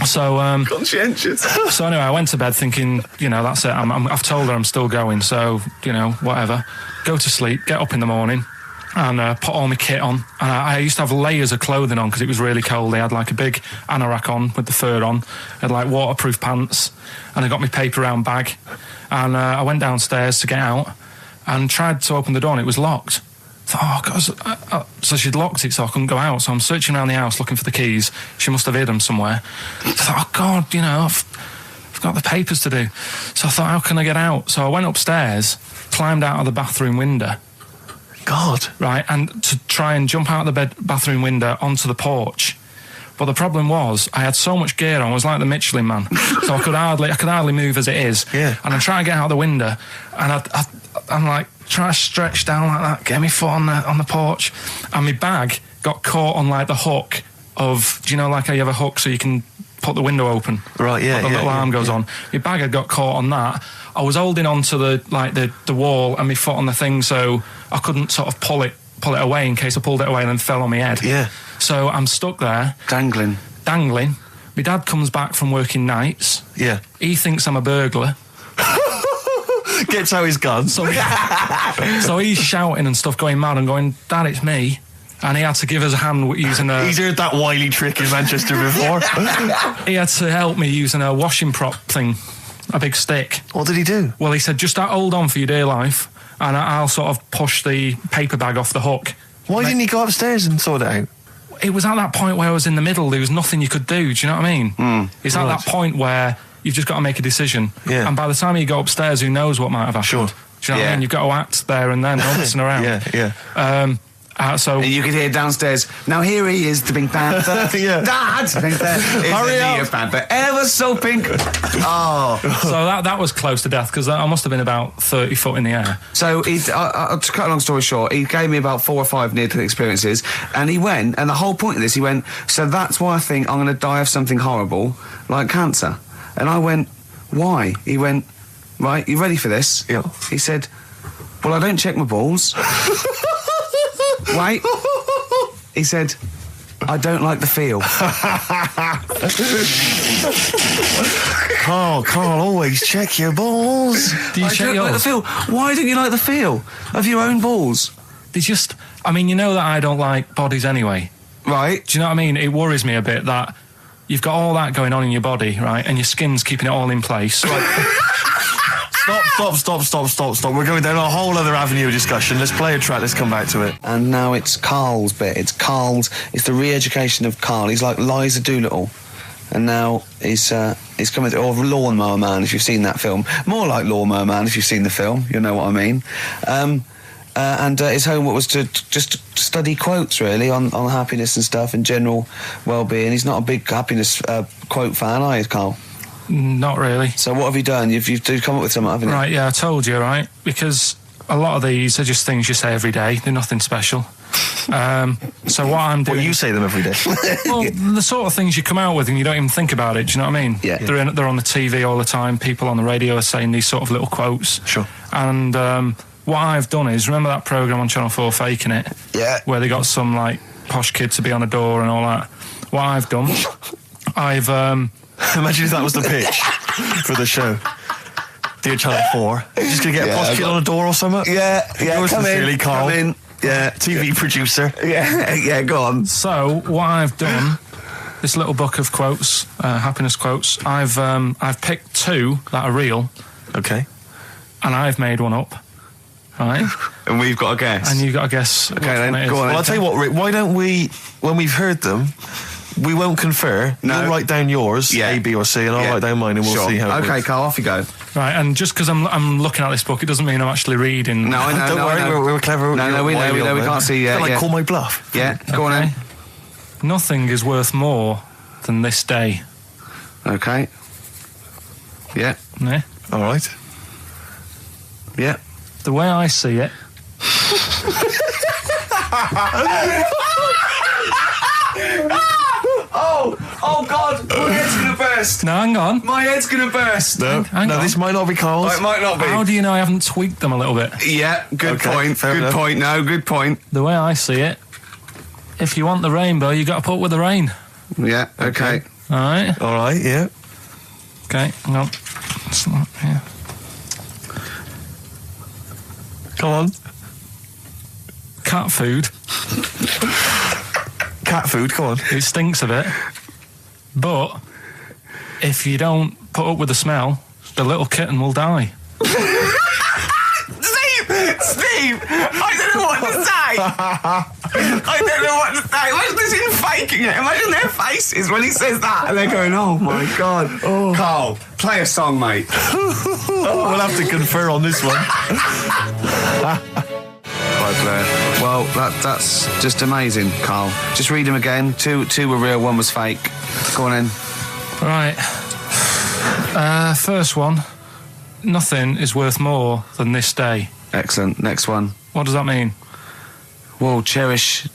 So, conscientious. So anyway, I went to bed thinking, you know, that's it. I've told her I'm still going, so, you know, whatever. Go to sleep, get up in the morning, and put all my kit on. And I used to have layers of clothing on because it was really cold. I had like a big anorak on with the fur on. I had like waterproof pants, and I got my paper round bag. And I went downstairs to get out and tried to open the door, and it was locked. So she'd locked it so I couldn't go out. So I'm searching around the house looking for the keys. She must have hid them somewhere. I thought, oh God, you know, I've got the papers to do. So I thought, how can I get out? So I went upstairs, climbed out of the bathroom window. God. Right, and to try and jump out of the bathroom window onto the porch. But the problem was, I had so much gear on, I was like the Michelin Man. So I could hardly move as it is. Yeah. And I try and get out the window, and I'm like, try to stretch down like that, get my foot on the porch, and my bag got caught on like the hook of, do you know, like how you have a hook so you can put the window open? Right, yeah. The little arm goes on. My bag had got caught on that. I was holding on to the wall and my foot on the thing, so I couldn't sort of pull it away in case I pulled it away and then fell on my head. Yeah. So I'm stuck there. Dangling. My dad comes back from working nights. Yeah. He thinks I'm a burglar. Gets out his gun. So he's shouting and stuff, going mad and going, Dad, it's me. And he had to give us a hand using a... He's heard that wily trick in Manchester before. He had to help me using a washing prop thing, a big stick. What did he do? Well, he said, just hold on for your dear life, and I'll sort of push the paper bag off the hook. Why didn't he go upstairs and sort it out? It was at that point where I was in the middle. There was nothing you could do. Do you know what I mean? It's at that point where you've just got to make a decision. Yeah. And by the time you go upstairs, who knows what might have happened? Sure. Do you know what I mean? You've got to act there and then, not messing around. Yeah. So and you could hear downstairs, now here he is, the Pink Panther. Yeah. Dad! Hurry up! Panther, ever so pink. Oh. So that was close to death, because I must have been about 30 foot in the air. So to cut a long story short, he gave me about 4 or 5 near-death experiences, and he went, and the whole point of this, he went, so that's why I think I'm going to die of something horrible, like cancer. And I went, why? He went, right, you ready for this? Yeah. He said, well, I don't check my balls. Wait. He said, I don't like the feel. Carl, always check your balls. Do you check don't yours? like the feel. Why don't you like the feel of your own balls? They just... I mean, you know that I don't like bodies anyway. Right. Do you know what I mean? It worries me a bit that you've got all that going on in your body, right? And your skin's keeping it all in place. Stop. We're going down a whole other avenue of discussion. Let's play a track, let's come back to it. And now it's Karl's bit. It's the re-education of Karl. He's like Liza Doolittle. And now he's coming to... Or Lawnmower Man, if you've seen that film. More like Lawnmower Man, if you've seen the film. You know what I mean. And his homework was to just study quotes, really, on happiness and stuff and general well-being. He's not a big happiness quote fan, are you, Karl? Not really. So what have you done? You've come up with something, haven't you? Right, yeah, I told you, right? Because a lot of these are just things you say every day. They're nothing special. So what I'm doing... Well, you say them every day. Well, the sort of things you come out with and you don't even think about it, do you know what I mean? Yeah. They're on the TV all the time. People on the radio are saying these sort of little quotes. Sure. And what I've done is, remember that programme on Channel 4, Faking It? Yeah. Where they got some, like, posh kid to be on a door and all that. What I've done, I've... Imagine if that was the pitch for the show. Dear Channel 4, you're just going to get a posh kid on a door or something? Yeah, Yours come sincerely, in, Carl. come in. Yeah. TV producer. Yeah, go on. So, what I've done, this little book of quotes, happiness quotes, I've picked 2 that are real. Okay. And I've made one up. Right? And we've got to guess. And you've got to guess. Okay, then, go on. Well, I'll tell you what, Rick, why don't we, when we've heard them, we won't confer. No. You'll write down yours, A, B, or C, and I'll write down mine, and we'll see how it Okay, works. Carl, off you go. Right, and just because I'm looking at this book, it doesn't mean I'm actually reading. No, I know. Don't worry, we're clever. No, we know. We can't see yet. Like call my bluff. Yeah, go on then. Nothing is worth more than this day. Okay. Yeah. Yeah? All right. Yeah. The way I see it. Oh God! My head's gonna burst. No, hang on. My head's gonna burst. No, Hang on. this might not be Carl's. Oh, it might not be. How do you know I haven't tweaked them a little bit? Yeah, good Okay, point. fair Good enough. point. No, good point. The way I see it, if you want the rainbow, you got to put up with the rain. Yeah. Okay. All right. All right, yeah. Okay. Hang on. It's not, yeah. Come on. Cat food. Cat food, come on. It stinks a bit, but if you don't put up with the smell, the little kitten will die. Steve! I don't know what to say! I don't know what to say. Imagine this in Faking It. Imagine their faces when he says that. And they're going, oh my God. Oh. Carl, play a song, mate. We'll have to confer on this one. Right, Blair. Well, that's just amazing, Carl. Just read them again. Two were real, one was fake. Go on in. Right. First one. Nothing is worth more than this day. Excellent. Next one. What does that mean? Well, cherish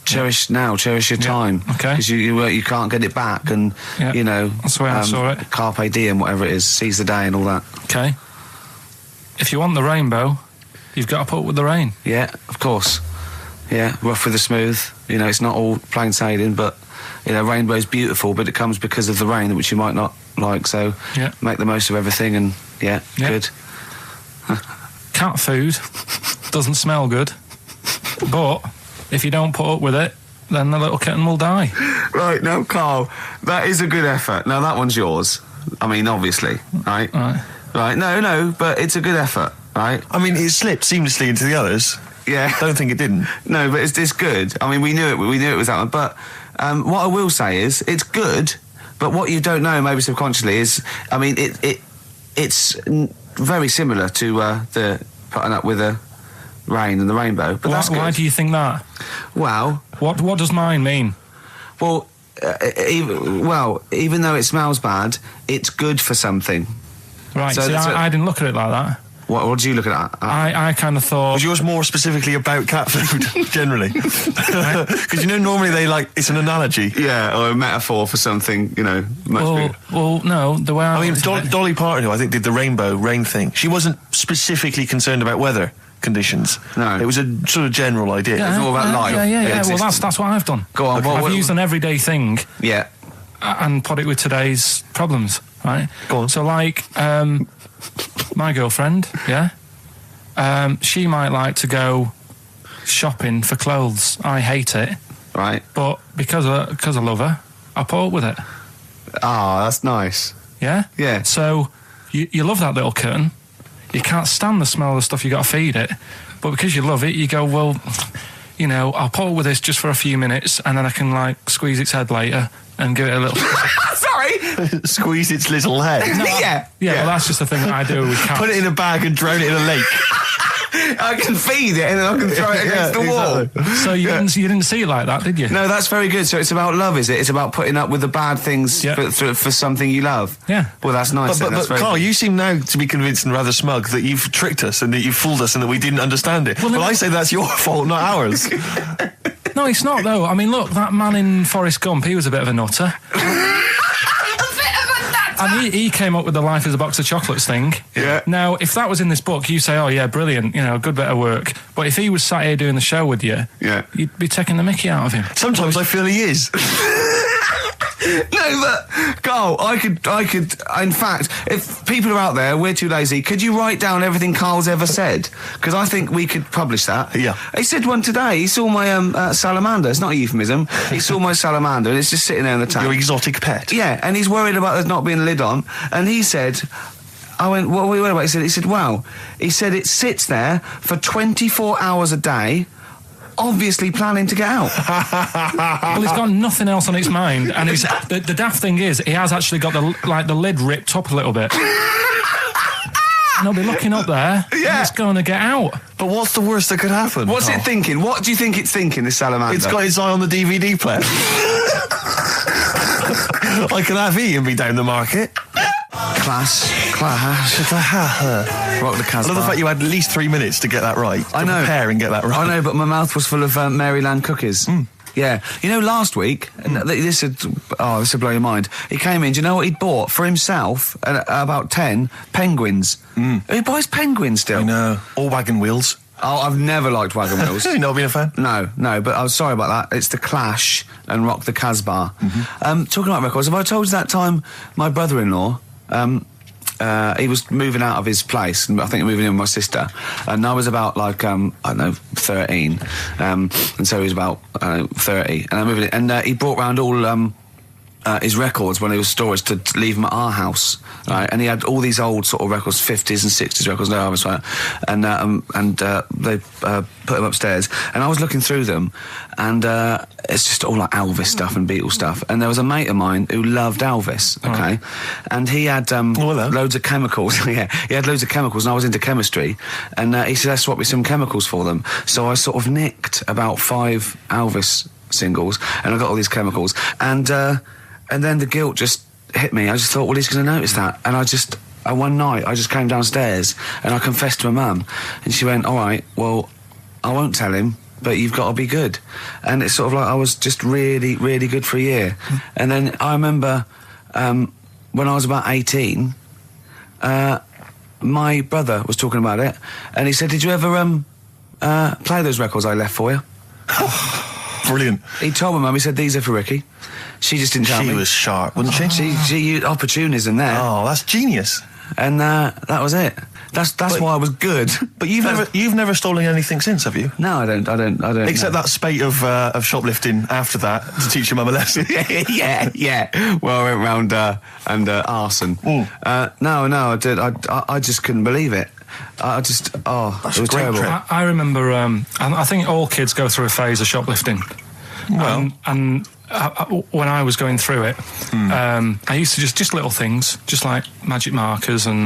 now, cherish your time. Okay. Because you can't get it back, and you know that's the way I saw it. Carpe diem, whatever it is, seize the day and all that. Okay. If you want the rainbow, you've got to put up with the rain. Yeah, of course. Yeah, rough with the smooth. You know, it's not all plain sailing, but you know, rainbow's beautiful, but it comes because of the rain, which you might not like. So make the most of everything, and good. Cat food doesn't smell good, but if you don't put up with it, then the little kitten will die. Right, now, Carl, that is a good effort. Now, that one's yours. I mean, obviously, right? Right, no, but it's a good effort, right? I mean, it slipped seamlessly into the others. Yeah. Don't think it didn't. No, but it's good. I mean, we knew it was that one. But what I will say is, it's good, but what you don't know, maybe subconsciously, is, I mean, it's very similar to the putting up with the rain and the rainbow. But that's good. Why do you think that? Well... What does mine mean? Well, even though it smells bad, it's good for something. Right, so I didn't look at it like that. What did you look at? I kind of thought... Was yours more specifically about cat food, generally? Because, you know, normally it's an analogy. Yeah, or a metaphor for something, you know, much bigger. Well, no, the way I mean, Dolly Parton, who I think did the rainbow rain thing, she wasn't specifically concerned about weather conditions. No. It was a sort of general idea. It was all about life. Yeah. Well, that's what I've done. Go on. Okay. I've used an everyday thing. Yeah. And put it with today's problems, right? Go on. So, like, my girlfriend, she might like to go shopping for clothes. I hate it. Right. But because I love her, I put up with it. Ah, that's nice. Yeah? Yeah. So, you love that little kitten. You can't stand the smell of the stuff you got to feed it. But because you love it, you go, well, you know, I'll put up with this just for a few minutes, and then I can, like, squeeze its head later and give it a little... Sorry! Squeeze its little head. No, yeah, well, that's just the thing that I do with cats. Put it in a bag and drown it in a lake. I can feed it and then I can throw it against the wall. So you didn't see it like that, did you? No, that's very good. So it's about love, is it? It's about putting up with the bad things for something you love. Yeah. Well, that's nice. But That's very Carl, good. you seem now to be convinced and rather smug that you've tricked us and that you've fooled us and that we didn't understand it. Well, I say that's your fault, not ours. No, it's not, though. I mean, look, that man in Forrest Gump, he was a bit of a nutter. And he came up with the life as a box of chocolates thing. Yeah. Now, if that was in this book, you say, oh, yeah, brilliant, good bit of work. But if he was sat here doing the show with you, you'd be taking the mickey out of him. Sometimes I feel he is. No, but Carl, I could. In fact, if people are out there, we're too lazy. Could you write down everything Carl's ever said? Because I think we could publish that. Yeah. He said one today. He saw my salamander. It's not a euphemism. He saw my salamander, and it's just sitting there in the tank. Your exotic pet. Yeah, and he's worried about there not being a lid on. And he said, I went, what are we worried about? He said, wow. He said it sits there for 24 hours a day, obviously planning to get out. Well, he's got nothing else on his mind, and the daft thing is, he has actually got the lid ripped up a little bit. And he'll be looking up there, and it's going to get out. But what's the worst that could happen? What's it thinking? What do you think it's thinking, this salamander? It's got its eye on the DVD player. I can have Ian be down the market. Class. Rock the Casbah. I love the fact you had at least 3 minutes to get that right. I know. Prepare and get that right. I know, but my mouth was full of Maryland cookies. Yeah. Last week, this would blow your mind. He came in, do you know what he'd bought for himself? About 10 penguins. He buys penguins still. I know. Or wagon wheels. Oh, I've never liked wagon wheels. You've not been a fan? No, but I was sorry about that. It's The Clash and Rock the Casbah. Talking about records, have I told you that time my brother-in-law, he was moving out of his place, and I think moving in with my sister, and I was about 13, and so he was about 30, and I moved in, and he brought round all his records when he was storage to leave them at our house, right? And he had all these old sort of records, 50s and 60s records, no, I was right, and they put them upstairs, and I was looking through them, and it's just all like Elvis stuff and Beatles stuff, and there was a mate of mine who loved Elvis, okay, and he had loads of chemicals. Yeah, he had loads of chemicals, and I was into chemistry, and he said, let's swap me some chemicals for them. So I sort of nicked about 5 Elvis singles, and I got all these chemicals, and then the guilt just hit me. I just thought, well, he's going to notice that. And one night, I just came downstairs and I confessed to my mum. And she went, all right, well, I won't tell him, but you've got to be good. And it's sort of like I was just really, really good for a year. And then I remember when I was about 18, my brother was talking about it. And he said, did you ever play those records I left for you? Brilliant. He told my mum, he said, these are for Ricky. She just didn't tell me. She was sharp, wasn't she? She used opportunism there. Oh, that's genius. And that was it. That's why I was good. But you've never stolen anything since, have you? No, I don't. Except that spate of shoplifting after that to teach your mum a lesson. yeah. Well, I went round and arson. No, I did. I just couldn't believe it. It was terrible. I remember. I think all kids go through a phase of shoplifting. Well, and when I was going through it, I used to just little things, just like magic markers and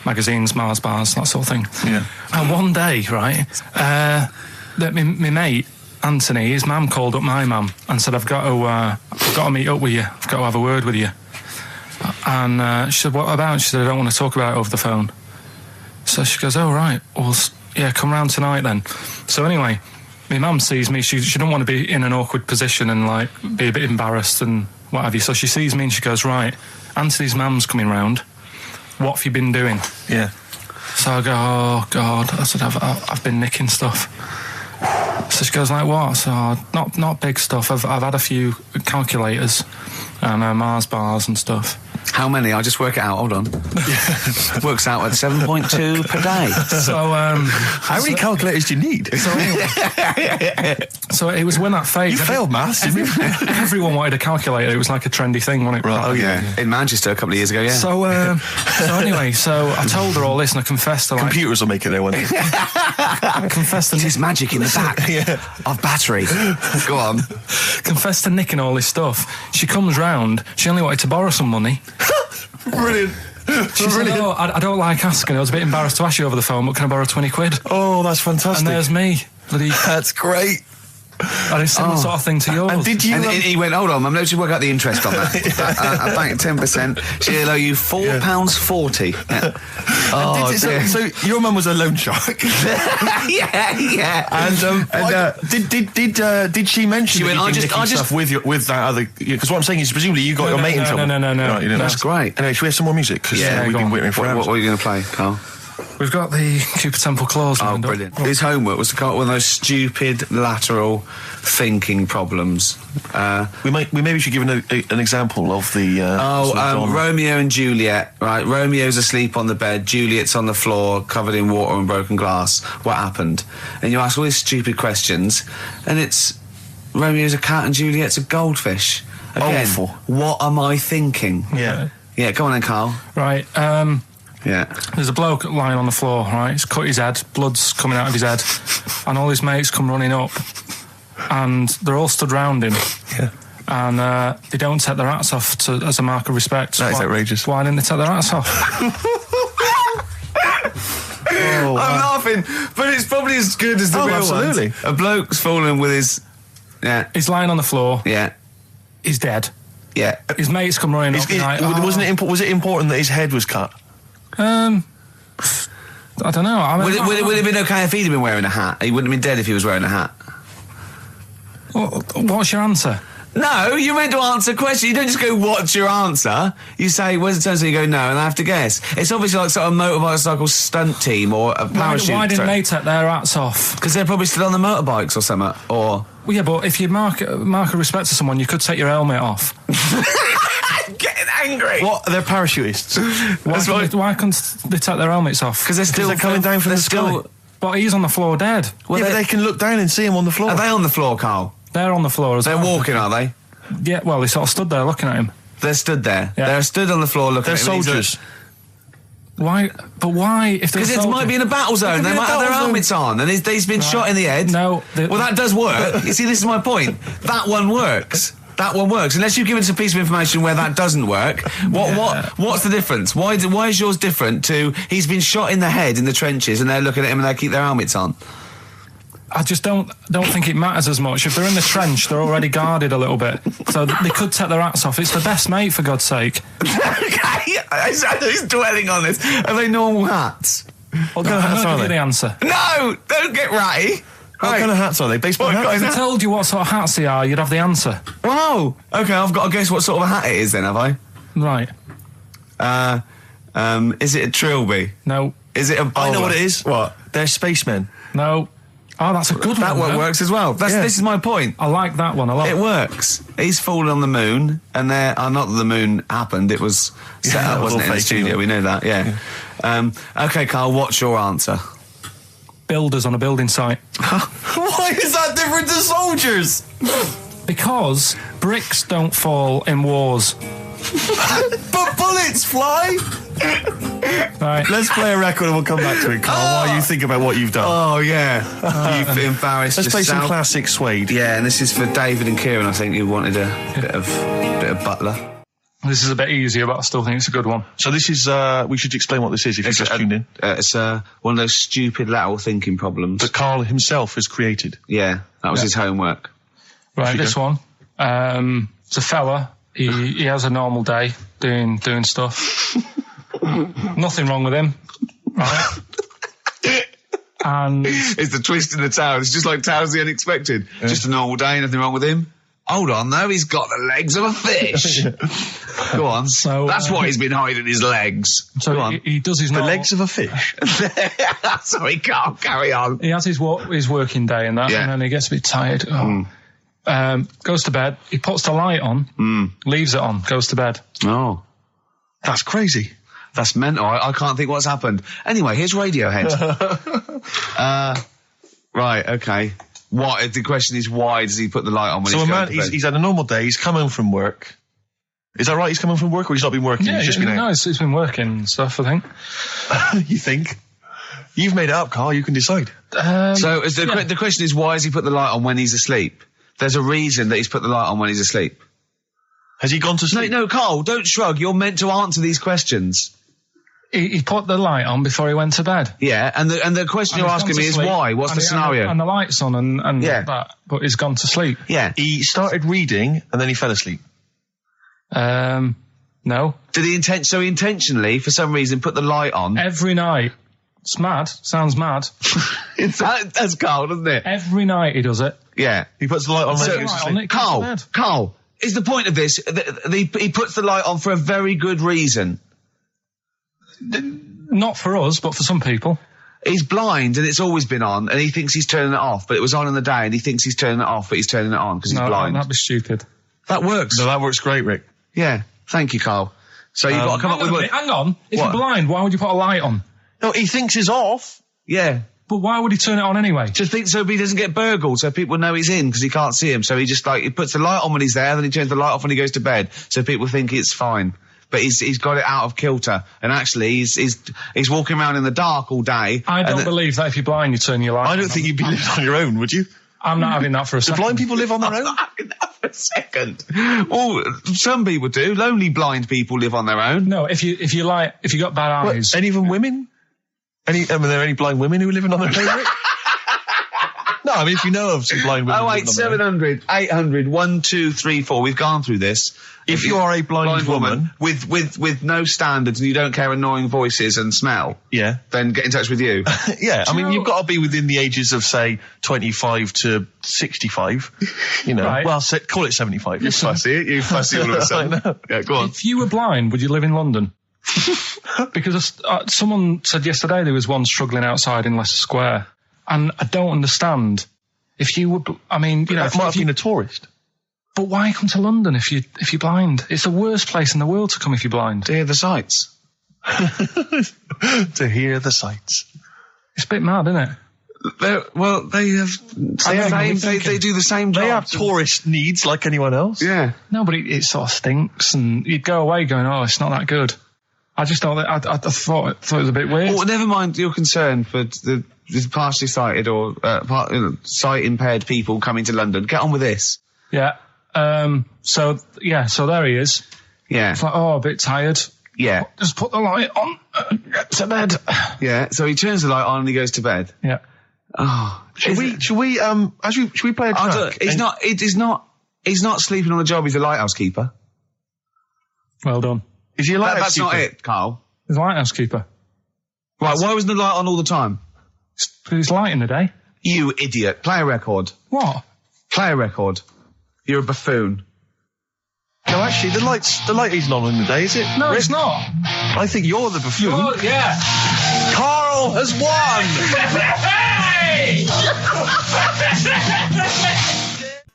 magazines, Mars bars, that sort of thing. Yeah. And one day, right, my mate Anthony, his mum called up my mum and said, I've got to meet up with you. I've got to have a word with you. And she said, what about? She said, I don't want to talk about it over the phone. So she goes, oh, right, well, yeah, come round tonight then. So anyway, my mum sees me, she don't want to be in an awkward position and, like, be a bit embarrassed and what have you. So she sees me and she goes, right, Anthony's mum's coming round. What have you been doing? Yeah. So I go, oh, God. I said, I've been nicking stuff. So she goes, like, what? So, not big stuff. I've had a few calculators and Mars bars and stuff. How many? I'll just work it out. Hold on. Works out at 7.2 per day. So, how many calculators do you need? So it was when that phase. You failed maths. Everyone wanted a calculator. It was like a trendy thing, wasn't it? Right. Oh yeah. In Manchester a couple of years ago. Yeah. So anyway, I told her all this and I confessed to, like, computers will make it there one day. I confessed to there's magic in the back of battery. Go on. Confessed to nicking all this stuff. She comes round. She only wanted to borrow some money. Brilliant. She said, I don't like asking. I was a bit embarrassed to ask you over the phone, but can I borrow 20 quid? Oh, that's fantastic. And there's me. That's great. And it's similar sort of thing to yours. And did you... And he went, hold on, Mum, let's work out the interest on that. I bank 10%. She'll owe you £4.40. Yeah. Oh, dear. So your mum was a loan shark. yeah. And did she mention She that went, you'd been nicking stuff with that other? Because what I'm saying is, presumably you got your mate in trouble. No. Right, you didn't. That's great. Anyway, should we have some more music? Because we've been waiting for hours. What are you going to play, Carl? We've got the Cooper Temple Clause. Oh, brilliant. His homework was to come up with those stupid lateral thinking problems. We maybe should give an example of the... Romeo and Juliet, right? Romeo's asleep on the bed, Juliet's on the floor, covered in water and broken glass. What happened? And you ask all these stupid questions, and it's... Romeo's a cat and Juliet's a goldfish. Again, awful. What am I thinking? Yeah. Yeah, come on then, Carl. Right, Yeah. There's a bloke lying on the floor, right? He's cut his head, blood's coming out of his head, and all his mates come running up, and they're all stood round him. Yeah. And they don't take their hats off as a mark of respect. That is outrageous. Why didn't they take their hats off? I'm laughing, but it's probably as good as the real absolutely. ones. A bloke's fallen with his... Yeah. He's lying on the floor. Yeah. He's dead. Yeah. His mates come running up. Was it important that his head was cut? I don't know. I mean, Would it have been okay if he'd have been wearing a hat? He wouldn't have been dead if he was wearing a hat. What's your answer? No, you're meant to answer questions. You don't just go, what's your answer? You say, where's the turn? So you go, no, and I have to guess. It's obviously like sort of motorcycle stunt team or a parachute. Why didn't they take their hats off? Because they're probably still on the motorbikes or something, or... Well, yeah, but if you mark a respect to someone, you could take your helmet off. I'm getting angry. What? They're parachutists. Why couldn't they take their helmets off? Because they're coming down from the sky. But he's on the floor dead. Well, they can look down and see him on the floor. Are they on the floor, Carl? They're on the floor as well. They're walking, are they? Yeah, well, they sort of stood there looking at him. They're stood there. Yeah. They're stood on the floor looking at him. They're soldiers. Why? But why? Because it might be in a battle zone. They might have their helmets on, and he's been shot in the head. No. Well, that does work. You see, this is my point. That one works. That one works. Unless you've given us a piece of information where that doesn't work. What's the difference? Why is yours different to he's been shot in the head in the trenches and they're looking at him and they keep their helmets on? I just don't think it matters as much. If they're in the trench, they're already guarded a little bit. So they could take their hats off. It's the best mate, for God's sake. Okay, he's dwelling on this. Are they normal hats? What kind of hats are they? The answer. No, don't get ratty. What kind of hats are they? Baseball hats? If I told you what sort of hats they are, you'd have the answer. Wow. Okay, I've got to guess what sort of a hat it is then, have I? Right. Is it a trilby? No. Is it a bowler? I know what it is. What? They're spacemen. No. Oh, that's a good that one. That one works as well. This is my point. I like that one a lot. It works. He's fallen on the moon, and not that the moon happened. It was set up, wasn't it, in the studio? We know that. Yeah. Okay, Carl. What's your answer? Builders on a building site. Why is that different to soldiers? Because bricks don't fall in wars. But bullets fly. Right. Let's play a record and we'll come back to it, Carl, while you think about what you've done. Oh, yeah. You've embarrassed Let's play some yourself. classic Suede. Yeah, and this is for David and Kieran, I think, who wanted a bit of Butler. This is a bit easier, but I still think it's a good one. So this is, we should explain what this is if you just tuned in. It's one of those stupid lateral thinking problems. That Carl himself has created. Yeah, that was his homework. Right, this one. It's a fella. He has a normal day doing stuff. Nothing wrong with him. Right? And it's the twist in the tale. It's just like Tales of the Unexpected. Yeah. Just a normal day, nothing wrong with him. Hold on, though, he's got the legs of a fish. Go on. So that's what he's been hiding, his legs. So Go on. He does his legs of a fish. Sorry, can't carry on. He has his working day and that, and then he gets a bit tired. Goes to bed. He puts the light on, leaves it on, goes to bed. Oh, that's crazy. That's mental. I can't think what's happened. Anyway, here's Radiohead. Right, okay. What? The question is, why does he put the light on when he's going to bed? He's had a normal day. He's come home from work. Is that right? He's come home from work, or he's not been working? Yeah, he's just been out? No, he's been working and stuff, I think. You think? You've made it up, Carl. You can decide. So the question is, why has he put the light on when he's asleep? There's a reason that he's put the light on when he's asleep. Has he gone to sleep? No, Carl, don't shrug. You're meant to answer these questions. He put the light on before he went to bed. Yeah, and the question you're asking me is why? What's the scenario? And the light's on and Yeah. that, but he's gone to sleep. Yeah. He started reading and then he fell asleep. No. Did he intentionally, for some reason, put the light on? Every night. It's mad. Sounds mad. That's Carl, doesn't it? Every night he does it. Yeah. He puts the light on. So- when he goes to Light on, sleep. it goes to bed. Carl, is the point of this, he puts the light on for a very good reason. Not for us, but for some people. He's blind and it's always been on and he thinks he's turning it off, but it was on in the day and he thinks he's turning it off, but he's turning it on because he's blind. That'd be stupid. That works. No, that works great, Rick. Yeah. Thank you, Carl. So you've got to come up with... Hang on. If What? you're blind, why would you put a light on? No, he thinks it's off. Yeah. But why would he turn it on anyway? Just think so he doesn't get burgled, so people know he's in because he can't see him. So he just he puts the light on when he's there, then he turns the light off when he goes to bed, so people think it's fine. But he's got it out of kilter, and actually he's walking around in the dark all day. I don't believe that if you're blind, you turn your light on. I don't think you'd be living on your own, would you? I'm not having that for a Do second. blind people live on their own? For a second. Well, some people do. Lonely blind people live on their own. No, if you got bad eyes. Any of them women? Are there any blind women who are living on their own, Rick? No, I mean, if you know of some blind women. 08700 800 1234. We've gone through this. If you are a blind woman with no standards and you don't care annoying voices and smell, yeah, then get in touch with you. Yeah, I mean, you've got to be within the ages of, say, 25 to 65. You know, Right. well, call it 75. You fussy all of a sudden. I know. Yeah, go on. If you were blind, would you live in London? Because someone said yesterday there was one struggling outside in Leicester Square, and I don't understand. If you were, I mean, you know, That might have been a tourist. but why come to London if you're blind? It's the worst place in the world to come if you're blind. To hear the sights. To hear the sights. It's a bit mad, isn't it? They have they do the same job. They have tourist needs like anyone else. Yeah. No, but it sort of stinks, and you'd go away going, "Oh, it's not that good." I just thought I thought it was a bit weird. Well, never mind your concern for the partially sighted or sight impaired people coming to London. Get on with this. Yeah. So there he is. Yeah. It's like, oh, a bit tired. Yeah. Just put the light on. Get to bed. Yeah. So he turns the light on and he goes to bed. Yeah. Oh. Should we play a track? He's not sleeping on the job. He's a lighthouse keeper. Well done. Is he a lighthouse That's not keeper? it, Carl. He's a lighthouse keeper. Right. Why wasn't the light on all the time? He's light in the day. You idiot. Play a record. What? Play a record. You're a buffoon. No, actually, the light isn't on in the day, is it? No, Rick? it's not. I think you're the buffoon. Oh, yeah. Carl has won!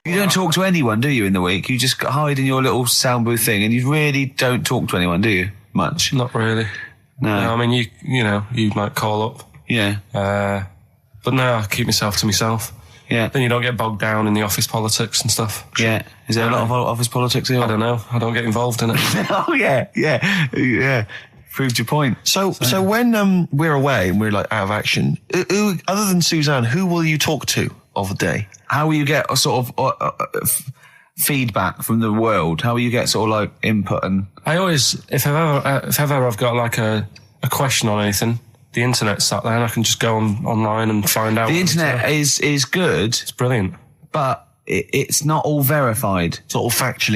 You don't talk to anyone, do you, in the week? You just hide in your little sound booth thing and you really don't talk to anyone, do you? Much? Not really. No. I mean, you might call up. Yeah. But no, I keep myself to myself. Yeah. Then you don't get bogged down in the office politics and stuff. Yeah. Is there a lot of office politics here? I don't know. I don't get involved in it. Oh, yeah. Proved your point. So when we're away and we're like out of action, who, other than Suzanne, who will you talk to of the day? How will you get a sort of feedback from the world? How will you get sort of like input and... I always, if ever I've got like a question on anything, the internet's sat there and I can just go online and find out. The internet is good. It's brilliant. But it's not all verified. It's not all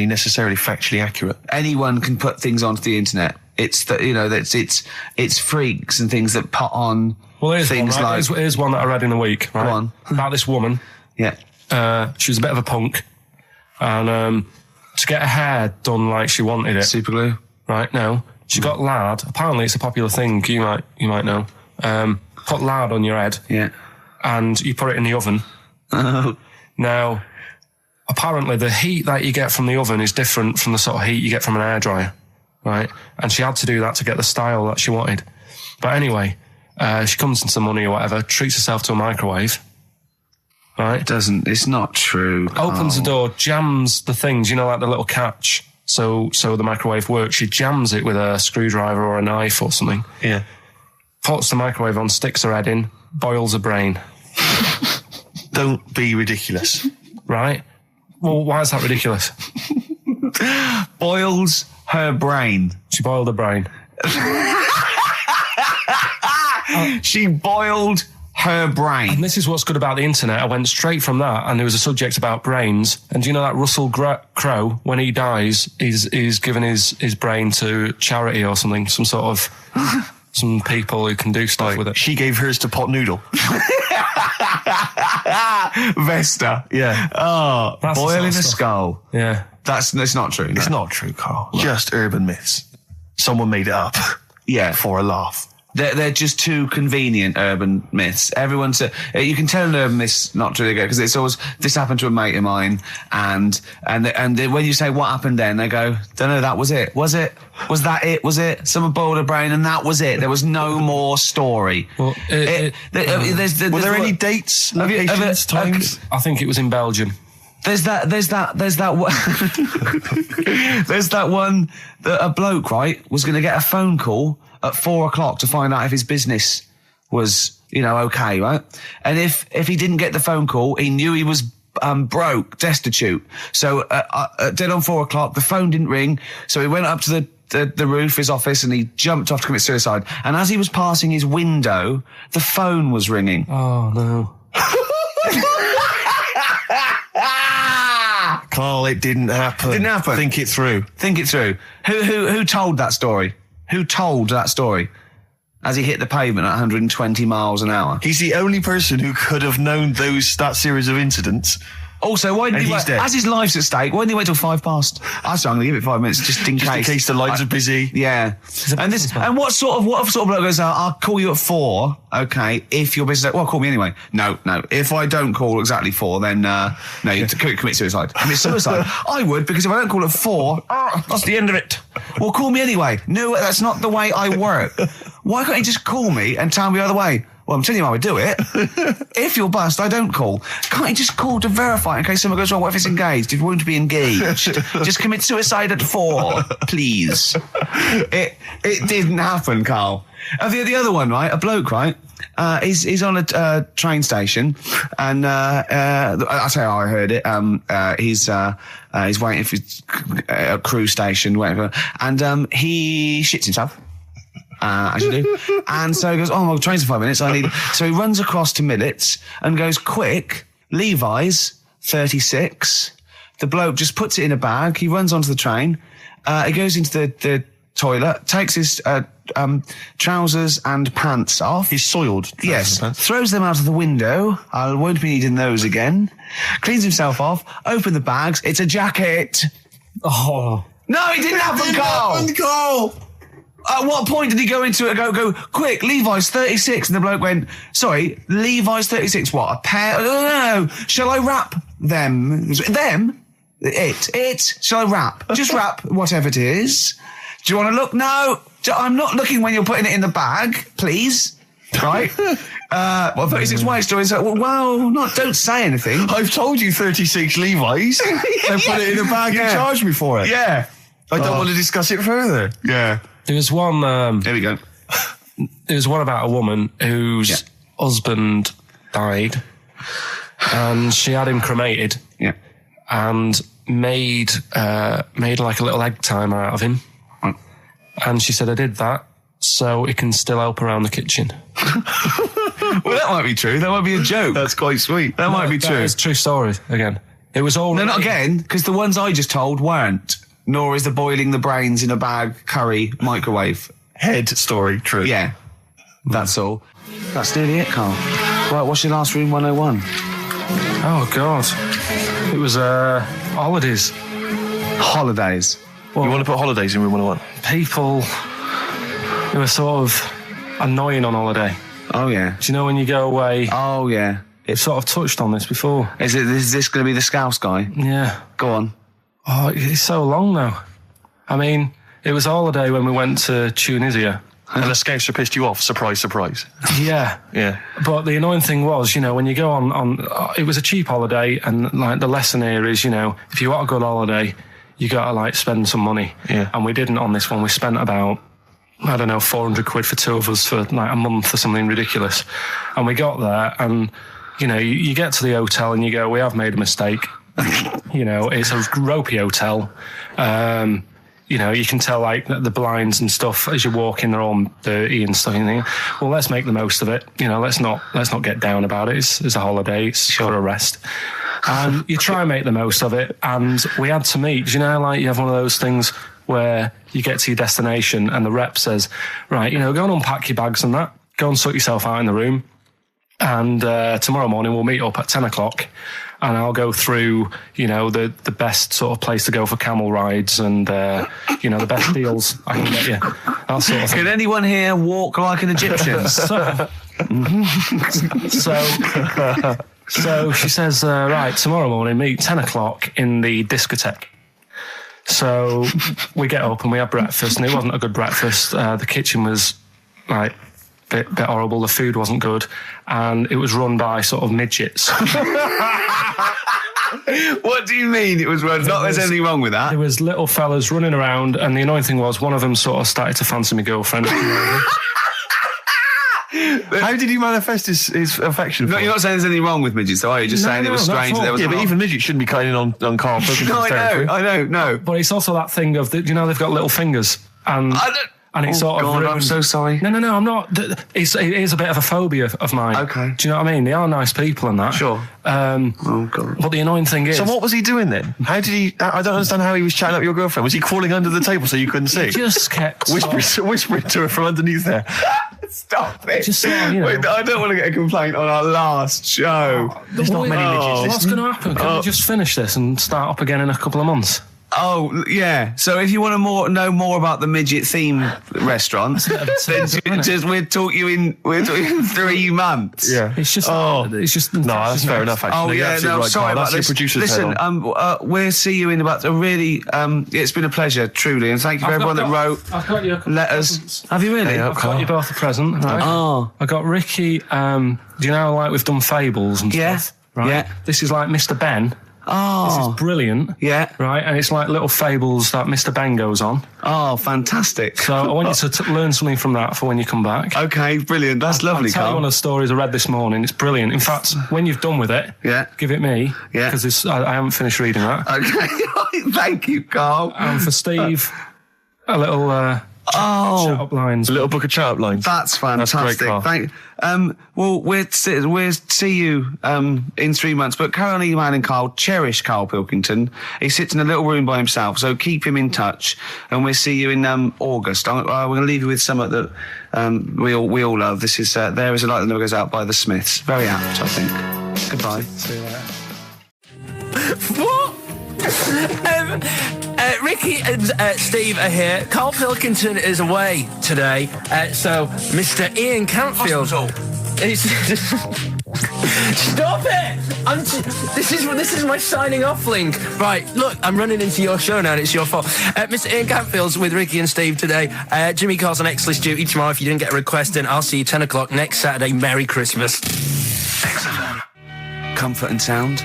necessarily factually accurate. Anyone can put things onto the internet. It's it's freaks and things that put on things one, right? like... Here's one that I read in the week, right? Go on. About this woman. Yeah. She was a bit of a punk. And to get her hair done like she wanted it. Super glue. Right, no. She got lard. Apparently it's a popular thing, you might know. Put lard on your head. Yeah. And you put it in the oven. Now, apparently the heat that you get from the oven is different from the sort of heat you get from an hairdryer. Right? And she had to do that to get the style that she wanted. But anyway, she comes into the money or whatever, treats herself to a microwave. Right? It's not true. Opens the door, jams the things, like the little catch. So the microwave works. She jams it with a screwdriver or a knife or something. Yeah. Puts the microwave on, sticks her head in, boils her brain. Don't be ridiculous. Right? Well, why is that ridiculous? Boils her brain. She boiled her brain. She boiled her brain. And this is what's good about the internet. I went straight from that, and there was a subject about brains. And do you know that Russell Crowe, when he dies, he's given his brain to charity or something, some sort of some people who can do stuff with it. She gave hers to Pot Noodle. Vesta. Yeah. Oh, That's the boiling sort a of skull. Yeah. That's not true. It's not true, Carl. Just urban myths. Someone made it up. Yeah. For a laugh. They're just too convenient urban myths. Everyone you can tell an urban myth's not true because it's always this happened to a mate of mine, and when you say what happened then, they go, don't know, that was it. Was it? Was that it? Was it? Someone boiled a brain and that was it. There was no more story. Well, Were there any dates, locations, times? I think it was in Belgium. There's that one. There's that one that a bloke, right, was going to get a phone call at 4:00 to find out if his business was, okay, right? And if he didn't get the phone call, he knew he was broke, destitute. So dead on 4:00, the phone didn't ring. So he went up to the roof of his office and he jumped off to commit suicide. And as he was passing his window, the phone was ringing. Oh no. Carl, it didn't happen. Didn't happen. Think it through. Think it through. Who told that story? Who told that story? As he hit the pavement at 120 miles an hour. He's the only person who could have known that series of incidents. Also, why didn't And he he's dead. as his life's at stake, why didn't he wait till 5:00? I said I'm going to give it 5 minutes just in Just in case the lines are busy. Yeah. And what sort of bloke goes, I'll call you at 4, okay, if you're busy. Well, call me anyway. No. If I don't call exactly 4, then, you commit suicide. Commit suicide. I would, because if I don't call at 4, that's the end of it. Well, call me anyway. No, that's not the way I work. Why can't you just call me and tell me the other way? Well, I'm telling you how I do it. If you're bust, I don't call. Can't you just call to verify in case something goes wrong? What if it's engaged? If you want to be engaged, just commit suicide at 4, please. It didn't happen, Carl. The other one, right? A bloke, right? He's on a train station, and I'll tell you how I heard it. He's waiting for a cruise station, whatever, and he shits himself. As you do. And so he goes, my train's in 5 minutes. So he runs across to Millets and goes, quick, Levi's 36. The bloke just puts it in a bag. He runs onto the train. He goes into the toilet, takes his trousers and pants off. He's soiled. Yes. Throws them out of the window. I won't be needing those again. Cleans himself off. Open the bags. It's a jacket. Oh. No, it didn't happen, Carl. At what point did he go into it and go, quick, Levi's 36? And the bloke went, sorry, Levi's 36, what, a pair? No. Shall I wrap them? Them? It. Shall I wrap? Just wrap whatever it is. Do you want to look? No. I'm not looking when you're putting it in the bag, please. Right? 36 white stories. Don't say anything. I've told you 36 Levi's. They put it in a bag and charged me for it. Yeah. I don't want to discuss it further. Yeah. There was one. Here we go. There was one about a woman whose husband died, and she had him cremated. Yeah. And made like a little egg timer out of him. Right. And she said, I did that so it can still help around the kitchen. Well, that might be true. That might be a joke. That's quite sweet. That might be true. It's a true story again. It was all. No, not again, because the ones I just told weren't. Nor is the boiling the brains in a bag curry microwave head story true. Yeah, that's all. That's nearly it, Carl. Right, what's your last room 101? Oh God, it was holidays. Holidays. Well, you want to put holidays in room 101? People who are sort of annoying on holiday. Oh yeah. Do you know when you go away? Oh yeah. It sort of touched on this before. Is this going to be the Scouse guy? Yeah. Go on. Oh, it's so long now. I mean, it was a holiday when we went to Tunisia. And the Scouser pissed you off. Surprise, surprise. Yeah. Yeah. But the annoying thing was, when you go on it was a cheap holiday, and like the lesson here is, if you want a good holiday, you got to spend some money. Yeah. And we didn't on this one. We spent about, I don't know, 400 quid for 2 of us for a month or something ridiculous. And we got there and, you get to the hotel and you go, we have made a mistake. It's a ropey hotel. you know, you can tell like the blinds and stuff as you walk in, they're all dirty and stuff. And you think, well, let's make the most of it. You know, let's not get down about it. It's a holiday. It's for a rest. And you try and make the most of it. And we had to meet. Do you know, like you have one of those things where you get to your destination and the rep says, right, you know, go and unpack your bags and that. Go and sort yourself out in the room. And tomorrow morning we'll meet up at 10 o'clock. And I'll go through, you know, the best sort of place to go for camel rides and, you know, the best deals I can get you. That sort of thing. Can anyone here walk like an Egyptian? So she says, right, tomorrow morning, meet 10 o'clock in the discotheque. So we get up and we have breakfast, and it wasn't a good breakfast. The kitchen was, like, bit horrible. The food wasn't good, and it was run by sort of midgets. What do you mean it was run? Not there's anything wrong with that. There was little fellas running around, and the annoying thing was one of them sort of started to fancy my girlfriend. How did he manifest his affection for No, you're not saying there's anything wrong with midgets, though, are you? Just saying it was strange that there was. Yeah, but even midgets shouldn't be cutting in on Karl Pilkington's territory. I know. But it's also that thing of, you know, they've got little fingers, and it's sort of God, ruined. I'm so sorry. No, I'm not. It is a bit of a phobia of mine. Okay. Do you know what I mean? They are nice people and that. Sure. Oh, God. But the annoying thing is... So what was he doing then? How did he... I don't understand how he was chatting up your girlfriend. Was he crawling under the table so you couldn't see? He just kept... Whispering to her from underneath there. Stop it. Just sort of, you know... Wait, I don't want to get a complaint on our last show. There's not many midgets. What's going to happen? Can we just finish this and start up again in a couple of months? Oh, yeah. So if you want to know more about the midget theme restaurant, then we'll talk you in 3 months. Yeah. It's just... No, that's fair enough, actually. Oh, No, you're yeah, absolutely no, right, sorry Karl. about That's this. your producer's head Listen, we'll see you in about a really... it's been a pleasure, truly, and thank you for everyone that wrote I've got you a couple letters. presents. Have you really? I've got you both a present, right? Oh. I got Ricky, do you know, like we've done fables and Yeah. stuff? Right? Yeah. This is like Mr. Ben. Oh. This is brilliant. Yeah. Right, and it's like little fables that Mr. Ben goes on. Oh, fantastic. So I want you to learn something from that for when you come back. Okay, brilliant. That's lovely, I'll tell you Karl. one of the stories I read this morning. It's brilliant. In fact, when you've done with it, give it me. Yeah. Because I haven't finished reading that. Okay. Thank you, Karl. And for Steve, a little chat-up lines. A little book of chat-up lines. That's fantastic. That's great, Karl. Well, we'll see you in 3 months. But carry on emailing Karl. Cherish Karl Pilkington. He sits in a little room by himself, so keep him in touch. And we'll see you in August. We're going to leave you with something that we all love. This is There Is a Light That Never Goes Out by the Smiths. Very apt, I think. Goodbye. See you later. What? Ricky and Steve are here. Karl Pilkington is away today, so Mr. Ian Campfield. Stop it! This is my signing off link. Right, look, I'm running into your show now and it's your fault. Mr. Ian Campfield's with Ricky and Steve today. Jimmy Carr's on X-List duty tomorrow. If you didn't get a request in, I'll see you 10 o'clock next Saturday. Merry Christmas. XFM. Comfort and Sound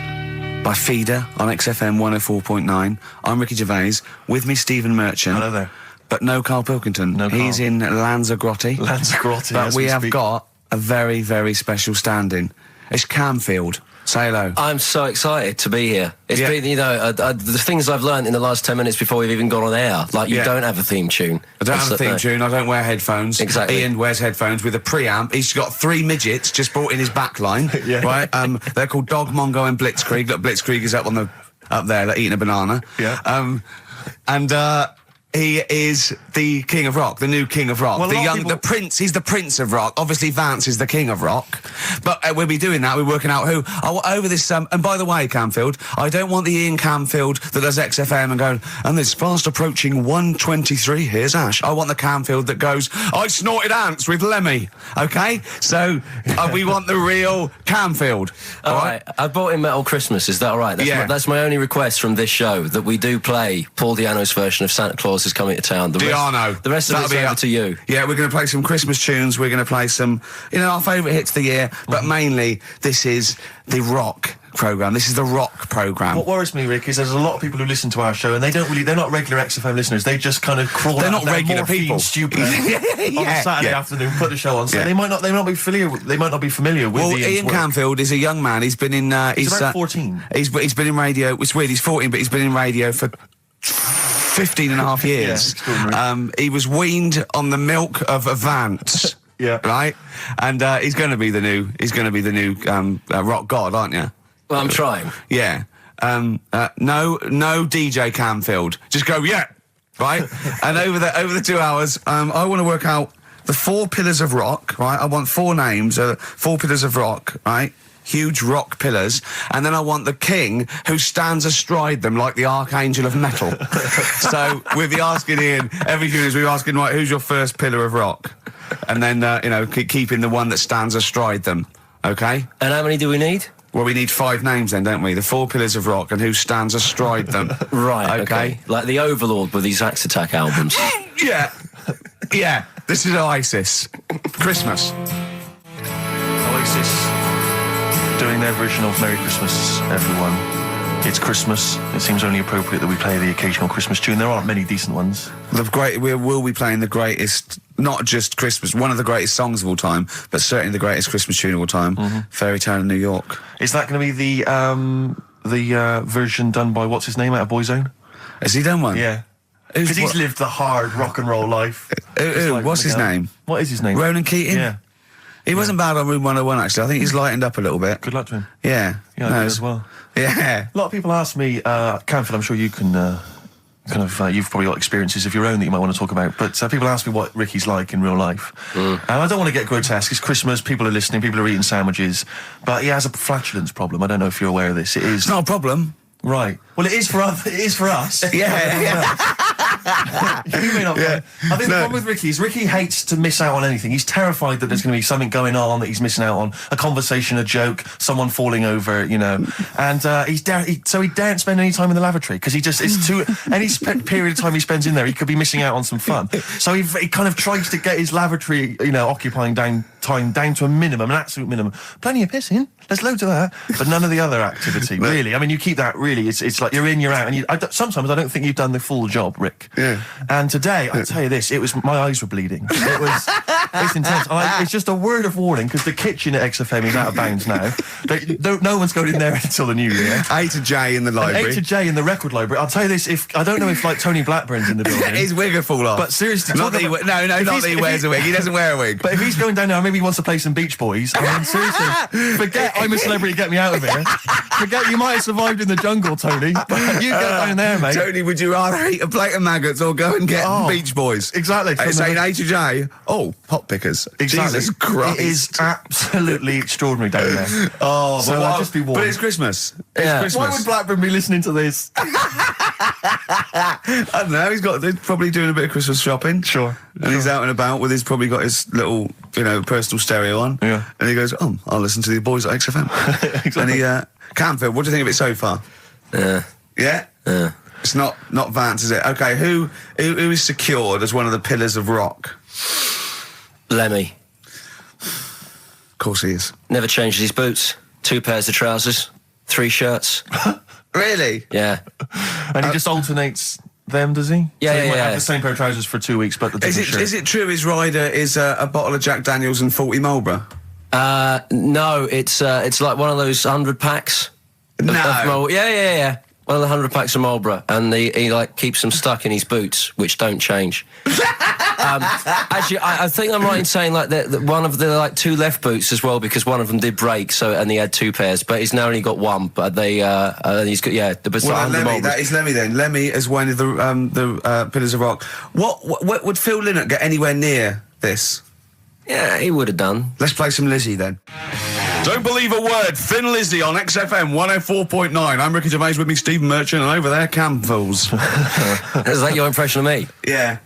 by Feeder on XFM 104.9. I'm Ricky Gervais. With me, Stephen Merchant. Hello there. But no Karl Pilkington. No Karl. He's in Lanzagrotte. Lanzagrotte, But as we we have speak. got a very, very special stand-in. It's Camfield. Say hello. I'm so excited to be here. It's been, you know, the things I've learned in the last 10 minutes before we've even gone on air. Like, you don't have a theme tune. I don't have a theme tune. I don't wear headphones. Exactly. Ian wears headphones with a preamp. He's got 3 midgets just brought in his back line. Right? They're called Dog, Mongo and Blitzkrieg. Look, Blitzkrieg is up there, like eating a banana. Yeah. He is the king of rock, the new king of rock. Well, the prince, he's the prince of rock. Obviously, Vance is the king of rock. But we'll be doing that. We're working out who. Over this, and by the way, Camfield, I don't want the Ian Camfield that does XFM and going, and it's fast approaching 1:23, here's Ash. I want the Camfield that goes, I snorted ants with Lemmy. Okay? So, we want the real Camfield. All right. I bought in Metal Christmas. Is that all right? That's my only request from this show, that we do play Paul Di'Anno's version of Santa Claus is Coming to Town. The rest of it's over to you. Yeah, we're going to play some Christmas tunes. We're going to play some, our favourite hits of the year. But mainly, this is the rock programme. This is the rock programme. What worries me, Rick, is there's a lot of people who listen to our show and they're not regular XFM listeners. They just kind of crawl They're out not of their regular morphine people. Stupid on a Saturday afternoon, put the show on. So they might not be familiar with Well, Ian work. Camfield is a young man. He's been in... He's about 14. He's been in radio. It's weird, he's 14, but he's been in radio for 15 and a half years. He was weaned on the milk of Avant. Yeah. Right? And he's going to be the new rock god, aren't you? Well, I'm trying. Yeah. No DJ Canfield. Just go, yeah. Right? And over the 2 hours, I want to work out the 4 pillars of rock, right? I want 4 names, 4 pillars of rock, right? Huge rock pillars. And then I want the king who stands astride them like the archangel of metal. So we'll be asking Ian, every few minutes we'll be asking, right, who's your first pillar of rock? And then, keeping the one that stands astride them. Okay? And how many do we need? Well, we need 5 names then, don't we? The 4 pillars of rock and who stands astride them. Right, okay. Like the Overlord with these Axe Attack albums. Yeah. Yeah. This is Oasis. Christmas. Oasis doing their version of Merry Christmas, everyone. It's Christmas. It seems only appropriate that we play the occasional Christmas tune. There aren't many decent ones. We will be playing the greatest, not just Christmas, one of the greatest songs of all time, but certainly the greatest Christmas tune of all time, Fairy Tale in New York. Is that going to be the version done by, what's his name, out of Boyzone? Has he done one? Yeah. Because he's lived the hard rock and roll life. What's his name? What is his name? Ronan Keating? Yeah. He wasn't bad on Room 101, actually. I think he's lightened up a little bit. Good luck to him. Yeah. Yeah, I do as well. Yeah. A lot of people ask me, Canfield, I'm sure you can you've probably got experiences of your own that you might want to talk about, but people ask me what Ricky's like in real life. And I don't want to get grotesque. It's Christmas, people are listening, people are eating sandwiches, but he has a flatulence problem. I don't know if you're aware of this. It's not a problem. Right. Well, it is for us. Yeah. You may not. Yeah. I think the problem with Ricky is Ricky hates to miss out on anything. He's terrified that there's going to be something going on that he's missing out on, a conversation, a joke, someone falling over, And he daren't spend any time in the lavatory because it's too. Any period of time he spends in there, he could be missing out on some fun. So he kind of tries to get his lavatory, occupying time down to a minimum, an absolute minimum. Plenty of pissing. There's loads of that, but none of the other activity. Really, I mean, you keep that. Really, it's like you're in, you're out, and sometimes I don't think you've done the full job, Rick. Yeah. And today, I tell you this, my eyes were bleeding. It's intense. It's just a word of warning because the kitchen at XFM is out of bounds now. No one's going in there until the new year. A to J in the library. A to J in the record library. I'll tell you this, I don't know if like Tony Blackburn's in the building. His wig will fall off. But seriously, not that he wears a wig. He doesn't wear a wig. But if he's going down there, maybe he wants to play some Beach Boys. I mean, seriously, forget I'm a celebrity, get me out of here. Forget you might have survived in the jungle, Tony. But you get down there, mate. Tony, would you rather eat a plate of maggots or go and get Beach Boys? Exactly. Saying A to J. Oh, pot pickers. Exactly. Jesus Christ. It is absolutely extraordinary down there. Oh, so I'll just be warned. But it's Christmas. Yeah. Christmas. Why would Blackburn be listening to this? I don't know. He's probably doing a bit of Christmas shopping. Sure. And he's out and about with probably got his little, personal stereo on. Yeah. And he goes, I'll listen to the boys at XFM. Exactly. And Canfield, what do you think of it so far? Yeah. Yeah? Yeah. It's not Vance, is it? Okay, who is secured as one of the pillars of rock? Lemmy. Of course he is. Never changes his boots. 2 pairs of trousers. 3 shirts. Really? Yeah. And he just alternates them, does he? Yeah, so he might yeah. have the same pair of trousers for 2 weeks, but the different shirt. Is it true his rider is a bottle of Jack Daniels and 40 Marlboro? No, it's like one of those 100 packs. No. Yeah. One of the 100 packs of Marlboro, and he keeps them stuck in his boots, which don't change. Actually, I think I'm right in saying that one of the 2 left boots as well, because one of them did break, and he had 2 pairs, but he's now only got 1. But he's got the Lemmy, that is Lemmy then. Lemmy is one of the pillars of rock. What would Phil Lynott get anywhere near this? Yeah, he would have done. Let's play some Lizzie then. Don't believe a word. Thin Lizzy on XFM 104.9. I'm Ricky Gervais, with me Stephen Merchant, and over there Campbell's. Is that your impression of me? Yeah.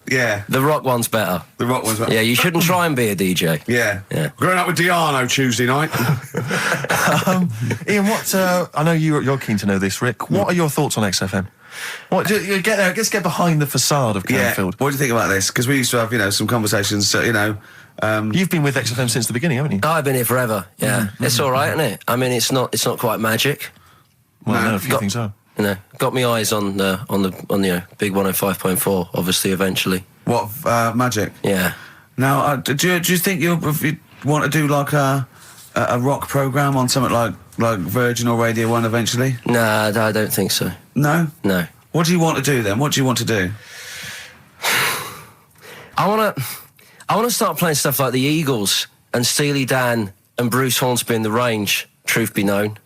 Yeah. The rock one's better. The rock one's better. Yeah, you shouldn't try and be a DJ. Yeah. Growing up with Diano Tuesday night. Ian, I know you're keen to know this, Rick. What are your thoughts on XFM? You get there, let's get behind the facade of Canfield. What do you think about this? Because we used to have, some conversations, You've been with XFM since the beginning, haven't you? I've been here forever, yeah. It's all right, isn't it? I mean, it's not quite magic. Well, no, a few things are. Got me eyes on the big 105.4, obviously, eventually. What, magic? Yeah. Now, do you think you want to do like a rock programme on something like Virgin or Radio 1 eventually? Nah, I don't think so. No? No. What do you want to do then? What do you want to do? I want to start playing stuff like the Eagles and Steely Dan and Bruce Hornsby in the Range, truth be known.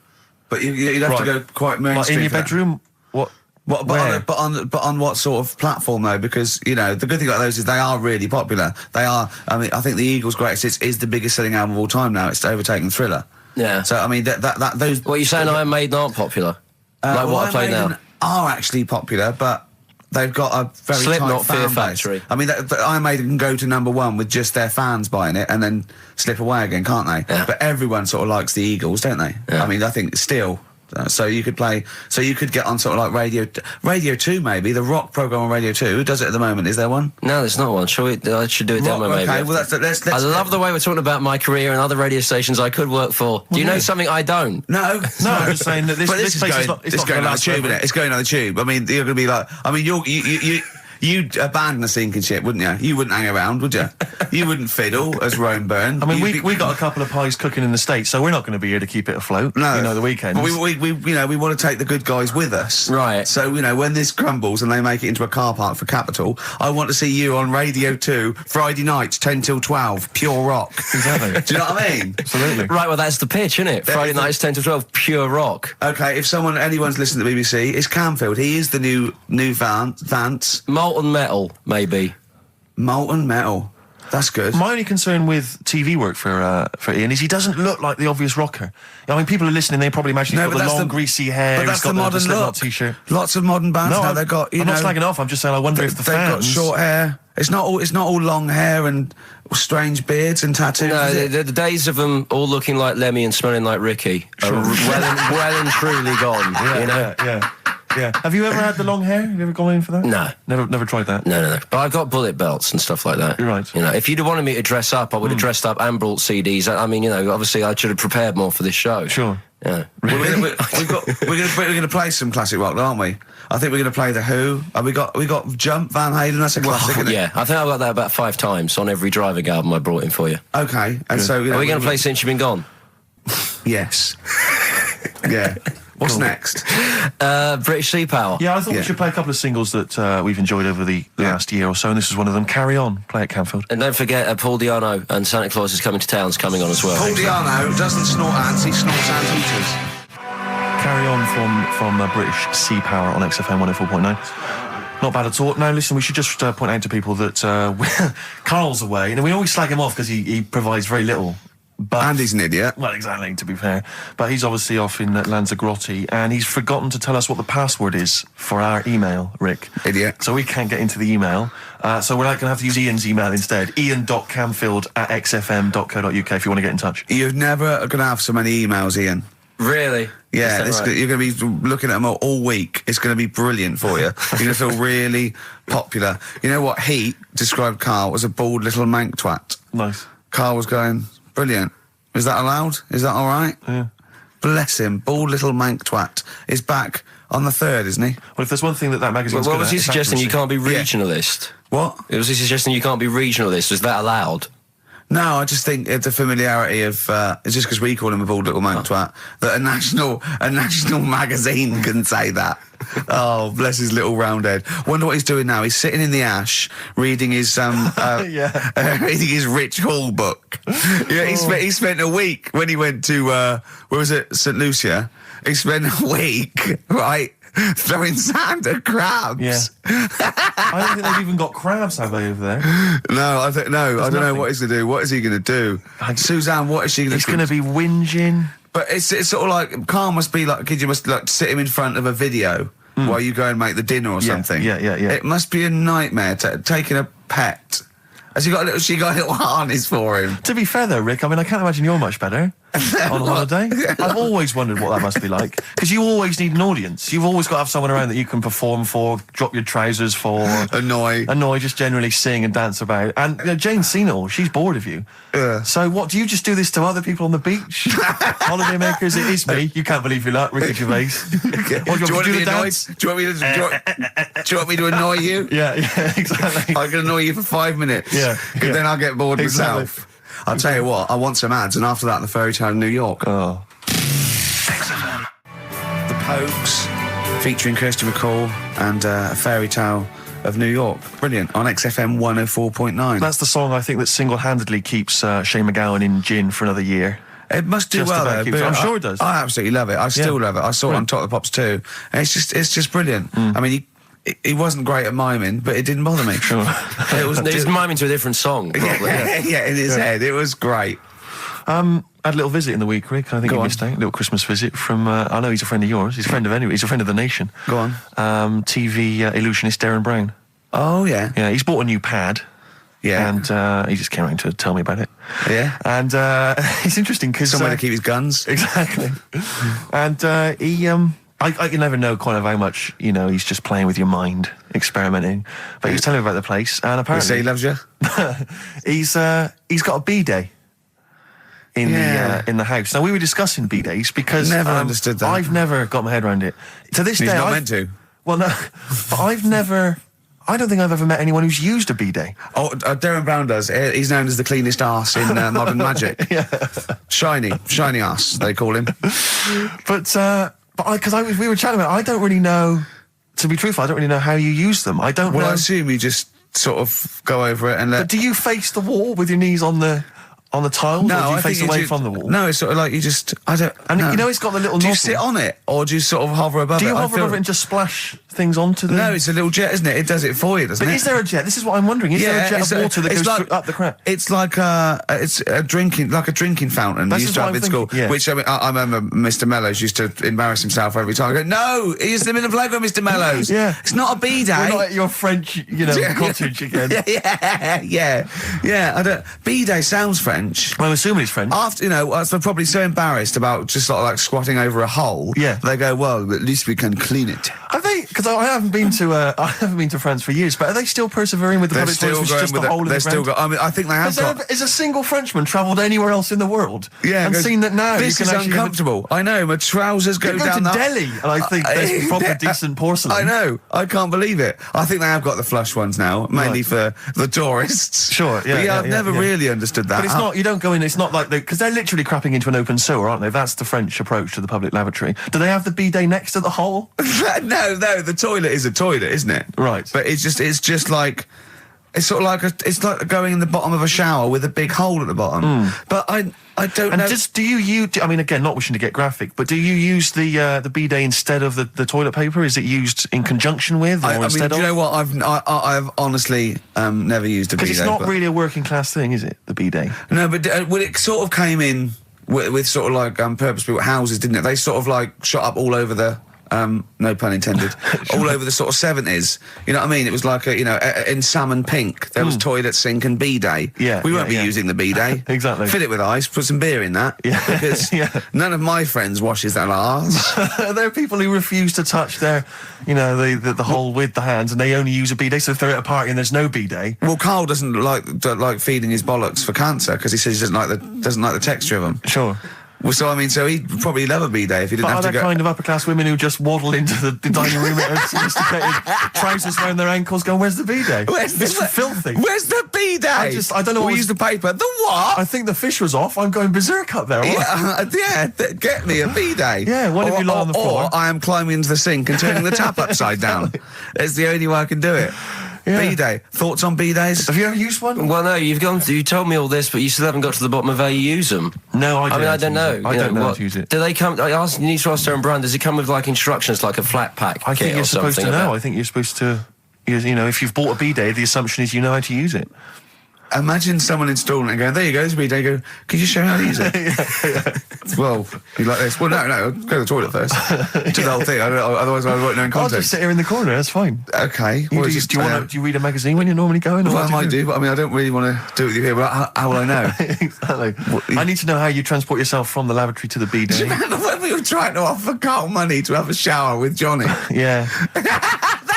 But you'd have to go quite mainstream. in your for that. bedroom? What? But on what sort of platform though? Because the good thing about those is they are really popular. They are. I mean, I think the Eagles' Greatest Hits is the biggest selling album of all time now. It's overtaken Thriller. Yeah. So I mean, those. What are you saying? Iron Maiden aren't popular? Like what I play Iron now? Maiden are actually popular, but they've got a very Slipknot, tight fan Fear base. Factory. I mean, Iron Maiden can go to #1 with just their fans buying it and then slip away again, can't they? Yeah. But everyone sort of likes the Eagles, don't they? Yeah. I mean, I think still. So you could get on sort of like Radio 2 maybe, the rock program on Radio 2. Who does it at the moment? Is there one? No, there's not one. I should do a demo maybe. Okay, well let's I love the way we're talking about my career and other radio stations I could work for. Do you know something I don't? No, I'm just saying that this place is not. It's going on the tube, isn't it? It's going on the tube. I mean, you're going to be like. I mean, you'd abandon a sinking ship, wouldn't you? You wouldn't hang around, would you? You wouldn't fiddle as Rome Byrne. I mean, we got a couple of pies cooking in the States, so we're not going to be here to keep it afloat. No, the weekends. But we want to take the good guys with us, right? So when this crumbles and they make it into a car park for Capital, I want to see you on Radio 2 Friday nights 10 till 12, pure rock. Exactly. Do you know what I mean? Absolutely. Right. Well, that's the pitch, isn't it? Friday nights 10 to 12, pure rock. Okay. If anyone's listening to the BBC, it's Camfield. He is the new Vance. Molten Metal, maybe. Molten Metal. That's good. My only concern with TV work for Ian is he doesn't look like the obvious rocker. I mean, people are listening, they probably imagine he's got the long, greasy hair. But that's he's got the modern Slipknot look. T-shirt. Lots of modern bands No, now. They've got. I'm not slagging off. I'm just saying I wonder if the they've got fans. short hair. It's not all long hair and strange beards and tattoos. No, the days of them all looking like Lemmy and smelling like Ricky are well and truly gone. Yeah. Have you ever had the long hair? Have you ever gone in for that? No. Never tried that? No. But I've got bullet belts and stuff like that. You're right. If you'd have wanted me to dress up, I would have dressed up and brought CDs. I mean, obviously I should have prepared more for this show. Sure. Yeah. We're going to play some classic rock, aren't we? I think we're going to play The Who. We got Jump, Van Halen. That's a classic, isn't it? Yeah, I think I've got that about 5 times on every driving album I brought in for you. Okay, and so are we going to play Since You've Been Gone? Yes. Yeah. What's next? British Sea Power. Yeah, I thought we should play a couple of singles that we've enjoyed over the last year or so, and this is one of them. Carry On, play at Camfield. And don't forget Paul Di'Anno and Santa Claus is Coming to Town's coming on as well. Paul Di'Anno doesn't snort ants, he snorts anteaters. Carry On from British Sea Power on XFM 104.9. Not bad at all. Now, listen, we should just point out to people that Carl's away. We always slag him off because he provides very little. And he's an idiot. Well, exactly, to be fair. But he's obviously off in Lanzarote, and he's forgotten to tell us what the password is for our email, Rick. Idiot. So we can't get into the email. So we're going to have to use Ian's email instead. ian.camfield@xfm.co.uk if you want to get in touch. You're never going to have so many emails, Ian. Really? Yeah, right? You're going to be looking at them all week. It's going to be brilliant for you. You're going to feel really popular. You know what? Heat described Carl as a bald little mank twat. Nice. Carl was going, brilliant. Is that allowed? Is that all right? Yeah. Bless him. Bald little mank twat is back on the 3rd, isn't he? Well, if there's one thing that magazine's What good was at, he it's suggesting? accuracy. You can't be regionalist? What? Was he suggesting you can't be regionalist? Was that allowed? No, I just think it's a familiarity of, it's just because we call him a bald little mank twat, that a national magazine can say that. Oh, bless his little round head. Wonder what he's doing now. He's sitting in the ash, reading his, reading his Rich Hall book. Yeah, he spent a week when he went to, where was it, St. Lucia? He spent a week, right, throwing sand at crabs. Yeah. I don't think they've even got crabs, have they, over there? No, I don't know what he's going to do. What is he going to do? Suzanne, what is she going to do? He's going to be whinging. But it's sort of like, Carl must be like, you must like sit him in front of a video while you go and make the dinner or something. Yeah. It must be a nightmare taking a pet. Has she got a little harness for him? To be fair though, Rick, I mean, I can't imagine you're much better on holiday. I've always wondered what that must be like. Because you always need an audience. You've always got to have someone around that you can perform for, drop your trousers for. Annoy, just generally sing and dance about. And Jane's seen it all. She's bored of you. Yeah. So what, do you just do this to other people on the beach? Holiday makers, it is me. You can't believe your luck, Ricky Gervais. Do you want me to annoy? Do you want me to annoy you? Yeah, exactly. I can annoy you for 5 minutes. Yeah. Then I'll get bored myself. I'll tell you what, I want some ads, and after that, the fairy tale in New York. Oh. The Pokes, featuring Kirsty McCall and A Fairy Tale of New York. Brilliant. On XFM 104.9. That's the song I think that single-handedly keeps Shane McGowan in gin for another year. It must do Just well, about though. keeps- but I'm sure it does. I absolutely love it. I still love it. I saw it on Top of the Pops too. And it's just brilliant. I mean, he wasn't great at miming, but it didn't bother me. Sure. It was miming to a different song. Probably. Yeah, in his head. It was great. I had a little visit in the week, Rick. I think Go you on. missed out. A little Christmas visit from, I know he's a friend of yours. He's a friend of He's a friend of the nation. Go on. TV illusionist Darren Brown. Oh, yeah. Yeah, he's bought a new pad. Yeah. And he just came around to tell me about it. Yeah. And it's interesting because... Somewhere to keep his guns. Exactly. And he... I can never know kind of how much, he's just playing with your mind, experimenting. But he was telling me about the place, and He apparently... say he loves you? he's got a B-day in the house. Now, we were discussing B-days because... Never understood that. I've never got my head around it. To this He's day... not meant to. Well, no. But I've never... I don't think I've ever met anyone who's used a B-day. Oh, Darren Brown does. He's known as the cleanest arse in Modern Magic. Yeah. Shiny arse, they call him. But we were chatting about it, I don't really know, to be truthful, I don't really know how you use them. I don't know. Well, I assume you just sort of go over it and let... But do you face the wall with your knees on the tiles, or do you I face think away you from the wall? No, it's sort of like you just... I don't... And no. it's got the little Do you nozzle. sit on it, or do you sort of hover above it? Do you I hover feel- over it and just splash things onto them? No, it's a little jet, isn't it? It does it for you, doesn't But it? is there a jet? This is what I'm wondering. Is there a jet of water that goes up the crap? It's like it's a drinking fountain. That's you used to what have I'm in school. thinking, yeah. Which I remember Mr. Mellows used to embarrass himself every time. I go, no, he's the middle of logo, Mr. Mellows. Yeah. It's not a B-day. We're not at your French, cottage again. Yeah. I don't. B-day sounds French. Well, I'm assuming it's French. After they're probably so embarrassed about just sort of like squatting over a hole. Yeah. They go, well, at least we can clean it. Have they? Because I haven't been to France for years. But are they still persevering with the They're public still toilets, which is going just with a it. hole in They're the still ground? I mean, I think they have got. Has a single Frenchman travelled anywhere else in the world? Yeah, and goes, seen that now this you is can actually uncomfortable. I know, my trousers go You go down to the... Delhi, and I think there's proper decent porcelain. I know. I can't believe it. I think they have got the flush ones now, mainly for the tourists. Sure, yeah. But I've never really understood that. But it's not, you don't go in, it's not like because they're literally crapping into an open sewer, aren't they? That's the French approach to the public lavatory. Do they have the bidet next to the hole? No, the toilet is a toilet, isn't it? Right. But it's just like... It's sort of like it's like going in the bottom of a shower with a big hole at the bottom. But I don't know. And do you use? I mean, again, not wishing to get graphic, but do you use the bidet instead of the toilet paper? Is it used in conjunction with, or I mean, instead do of? you know what? I've honestly never used a bidet. Because it's not but- really a working class thing, is it? The bidet. No, but well, it sort of came in with sort of like purpose-built houses, didn't it? They sort of like shot up all over the. No pun intended. All over the sort of 70s. You know what I mean? It was like in salmon pink. There was toilet, sink, and bidet. Yeah, we won't be yeah. using the bidet. Exactly. Fill it with ice. Put some beer in that. Yeah. Because none of my friends washes their arse. There are people who refuse to touch their, the hole with the hands, and they only use a bidet. So if they're at a party and there's no bidet, Well, Carl doesn't like feeding his bollocks for cancer because he says he doesn't like the texture of them. sure. Well, so I mean, so he'd probably love a bidet if he didn't But have are to there go. kind of upper class women who just waddle into the dining room in sophisticated trousers around their ankles, going, "Where's the bidet? It's filthy." Where's the bidet? I don't know. We use the paper. The what? I think the fish was off. I'm going berserk up there. Get me a bidet. Yeah, one of you lie on the floor. Or I am climbing into the sink and turning the tap upside down. It's the only way I can do it. Yeah. Bidet. Thoughts on bidets? Have you ever used one? Well, no, you told me all this, but you still haven't got to the bottom of how you use them. No, I mean, I don't know. I don't know how to use it. Do they come? You need to ask Darren Brown. Does it come with like instructions, like a flat pack? I think kit you're or supposed to something know. about- I think you're supposed to. If you've bought a bidet, the assumption is you know how to use it. Imagine someone installing it and going, there you go, there's a bidet. You go, could you show me how to use it? Well, you like this? Well, no, go to the toilet first. Do the whole thing. Otherwise I won't know in I'll context. just sit here in the corner, that's fine. Okay. Do you read a magazine when you're normally going? Or Well, what I might do, but I mean, I don't really want to do it with you here, but how will I know? Exactly. I need to know how you transport yourself from the lavatory to the bidet. Do you remember when we were trying to offer Carl money to have a shower with Johnny? Yeah.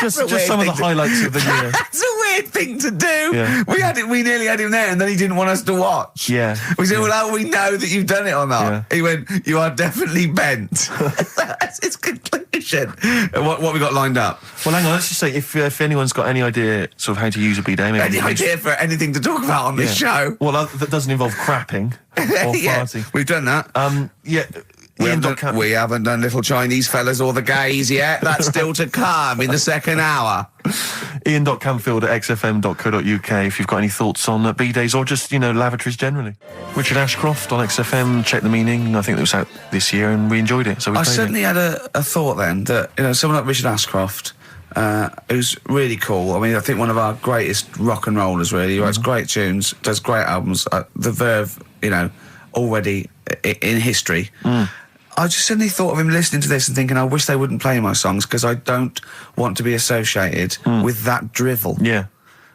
just some of the highlights of the year. That's a weird thing to do. Yeah. We nearly had him there, and then he didn't want us to watch. Yeah. We said, well, how do we know that you've done it or not? Yeah. He went, you are definitely bent. That's his conclusion. What we got lined up? Well, hang on, let's just say, if anyone's got any idea sort of how to use a bidet, maybe... Any idea for anything to talk about on this show? Well, that doesn't involve crapping or Yeah, farting. we've done that. We haven't done Little Chinese Fellas or the Gays yet. That's still to come in the second hour. Ian.Camfield@xfm.co.uk if you've got any thoughts on B-days or just, lavatories generally. Richard Ashcroft on XFM, Check the Meaning. I think it was out this year and we enjoyed it. So we I played certainly had a thought then that, someone like Richard Ashcroft, who's really cool. I mean, I think one of our greatest rock and rollers, really. He writes great tunes, does great albums. The Verve, already in history. I just suddenly thought of him listening to this and thinking, I wish they wouldn't play my songs because I don't want to be associated with that drivel. Yeah.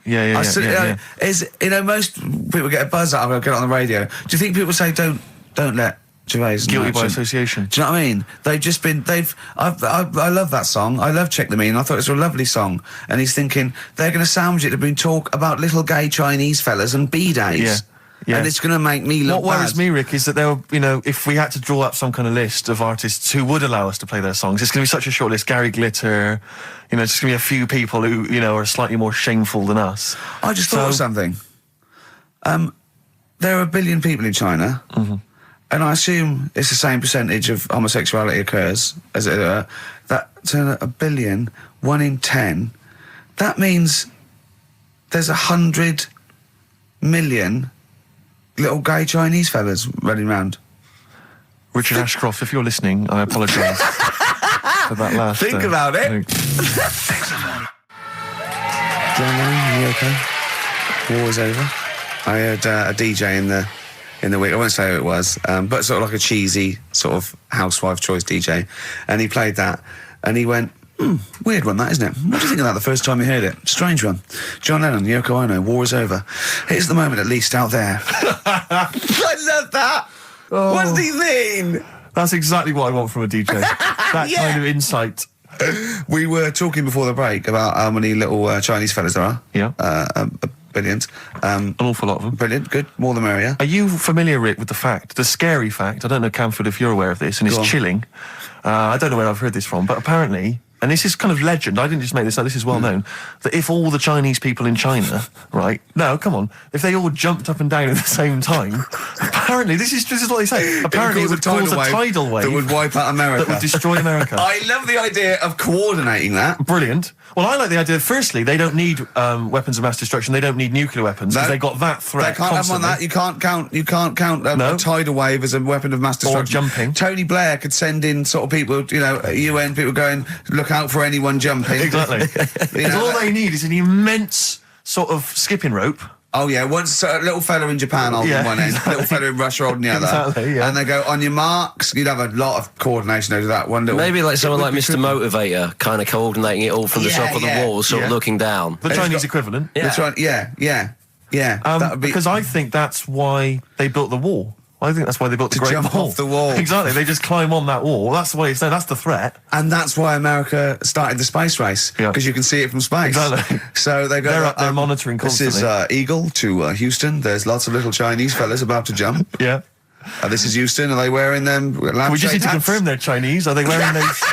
Most people get a buzz out of it, get it on the radio. Do you think people say, don't let Gervais guilty by association? Do you know what I mean? I love that song. I love Check the Meaning. I thought it was a lovely song. And he's thinking, they're going to sandwich it to bring talk about little gay Chinese fellas and B-days. Yeah. Yeah. And it's going to make me look What worries me, Rick, is that there were, if we had to draw up some kind of list of artists who would allow us to play their songs, it's going to be such a short list. Gary Glitter, it's just going to be a few people who, are slightly more shameful than us. I just thought of something. There are 1 billion people in China, and I assume it's the same percentage of homosexuality occurs as that to 1 billion, 1 in 10. That means there's 100 million little gay Chinese fellas running around. Richard Ashcroft, if you're listening, I apologise for that last... Think about it. John Lennon, you okay? War is over. I heard a DJ in the week, I won't say who it was, but sort of like a cheesy sort of housewife choice DJ, and he played that, and he went, weird one that, isn't it? What do you think of that the first time you heard it? Strange one. John Lennon, Yoko Ono, war is over. Here's the moment at least out there. I love that. Oh. What does he mean? That's exactly what I want from a DJ. That kind of insight. We were talking before the break about how many little Chinese fellas there are. Yeah. Billions. An awful lot of them. Brilliant, good. More the merrier. Are you familiar, Rick, with the scary fact, I don't know, Camford, if you're aware of this, and it's chilling. I don't know where I've heard this from, but apparently... And this is kind of legend, I didn't just make this up, this is well known, that if all the Chinese people in China, right, no, come on, if they all jumped up and down at the same time, apparently, this is what they say, apparently it would cause a tidal wave that would wipe out America. That would destroy America. I love the idea of coordinating that. Brilliant. Well, I like the idea, firstly, they don't need weapons of mass destruction, they don't need nuclear weapons, because they got that threat They can't constantly. have on that, you can't count a tidal wave as a weapon of mass destruction. Or jumping. Tony Blair could send in sort of people, UN people going, look out for anyone jumping. Exactly. Because all they need is an immense sort of skipping rope. Oh yeah, once a little fella in Japan holding one end, little fella in Russia holding the other. Exactly, yeah. And they go, on your marks, you'd have a lot of coordination over that one little... Maybe like someone like Mr. Motivator, kind of coordinating it all from the top of the wall, sort of looking down. The Chinese equivalent. Yeah. That would be... Because I think that's why they built the wall. I think that's why they built the Great Wall. To jump off the wall. Exactly, they just climb on that wall. That's the way it's done, that's the threat. And that's why America started the space race, because you can see it from space. Exactly. So they go... They're up there monitoring constantly. This is Eagle to Houston. There's lots of little Chinese fellas about to jump. Yeah. This is Houston. Are they wearing them lampshade We just need to hats? confirm they're Chinese. Are they wearing those...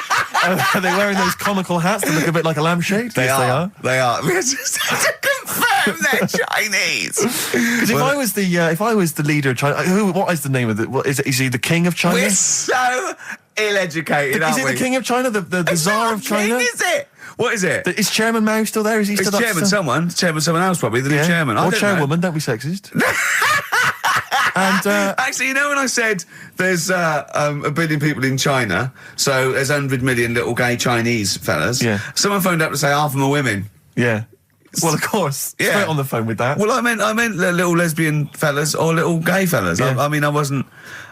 are they wearing those comical hats that look a bit like a lampshade? They yes, are. They are. We just have to confirm they're Chinese. Because if I was the leader of China, what is the name of it? Is he the king of China? We're so ill-educated, aren't we? Is he the king of China? The Tsar of China? King, is it? What is it? Is Chairman Mao still there? Is he still Chairman someone else probably, the new chairman. Or chairwoman, don't be sexist. And actually, when I said there's 1 billion people in China, so there's 100 million little gay Chinese fellas. Yeah. Someone phoned up to say half of them are women. Yeah. Well, of course. Yeah. Straight on the phone with that. Well, I meant little lesbian fellas or little gay fellas. Yeah.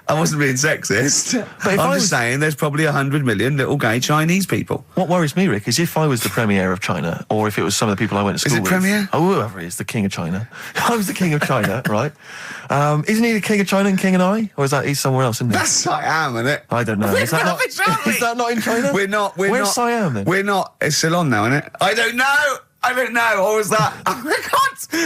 I wasn't being sexist. But I'm just saying there's probably 100 million little gay Chinese people. What worries me, Rick, is if I was the premier of China, or if it was some of the people I went to school with. Is it premier? Oh, whoever he is, the king of China. If I was the king of China, right? Isn't he the king of China and king and I? Or is that he's somewhere else, isn't he? That's Siam, isn't it? I don't know. Is that not in China? Where's Siam, then? We're not. It's Ceylon now, isn't it? I don't know. Or was that... Oh, my God!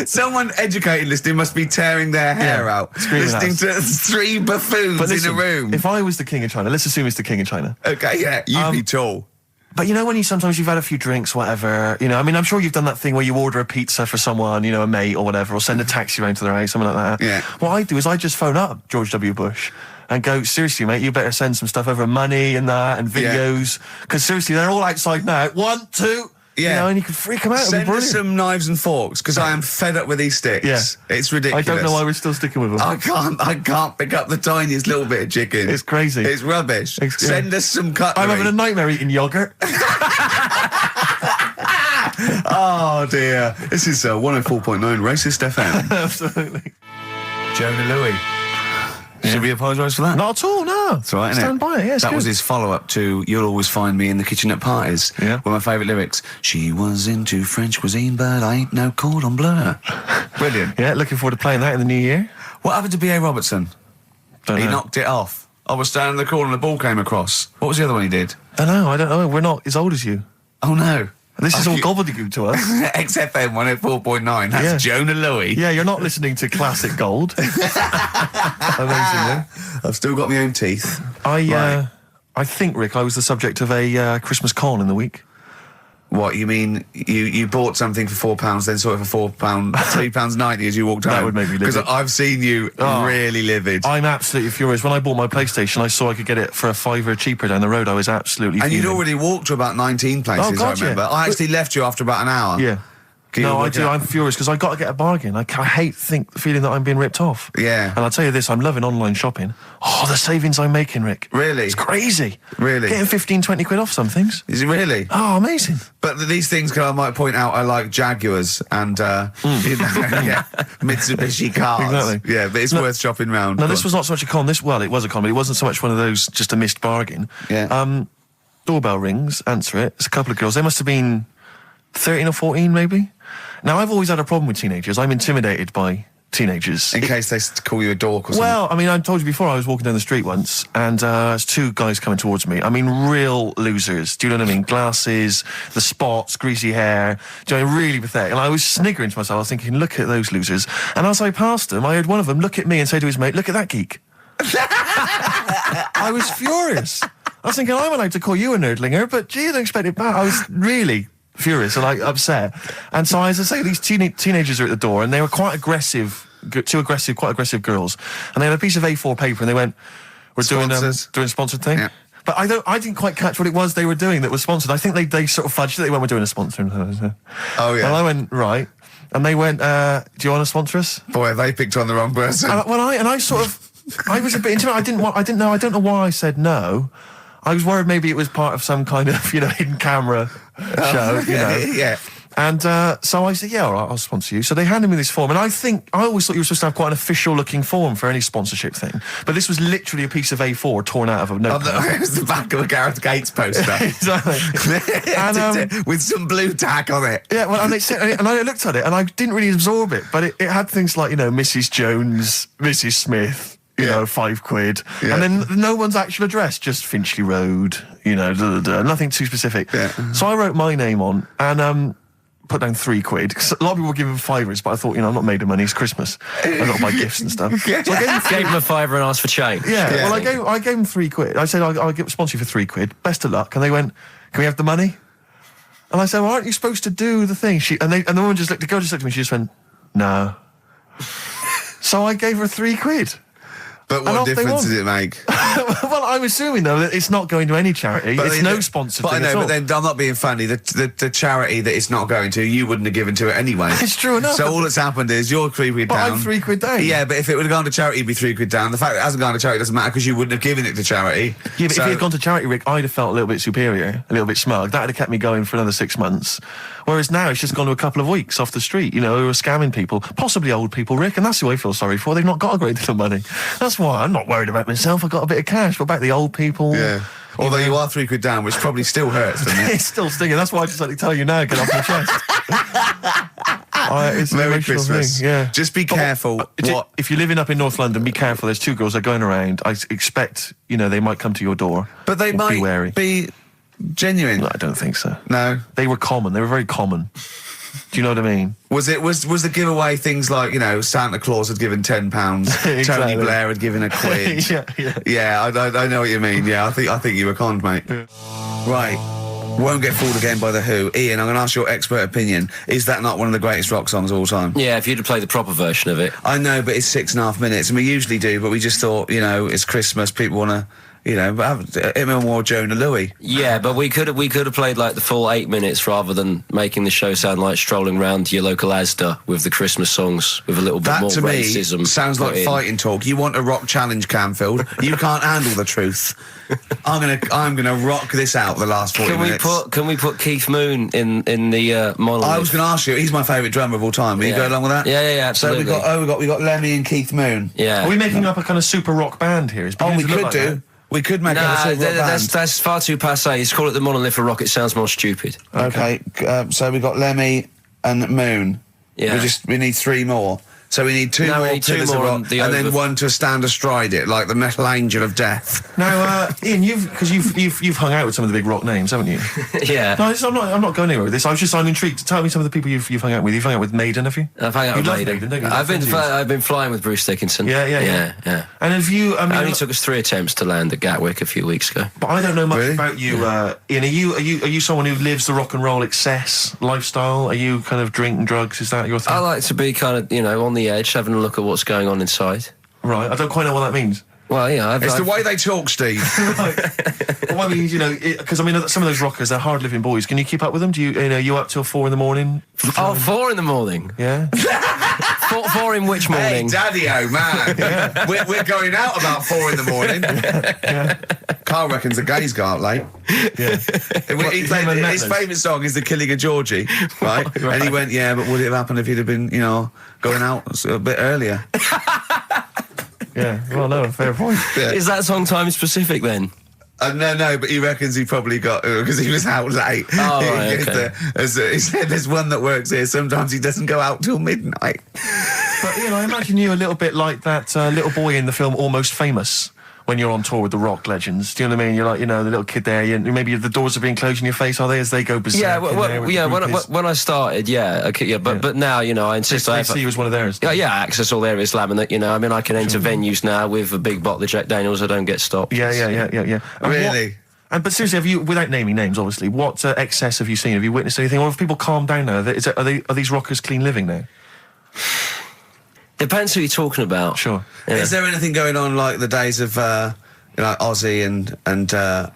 Someone educated listening must be tearing their hair out. Listening to 3 buffoons in a room. If I was the king of China, let's assume it's the king of China. Okay, yeah, you'd be tall. But when sometimes you've had a few drinks, whatever, I'm sure you've done that thing where you order a pizza for someone, a mate or whatever, or send a taxi around to their house, something like that. Yeah. What I do is I just phone up George W. Bush and go, seriously, mate, you better send some stuff over, money and that, and videos. Because seriously, they're all outside now. 1, 2... Yeah. You know, and you can freak them out. Send us some knives and forks, because I am fed up with these sticks. Yeah. It's ridiculous. I don't know why we're still sticking with them. I can't pick up the tiniest little bit of chicken. It's crazy. It's rubbish. Send us some cutlery. I'm having a nightmare eating yogurt. Oh dear. This is 104.9 Racist FM. Absolutely. Jonah Louis. Should we apologise for that? Not at all, no. That's right, isn't Stand by it, yeah, it's That was good. his follow-up to You'll Always Find Me in the Kitchen at Parties. Yeah. One of my favourite lyrics. She was into French cuisine, but I ain't no cordon bleu. Brilliant. Yeah, looking forward to playing that in the new year. What happened to B.A. Robertson? Don't He know. knocked it off. I was standing in the corner and the ball came across. What was the other one he did? I don't know. We're not as old as you. Oh, no. This is all gobbledygook to us. XFM 104.9. That's Jonah Louis. Yeah, you're not listening to classic gold. Amazingly. I've still got my own teeth. I think, Rick, I was the subject of a Christmas con in the week. What, you mean you bought something for £4, then saw it for £4, £3.90 as you walked home? That would make me livid. Because I've seen you really livid. I'm absolutely furious. When I bought my PlayStation, I saw I could get it for £5 cheaper down the road. I was absolutely And fuming. you'd already walked to about 19 places, Oh, God, I remember. yeah. I actually left you after about an hour. Yeah. Can you No, I work do. out? I'm furious because I got to get a bargain. I hate the feeling that I'm being ripped off. Yeah. And I'll tell you this, I'm loving online shopping. Oh, the savings I'm making, Rick. Really? It's crazy. Really? Getting 15, 20 quid off some things. Is it really? Oh, amazing. But these things, I might point out, I like Jaguars and Mitsubishi cars. Exactly. Yeah, but it's worth shopping round. No, this was not so much a con. It was a con, but it wasn't so much one of those just a missed bargain. Yeah. Doorbell rings, answer it. It's a couple of girls. They must have been 13 or 14, maybe. Now, I've always had a problem with teenagers. I'm intimidated by teenagers. In case they call you a dork or something. Well, I mean, I told you before, I was walking down the street once, and there's two guys coming towards me. I mean, real losers. Do you know what I mean? Glasses, the spots, greasy hair. Do you know, really pathetic. And I was sniggering to myself. I was thinking, look at those losers. And as I passed them, I heard one of them look at me and say to his mate, look at that geek. I was furious. I was thinking, I'm allowed to call you a nerdlinger, but gee, I don't expect it back. I was really furious and like upset. And so, as I say, these teenagers are at the door, and they were quite aggressive, quite aggressive girls. And they had a piece of A4 paper, and they went, "We're doing a sponsored thing." Yeah. But I didn't quite catch what it was they were doing that was sponsored. I think they sort of fudged it. They went, "We're doing a sponsor." Oh yeah. And I went, right. And they went, "Do you want to sponsor us?" Boy, they picked on the wrong person. And I was a bit intimidated. I don't know why I said no. I was worried maybe it was part of some kind of, hidden camera show, Yeah. And so I said, yeah, all right, I'll sponsor you. So they handed me this form, and I always thought you were supposed to have quite an official-looking form for any sponsorship thing. But this was literally a piece of A4 torn out of a notepad. It was the back of a Gareth Gates poster. Exactly. And, with some blue tack on it. Yeah, well, and I looked at it, and I didn't really absorb it, but it had things like, Mrs. Jones, Mrs. Smith, £5. Yeah. And then no one's actual address, just Finchley Road, nothing too specific. Yeah. So I wrote my name on and put down £3. 'Cause a lot of people were giving £5, but I thought, I'm not made of money, it's Christmas. I've got to buy gifts and stuff. So I gave him a £5 and asked for change. Yeah, well, I gave him £3. I said, I'll sponsor you for £3. Best of luck. And they went, can we have the money? And I said, well, aren't you supposed to do the thing? And the woman the girl just looked at me, she just went, no. So I gave her £3. But what difference does it make? Well, I'm assuming, though, that it's not going to any charity. It's no sponsored thing at all. But then I'm not being funny. The charity that it's not going to, you wouldn't have given to it anyway. It's true enough. So all that's happened is you're £3 down. But I'm £3 down. Yeah, but if it would have gone to charity, you'd be £3 down. The fact that it hasn't gone to charity doesn't matter because you wouldn't have given it to charity. Yeah, but if it had gone to charity, Rick, I'd have felt a little bit superior, a little bit smug. That would have kept me going for another 6 months. Whereas now it's just gone to a couple of weeks off the street, who are scamming people, possibly old people, Rick, and that's who I feel sorry for. They've not got a great deal of money. That's why I'm not worried about myself. I've got a bit of cash. But about the old people... Yeah. Although you are £3 down, which probably still hurts, doesn't it? It's still stinging. That's why I just like to tell you now, get off my chest. It's an Merry emotional Christmas. thing, yeah. Just be careful. If you're living up in North London, be careful. There's two girls that are going around. I expect, they might come to your door. But they might be wary. Be genuine. No, I don't think so. No. They were common. They were very common. Do you know what I mean? Was the giveaway things like, Santa Claus had given £10, Exactly. Tony Blair had given £1? Yeah. Yeah, I know what you mean. Yeah, I think you were conned, mate. Yeah. Right. Won't Get Fooled Again by The Who. Ian, I'm going to ask your expert opinion. Is that not one of the greatest rock songs of all time? Yeah, if you'd have played the proper version of it. I know, but it's 6.5 minutes, and we usually do, but we just thought, you know, it's Christmas, people want to, you know, have him and more Jonah Louis. Yeah, but we could have played like the full 8 minutes rather than making the show sound like strolling round your local Asda with the Christmas songs with a little bit more racism. That to me sounds like fighting talk. You want a rock challenge, Canfield. You can't handle the truth. I'm gonna rock this out the last 40 minutes. Can we put Keith Moon in the monolith? I was going to ask you. He's my favourite drummer of all time. Will you go along with that? Yeah, absolutely. So we got Lemmy and Keith Moon. Yeah. Are we making up a kind of super rock band here? We could do. That. We could make up a super rock band. That's far too passé. Let's call it the Monolith of Rock. It sounds more stupid. Okay. So we got Lemmy and Moon. Yeah. We need 3 more. So we need 2 more Pillars of Rock, and then one to stand astride it, like the Metal Angel of Death. Now, Ian, you've hung out with some of the big rock names, haven't you? Yeah. No, I'm not going anywhere with this. I'm intrigued. Tell me some of the people you've hung out with. You've hung out with Maiden, have you? I've hung out with Maiden, don't you? I've been flying with Bruce Dickinson. Yeah. And have you? I mean, it only took us 3 attempts to land at Gatwick a few weeks ago. But I don't know much about you, Ian. Are you someone who lives the rock and roll excess lifestyle? Are you kind of drink and drugs? Is that your thing? I like to be kind of, on the edge, having a look at what's going on inside. Right, I don't quite know what that means. Well, yeah, it's the way they talk, Steve. Well, I mean, because some of those rockers, they're hard-living boys. Can you keep up with them? Do you up till 4 in the morning? 4 in the morning. Yeah. 4 in which morning? Hey, Daddy-o, man. Yeah. We're going out about 4 in the morning. Yeah. Carl reckons the gays go out late. Yeah. His favourite song is The Killing of Georgie, right? And he went, yeah, but would it have happened if he'd have been, going out a bit earlier? Yeah, well, no, fair point. Yeah. Is that song time specific then? No, but he reckons he probably got because he was out late. Oh, right, okay. He said there's one that works here. Sometimes he doesn't go out till midnight. But I imagine you a little bit like that little boy in the film Almost Famous. When you're on tour with the rock legends, do you know what I mean? You're like, the little kid there. Maybe the doors are being closed in your face, are they? As they go berserk. Yeah, when I started, but now, I insist. I see you as one of theirs. Yeah, access all areas, laminate. I mean, I can enter venues now with a big bottle of Jack Daniels. I don't get stopped. Yeah. Really? But seriously, have you, without naming names, obviously, what excess have you seen? Have you witnessed anything? Or have people calmed down now? Are these rockers clean living now? Depends who you're talking about. Sure. Yeah. Is there anything going on like the days of Ozzy and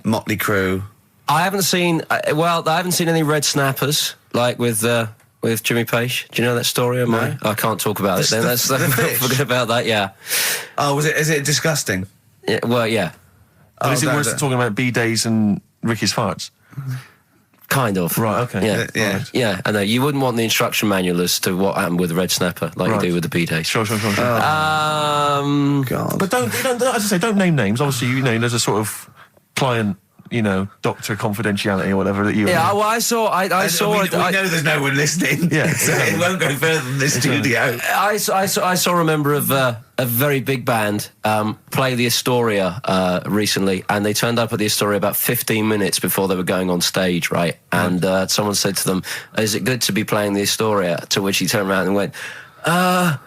Motley Crue? I haven't seen. I haven't seen any red snappers like with Jimmy Page. Do you know that story? No. I can't talk about it. Then forget about that. Yeah. Oh, is it disgusting? Yeah. Well, yeah. But is it worse than talking about B-days and Ricky's farts? Kind of. Right, okay. Yeah. Right. Yeah, I know. You wouldn't want the instruction manual as to what happened with the red snapper, like you do with the B-days. Sure. God. But don't, as I say, don't name names. Obviously, there's a sort of client, doctor confidentiality or whatever that you... Yeah, well, I saw... We know there's no one listening. Yeah. So it won't go further than this studio. I saw a member of a very big band play the Astoria recently, and they turned up at the Astoria about 15 minutes before they were going on stage, right? And someone said to them, "Is it good to be playing the Astoria?" To which he turned around and went, "Oh,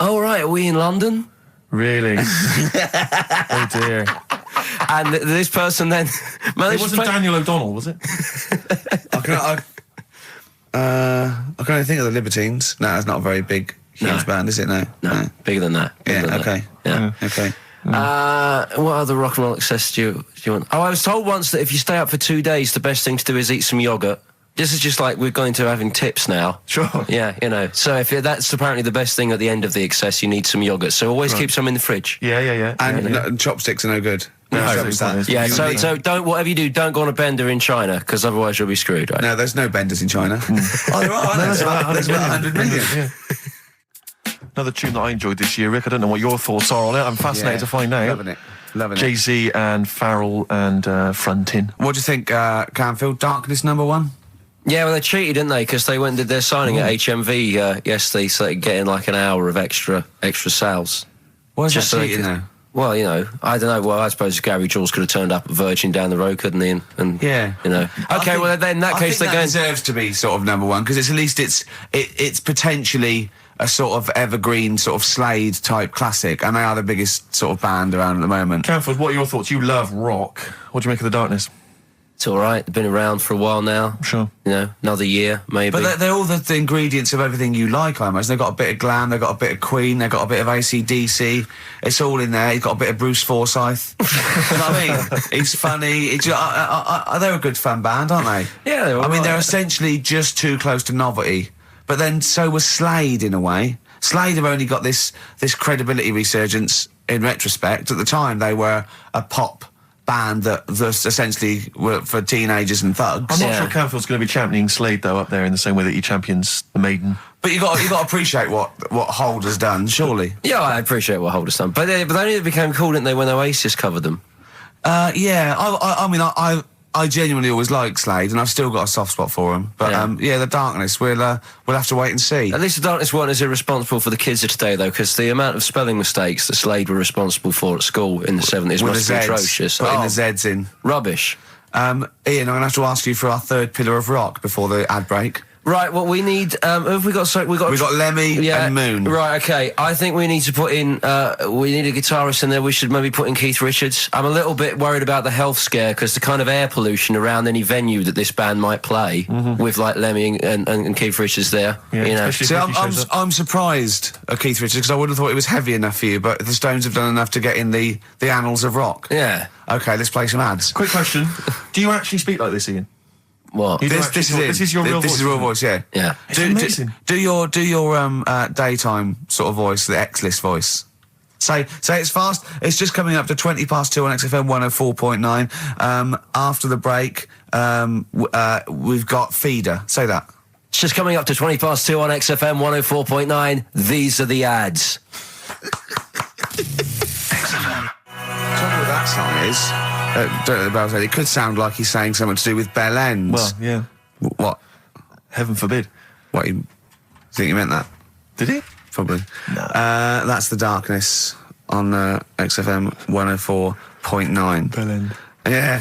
right, are we in London?" Really? Oh, dear. And this person then... It wasn't Daniel O'Donnell, was it? I can only think of the Libertines. No, it's not a very big... Huge band, is it? No, bigger than that. Okay. Yeah. Okay. What other rock and roll excess do you want? Oh, I was told once that if you stay up for 2 days, the best thing to do is eat some yogurt. This is just like we're going to having tips now. Sure. Yeah, So if that's apparently the best thing at the end of the excess, you need some yogurt. So always keep some in the fridge. Yeah. And chopsticks are no good. Yeah, so don't, whatever you do, don't go on a bender in China, because otherwise you'll be screwed, right? No, there's no benders in China. Oh, there are. There's about 100 million. Yeah. Another tune that I enjoyed this year, Rick. I don't know what your thoughts are on it. I'm fascinated to find out. Loving it. Jay-Z and Farrell and Frontin. What do you think, Canfield? Darkness #1? Yeah, well, they cheated, didn't they? Because they went and did their signing at HMV yesterday, so they could get in like an hour of extra sales. Why is that cheating, though? Well, I don't know. Well, I suppose Gary Jules could have turned up at Virgin down the road, couldn't he? And yeah. Okay, well, then in that case, they're going... deserves to be sort of #1, because at least it's potentially a sort of evergreen, sort of Slade type classic, and they are the biggest sort of band around at the moment. Canfield, what are your thoughts? You love rock. What do you make of The Darkness? It's all right. They've been around for a while now. Sure. You know, another year, maybe. But they're all the ingredients of everything you like, I imagine. They've got a bit of glam, they've got a bit of Queen, they've got a bit of AC/DC. It's all in there. You've got a bit of Bruce Forsyth. You know what I mean? He's funny. They're a good fun band, aren't they? Yeah, they're all I mean, right. they're essentially just too close to novelty. But then so was Slade, in a way. Slade have only got this credibility resurgence in retrospect. At the time, they were a pop band that essentially were for teenagers and thugs. I'm not sure Canfield's going to be championing Slade, though, up there in the same way that he champions the Maiden. But you got to appreciate what Hold has done, surely. Yeah, I appreciate what Holder's done. But they only became cool, didn't they, when Oasis covered them? Yeah. I mean, I genuinely always liked Slade, and I've still got a soft spot for him. But the Darkness, we'll have to wait and see. At least the Darkness weren't as irresponsible for the kids of today, though, because the amount of spelling mistakes that Slade were responsible for at school in the 70s With must the be Zs, atrocious. putting the Zs in. Rubbish. Ian, I'm going to have to ask you for our third pillar of rock before the ad break. Right, well, we need... who have we got? So we got Lemmy and Moon. Right, okay. I think we need to put in... we need a guitarist in there. We should maybe put in Keith Richards. I'm a little bit worried about the health scare, because the kind of air pollution around any venue that this band might play, with, like, Lemmy and Keith Richards there. Yeah, you know. See, I'm surprised at Keith Richards, because I would have thought it was heavy enough for you, but the Stones have done enough to get in the annals of rock. Yeah. Okay, let's play some ads. Quick question. Do you actually speak like this, Ian? What? This is your real voice. This is your real voice, yeah. Yeah. It's amazing. Do your daytime sort of voice, the X-list voice. Say it's fast. It's just coming up to 2 on XFM 104.9. After the break, we've got Feeder. Say that. It's just coming up to 2 on XFM 104.9. These are the ads. XFM. Trouble with that song is, don't know about it. It could sound like he's saying something to do with Bell Ends. Well, yeah. What? Heaven forbid. What? You think he meant that? Did he? Probably. No. That's The Darkness on XFM 104.9. Bell End. Yeah.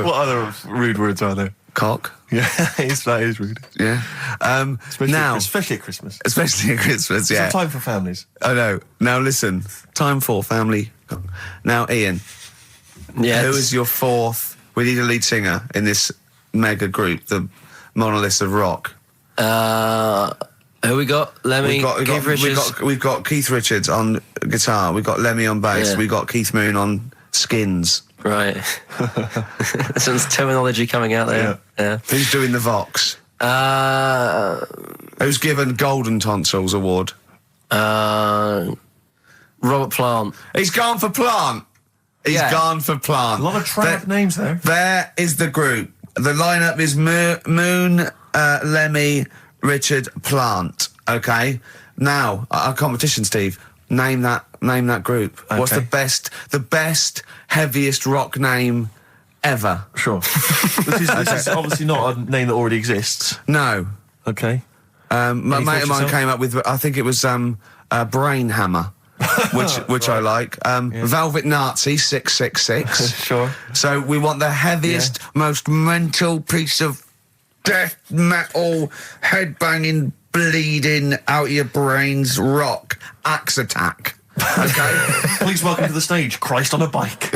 What other rude words are there? Cock. Yeah, that is rude. Yeah. Especially at Christmas. Especially at Christmas, yeah. It's a time for families. I know. Now listen, time for family. Now, Ian. Yes. Who is your fourth? We need a lead singer in this mega group, the monoliths of rock. Who we got? Lemmy, Keith Richards. We've got Keith Richards on guitar. We've got Lemmy on bass. Yeah. We've got Keith Moon on skins. Right. Some terminology coming out there. Yeah. Who's doing the Vox? Who's given Golden Tonsils Award? Robert Plant. He's gone for Plant. He's gone for Plant. A lot of trad names there. There is the group. The lineup is Moon, Lemmy, Richard, Plant. Okay. Now, our competition, Steve. Name that group. Okay. What's the best, heaviest rock name ever? Sure. This is obviously not a name that already exists. No. Okay. My mate of mine came up with, I think it was Brain Hammer, which I like. Velvet Nazi 666. Sure. So we want the heaviest, most mental piece of death metal, headbanging, bleeding out your brains rock. Axe Attack. Okay. Please welcome to the stage, Christ on a bike.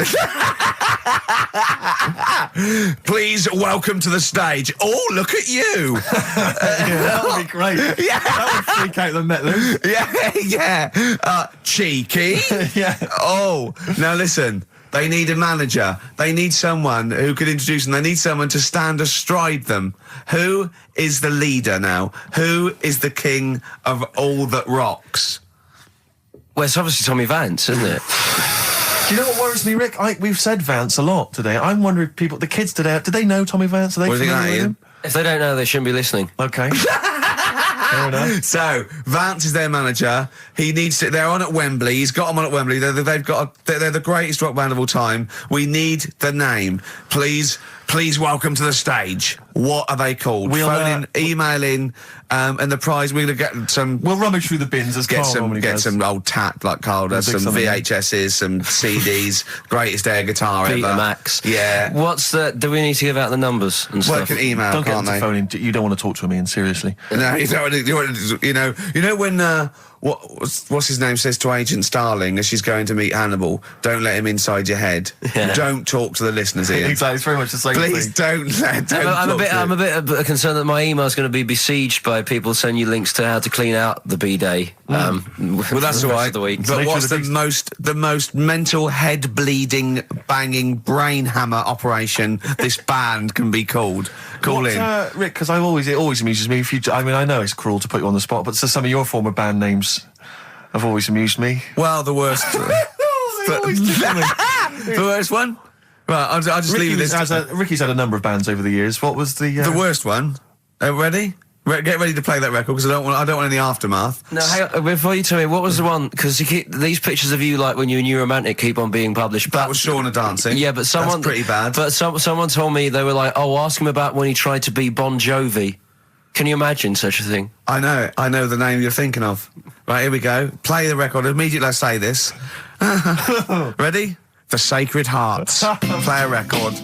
Please welcome to the stage. Oh, look at you. That would be great. Yeah. That would freak out the metalers. Yeah. Cheeky. Yeah. Oh, now listen. They need a manager. They need someone who could introduce them. They need someone to stand astride them. Who is the leader now? Who is the king of all that rocks? Well, it's obviously Tommy Vance, isn't it? Do you know what worries me, Rick? We've said Vance a lot today. I'm wondering if the kids today, do they know Tommy Vance? Are they What do you think familiar that, with him? If they don't know, they shouldn't be listening. Okay. Fair enough. So Vance is their manager. He needs to. They're on at Wembley. He's got them on at Wembley. They're the greatest rock band of all time. We need the name. Please welcome to the stage. What are they called? We'll, Phone in, email in, and the prize, we're going to get some... We'll rummage through the bins as Carl normally Get does. some old tat like Carl does, some VHSs, some CDs, greatest air guitar ever. Betamax. Yeah. Do we need to give out the numbers and Well, stuff? can email, Don't get can't them to they? phone in. You don't want to talk to me, Ian, seriously. No, you don't want to, you know when, what's his name says to Agent Starling as she's going to meet Hannibal, don't let him inside your head. Yeah. Don't talk to the listeners, Ian. Exactly, it's very much the same Please thing. I'm a bit concerned that my email's going to be besieged by people sending you links to how to clean out the B-Day. Well, that's all right. The week. But what's the most mental head bleeding, banging brain hammer operation this band can be called? Call in, Rick, because it always amuses me. I know it's cruel to put you on the spot, but so some of your former band names have always amused me. Well, the worst. The worst one. Right, I'll just leave this. Ricky's had a number of bands over the years. What was the worst one? Ready? Get ready to play that record because I don't want any aftermath. No, hang on, before you tell me, what was the one? Because these pictures of you, like when you were New Romantic, keep on being published. That was Shauna dancing. Yeah, but someone That's pretty bad. But someone told me, they were like, "Oh, ask him about when he tried to be Bon Jovi." Can you imagine such a thing? I know the name you're thinking of. Right, here we go. Play the record immediately. I say this. Ready? The Sacred Hearts. Play a record.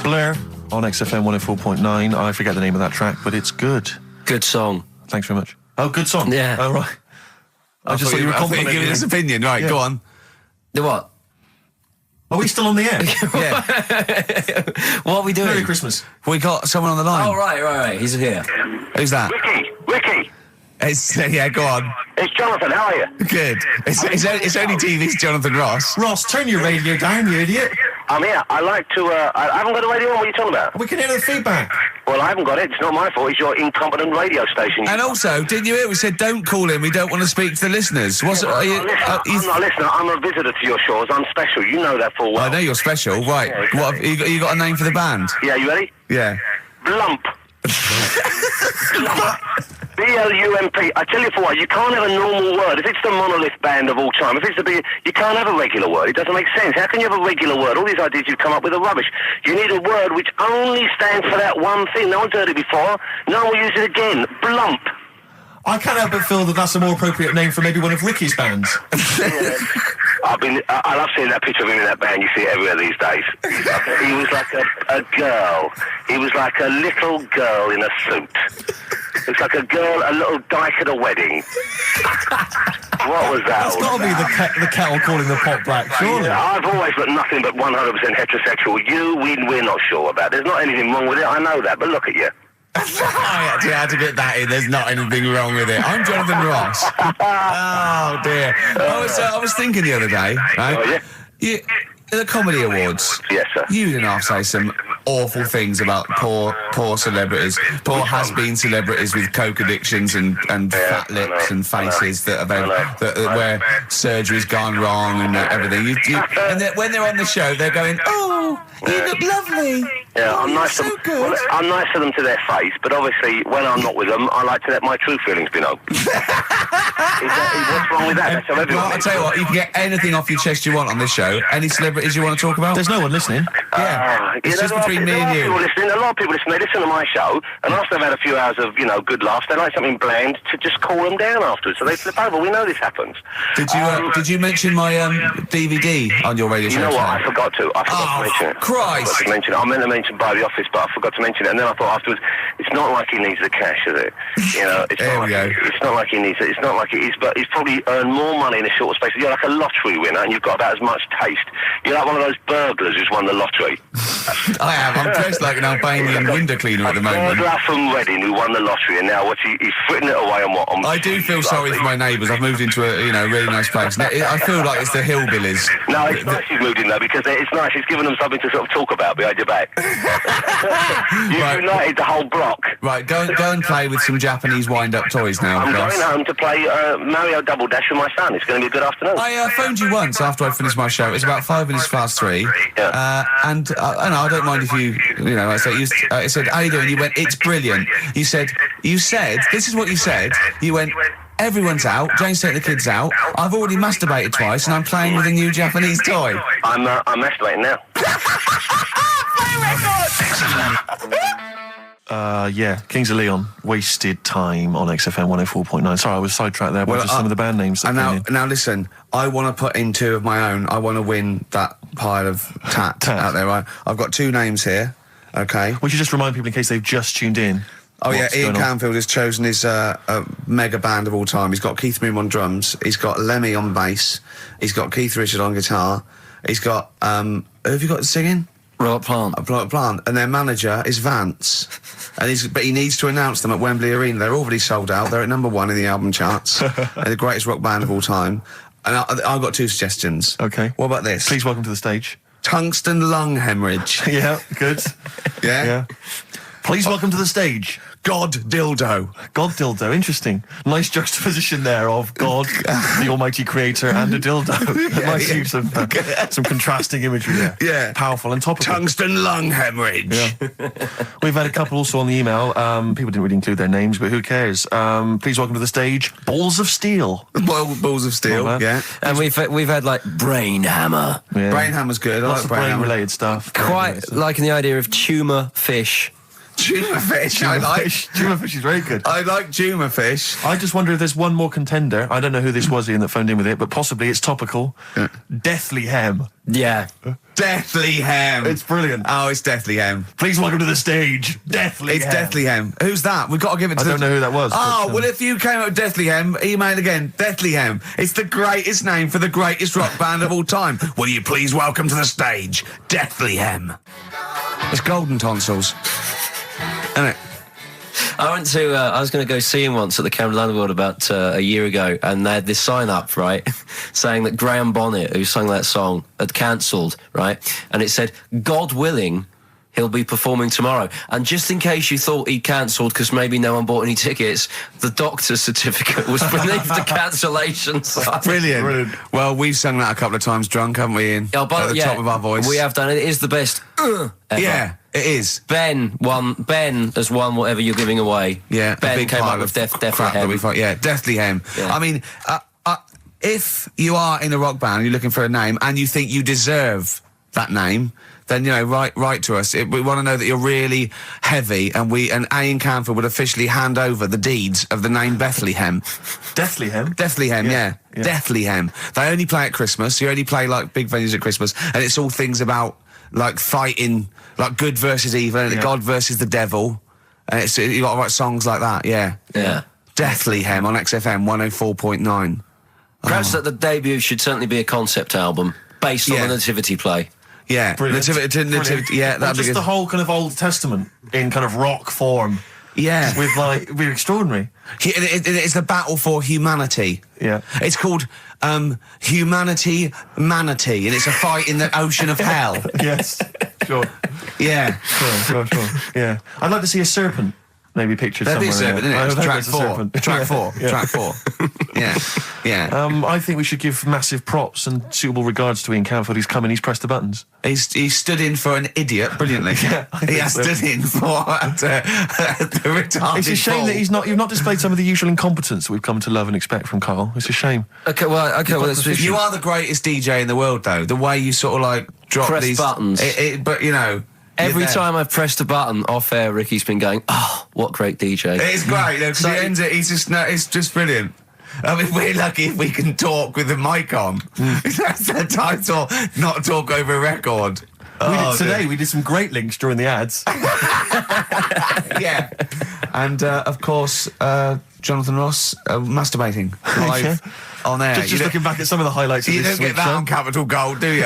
Blur on XFM 104.9. I forget the name of that track, but it's good. Good song. Thanks very much. Oh, good song. Yeah. Oh, right. I just thought you were complimenting giving his opinion. Right, go on. The what? Are we still on the air? Yeah. What are we doing? Merry Christmas. We got someone on the line. Oh, right. He's here. Who's that? Ricky. Yeah, go on. It's Jonathan. How are you? Good. It's only TV's Jonathan Ross. Ross, turn your radio down, you idiot. I'm here. I like to. I haven't got a radio on. What are you talking about? We can hear the feedback. Well, I haven't got it. It's not my fault. It's your incompetent radio station. And also, didn't you hear we said don't call in? We don't want to speak to the listeners. I'm not a listener. I'm a visitor to your shores. I'm special. You know that full well. I know you're special. Right. Yeah, exactly. What have you got a name for the band? Yeah, you ready? Yeah. Blump. B-L-U-M-P. I tell you for what, you can't have a normal word. If it's the monolith band of all time, if it's the big, you can't have a regular word. It doesn't make sense. How can you have a regular word? All these ideas you've come up with are rubbish. You need a word which only stands for that one thing. No one's heard it before. No one will use it again. Blump. I can't help but feel that that's a more appropriate name for maybe one of Ricky's bands. I love seeing that picture of him in that band. You see it everywhere these days. He was like a girl. He was like a little girl in a suit. It's like a girl, a little dyke at a wedding. What was that? That's got to be the kettle calling the pot black, surely. Yeah, I've always been nothing but 100% heterosexual. We're not sure about. There's not anything wrong with it. I know that, but look at you. I actually had to get that in. There's not anything wrong with it. I'm Jonathan Ross. Oh dear. I was thinking the other day, right? The Comedy Awards. Yes, sir. You didn't have to say some awful things about poor celebrities, poor has-been celebrities with coke addictions and fat lips and faces that where surgery's gone wrong and everything. And when they're on the show, they're going, "Oh, you look lovely." Yeah, I'm nice to them. Well, I'm nice to them to their face, but obviously when I'm not with them, I like to let my true feelings be known. What's wrong with that? That's how everyone. Well, I'll tell you what, you can get anything off your chest you want on this show. Any celebrities you want to talk about? There's no one listening. Yeah, it's just between me and you. A lot of people listen. They listen to my show, and after they've had a few hours of good laughs, they like something bland to just cool them down afterwards. So they flip over. We know this happens. Did you mention my DVD on your radio show? You know what? I forgot to. I forgot to mention it. Christ! I meant to mention by the office, but I forgot to mention it. And then I thought afterwards, it's not like he needs the cash, is it? It's not like he needs it. It's not like it is, but he's probably earned more money in a shorter space. You're like a lottery winner, and you've got about as much taste. You're like one of those burglars who's won the lottery. I am. I'm dressed like an Albanian window cleaner at the moment. Burglar from Reading who won the lottery, and now he's fritting it away on what? I do feel sorry for my neighbours. I've moved into a really nice place. I feel like it's the hillbillies. No, it's nice he's moved in though, because it's nice. He's given them something to sort of talk about behind your back. You've united the whole block. Right, go and play with some Japanese wind-up toys now. I'm going home to play Mario Double Dash with my son. It's going to be a good afternoon. I phoned you once after I finished my show. It was about 5 minutes past 3. Yeah. I don't mind if I said, how you doing? You went, it's brilliant. You said, this is what you said. You went, everyone's out. Jane's taking the kids out. I've already masturbated twice, and I'm playing with a new Japanese toy. I'm masturbating now. Play record! Yeah, Kings of Leon, Wasted Time on XFM 104.9. Sorry, I was sidetracked there by just some of the band names. And now listen, I want to put in 2 of my own. I want to win that pile of tat out there, right? I've got 2 names here, okay? We should just remind people in case they've just tuned in. Oh yeah, Ian Canfield has chosen his mega band of all time. He's got Keith Moon on drums, he's got Lemmy on bass, he's got Keith Richard on guitar, he's got, who have you got singing? Robert Plant. Robert Plant. And their manager is Vance. But he needs to announce them at Wembley Arena. They're already sold out. They're at number 1 in the album charts. They're the greatest rock band of all time. And I've got 2 suggestions. Okay. What about this? Please welcome to the stage. Tungsten lung hemorrhage. Yeah, good. Yeah? Please welcome to the stage. God Dildo. God Dildo, interesting. Nice juxtaposition there of God, the almighty creator, and a dildo. Nice use of some contrasting imagery there. Yeah. Powerful and topical. Tungsten lung hemorrhage. Yeah. We've had a couple also on the email. People didn't really include their names, but who cares? Please welcome to the stage, Balls of Steel. Balls of Steel, yeah. And we've had like Brain Hammer. Yeah. Brain Hammer's good. I Lots like of Brain Hammer. brain-related stuff. Quite liking the idea of tumour fish. Tuna fish, I like. Tuna fish is very good. I like tuna fish. I just wonder if there's one more contender. I don't know who this was, Ian, that phoned in with it, but possibly it's topical. Yeah. Deathly Hem. Yeah. Deathly Hem. It's brilliant. Oh, it's Deathly Hem. Please welcome to the stage, Deathly It's Hem. Deathly Hem. Who's that? We've got to give it to I don't know who that was. Oh, but, well, if you came up with Deathly Hem, email again. Deathly Hem. It's the greatest name for the greatest rock band of all time. Will you please welcome to the stage, Deathly Hem? It's Golden Tonsils. Isn't it? I went to, I was going to go see him once at the Camden Underworld about a year ago, and they had this sign up, right, saying that Graham Bonnet, who sang that song, had cancelled, right, and it said, God willing, he'll be performing tomorrow. And just in case you thought he cancelled because maybe no one bought any tickets, the doctor's certificate was beneath the cancellation sign. Brilliant. Well, we've sung that a couple of times drunk, haven't we, Ian? Oh, but, at the top of our voice. We have done it. It is the best ever. Yeah, it is. Ben has won whatever you're giving away. Yeah, Ben came up with Deathly Hem. Yeah, Deathly Hem. Yeah. I mean, if you are in a rock band, you're looking for a name, and you think you deserve that name, then, you know, write to us. We want to know that you're really heavy, and Ian Canfield would officially hand over the deeds of the name Bethlehem. Deathly Hem? Deathly Hem, yeah. Deathly Hem. They only play at Christmas. You only play, like, big venues at Christmas, and it's all things about, like, fighting, like, good versus evil, and God versus the devil. And you got to write songs like that, yeah. Yeah. Deathly Hem on XFM 104.9. Perhaps that the debut should certainly be a concept album based on the Nativity play. Yeah, Nativity, yeah, that'd be just good. the whole kind of Old Testament in kind of rock form. Yeah. With, like, it'd be extraordinary. It's the battle for humanity. Yeah. It's called Humanity Manatee, and it's a fight in the ocean of hell. Yes, sure. Yeah. Sure. Yeah. I'd like to see a serpent. Maybe pictured That'd somewhere. be a serpent, isn't it? Track 4. Track 4. Yeah. I think we should give massive props and suitable regards to Ian Canfield. He's come in, he's pressed the buttons. He's stood in for an idiot brilliantly. He has stood in for the retarded. It's a shame that you've not displayed some of the usual incompetence that we've come to love and expect from Karl. It's a shame. Okay, well, you are the greatest DJ in the world, though. The way you sort of like drop press these buttons. But you know. Every time I've pressed a button off air, Ricky's been going, "Oh, what great DJ!" It's great because he ends it. It's just brilliant. I mean, we're lucky if we can talk with the mic on. That's the title. Not talk over a record. We did some great links during the ads. Yeah, and of course, Jonathan Ross masturbating live on air. Just looking back at some of the highlights. You of this don't get that on Capital Gold, do you?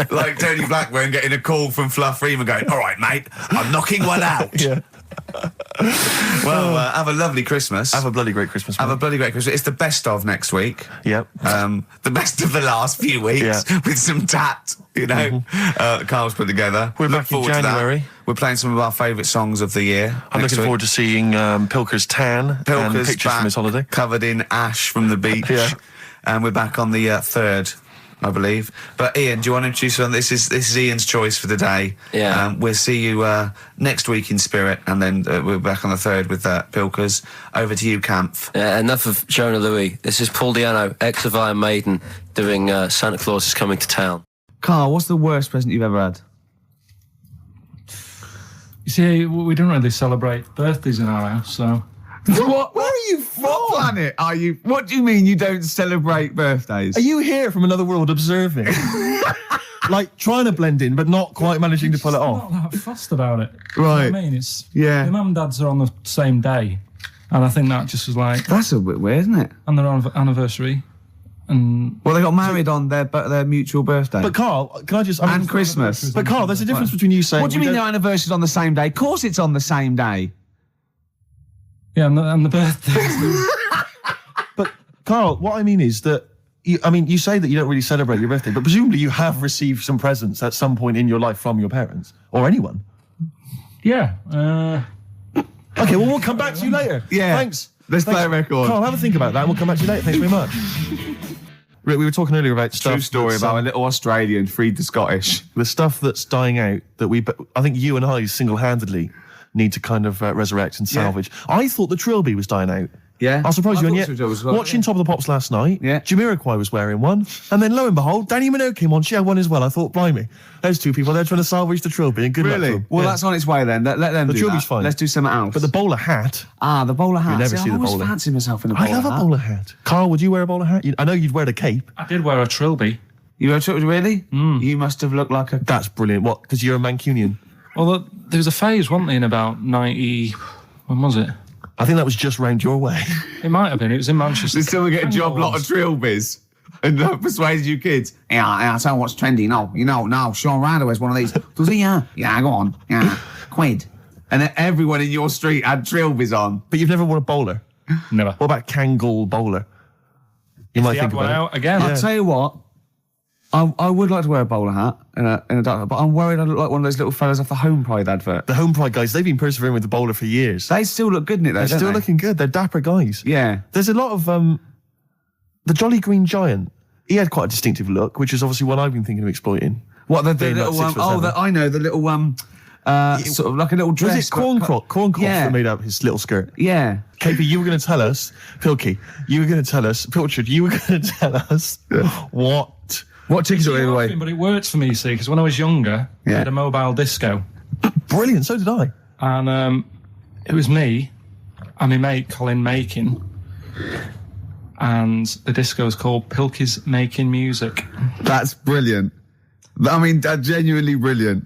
Like Tony Blackburn getting a call from Fluff Freeman going, "All right, mate, I'm knocking one out." Yeah. Well, have a lovely Christmas. Have a bloody great Christmas. Have a bloody great Christmas. It's the best of next week. Yep. The best of the last few weeks with some tat, you know. Carl's put together. We're back in January. We're playing some of our favourite songs of the year. I'm looking forward to seeing Pilker's tan and pictures from his holiday. Covered in ash from the beach. Yeah. And we're back on the 3rd, I believe. But Ian, do you want to introduce one? This is Ian's choice for the day. Yeah. We'll see you next week in spirit, and then we're back on the 3rd with Pilkers. Over to you, Kampf. Enough of Jonah Louis. This is Paul Di'Anno, ex of Iron Maiden, doing Santa Claus is Coming to Town. Karl, what's the worst present you've ever had? You see, we don't really celebrate birthdays in our house, so... What? Where are you from? What planet are you? What do you mean you don't celebrate birthdays? Are you here from another world observing? Like, trying to blend in, but not quite managing to pull it off? Not that fussed about it. Right. You know what I mean? It's... Yeah. My mum and dad's are on the same day, and I think that just was like... That's a bit weird, isn't it? And their anniversary, and... Well, they got married on their mutual birthday. But Carl, can I just... and Christmas. But Carl, there's a difference between you saying... What do you mean their anniversary's on the same day? Of course it's on the same day. Yeah, and the birthdays. But, Carl, what I mean is that... you say that you don't really celebrate your birthday, but presumably you have received some presents at some point in your life from your parents. Or anyone. Yeah. Okay, well, we'll come back to you later. Yeah. Thanks. Let's play a record. Carl, have a think about that and we'll come back to you later. Thanks very much. Rick, we were talking earlier about stuff... True story about a little Australian freed the Scottish. The stuff that's dying out that I think you and I single-handedly need to kind of resurrect and salvage. Yeah. I thought the Trilby was dying out. Yeah. I'll surprise you. And yet, watching Top of the Pops last night, Jamiroquai was wearing one, and then lo and behold, Danny Minogue came on. She had one as well. I thought, blimey, those two people, they're trying to salvage the Trilby, and good luck to them. Well, that's on its way then. Let them do that. The Trilby's fine. Let's do something else. But the bowler hat... Ah, the bowler hat. You never see the bowler. I always fancy myself in a bowler hat. I love a bowler hat. Carl, would you wear a bowler hat? I know you'd wear a cape. I did wear a Trilby. You wear a Trilby, really? You must have looked like a... That's brilliant. What, because you're a Mancunian? Well, there was a phase, wasn't there, in about 90... When was it? I think that was just round your way. It might have been. It was in Manchester. Did someone get a job lot of Trilbys and persuaded you kids? Yeah, I tell you what's trendy. No, Sean Ryder wears one of these. Does he? Yeah, go on. Yeah, quid. And then everyone in your street had Trilbys on. But you've never worn a bowler? Never. What about Kangol bowler? You might think about it. Again. I'll tell you what. I would like to wear a bowler hat in a dark, but I'm worried I look like one of those little fellas off the Home Pride advert. The Home Pride guys, they've been persevering with the bowler for years. They still look good in it, though. They're still looking good. They're dapper guys. Yeah. There's a lot of the Jolly Green Giant. He had quite a distinctive look, which is obviously one I've been thinking of exploiting. What the little I know the little sort of like a little dress. Was it corn crop that made up his little skirt? Yeah. KP, you were going to tell us, Pilkey, you were going to tell us, Pilchard, you were going to tell us what tickets are going away. But it worked for me, you see, because when I was younger, I had a mobile disco. Brilliant, so did I. And it was me and my mate Colin Makin, and the disco was called Pilkey's Making Music. That's brilliant. I mean, that's genuinely brilliant.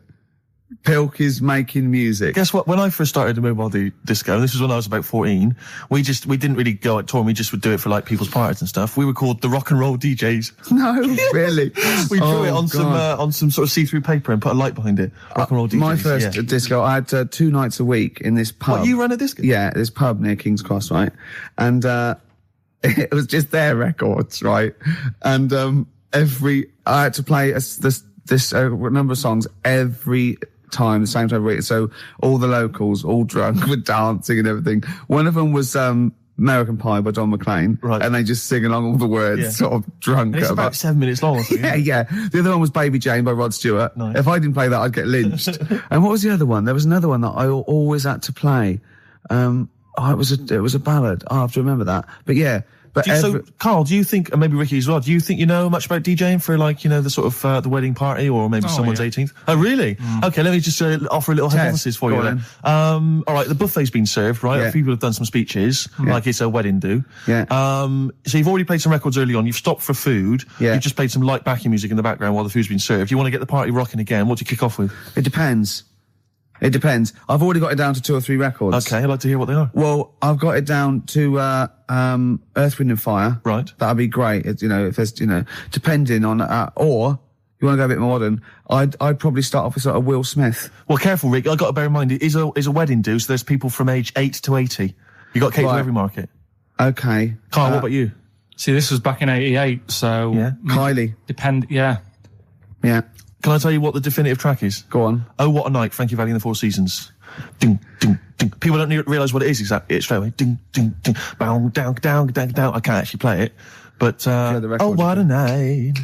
Pilkey's Making Music. Guess what? When I first started the mobile disco, this was when I was about 14, we didn't really go out touring, we just would do it for like people's parties and stuff. We were called the Rock and Roll DJs. No, really? We drew it on some sort of see-through paper and put a light behind it. Rock and Roll DJs. My first disco, I had 2 nights a week in this pub. What, you ran a disco? Yeah, this pub near King's Cross, right? And it was just their records, right? And I had to play this number of songs every time, the same time every week. So all the locals, all drunk, were dancing and everything. One of them was American Pie by Don McLean, right? And they just sing along all the words, sort of drunk. And it's about 7 minutes long. Or something, yeah. The other one was Baby Jane by Rod Stewart. Nice. If I didn't play that, I'd get lynched. And what was the other one? There was another one that I always had to play. It was a ballad. I have to remember that. But yeah. But so, Carl, do you think, and maybe Ricky as well, do you think you know much about DJing for, like, the sort of the wedding party or maybe someone's 18th? Oh, really? Okay, let me just offer a little hypothesis for you then. All right, the buffet's been served, right? Yeah. People have done some speeches, like it's a wedding do. Yeah. So you've already played some records early on, you've stopped for food, you've just played some light backing music in the background while the food's been served. You want to get the party rocking again, what do you kick off with? It depends. I've already got it down to 2 or 3 records. Okay, I'd like to hear what they are. Well, I've got it down to Earth, Wind and Fire. Right. That'd be great. If there's, depending on, or you want to go a bit more modern, I'd probably start off with sort of Will Smith. Well, careful, Rick. I've got to bear in mind, it is a wedding do, so there's people from age 8 to 80. You got to cater to every market. Okay. Carl, what about you? See, this was back in 88, so... Yeah. Kylie. Yeah. Can I tell you what the definitive track is? Go on. Oh, What a Night, Frankie Valli and the Four Seasons. Ding, ding, ding. People don't realise what it is exactly. It's straight away. Ding, ding, ding. Bow, down, down, down, down. I can't actually play it. But, oh, what a night.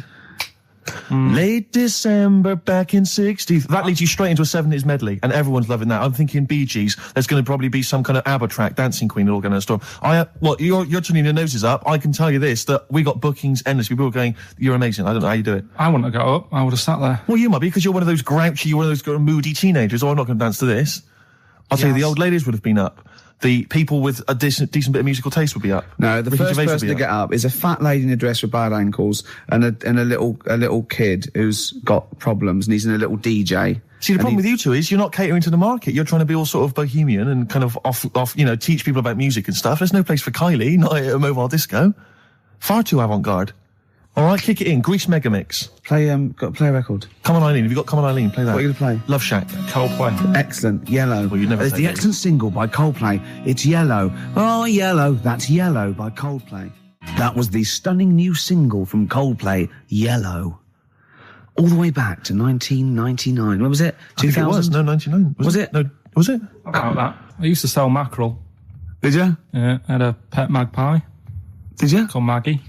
Late December back in 60. That leads you straight into a 70s medley, and everyone's loving that. I'm thinking Bee Gees. There's going to probably be some kind of ABBA track, Dancing Queen, all going to storm. You're turning your noses up. I can tell you this, that we got bookings endless. People are going, you're amazing. I don't know how you do it. I wouldn't have got up. I would have sat there. Well, you might be, because you're one of those grouchy, you're one of those moody teenagers. Oh, I'm not going to dance to this. I'll tell you, the old ladies would have been up. The people with a decent bit of musical taste would be up. No, the Ricky first Gervais would person be to get up is a fat lady in a dress with bad ankles and a little kid who's got problems and he's in a little DJ. See, the problem with you two is you're not catering to the market. You're trying to be all sort of bohemian and kind of off, teach people about music and stuff. There's no place for Kylie, not at a mobile disco. Far too avant-garde. All right, kick it in. Grease Megamix. Play a record. Come on, Eileen. Have you got Come on, Eileen? Play that. What are you going to play? Love Shack. Coldplay. Excellent. Yellow. Well, you'd never There's say the that. excellent single by Coldplay. It's Yellow. Oh, Yellow. That's Yellow by Coldplay. That was the stunning new single from Coldplay, Yellow. All the way back to 1999. When was it? 2000? I think it was. No, 99. Was it? No, was it? About that. I used to sell mackerel. Did you? Yeah, I had a pet magpie. Did you? Called Maggie.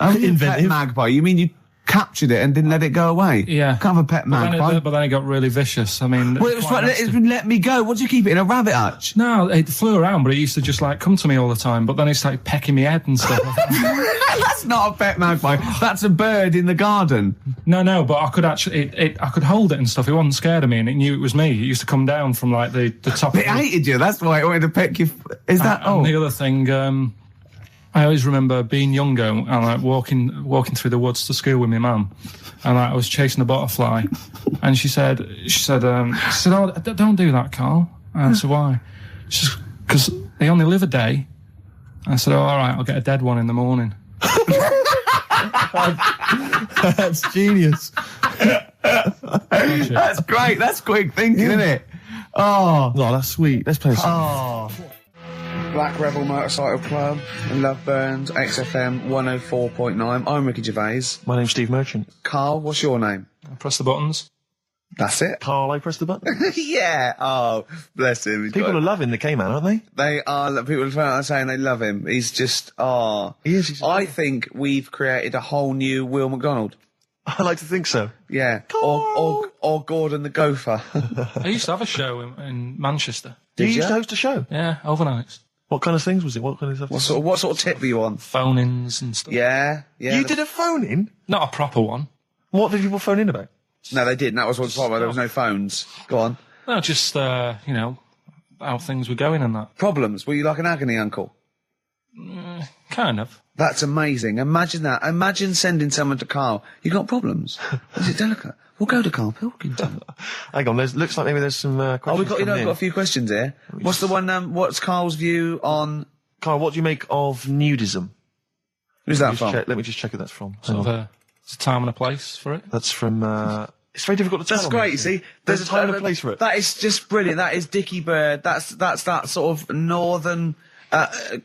Oh, you Inventive. pet magpie. You mean you captured it and didn't let it go away? Yeah. Can't have a pet magpie. But then it got really vicious. I mean... Well, it was right, let me go. What do you keep it in, a rabbit hutch? No, it flew around, but it used to just like come to me all the time. But then it started pecking me head and stuff. That's not a pet magpie. That's a bird in the garden. No, but I could actually, I could hold it and stuff. It wasn't scared of me, and it knew it was me. It used to come down from like the top. It hated you. That's why it wanted to peck you. Is that? And the other thing, I always remember being younger and like walking through the woods to school with my mum, and like, I was chasing a butterfly, and she said, "Oh, don't do that, Carl." And I said, "Why?" She said, "Because they only live a day." I said, "Oh, all right, I'll get a dead one in the morning." That's genius. That's great. That's quick thinking, isn't it? Oh, that's sweet. Let's play a song. Oh. Black Rebel Motorcycle Club and Love Burns, XFM 104.9. I'm Ricky Gervais. My name's Steve Merchant. Carl, what's your name? I press the buttons. That's it. Carl, I press the button. Yeah. Oh, bless him. People are loving the K-Man, aren't they? They are. People are saying they love him. He's just. He is. I think we've created a whole new Will McDonald. I like to think so. Yeah. Or Gordon the Gopher. I used to have a show in Manchester. You used to host a show? Yeah, overnights. What kind of things was it? What kind of stuff? What sort of tip were you on? Phone-ins and stuff. Yeah. You did a phone-in? Not a proper one. What did people phone in about? No, they didn't. That was what's problem. There was no phones. Go on. No, just, how things were going and that. Problems? Were you like an agony uncle? Kind of. That's amazing. Imagine that. Imagine sending someone to Carl. You got problems? Is it delicate? We'll go to Karl Pilkington. Hang on, looks like maybe there's some questions. We've got a few questions here. What's the one, what's Carl's view on... Carl, what do you make of nudism? Who's that from? Let me just check who that's from. Sort of there's a time and a place for it. That's from, it's very difficult to tell. That's great, you see. There's a time and a place for it. That is just brilliant. That is Dickie Bird. That's that sort of northern,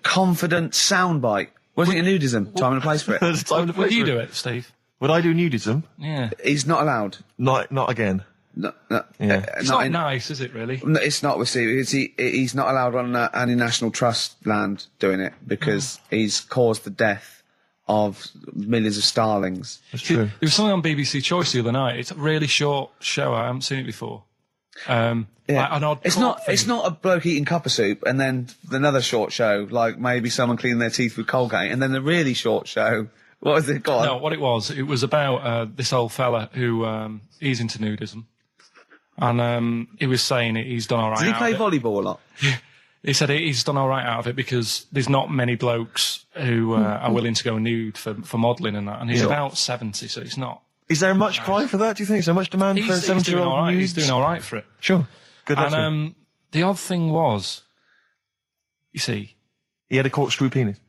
confident soundbite. What do you think of nudism? Time and a place for it. There's a time and a place Would you for do it, Steve? Would I do nudism? Yeah. He's not allowed. Not again. No. Yeah. It's not nice, is it, really? No, it's not with Steve. He's not allowed on any National Trust land doing it because he's caused the death of millions of starlings. That's true. There was something on BBC Choice the other night. It's a really short show. I haven't seen it before. Like an odd it's not a bloke eating copper soup and then another short show, like maybe someone cleaning their teeth with Colgate, and then the really short show. What was it? Go on. No, what it was about this old fella who he's into nudism. And he was saying he's done all right. Did he play volleyball a lot? He said he's done all right out of it because there's not many blokes who are willing to go nude for modelling and that. And he's about 70, so it's not. Is there much cry for that, do you think? Is there much demand for a 70-year-old nude? He's doing all right for it. Sure. Good. And the odd thing was, you see, he had a corkscrew penis.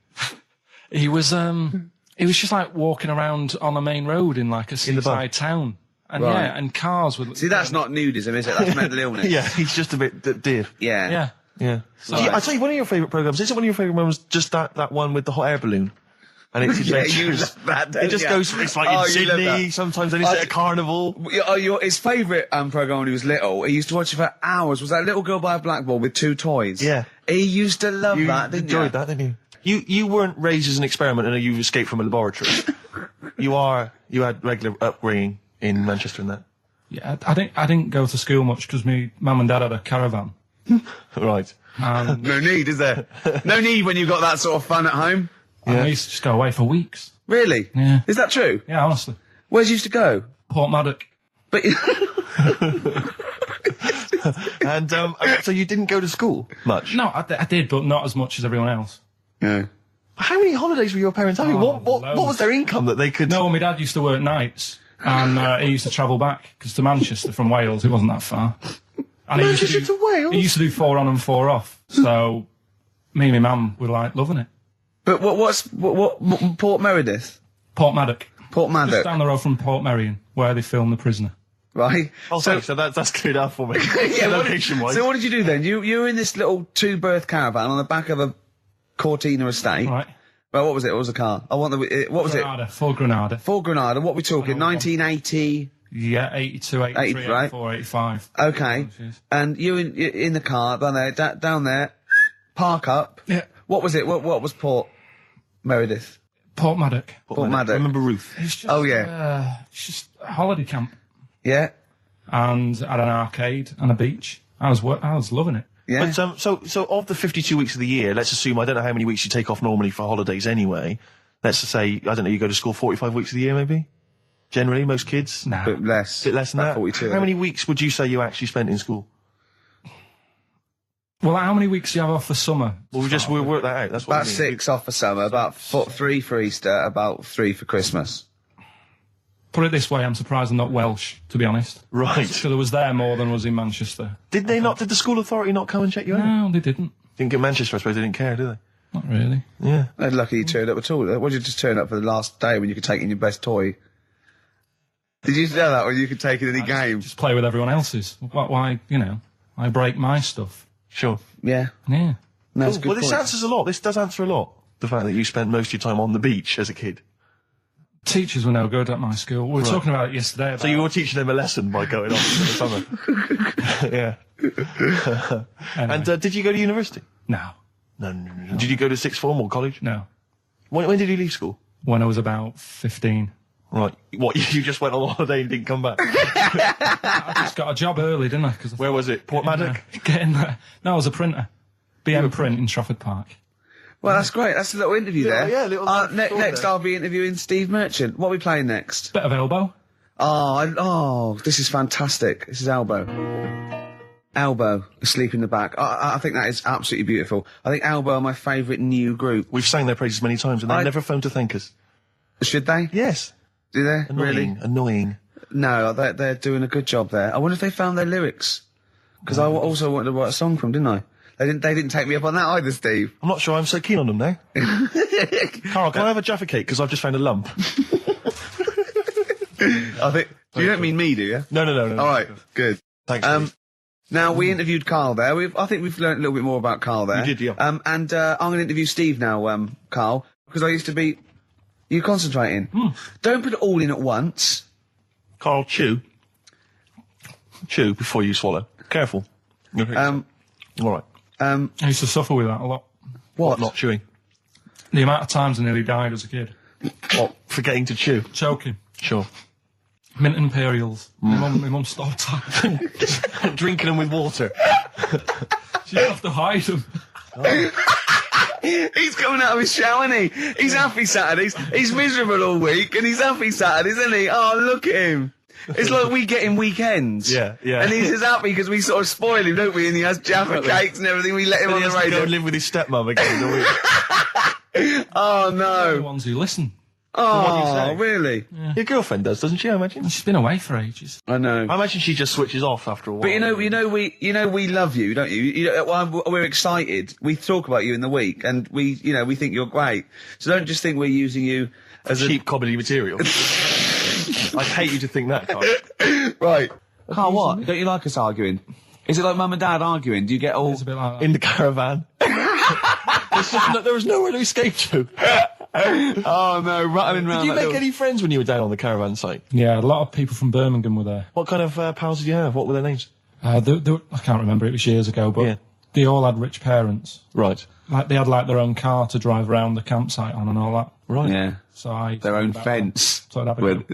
He was just like walking around on a main road in like a seaside town. And Right. yeah, and cars would... See, that's not nudism, is it? That's mental illness. Yeah, he's just a bit div. Yeah. Yeah. So, I tell you, one of your favourite programmes, isn't one of your favourite programmes just that one with the hot air balloon? And it's Yeah, you love that, don't it just you? goes, it's like in You love Sydney, that. sometimes then it's at a carnival. His favourite programme when he was little, he used to watch it for hours, was that little girl by a blackboard with two toys. Yeah. He used to love that, didn't you? enjoyed that, didn't you? You weren't raised as an experiment and you escaped from a laboratory. You had regular upbringing in Manchester and that. Yeah, I didn't go to school much because my mum and dad had a caravan. Right. No need, is there? No need when you've got that sort of fun at home. And I used to just go away for weeks. Really? Yeah. Is that true? Yeah, honestly. Where'd you used to go? Port Maddock. But And so you didn't go to school much? No, I did, but not as much as everyone else. Yeah. How many holidays were your parents having? Oh, What was their income that they could... No, my dad used to work nights, and he used to travel back, because to Manchester from Wales, it wasn't that far. And Manchester to Wales? He used to do 4 on and 4 off, so me and my mum were, like, loving it. But what Port Meredith? Port Maddock. Port Maddock. Just down the road from Port Merion, where they filmed The Prisoner. Right. Oh, so that's cleared up for me. Location-wise. So what did you do then? You were in this little 2-berth caravan on the back of a Cortina estate. Right. Well, what was it? What was the car? I want the... what was Granada, it? Ford Granada. Ford Granada. What are we talking? 1980... Yeah, 82, 83, 84, 85. Okay. And you in the car down there, park up. Yeah. What was it? What was Port Meredith? Port Maddock. Port Maddock. I remember Ruth. It's just, Oh, yeah. it's just a holiday camp. Yeah. And had an arcade and a beach. I was loving it. Yeah. But, so of the 52 weeks of the year, let's assume, I don't know how many weeks you take off normally for holidays anyway. Let's just say, I don't know, you go to school 45 weeks of the year maybe? Generally, most kids? Nah. Bit less. Bit less than About that? 42. How many weeks would you say you actually spent in school? Well, how many weeks do you have off for summer? Well, we'll work that out. That's what About I mean. 6 off for summer, about 3 for Easter, about 3 for Christmas. Put it this way, I'm surprised I'm not Welsh, to be honest. Right. So I was there more than was in Manchester. Did the school authority not come and check you out? No, they didn't. Didn't get Manchester, I suppose they didn't care, do they? Not really. Yeah. They're lucky you turned up at all. Why did you just turn up for the last day when you could take in your best toy? Did you know that when you could take in any game? Just play with everyone else's. Why, I break my stuff. Sure. Yeah. Yeah. No, that's a good Well, this point. answers a lot. This does answer a lot. The fact that you spent most of your time on the beach as a kid. Teachers were no good at my school. We were talking about it yesterday. So you were teaching them a lesson by going off for the summer. Yeah. Anyway. And did you go to university? No. No. Did you go to sixth form or college? No. When did you leave school? When I was about 15. Right. What, you just went on holiday and didn't come back? I just got a job early, didn't I? Where was it? Port Maddock? Getting there. No, I was a printer. BM Print in Trafford Park. Well, that's great. That's a little interview there. Yeah, little next, I'll be interviewing Steve Merchant. What are we playing next? Bit of Elbow. This is fantastic. This is Elbow. Elbow, Asleep in the Back. I think that is absolutely beautiful. I think Elbow are my favourite new group. We've sang their praises many times and they've never phoned to thank us. Should they? Yes. Do they? Annoying. Really? Annoying. No, they're doing a good job there. I wonder if they found their lyrics. Because I also wanted to write a song from them, didn't I? They didn't take me up on that either, Steve. I'm not sure I'm so keen on them now. Carl, can I have a Jaffa cake? Because I've just found a lump. I think... You don't mean me, do you? No. All right, good. Thanks, Steve. Now, we interviewed Carl there. I think we've learned a little bit more about Carl there. You did, yeah. And I'm going to interview Steve now, Carl, because I used to be... You concentrating. Don't put it all in at once. Carl, chew. Chew before you swallow. Careful. All right. I used to suffer with that a lot. What? Not chewing. The amount of times I nearly died as a kid. What? Forgetting to chew. Choking. Sure. Mint Imperials. My mum stopped that. Drinking them with water. She'd have to hide them. He's coming out of his shower, isn't he? He's happy Saturdays. He's miserable all week, and he's happy Saturdays, isn't he? Oh, look at him. It's like we get him weekends. Yeah. And he's just happy because we sort of spoil him, don't we? And he has Jaffa cakes and everything. We let him on the He radio. go and live with his stepmum again the week. Oh, The no. ones who listen. Oh, really? Your girlfriend does, doesn't she, I imagine? She's been away for ages. I know. I imagine she just switches off after a while. But we love you, don't you? We're excited. We talk about you in the week, and we think you're great. So don't just think we're using you as cheap comedy material. I'd hate you to think that, Carl. Right. Carl, what? Don't you like us arguing? Is it like mum and dad arguing? Do you get all... It's a bit like that. In the caravan. There was nowhere to escape to. Oh, no, rattling round. Did you make any friends when you were down on the caravan site? Yeah, a lot of people from Birmingham were there. What kind of pals did you have? What were their names? I can't remember, it was years ago, but they all had rich parents. Right. Like, they had, their own car to drive around the campsite on and all that. Right. Yeah. So I... Their own fence. So I'd have a go.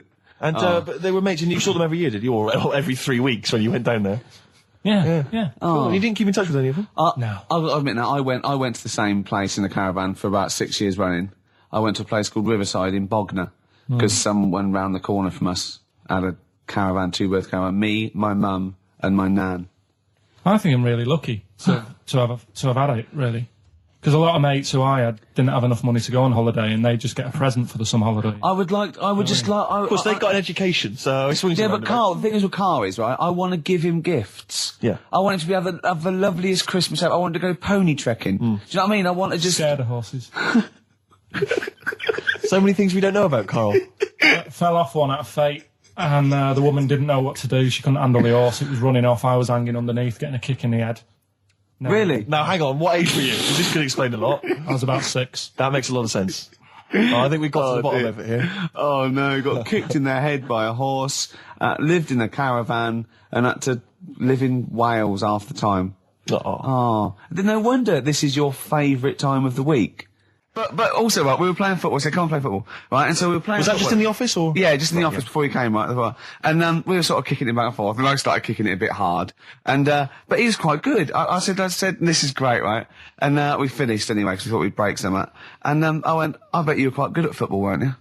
And but they were mates, and you saw them every year, did you? Or every 3 weeks when you went down there? Yeah. Oh. You didn't keep in touch with any of them? No. I'll admit now, I went to the same place in the caravan for about 6 years running. I went to a place called Riverside in Bognor, because someone round the corner from us had a caravan, 2-berth caravan. Me, my mum, and my nan. I think I'm really lucky to have had it, really. Because a lot of mates who I had didn't have enough money to go on holiday, and they just get a present for the summer holiday. Of course, they've got an education, so it swings Yeah, around but a bit. Carl, the thing is with Carl is, right, I want to give him gifts. Yeah. I want him to have the loveliest Christmas ever. I want to go pony trekking. Do you know what I mean? I want to just... Scared of horses. So many things we don't know about Carl. Fell off one out of fate, and the woman didn't know what to do. She couldn't handle the horse. It was running off. I was hanging underneath, getting a kick in the head. No. Really? Now, hang on, what age were you? 'Cause this could explain a lot. I was about 6. That makes a lot of sense. I think we've got to the bottom of it here. Oh no, got kicked in the head by a horse, lived in a caravan, and had to live in Wales half the time. Oh. Then no wonder this is your favourite time of the week. But also, right, we were playing football, so I can't play football, right? And so we were playing Was that football. just in the office, or? Yeah, just in the office before you came, right? And we were sort of kicking it back and forth, and I started kicking it a bit hard. And but he was quite good. I said, this is great, right? And we finished anyway, because we thought we'd break some. And I went, I bet you were quite good at football, weren't you?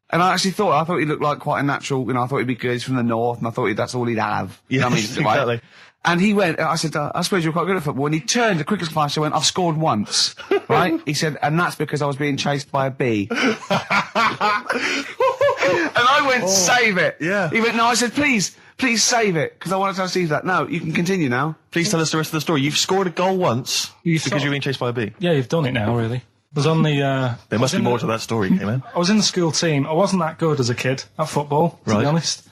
And I thought he looked like quite a natural, I thought he'd be good. He's from the north, and I thought that's all he'd have. You know what I mean? Exactly. And he went, I said, I suppose you're quite good at football. And he turned, the quick as flash, I went, I've scored once. Right? He said, and that's because I was being chased by a bee. And I went, save it. Yeah. He went, no, I said, please save it, because I wanted to see that. No, you can continue now. Please tell us the rest of the story. You've scored a goal once because you're being chased by a bee. Yeah, you've done it now, really. I was on the... There must be more to that story, man. I was in the school team. I wasn't that good as a kid at football, to be honest.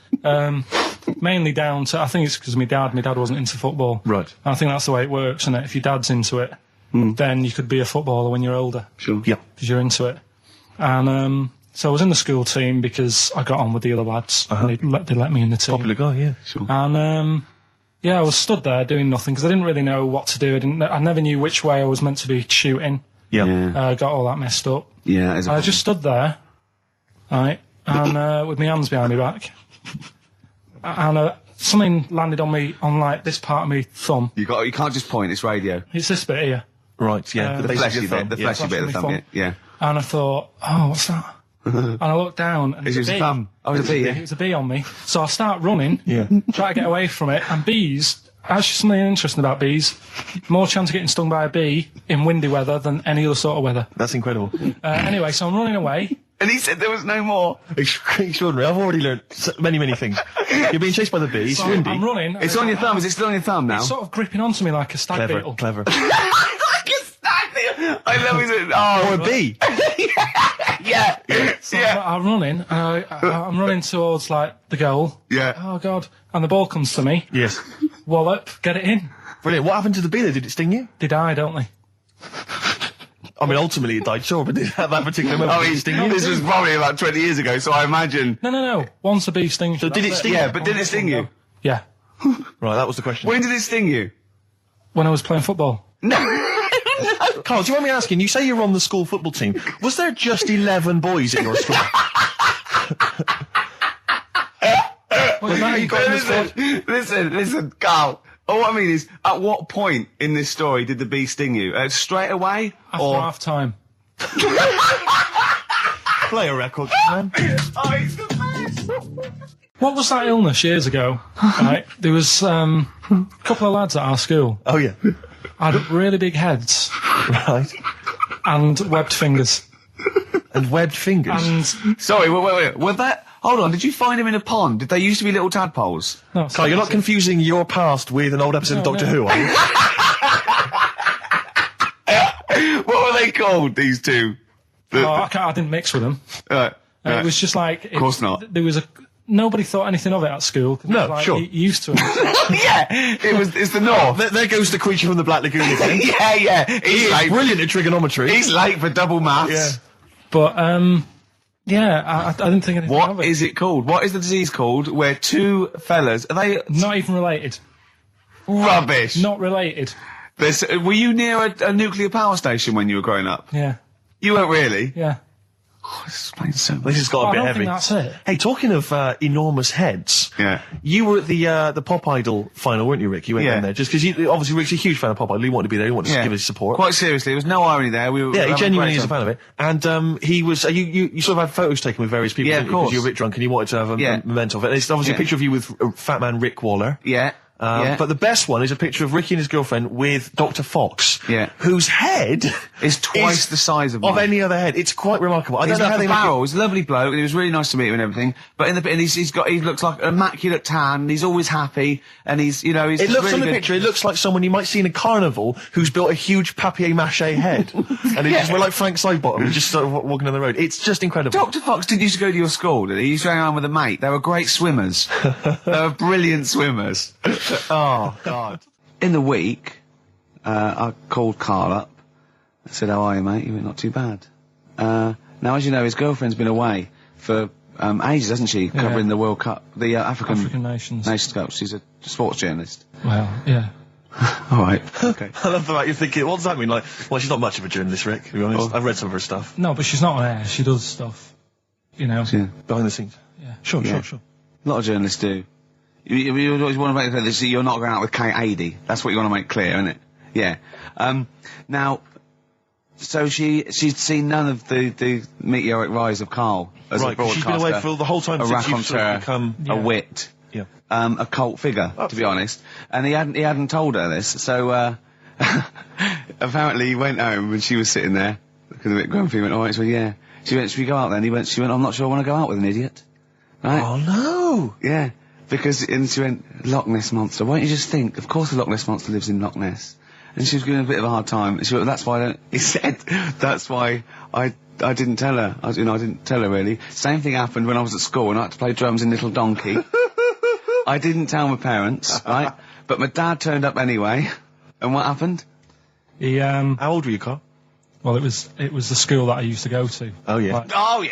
Mainly down to, I think it's because my dad wasn't into football. Right. And I think that's the way it works, isn't it? If your dad's into it, then you could be a footballer when you're older. Sure. Yeah. Because you're into it. And so I was in the school team because I got on with the other lads. And they let me in the team. Popular guy, yeah. Sure. And I was stood there doing nothing because I didn't really know what to do. I never knew which way I was meant to be shooting. Yeah. Got all that messed up. Yeah. I just stood there, right, and with my hands behind my back. And something landed on me, on like this part of me thumb. You can't just point, it's radio. It's this bit here. Right, yeah. The fleshy bit, the fleshy bit of the thumb, yeah. And I thought, oh, what's that? And I looked down, and It was a a bee. thumb. Oh, it was a bee, yeah. It was a bee on me. So I start running, Yeah. try to get away from it, and bees, actually something interesting about bees, more chance of getting stung by a bee in windy weather than any other sort of weather. That's incredible. Anyway, so I'm running away. And he said there was no more. Extraordinary. I've already learned many, many things. You're being chased by the bees. So Windy. I'm running. It's on your thumb. Is it still on your thumb now? It's sort of gripping onto me like a stag beetle. Clever. I love it. Oh, Or a bee. yeah. So I'm running, and I'm running towards, like, the goal. Yeah. Oh, God. And the ball comes to me. Yes. Wallop, get it in. Brilliant. What happened to the bee, though? Did it sting you? They die, don't they? I mean, ultimately it died, sure, but at that particular moment, did it sting you? This was probably about 20 years ago, so I imagine... No. Once a bee stings So you, did that's it sting Yeah, you? but did it sting you? Yeah. Right, that was the question. When did it sting you? When I was playing football. Carl, do you want me asking, you say you're on the school football team. Was there just 11 boys at your school? Listen, Carl. All I mean is, at what point in this story did the bee sting you? Straight away? After or... half time. Play a record, man. Oh, he's the best! What was that illness years ago? Right. There was a couple of lads at our school. Oh, yeah. Had really big heads. Right. And webbed fingers. And webbed fingers? And... Sorry, wait. Were that... Hold on, did you find him in a pond? Did they used to be little tadpoles? No, Carl, you're not confusing your past with an old episode of Doctor Who, are you? What were they called, these two? I didn't mix with them. It was just like... Of course not. There was nobody thought anything of it at school. No, like, sure. Used to it. Yeah, it's the north. There goes the creature from the Black Lagoon again. yeah. He's late. Brilliant at trigonometry. He's late for double maths. Yeah. But, I didn't think anything of it. What is it called? What is the disease called where two fellas... Are they... Not even related. Rubbish. Not related. Were you near a nuclear power station when you were growing up? Yeah. You weren't really? Yeah. Oh, this explains so much. This has got a bit I don't heavy. think that's it. Hey, talking of enormous heads, Yeah. you were at the Pop Idol final, weren't you, Rick? You went Yeah. down there just because obviously Rick's a huge fan of Pop Idol. He wanted to be there. He wanted to give his support. Quite seriously, there was no irony there. We were Yeah, he having genuinely great is a time. fan of it. And he was. You sort of had photos taken with various people. Yeah, didn't of you? 'Cause course. you were a bit drunk and you wanted to have a memento of it. And it's obviously a picture of you with Fat Man Rick Waller. Yeah. But the best one is a picture of Ricky and his girlfriend with Dr. Fox, whose head is twice the size of any other head. It's quite remarkable. I don't know how they Barrel. He's a lovely bloke, and it was really nice to meet him and everything. But he looks like an immaculate tan. And he's always happy, and he's It looks really on the good. picture. It looks like someone you might see in a carnival who's built a huge papier-mâché head, and he's just like Frank Sidebottom, just sort of walking down the road. It's just incredible. Dr. Fox didn't used to go to your school, did he? He used to hang around with a mate. They were great swimmers. They were brilliant swimmers. Oh, God. In the week, I called Karl up. I said, how are you, mate? He went, not too bad. Now, as you know, his girlfriend's been away for ages, hasn't she? Covering the World Cup, the African Nations Cup. She's a sports journalist. Well, yeah. All right. Okay. I love the fact you're thinking, what does that mean? Like, well, she's not much of a journalist, Rick, to be honest. I've read some of her stuff. No, but she's not on air. She does stuff, behind the scenes. Yeah. Sure. A lot of journalists do. You always want to make clear that you're not going out with Kate Adie. That's what you want to make clear, isn't it? Yeah. Now, so she'd seen none of the meteoric rise of Karl as a broadcaster. She's been away for the whole time a since you've sort of raconteur, become a wit, a cult figure, to be honest. And he hadn't told her this, so apparently he went home and she was sitting there, looking a bit grumpy. He went, all right, so yeah. She went, should we go out then? She went, I'm not sure I want to go out with an idiot. Right? Oh no! Yeah. And she went, Loch Ness Monster. Why don't you just think, of course the Loch Ness Monster lives in Loch Ness. And she was giving a bit of a hard time. And she went, that's why that's why I didn't tell her. I didn't tell her really. Same thing happened when I was at school and I had to play drums in Little Donkey. I didn't tell my parents, right? But my dad turned up anyway. And what happened? He, How old were you, Karl? Well, it was the school that I used to go to. Oh, yeah. Like, You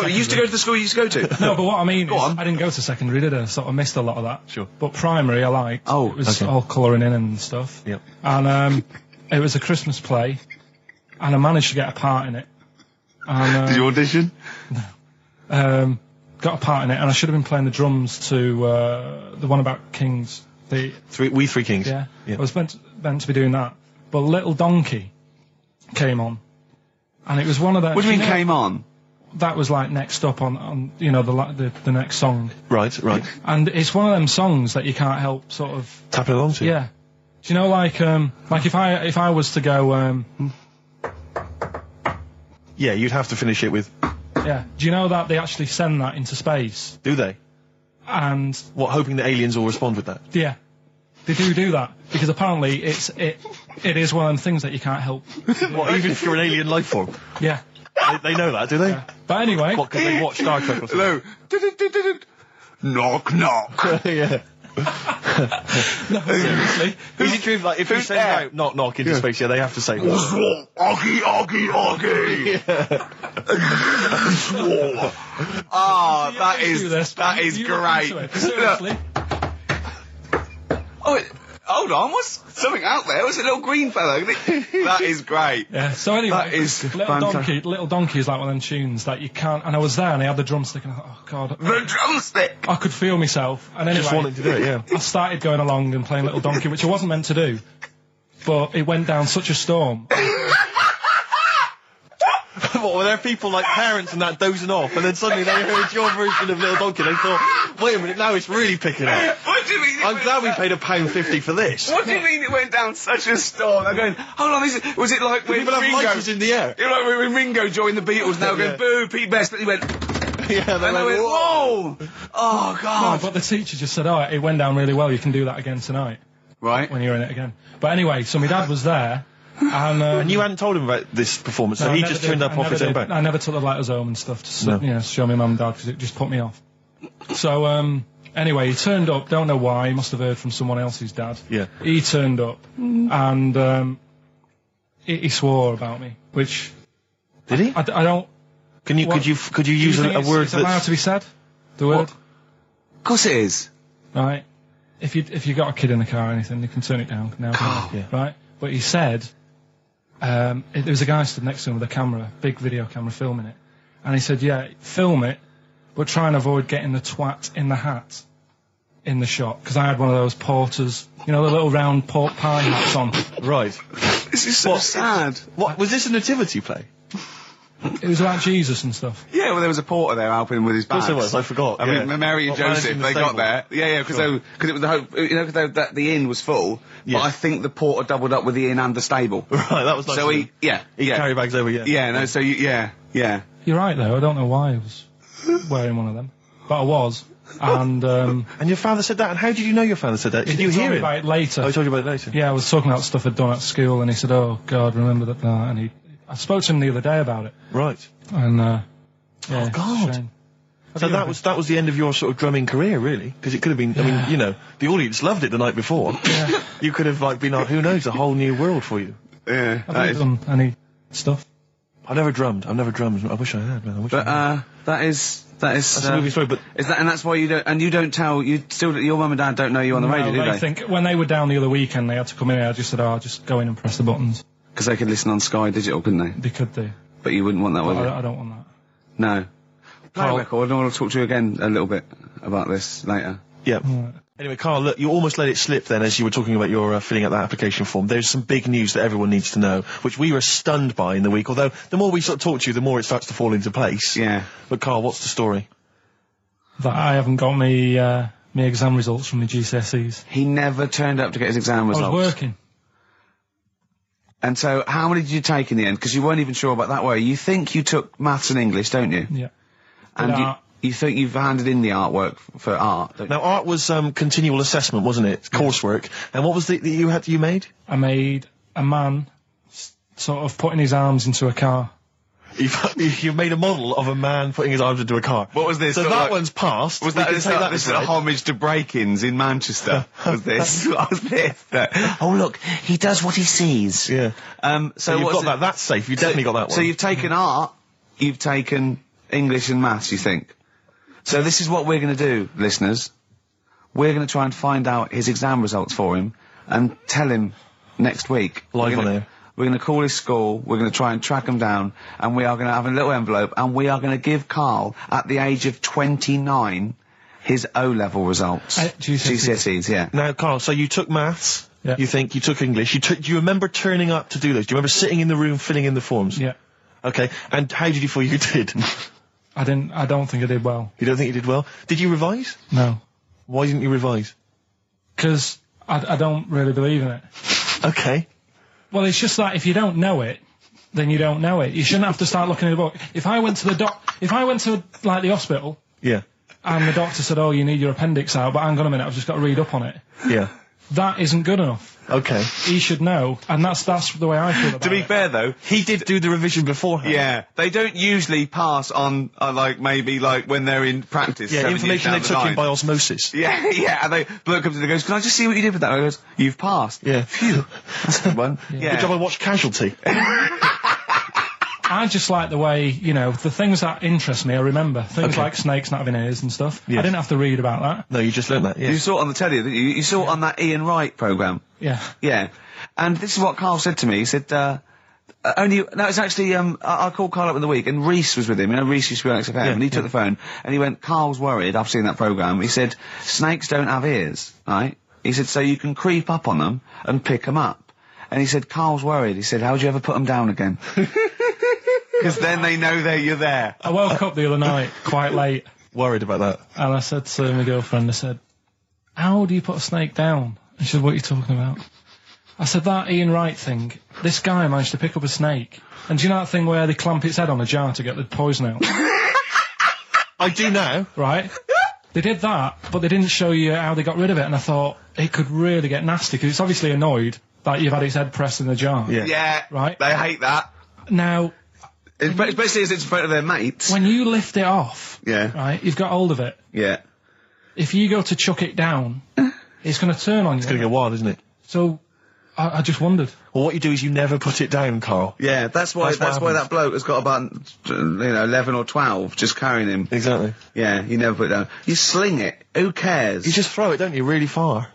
used to go to the school you used to go to? No, but what I mean is, I didn't go to secondary, did I? Sort of missed a lot of that. Sure. But primary, I liked. Oh, it was all colouring in and stuff. Yep. And it was a Christmas play, and I managed to get a part in it. And, did you audition? No. Got a part in it, and I should have been playing the drums to the one about Kings. We Three Kings. Yeah. I was meant to be doing that, but Little Donkey came on, and it was one of those. What do you mean came on? That was like next up on the next song. Right. And it's one of them songs that you can't help sort of tapping along to. Yeah. Do you know like if I was to go yeah, you'd have to finish it with. Yeah. Do you know that they actually send that into space? Do they? And what, hoping that aliens will respond with that? Yeah. They do that because apparently it is one of them things that you can't help. What, even if you're an alien life form? Yeah. They know that, do they? Yeah. But anyway. What, because they watch Star Trek or something? No. Knock, knock. Yeah. No, seriously. Is it true, like, if you send out knock, knock into space, they have to say that? Oggy. Oh, that is great. Seriously. Oh, hold on, what's something out there? Was it a little green fella? That is great. Yeah, so anyway, that is Little Donkey is like one of them tunes that you can't, and I was there and I had the drumstick and I thought, oh God. The drumstick! I could feel myself, and anyway. Just wanted to do it, yeah. I started going along and playing Little Donkey, which I wasn't meant to do, but it went down such a storm. What, were there people like parents and that dozing off, and then suddenly they heard your version of Little Donkey, and they thought, wait a minute, now it's really picking up. What do you mean? I'm glad we paid £1.50 for this. What do you mean it went down such a storm? I'm going, hold on, was it like when people have Ringo... lighters in the air. You know, like when Ringo joined the Beatles, now going, boo, Pete Best, but he went... Yeah, and I went, whoa! Oh, God. No, but the teacher just said, it went down really well, you can do that again tonight. Right. When you're in it again. But anyway, so my dad was there, and you hadn't told him about this performance, so he just turned up off his own back. I never took the letters home and stuff to show my mum and dad, because it just put me off. So, anyway, he turned up, don't know why, he must have heard from someone else's dad. Yeah. He turned up, and he swore about me, which... Did he? I don't... Could you use a word that's... allowed to be said? The word? Of course it is. Right. If you got a kid in the car or anything, you can turn it down now. Yeah. Right? But he said... there was a guy stood next to him with a camera, big video camera, filming it. And he said, yeah, film it, but try and avoid getting the twat in the hat in the shot. Because I had one of those porters, the little round pork pie hats on. Right. This is so sad. What, was this a nativity play? It was about Jesus and stuff. Yeah, well, there was a porter there helping him with his bags. Of course there was, I forgot. I mean, Mary and Joseph, they got there. Yeah, because it was the hope, you know, because the inn was full. Yes. But I think the porter doubled up with the inn and the stable. Right, that was nice. So of he, him. yeah. He carry bags over, yeah. Yeah, no, so yeah. You're right, though. I don't know why I was wearing one of them. But I was. And your father said that? And how did you know your father said that? Did you he told hear me it? about it later. Oh, he told you about it later? Yeah, I was talking about stuff I'd done at school, and he said, "Oh God, remember that?" And I spoke to him the other day about it. Right. And yeah, oh God. shame. So that was the end of your sort of drumming career, really? Because it could have been. I mean, you know, the audience loved it the night before. Yeah. You could have been who knows, a whole new world for you. Yeah. Have you done any stuff? I've never drummed. I wish I had, man. That is that's a movie story, but and that's why you don't tell your mum and dad don't know you on the radio, do they? Think when they were down the other weekend, they had to come in. I just said, "Oh, just go in and press the buttons." Because they could listen on Sky Digital, couldn't they? They could do. But you wouldn't want that, would you? I don't want that. No. Play Carl, a record. I want to talk to you again a little bit about this later. Yeah. Anyway, Carl, look, you almost let it slip then as you were talking about your filling out that application form. There's some big news that everyone needs to know, which we were stunned by in the week, although the more we sort of talk to you, the more it starts to fall into place. Yeah. But Carl, what's the story? That I haven't got me exam results from the GCSEs. He never turned up to get his exam results. I was working. And so, how many did you take in the end? Because you weren't even sure about that, were you? You think you took maths and English, don't you? Yeah. And you think you've handed in the artwork for art, don't you? Now, art was continual assessment, wasn't it? Coursework. And what was that you made? I made a man sort of putting his arms into a car. You've made a model of a man putting his arms into a car. What was this? So that one's passed. Was that this is a homage to break-ins in Manchester? Was this? What was this? Oh look, he does what he sees. Yeah. So you've got that. That's safe. You definitely got that one. So you've taken art, you've taken English and maths. You think? So this is what we're going to do, listeners. We're going to try and find out his exam results for him and tell him next week. Live on air. We're going to call his school, we're going to try and track him down, and we are going to have a little envelope, and we are going to give Karl, at the age of 29, his O-level results. GCSEs, yeah. Now, Karl, so you took maths, yeah. You think, you took English, do you remember turning up to do those? Do you remember sitting in the room filling in the forms? Yeah. Okay, and how did you feel you did? I don't think I did well. You don't think you did well? Did you revise? No. Why didn't you revise? Because I don't really believe in it. Okay. Well, it's just that if you don't know it, then you don't know it. You shouldn't have to start looking in the book. If I went to like the hospital, yeah, and the doctor said, "Oh, you need your appendix out," but hang on a minute, I've just got to read up on it. Yeah, that isn't good enough. Okay, he should know, and that's the way I feel about it. To be fair, though, he did do the revision beforehand. Yeah, they don't usually pass on, maybe when they're in practice. Yeah, information they took in by osmosis. Yeah, yeah, and bloke comes in and goes, "Can I just see what you did with that?" I goes, "You've passed." Yeah. Phew. That's a good one. Yeah. Good job I watched Casualty. I just like the way, the things that interest me, I remember. Things like snakes not having ears and stuff. Yes. I didn't have to read about that. No, you just learned that, yeah. You saw it on the telly, didn't you? You saw it on that Ian Wright programme. Yeah. Yeah. And this is what Karl said to me. He said, it's actually, I called Karl up in the week, and Reese was with him. You know, Reese used to be on XFM, and he took the phone, and he went, "Karl's worried, I've seen that programme." He said, "Snakes don't have ears, right?" He said, "So you can creep up on them and pick them up." And he said, "Karl's worried." He said, "How'd you ever put them down again?" Because then they know you're there. I woke up the other night quite late. Worried about that. And I said to my girlfriend, I said, "How do you put a snake down?" And she said, "What are you talking about?" I said, "That Ian Wright thing, this guy managed to pick up a snake. And do you know that thing where they clamp its head on a jar to get the poison out?" I do now. Right? They did that, but they didn't show you how they got rid of it, and I thought, it could really get nasty, because it's obviously annoyed that you've had its head pressed in the jar. Yeah. Yeah. Right? They hate that. Now... Especially as it's in front of their mates. When you lift it off, yeah, right, you've got hold of it. Yeah. If you go to chuck it down, it's going to turn on you. It's going to go wild, isn't it? So, I just wondered. Well, what you do is you never put it down, Karl. Yeah, that's why that bloke has got about 11 or 12 just carrying him. Exactly. Yeah, you never put it down. You sling it. Who cares? You just throw it, don't you, really far.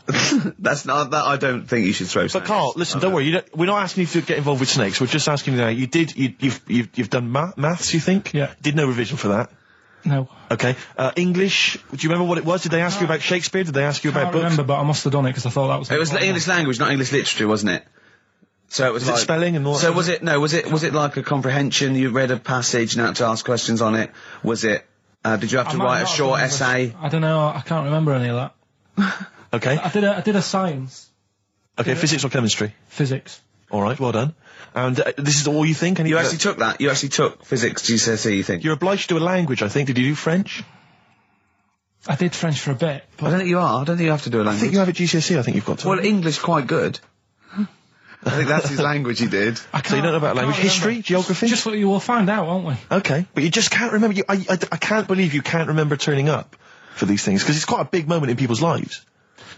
That's not that. I don't think you should throw. But Karl, listen, don't worry. We're not asking you to get involved with snakes. We're just asking you now. You've done maths, you think? Yeah. Did no revision for that? No. Okay. English. Do you remember what it was? Did they ask you about Shakespeare? Did they ask you about books? I remember, but I must have done it because I thought that was. It was English language, not English literature, wasn't it? So it was Is it like spelling and all that So sort was it like a comprehension? You read a passage and had to ask questions on it. Was it? Did you have to I might write a not short have done essay? I don't know. I can't remember any of that. Okay. I did a science. Okay, physics or chemistry? Physics. All right, well done. And this is all you think? You actually took that. You actually took physics GCSE. You think? You're obliged to do a language, I think. Did you do French? I did French for a bit. I don't think you are. I don't think you have to do a language. I think you have at GCSE. I think you've got to. Well, English quite good. I think that's his language he did. So you don't know about language? History? Geography? Just what you will find out, won't we? Okay, but you just can't remember. I can't believe you can't remember turning up for these things, because it's quite a big moment in people's lives.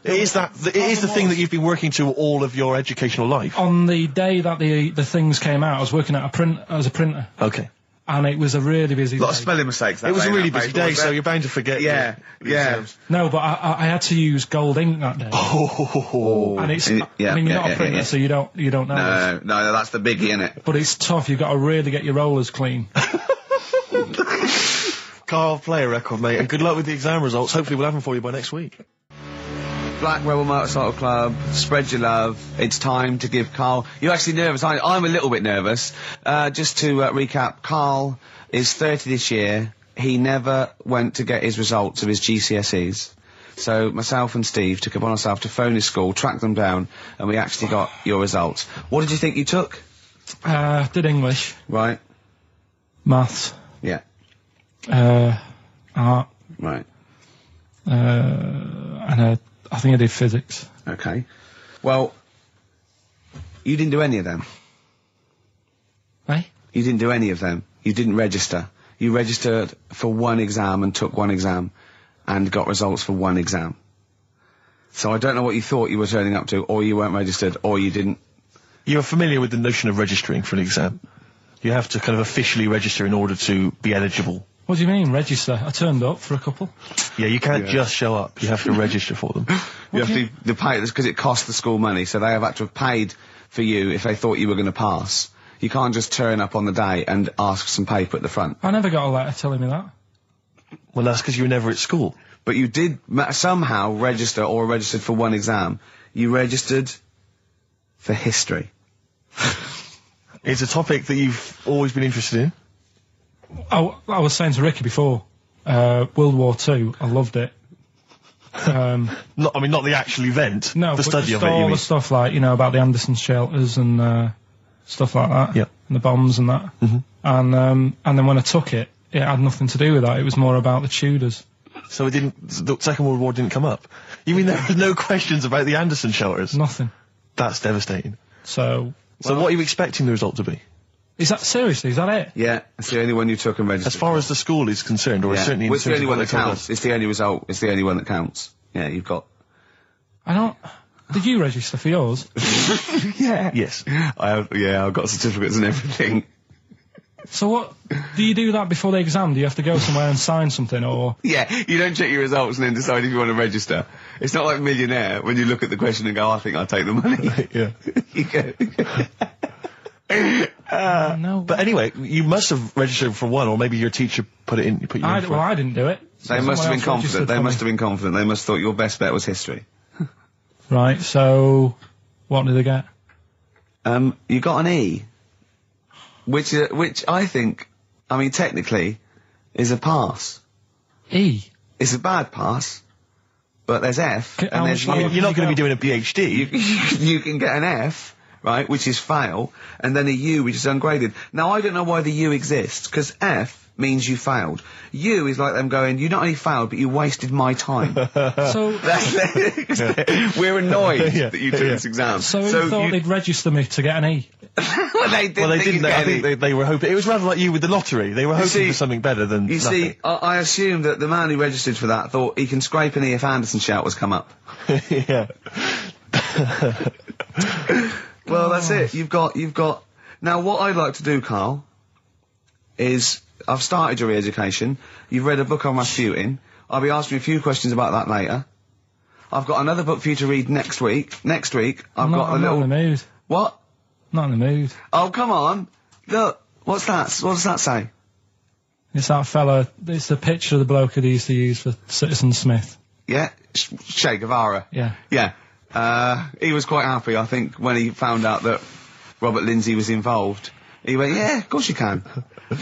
It is the thing that you've been working to all of your educational life. On the day that the things came out, I was working at as a printer. Okay. And it was a really busy day. A lot of spelling mistakes. It was a really busy day, so you're bound to forget. Yeah, yeah. No, but I had to use gold ink that day. Oh. And it's, I mean, you're not a printer, so you don't know. No, that's the biggie, innit? But it's tough. You've got to really get your rollers clean. Carl, play a record, mate, and good luck with the exam results. Hopefully we'll have them for you by next week. Black Rebel Motorcycle Club, spread your love. It's time to give Carl... You're actually nervous, aren't you? I'm a little bit nervous. Just to recap, Carl is 30 this year. He never went to get his results of his GCSEs. So myself and Steve took it upon ourselves to phone his school, track them down, and we actually got your results. What did you think you took? Did English. Right. Maths. Yeah. Art. Right. And I think I did physics. Okay. Well, you didn't do any of them. Eh? You didn't do any of them. You didn't register. You registered for one exam and took one exam and got results for one exam. So I don't know what you thought you were turning up to, or you weren't registered, or you didn't. You're familiar with the notion of registering for an exam. You have to kind of officially register in order to be eligible. What do you mean, register? I turned up for a couple. Yeah, you can't just show up. You have to register for them. You have to pay this because it costs the school money, so they have had to have paid for you if they thought you were going to pass. You can't just turn up on the day and ask for some paper at the front. I never got a letter telling me that. Well, that's because you were never at school. But you did somehow register or registered for one exam. You registered for history. It's a topic that you've always been interested in. I was saying to Ricky before, World War II, I loved it. Not the actual event. No, the study of it. all the stuff like, about the Anderson shelters and stuff like that. Yeah. And the bombs and that. Mm-hmm. And then when I took it, it had nothing to do with that. It was more about the Tudors. So the Second World War didn't come up? You mean there were no questions about the Anderson shelters? Nothing. That's devastating. So what are you expecting the result to be? Is that seriously? Is that it? Yeah, it's the only one you took and registered. As far as the school is concerned, or certainly in it's the only one that terms of what they told counts. us. It's the only result. It's the only one that counts. Yeah, you've got. Did you register for yours? Yeah. Yes. I've got certificates and everything. So what, do you do that before the exam? Do you have to go somewhere and sign something, or? Yeah, you don't check your results and then decide if you want to register. It's not like Millionaire, when you look at the question and go, I think I'll take the money. Yeah. You go. No. But anyway, you must have registered for one, or maybe your teacher put you in for Well, I didn't do it. They must have been confident. They must have been confident. They must have thought your best bet was history. Right, so what did they get? You got an E. Which I think, technically, is a pass. E? It's a bad pass, but there's F, and there's you're not going to be doing a PhD. You can get an F, right, which is fail, and then a U, which is ungraded. Now, I don't know why the U exists, because F means you failed. U is like them going, you not only failed, but you wasted my time. So we're annoyed that you took this exam. So you thought they'd register me to get an E? Well, they didn't. I think they were hoping. It was rather like you with the lottery. They were hoping for something better than You nothing. see, I assume that the man who registered for that thought he can scrape an E if Anderson Shelters come up. Yeah. Well, that's it. You've got... Now, what I'd like to do, Carl, is... I've started your re-education. You've read a book on Rasputin. I'll be asking you a few questions about that later. I've got another book for you to read next week. Next week, I'm not in the mood. What? Not in the mood. Oh, come on. Look, what's that? What does that say? It's that fella, it's the picture of the bloke that he used to use for Citizen Smith. Yeah? Che Guevara. Yeah. Yeah. He was quite happy, I think, when he found out that Robert Lindsay was involved. He went, yeah, of course you can.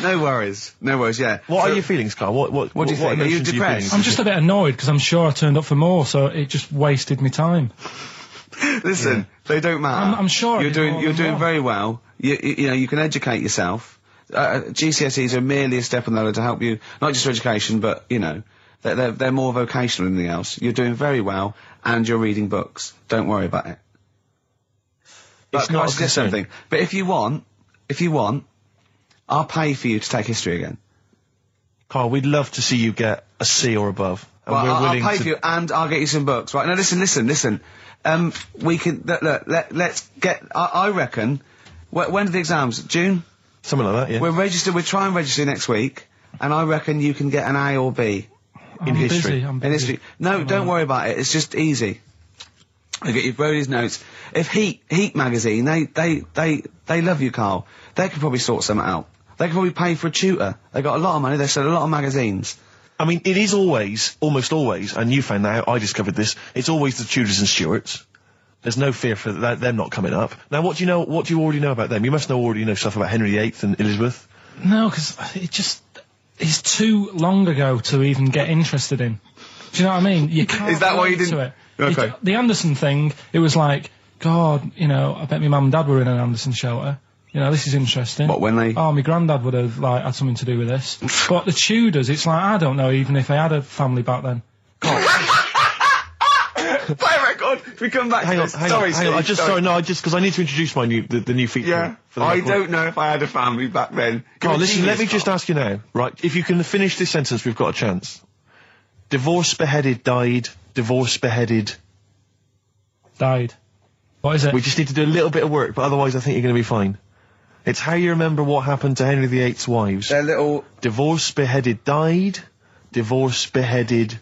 No worries, yeah. What are your feelings, Carl? What do you think? Are you emotions depressed? I'm just a bit annoyed because I'm sure I turned up for more, so it just wasted me time. Listen, they don't matter. I'm sure you're doing very well. You know, you can educate yourself. GCSEs are merely a step on the ladder to help you, not just for education, but, you know, they're more vocational than anything else. You're doing very well, and you're reading books. Don't worry about it. It's not just something. But if you want, I'll pay for you to take history again. Carl, we'd love to see you get a C or above. And Well, we're willing I'll pay to... for you, and I'll get you some books. Right, now listen. We can, let's get, I reckon, when are the exams? June? Something like that, yeah. We'll try and register next week, and I reckon you can get an A or B. I'm history. Busy, I'm In busy. history. No, don't worry about it, it's just easy. I get you Brody's notes. If Heat magazine, they love you, Carl. They could probably sort something out. They could probably pay for a tutor. They got a lot of money, they sell a lot of magazines. I mean, it is almost always, and you found that out, I discovered this, it's always the Tudors and Stuarts. There's no fear for them not coming up. Now, what do you already know about them? You must already know stuff about Henry VIII and Elizabeth. No, because it's too long ago to even get interested in. Do you know what I mean? You can't. Is that why you relate didn't? to it. Okay. The Anderson thing, it was like, God, you know, I bet my mum and dad were in an Anderson shelter. You know, this is interesting. What, when they... Oh, my granddad would have, like, had something to do with this. But the Tudors, it's like, I don't know even if they had a family back then. Play record! If we come back Hang to on, this. hang Sorry, on, hang on. Steve, Because I need to introduce my the new feature. Yeah, For the I record. don't know if I had a family back then. Carl, You're a listen, let me genius, just Carl. ask you now, right? If you can finish this sentence, we've got a chance. Divorced, beheaded, died. Divorced, beheaded. Died. What is it? We just need to do a little bit of work, but otherwise I think you're going to be fine. It's how you remember what happened to Henry VIII's wives. They're little... Divorced, beheaded, died. Divorced, beheaded.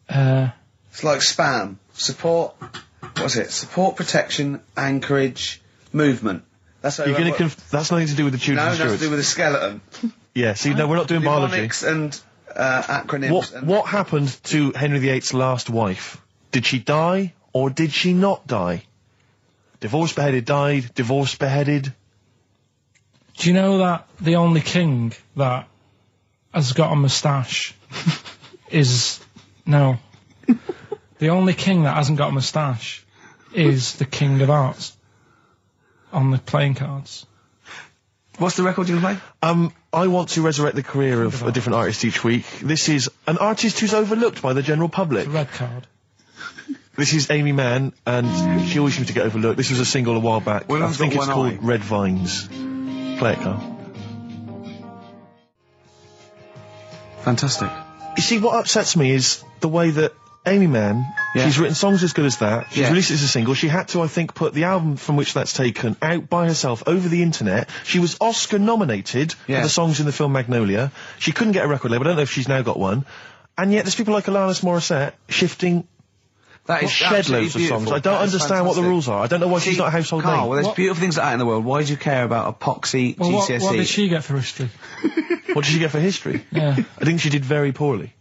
It's like spam. Support... What's it? Support, protection, anchorage, movement. That's how You're going to that's nothing to do with the Tudors No, and nothing Stuarts. to do with the skeleton. Yeah, see, no, we're not doing biology. Mnemonics and acronyms. What happened to Henry VIII's last wife? Did she die, or did she not die? Divorced, beheaded, died. Divorced, beheaded. Do you know that the only king that has got a moustache is... No. The only king that hasn't got a moustache is the King of Hearts on the playing cards. What's the record you play? I want to resurrect the career of a different artist each week. This is an artist who's overlooked by the general public. Red card. This is Amy Mann, and she always seems to get overlooked. This was a single a while back. Well, I I've think got it's one called eye. Red Vines. Play it, Carl. Fantastic. You see, what upsets me is the way that Amy Mann, she's written songs as good as that, she's released it as a single, she had to, I think, put the album from which that's taken out by herself over the internet. She was Oscar nominated for the songs in the film Magnolia. She couldn't get a record label, I don't know if she's now got one. And yet there's people like Alanis Morissette shifting That is shed absolutely loads of beautiful. songs. I don't That is understand what the fantastic. rules are. I don't know why she's not a household Carl, name. well, there's beautiful things like that in the world. Why do you care about epoxy Well, GCSE? what did she get for history? What did she get for history? Yeah. I think she did very poorly.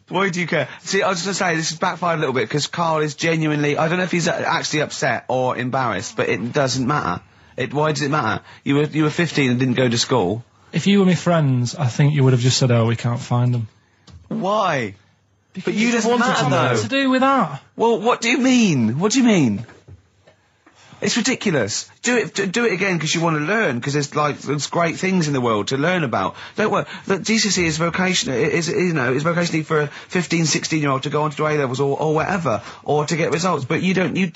Why do you care? See, I was just going to say, this has backfired a little bit, because Carl is genuinely... I don't know if he's actually upset or embarrassed, but it doesn't matter. Why does it matter? You were 15 and didn't go to school. If you were my friends, I think you would have just said, oh, we can't find them. Why? But you just wanted matter, to though. What's to do with that? Well, what do you mean? What do you mean? It's ridiculous. Do it again because you want to learn, because there's great things in the world to learn about. Don't worry. The GCSE is vocational. Is vocationally for a 15, 16-year-old to go on to do A-levels or whatever, or to get results. But you don't need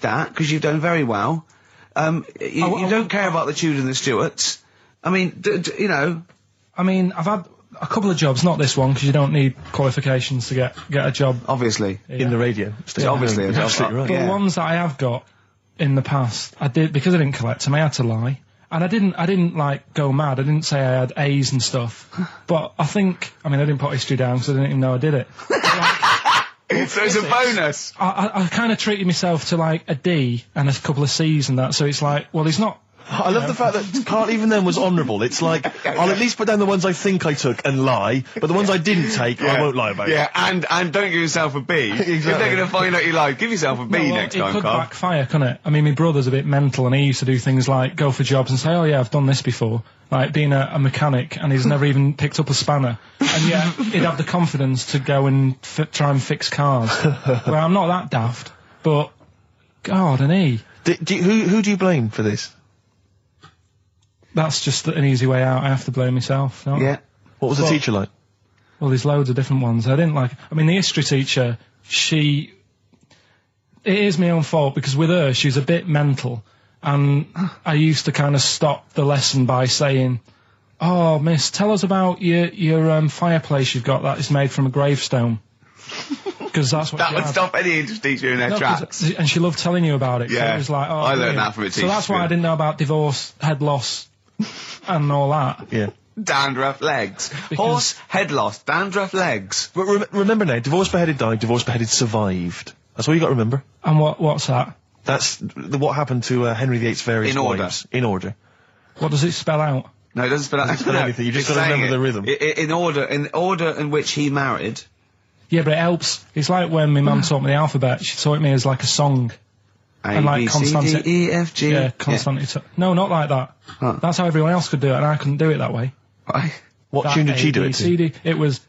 that, because you've done very well. You don't care about the Tudors and the Stuarts. I mean, you know. I mean, I've had a couple of jobs, not this one, because you don't need qualifications to get a job. Obviously. In the radio. Yeah, obviously. You're absolutely right. But ones that I have got in the past, I did, because I didn't collect them, I had to lie. And I didn't like go mad. I didn't say I had A's and stuff. But I didn't put history down because I didn't even know I did it. So it's a bonus. I kind of treated myself to like a D and a couple of C's and that. So it's like, well, he's not I love the fact that Carl even then was honourable. It's like, I'll at least put down the ones I think I took and lie, but the ones I didn't take, I won't lie about. Yeah, and don't give yourself a B. Exactly. If they're going to find out you lied, give yourself a B next time, It could Carl. backfire, couldn't it? I mean, my brother's a bit mental, and he used to do things like go for jobs and say, "Oh yeah, I've done this before," like being a mechanic, and he's never even picked up a spanner, and yet he'd have the confidence to go and try and fix cars. Well, I'm not that daft, but God, and he. Who do you blame for this? That's just an easy way out. I have to blame myself. No? Yeah. What was the teacher like? Well, there's loads of different ones. I didn't like... I mean, the history teacher, it is my own fault, because with her, she's a bit mental, and I used to kind of stop the lesson by saying, "Oh, miss, tell us about your fireplace you've got that is made from a gravestone." Because that's what That would stop any English teacher in their tracks. And she loved telling you about it. So Yeah. it was like, oh, I learned brilliant. that from a teacher, So that's why yeah. I didn't know about divorce, head loss, and all that. Yeah. Dandruff legs. Horse, head loss, dandruff legs. But remember now, divorce beheaded died, divorce beheaded survived. That's all you got to remember. And what's that? That's what happened to Henry VIII's various In order. wives. In order. What does it spell out? No, it doesn't spell out. Doesn't spell anything, you just it's gotta saying remember it. the rhythm. In order in which he married. Yeah, but it helps. It's like when my mum taught me the alphabet. She taught me as like a song. And like C, D, E, F, G. Yeah, constantly. No, not like that. Huh. That's how everyone else could do it, and I couldn't do it that way. Right. What tune did she do it to? A-B-C-D. It was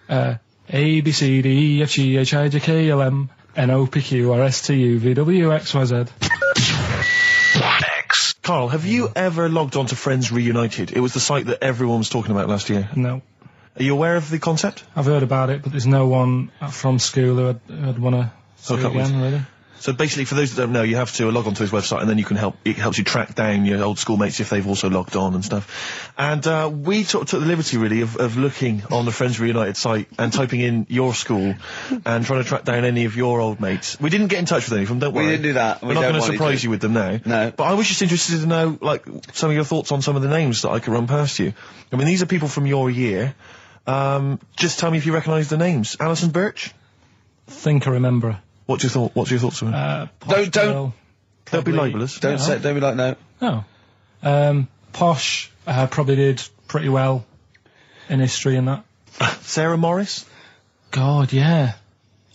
A, B, C, D, E, F, G, H, I, J, K, L, M, N, O, P, Q, R, S, T, U, V, W, X, Y, Z. Carl, have you ever logged on to Friends Reunited? It was the site that everyone was talking about last year. No. Are you aware of the concept? I've heard about it, but there's no one from school who'd want to see it Hook up with. again, really. So basically, for those that don't know, you have to log on to his website, and then you can it helps you track down your old schoolmates if they've also logged on and stuff. And we took the liberty, really, of looking on the Friends Reunited site and typing in your school and trying to track down any of your old mates. We didn't get in touch with any of them, don't worry. We didn't do that. We're not going to surprise you with them now. No. But I was just interested to know, like, some of your thoughts on some of the names that I could run past you. I mean, these are people from your year. Just tell me if you recognise the names. Alison Birch? Think I remember her. What's your thoughts on her? Don't be libelous. Don't be like no. No. Posh probably did pretty well in history and that. Sarah Morris? God, yeah.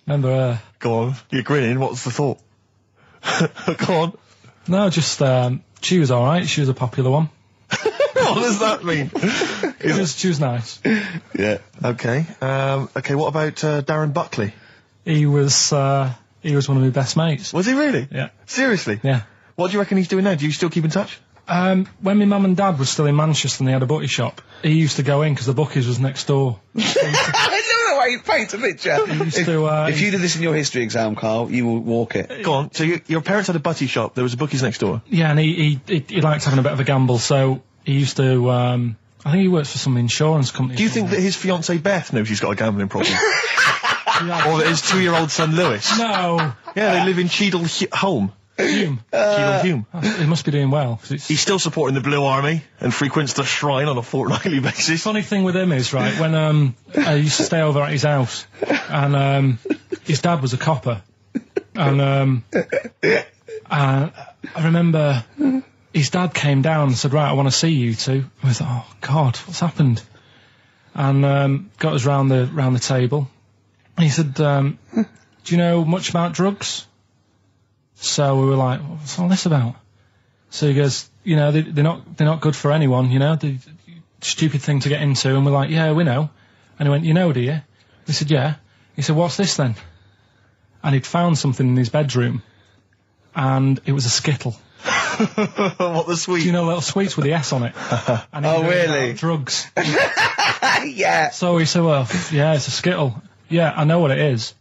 Remember her. Go on, you're grinning, what's the thought? Go on. No, just, she was alright, she was a popular one. What does that mean? She was nice. Yeah. Okay. Okay, what about Darren Buckley? He was one of my best mates. Was he really? Yeah. Seriously? Yeah. What do you reckon he's doing now? Do you still keep in touch? When my mum and dad were still in Manchester and they had a bookie shop, he used to go in because the bookies was next door. I know the way you paint a picture. If you did this in your history exam, Carl, you will walk it. Go on. So your parents had a butty shop, there was a bookies next door? Yeah, and he liked having a bit of a gamble, so he used to, I think he works for some insurance company. Do you think that his fiancée Beth knows he's got a gambling problem? Or that his 2-year-old son Lewis? No. Yeah, they live in Cheadle Home. Hume. Cheadle Hume. He must be doing well. 'Cause it's... He's still supporting the Blue Army and frequents the shrine on a fortnightly basis. Funny thing with him is, right, when I used to stay over at his house, and his dad was a copper, and I remember his dad came down and said, "Right, I want to see you two." I thought, "Oh God, what's happened?" And got us round the table. And he said, "Do you know much about drugs?" So we were like, "What's all this about?" So he goes, "You know, they're not good for anyone. You know, the stupid thing to get into." And we're like, "Yeah, we know." And he went, "You know, do you?" We said, "Yeah." He said, "What's this then?" And he'd found something in his bedroom, and it was a Skittle. What, the sweet? Do you know little sweets with the S on it? And Oh, really? Drugs. Yeah. So he said, "Well, yeah, it's a Skittle." "Yeah, I know what it is."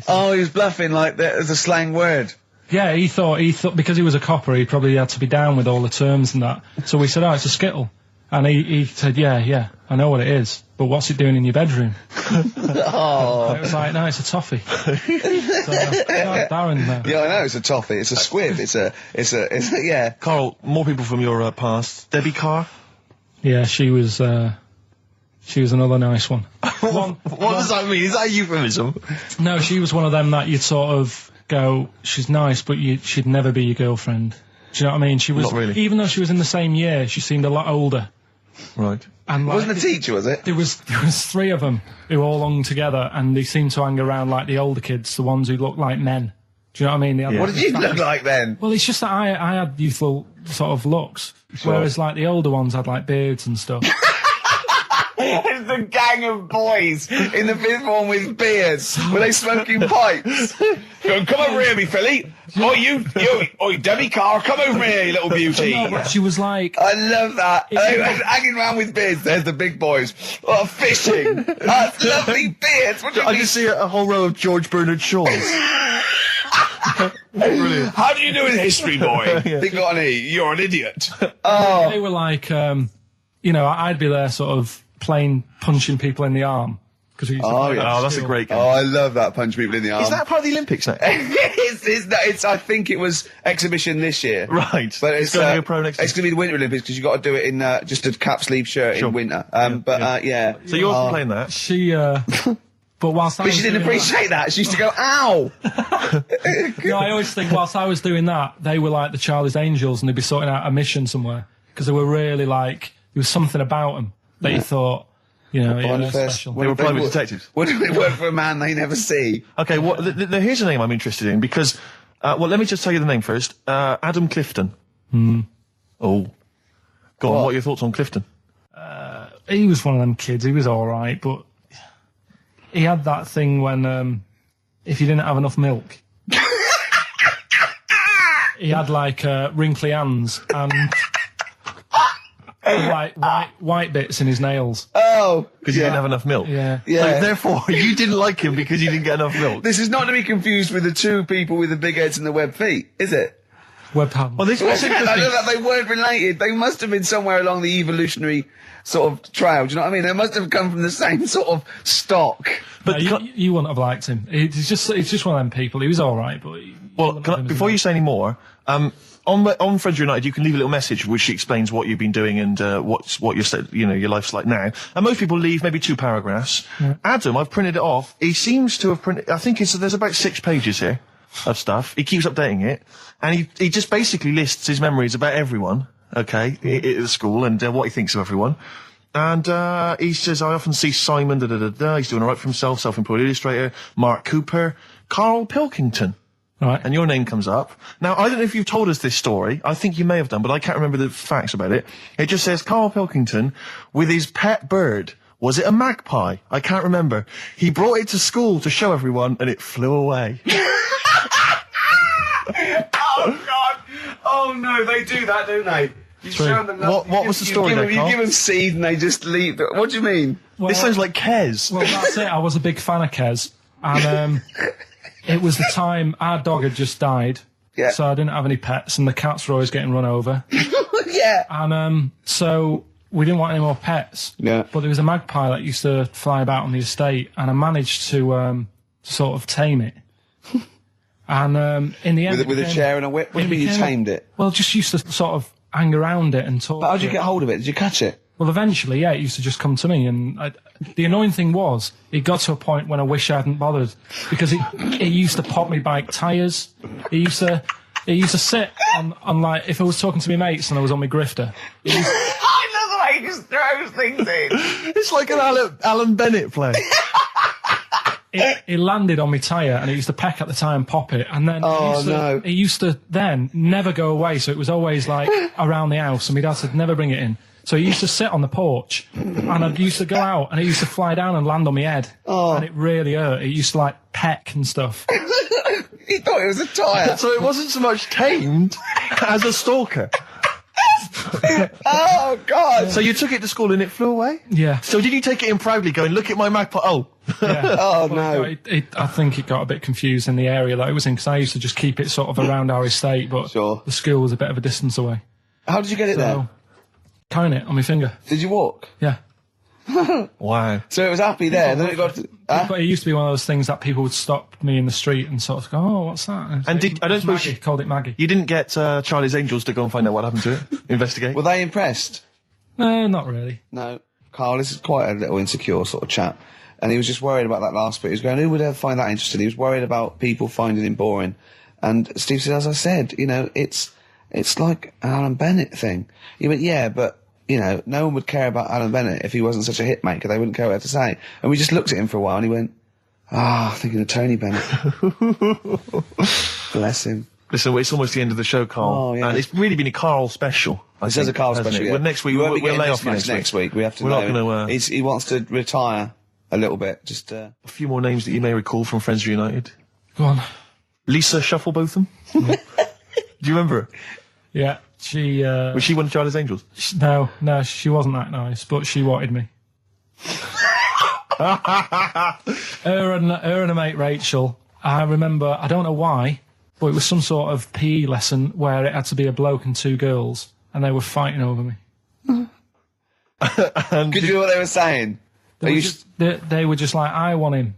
Oh, he was bluffing like that as a slang word. Yeah, he thought because he was a copper, he probably had to be down with all the terms and that. So we said, "Oh, it's a Skittle." And he said, yeah, I know what it is, but what's it doing in your bedroom? Oh. And it was like, "No, it's a toffee." So, Darren there. Yeah, I know, it's a toffee, it's a squib, it's a, yeah. Carl, more people from your past. Debbie Carr? Yeah, she was another nice one. What does that mean? Is that a euphemism? No, she was one of them that you'd sort of go, she's nice, but she'd never be your girlfriend. Do you know what I mean? She was, Not really. even though she was in the same year, she seemed a lot older. Right. And like, Wasn't a teacher, was it? There was 3 of them who all hung together, and they seemed to hang around like the older kids, the ones who looked like men. Do you know what I mean? They had, What did you look like then? Well, it's just that I had youthful sort of looks, whereas like the older ones had like beards and stuff. It's the gang of boys in the 5th form with beards. Were they smoking pipes? Come over here, me filly. Oi, Debbie Carr, come over here, you little beauty. No, but she was like... I love that. They were hanging around with beards. There's the big boys. Oh, fishing. That's lovely beards. What do you I mean? just see a whole row of George Bernard Shaws. Brilliant. How do you do in history, boy? Yeah. Think on E. You're an idiot. They were like, you know, I'd be there sort of playing punching people in the arm. That's a great game. Oh, I love that, punch people in the arm. Is that part of the Olympics now? it's, I think it was exhibition this year. Right. But it's going to be a pro next year. It's going to be the Winter Olympics because you've got to do it in just a cap sleeve shirt in winter. Yeah. So you're playing that? She, but whilst I But was she didn't doing appreciate that. She used to go, ow! No, I always think whilst I was doing that, they were like the Charlie's Angels and they'd be sorting out a mission somewhere. Because they were really like, there was something about them that you thought, you know, they're special. They were private detectives. What do they work for a man they never see? Okay, well, here's a name I'm interested in because, well, let me just tell you the name first. Adam Clifton. Oh. Go on, what are your thoughts on Clifton? He was one of them kids, he was alright, but he had that thing when, if you didn't have enough milk, he had like, wrinkly hands and like white bits in his nails. Oh, because you didn't have enough milk. Yeah. Yeah. So therefore, you didn't like him because you didn't get enough milk. This is not to be confused with the 2 people with the big heads and the web feet, is it? Web hands. Well, this was I know that they weren't related. They must have been somewhere along the evolutionary sort of trail. Do you know what I mean? They must have come from the same sort of stock. But you wouldn't have liked him. He's just one of them people. He was alright, but... Before you say any more, on Friends United, you can leave a little message which explains what you've been doing and what your life's like now. And most people leave maybe 2 paragraphs. Yeah. Adam, I've printed it off. He seems to have printed. I think there's about 6 pages here of stuff. He keeps updating it, and he just basically lists his memories about everyone. Okay, at the school and what he thinks of everyone. And he says, I often see Simon. He's doing all right for himself. Self-employed illustrator. Mark Cooper. Karl Pilkington. Right. And your name comes up. Now, I don't know if you've told us this story. I think you may have done, but I can't remember the facts about it. It just says Karl Pilkington with his pet bird. Was it a magpie? I can't remember. He brought it to school to show everyone and it flew away. Oh, God. Oh, no, they do that, don't they? You show them what was the story there, You give them seed and they just leave. What do you mean? Well, this sounds like Kez. Well, that's it. I was a big fan of Kez. And it was the time our dog had just died. Yeah. So I didn't have any pets and the cats were always getting run over. Yeah. And so we didn't want any more pets. Yeah. But there was a magpie that used to fly about on the estate and I managed to sort of tame it. And in the end... With a chair and a whip? What do you mean you tamed it? Well, just used to sort of hang around it and talk. But how did you get hold of it? Did you catch it? Well, eventually, yeah, it used to just come to me. And the annoying thing was, it got to a point when I wish I hadn't bothered. Because it used to pop me bike tyres. It used to sit on like, if I was talking to my mates and I was on my grifter. I love the way he just throws things in. It's like an Alan Bennett play. It landed on my tyre and it used to peck at the tyre and pop it. And then it used to then never go away. So it was always like around the house and my dad said, never bring it in. So it used to sit on the porch and I used to go out and it used to fly down and land on my head. Oh. And it really hurt. It used to like peck and stuff. He thought it was a tyre. So it wasn't so much tamed as a stalker. Oh, God. So you took it to school and it flew away? Yeah. So did you take it in proudly going, look at my magpie? Oh. Yeah. Oh, well, no. I think it got a bit confused in the area that it was in because I used to just keep it sort of around our estate, but the school was a bit of a distance away. How did you get it there? Carrying it on my finger. Did you walk? Yeah. Wow. So it was happy there, then it got to... But it used to be one of those things that people would stop me in the street and sort of go, oh, what's that? And I don't suppose Maggie, called it Maggie. You didn't get Charlie's Angels to go and find out what happened to it? Investigate? Were they impressed? No, not really. No. Carl, this is quite a little insecure sort of chap. And he was just worried about that last bit. He was going, who would ever find that interesting? He was worried about people finding him boring. And Steve said, as I said, you know, it's it's like an Alan Bennett thing. He went, yeah, but, you know, no one would care about Alan Bennett if he wasn't such a hit maker. They wouldn't care what he had to say. And we just looked at him for a while and he went, thinking of Tony Bennett. Bless him. Listen, it's almost the end of the show, Carl. Oh, yeah. And it's really been a Carl special. This is a Carl special, yeah. Well, next week, we'll lay off next week. We have to We're know. not going to... He wants to retire a little bit, just... A few more names that you may recall from Friends Reunited. Go on. Lisa Shufflebotham. Do you remember her? Yeah, she... Was she one of Charlie's Angels? No, she wasn't that nice, but she wanted me. her and a mate Rachel, I remember, I don't know why, but it was some sort of PE lesson where it had to be a bloke and 2 girls, and they were fighting over me. Could you hear what they were saying? They were just like, I want him,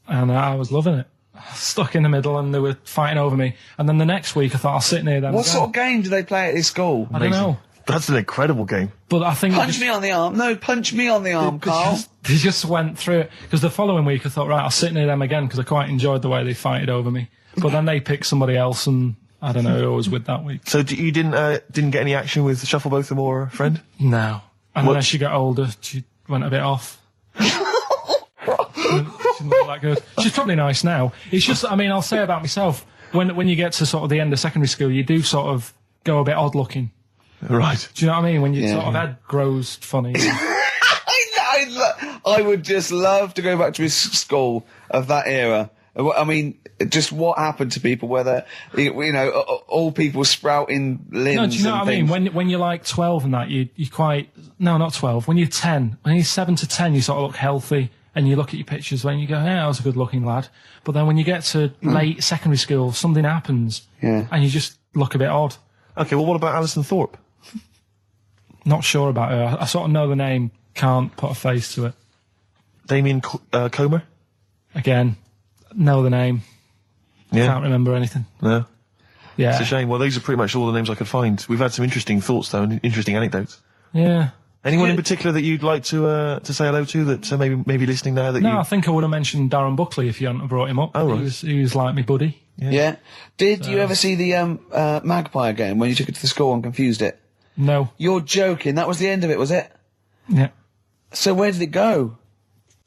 and I was loving it. Stuck in the middle, and they were fighting over me. And then the next week, I thought I'll sit near them. What sort of game do they play at this school? I don't know. That's an incredible game. But I think punch me on the arm. No, punch me on the arm, Carl. They just went through it. Because the following week, I thought, right, I'll sit near them again because I quite enjoyed the way they fighted over me. But then they picked somebody else, and I don't know who I was with that week. So you didn't get any action with Shufflebotham or a friend? No. And then as she got older, she went a bit off. She didn't look that good. She's probably nice now. It's just, I mean, I'll say about myself, when you get to sort of the end of secondary school, you do sort of go a bit odd looking. Right. Do you know what I mean? When your sort of head grows funny. I would just love to go back to his school of that era. I mean, just what happened to people, whether, you know, all people sprouting limbs. No, do you know what I things. mean? When you're like 12 and that, you quite, no, not 12. When you're 10, when you're 7 to 10, you sort of look healthy and you look at your pictures when you go, yeah, I was a good looking lad. But then when you get to late secondary school, something happens. Yeah. And you just look a bit odd. Okay, well, what about Alison Thorpe? Not sure about her. I sort of know the name, can't put a face to it. Damien Comer? Again, know the name. Yeah. Can't remember anything. No. Yeah. It's a shame. Well, these are pretty much all the names I could find. We've had some interesting thoughts, though, and interesting anecdotes. Yeah. Anyone in particular that you'd like to say hello to that maybe listening now that No, I think I would have mentioned Darren Buckley if you hadn't brought him up. Oh, right. He was like my buddy. Yeah. Did you ever see the Magpie game when you took it to the school and confused it? No. You're joking. That was the end of it, was it? Yeah. So where did it go?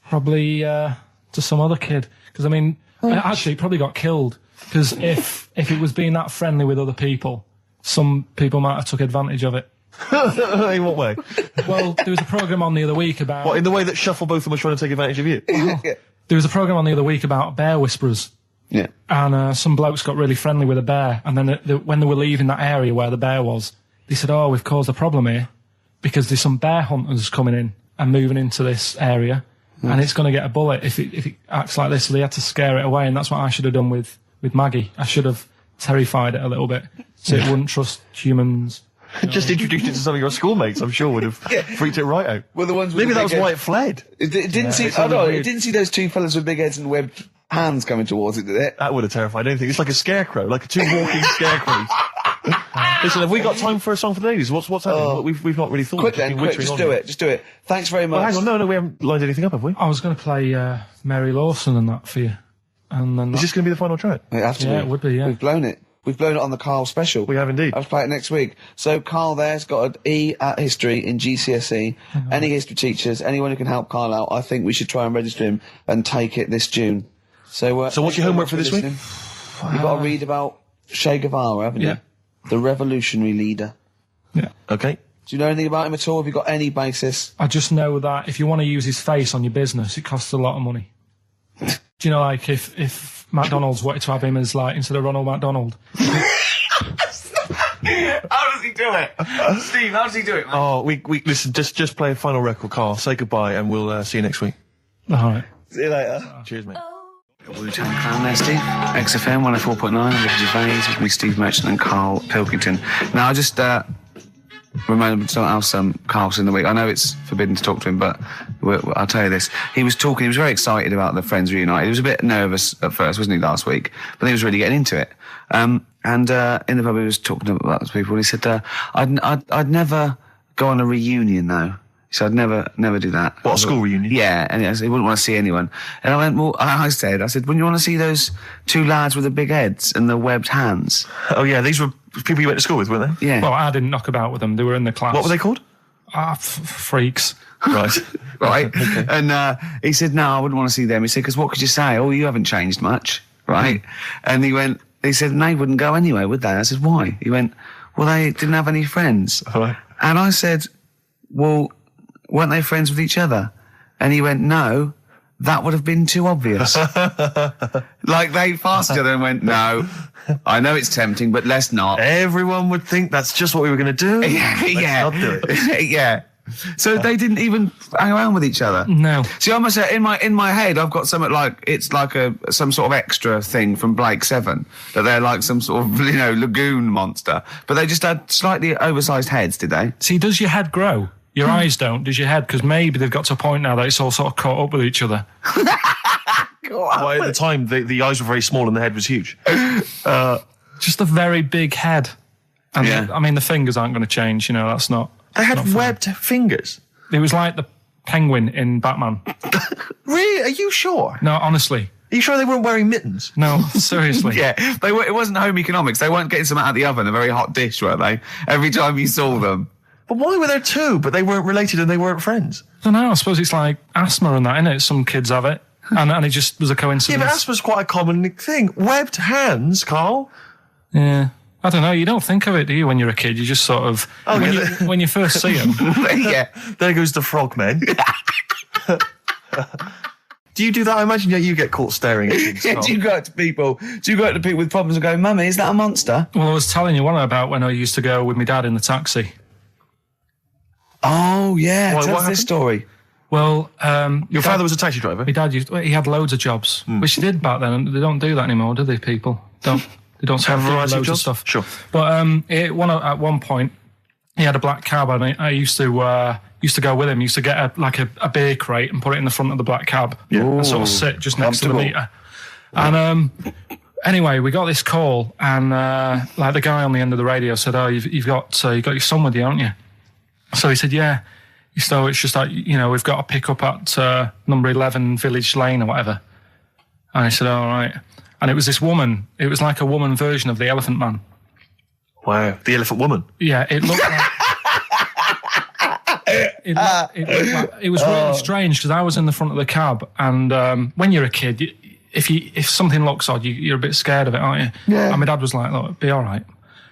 Probably to some other kid. Because, I mean, actually, it probably got killed. Because if it was being that friendly with other people, some people might have took advantage of it. In what way? Well, there was a programme on the other week about... What, in the way that Shufflebotham was trying to take advantage of you? Well, there was a programme on the other week about bear whisperers. Yeah. And some blokes got really friendly with a bear. And then when they were leaving that area where the bear was, they said, oh, we've caused a problem here because there's some bear hunters coming in and moving into this area. And it's going to get a bullet if it acts like this. So they had to scare it away. And that's what I should have done with Maggie. I should have terrified it a little bit so it wouldn't trust humans. Just introduced it to some of your schoolmates, I'm sure would have freaked it right out. Well, the ones with maybe the that was big why heads. it fled. It didn't see. Oh no! It didn't see those two fellas with big heads and webbed hands coming towards it, did it? That would have terrified anything. It's like a scarecrow, like two walking scarecrows. Listen, have we got time for a song for the ladies? What's happening? We've not really thought. Quick then, quick, just do it. Just do it. Thanks very much. Well, hang on, no, we haven't lined anything up, have we? I was going to play Mary Lawson and that for you. And then Is this going to be the final track? It have to be. it would be, yeah. We've blown it. We've blown it on the Carl special. We have indeed. I'll play it next week. So Carl there's got an E at history in GCSE. Any history teachers, anyone who can help Carl out, I think we should try and register him and take it this June. So what's your homework for this week? You've got to read about Che Guevara, haven't Yeah. you? The revolutionary leader. Yeah. Okay. Do you know anything about him at all? Have you got any basis? I just know that if you want to use his face on your business, it costs a lot of money. Do you know, like, if McDonald's wanted to have him as, like, instead of Ronald McDonald? How does he do it? Steve, how does he do it, man? Oh, we listen, just play a final record, Carl. Say goodbye and we'll see you next week. All right. See you later. Cheers, mate. Wu-Tang Clan there, Steve. XFM 104.9. I'm Ricky Gervais with me, Steve Merchant and Karl Pilkington. Now, I just remembered something else Carl's in the week. I know it's forbidden to talk to him, but I'll tell you this. He was very excited about the Friends Reunited. He was a bit nervous at first, wasn't he, last week? But he was really getting into it. And in the pub, he was talking about those people, and he said, I'd never go on a reunion, though. So I'd never do that. What, a school reunion? Yeah, and he wouldn't want to see anyone. And I went, well, I said, wouldn't you want to see those two lads with the big heads and the webbed hands? Oh yeah, these were people you went to school with, weren't they? Yeah. Well, I didn't knock about with them. They were in the class. What were they called? Freaks. Right. Right. And he said, no, I wouldn't want to see them. He said, because what could you say? Oh, you haven't changed much. Right. And he said, and they wouldn't go anyway, would they? I said, why? He went, well, they didn't have any friends. Right. And I said, well, weren't they friends with each other? And he went, no, that would have been too obvious. Like they passed each other and went, no, I know it's tempting, but let's not. Everyone would think that's just what we were going to do. Let's not do it. Yeah. So they didn't even hang around with each other. No. See, I must say, in my head, I've got something like it's like some sort of extra thing from Blake 7 that they're like some sort of lagoon monster, but they just had slightly oversized heads, did they? See, does your head grow? Your eyes don't. Does your head? Because maybe they've got to a point now that it's all sort of caught up with each other. Well, at the time, the eyes were very small and the head was huge. Just a very big head. And I mean, the fingers aren't going to change. That's not. They had webbed fingers. It was like the penguin in Batman. Really? Are you sure? No, honestly. Are you sure they weren't wearing mittens? No, seriously. Yeah, it wasn't home economics. They weren't getting something out of the oven, a very hot dish, were they? Every time you saw them. But why were there two, but they weren't related and they weren't friends? I don't know. I suppose it's like asthma and that, innit? Some kids have it. And it just was a coincidence. Yeah, but asthma's quite a common thing. Webbed hands, Carl. Yeah. I don't know. You don't think of it, do you, when you're a kid? You just sort of... when you first see them. Yeah. There goes the frogmen. Do you do that? I imagine you get caught staring at things. Yeah, do you go up to people with problems and go, Mummy, is that a monster? Well, I was telling you one about when I used to go with my dad in the taxi. Oh, yeah. Tell us this story. Well, your father was a taxi driver? My dad he had loads of jobs, which he did back then, and they don't do that anymore, do they, people? They don't have loads of stuff. Sure. But at one point, he had a black cab, and I used to go with him. Used to get a beer crate and put it in the front of the black cab, and sort of sit just next to the meter. And anyway, we got this call, and the guy on the end of the radio said, "Oh, you've got your son with you, haven't you?" So he said, "Yeah." So it's just like, we've got to pick up at number 11 Village Lane or whatever. And I said, all right. And it was this woman. It was like a woman version of the Elephant Man. Wow, the Elephant Woman. Yeah, it looked like... it was really strange because I was in the front of the cab, and when you're a kid, if something looks odd, you're a bit scared of it, aren't you? Yeah. And my dad was like, look, be all right.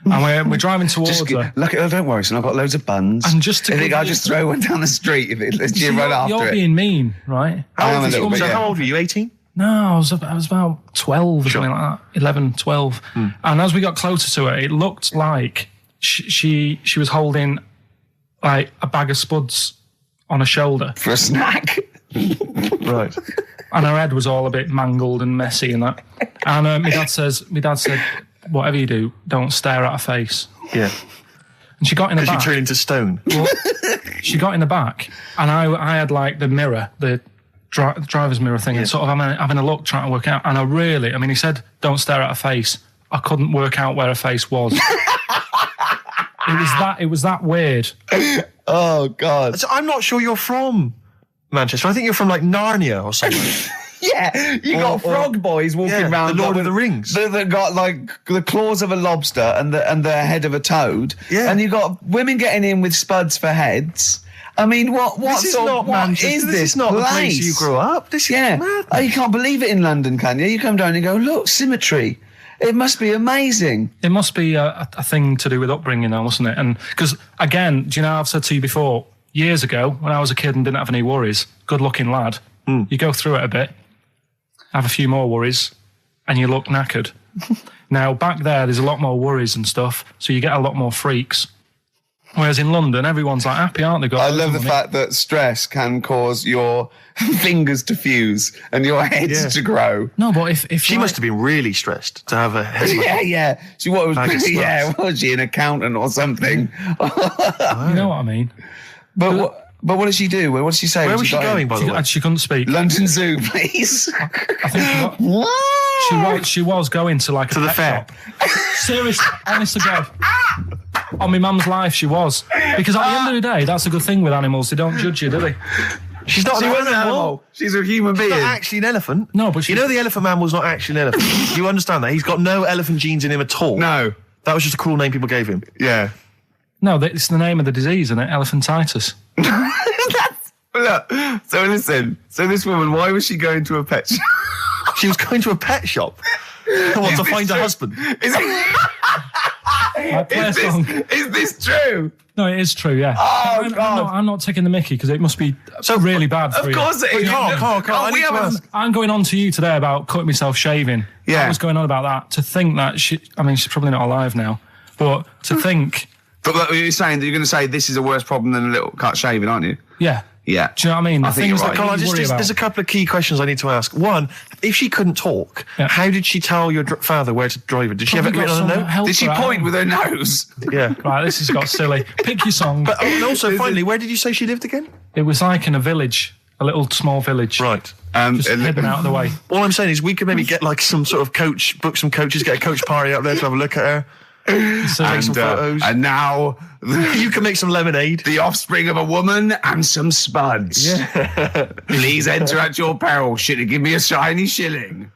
And we're driving towards her. Look, don't worry, son, I've got loads of buns. And just to I'll just throw one down the street if it lets you run after it. You're being mean, right? How old were you, 18? No, I was about 12 or something like that. 11, 12. And as we got closer to her, it looked like she was holding like a bag of spuds on her shoulder. For a snack. Right. And her head was all a bit mangled and messy and that. And my dad said, whatever you do, don't stare at her face. Yeah. And she got in the back. Because you turned into stone. Well, she got in the back, and I had like the mirror, the driver's mirror thing, and sort of having a look, trying to work out. And he said, don't stare at her face. I couldn't work out where her face was. It was that weird. Oh, God. So I'm not sure you're from Manchester. I think you're from like Narnia or something. Yeah, you got frog boys walking around. The Lord of the Rings. That got like the claws of a lobster and the head of a toad. Yeah. And you got women getting in with spuds for heads. I mean, what is this? This is not the place you grew up. This is mad. Oh, you can't believe it in London, can you? You come down and go, look, symmetry. It must be amazing. It must be a thing to do with upbringing, though, mustn't it? And because again, do you know, I've said to you before, years ago when I was a kid and didn't have any worries, good-looking lad, you go through it a bit, have a few more worries, and you look knackered. Now, back there's a lot more worries and stuff, so you get a lot more freaks. Whereas in London, everyone's like happy, aren't they? I love the fact that stress can cause your fingers to fuse and your heads to grow. No, but if she must have been really stressed to have a head. Yeah. She was she an accountant or something? You know what I mean? But what did she do? What did she say? Where was she going, by the way? She couldn't speak. London Zoo, please. I think she was going to like a the fair. Shop. Seriously, honest to God. On my mum's life, she was. Because at the end of the day, that's a good thing with animals. They don't judge you, do they? She's not an animal. She's a human being. She's not actually an elephant. No, but you know the Elephant Man was not actually an elephant. You understand that? He's got no elephant genes in him at all. No. That was just a cool name people gave him. Yeah. No, it's the name of the disease, isn't it? Elephantitis. Look, so listen. So this woman, why was she going to a pet shop? She was going to a pet shop. What, to find a husband? Is this true? No, it is true, yeah. Oh, God. I'm not taking the mickey because it must be really bad for you. Of course it is. Carl, I'm going on to you today about cutting myself shaving. Yeah. I was going on about that. To think that she's probably not alive now, but to think... But you're saying that you're going to say this is a worse problem than a little cut shaving, aren't you? Yeah. Yeah. Do you know what I mean? I think you're right. Carl, there's a couple of key questions I need to ask. One, if she couldn't talk, how did she tell your father where to drive her? Did she have it written on a note? Did she point with her nose? Yeah. Right, this has got silly. Pick your song. But also, finally, where did you say she lived again? It was like in a village, a little small village. Right. Just hidden out of the way. All I'm saying is we could maybe get like some sort of coach, book some coaches, get a coach party up there to have a look at her. Take some photos. And now you can make some lemonade. The offspring of a woman and some spuds. Yeah. Please enter at your peril. Should it give me a shiny shilling?